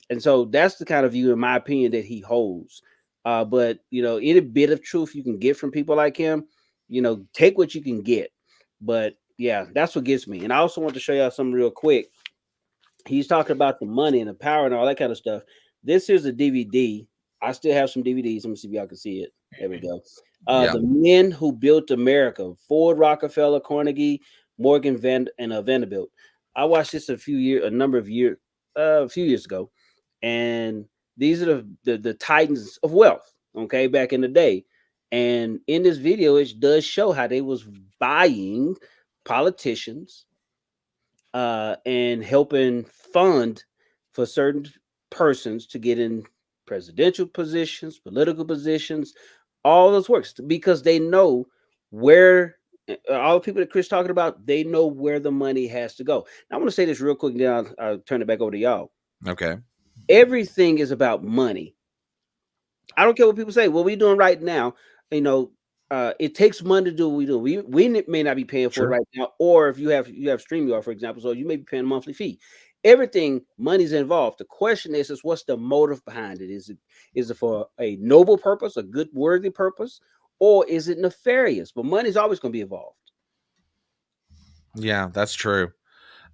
[SPEAKER 17] And so that's the kind of view, in my opinion, that he holds. But, you know, any bit of truth you can get from people like him, you know, take what you can get. But yeah, that's what gets me. And I also want to show y'all something real quick. He's talking about the money and the power and all that kind of stuff. This is a DVD. I still have some DVDs. Let me see if y'all can see it. There we go. The Men Who Built America: Ford, Rockefeller, Carnegie, Morgan, Vanderbilt. I watched this a few years ago, and these are the titans of wealth, okay, back in the day. And in this video, it does show how they was buying politicians and helping fund for certain persons to get in presidential positions, political positions, all those works, because they know where all the people that Chris talking about, they know where the money has to go. Now, I want to say this real quick, and then I'll turn it back over to y'all.
[SPEAKER 1] Okay.
[SPEAKER 17] Everything is about money. I don't care what people say. What we're doing right now, you know, it takes money to do what we do. We may not be paying for it right now, or if you have StreamYard, for example, so you may be paying a monthly fee. Everything, money's involved. The question is what's the motive behind it? Is it for a noble purpose, a good, worthy purpose, or is it nefarious? But money's always going to be involved.
[SPEAKER 1] Yeah, that's true.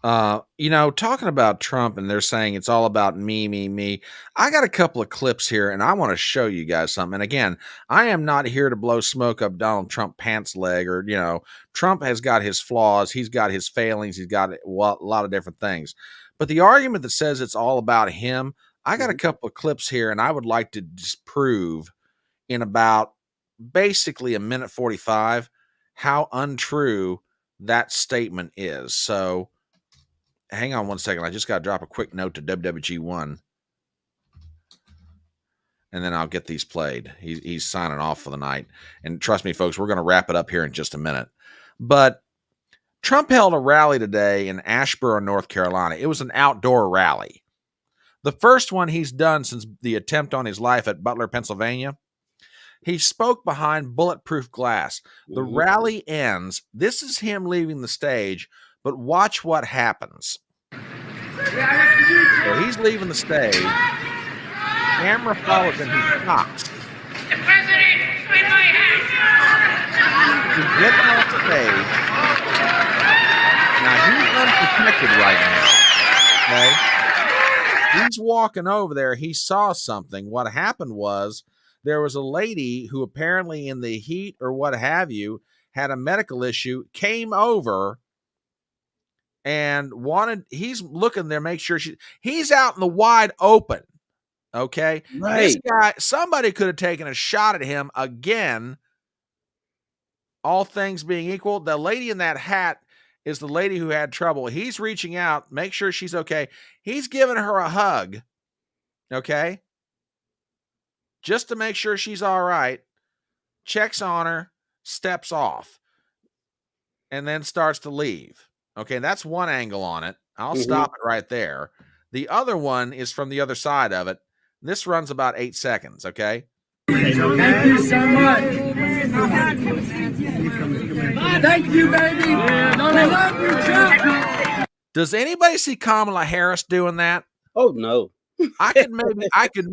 [SPEAKER 1] You know, talking about Trump, and they're saying it's all about me. I got a couple of clips here, and I want to show you guys something. And again, I am not here to blow smoke up Donald Trump pants leg, or, you know, Trump has got his flaws. He's got his failings. He's got a lot of different things. But the argument that says it's all about him, I got a couple of clips here, and I would like to disprove in about basically a minute 45 how untrue that statement is. So hang on one second. I just got to drop a quick note to WWG1, and then I'll get these played. He's signing off for the night. And trust me, folks, we're going to wrap it up here in just a minute. But Trump held a rally today in Asheboro, North Carolina. It was an outdoor rally. The first one he's done since the attempt on his life at Butler, Pennsylvania. He spoke behind bulletproof glass. The rally ends. This is him leaving the stage, but watch what happens. So he's leaving the stage. Camera follows him. He stops.
[SPEAKER 20] The president with my hand.
[SPEAKER 1] He's getting off stage. Now he's unprotected right now. Okay? He's walking over there. He saw something. What happened was there was a lady who apparently in the heat or what have you had a medical issue, came over and he's looking there, make sure he's out in the wide open. Okay.
[SPEAKER 17] Right.
[SPEAKER 1] This guy, somebody could have taken a shot at him again. All things being equal, the lady in that hat is the lady who had trouble. He's reaching out, make sure she's okay. He's giving her a hug. Okay. Just to make sure she's all right. Checks on her, steps off, and then starts to leave. Okay, that's one angle on it. I'll stop it right there. The other one is from the other side of it. This runs about 8 seconds, okay?
[SPEAKER 20] Thank you so much. Thank you, baby. I love you, Chuck.
[SPEAKER 1] Does anybody see Kamala Harris doing that?
[SPEAKER 17] Oh no.
[SPEAKER 1] I could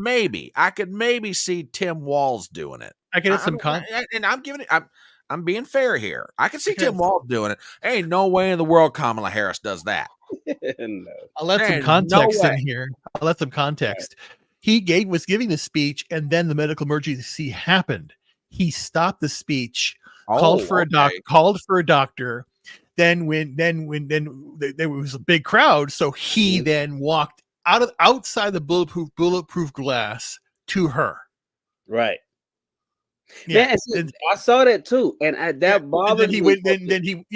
[SPEAKER 1] maybe see Tim Walz doing it.
[SPEAKER 2] I get some context.
[SPEAKER 1] And I'm being fair here. I can see Tim Walz doing it. Ain't no way in the world Kamala Harris does that.
[SPEAKER 17] No.
[SPEAKER 2] I'll let some context in here. I'll let some context. He was giving the speech, and then the medical emergency happened. He stopped the speech, called for a doctor. Then there was a big crowd, so he then walked outside the bulletproof glass to her.
[SPEAKER 17] Right.
[SPEAKER 2] Yeah,
[SPEAKER 17] man, I saw that too, and that bothered me.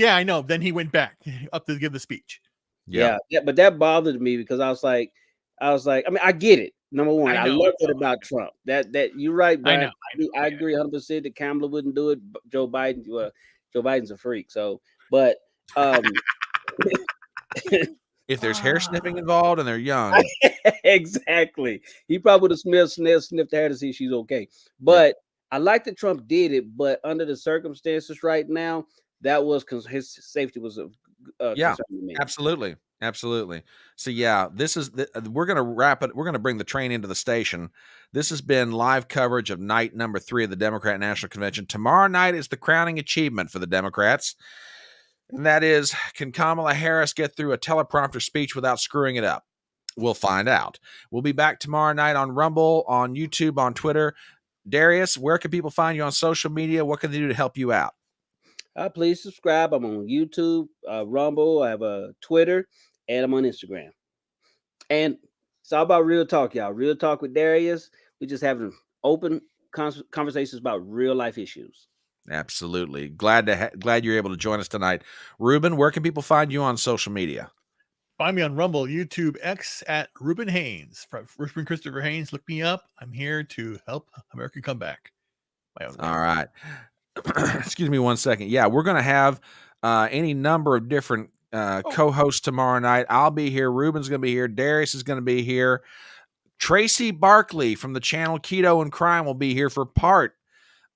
[SPEAKER 2] I know. Then he went back up to give the speech.
[SPEAKER 17] Yeah, but that bothered me because I was like, I mean, I get it. Number one, I love it about Trump. That you're right, Brian. I agree 100% that Kamala wouldn't do it. Joe Biden's a freak. So, but
[SPEAKER 1] if there's hair sniffing involved and they're young,
[SPEAKER 17] exactly, he probably would have sniffed her to see if she's okay. But I like that Trump did it, but under the circumstances right now, that was because his safety was a concern to me.
[SPEAKER 1] Absolutely. So this is we're going to wrap it. We're going to bring the train into the station. This has been live coverage of night number 3 of the Democrat National Convention. Tomorrow night is the crowning achievement for the Democrats. And that is, can Kamala Harris get through a teleprompter speech without screwing it up? We'll find out. We'll be back tomorrow night on Rumble, on YouTube, on Twitter. Darius, where can people find you on social media? What can they do to help you out?
[SPEAKER 17] Please subscribe. I'm on YouTube, Rumble. I have a Twitter, and I'm on Instagram. And it's all about real talk, y'all. Real talk with Darius. We're just having open conversations about real life issues.
[SPEAKER 1] Absolutely. Glad you're able to join us tonight. Ruben, where can people find you on social media?
[SPEAKER 2] Find me on Rumble, YouTube, X at Ruben Haynes. Ruben Christopher Haynes. Look me up. I'm here to help America come back.
[SPEAKER 1] All right. Excuse me 1 second. Yeah, we're going to have any number of different co-hosts tomorrow night. I'll be here. Ruben's going to be here. Darius is going to be here. Tracy Barkley from the channel Keto and Crime will be here for part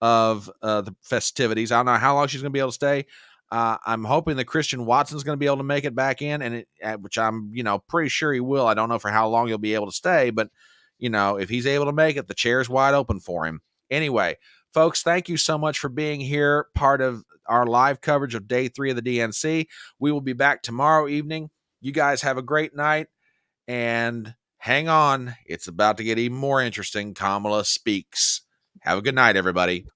[SPEAKER 1] of the festivities. I don't know how long she's going to be able to stay. I'm hoping that Christian Watson's going to be able to make it back in, and which I'm, pretty sure he will. I don't know for how long he'll be able to stay, but if he's able to make it, the chair's wide open for him. Anyway, folks, thank you so much for being here, part of our live coverage of day 3 of the DNC. We will be back tomorrow evening. You guys have a great night, and hang on. It's about to get even more interesting. Kamala speaks. Have a good night, everybody.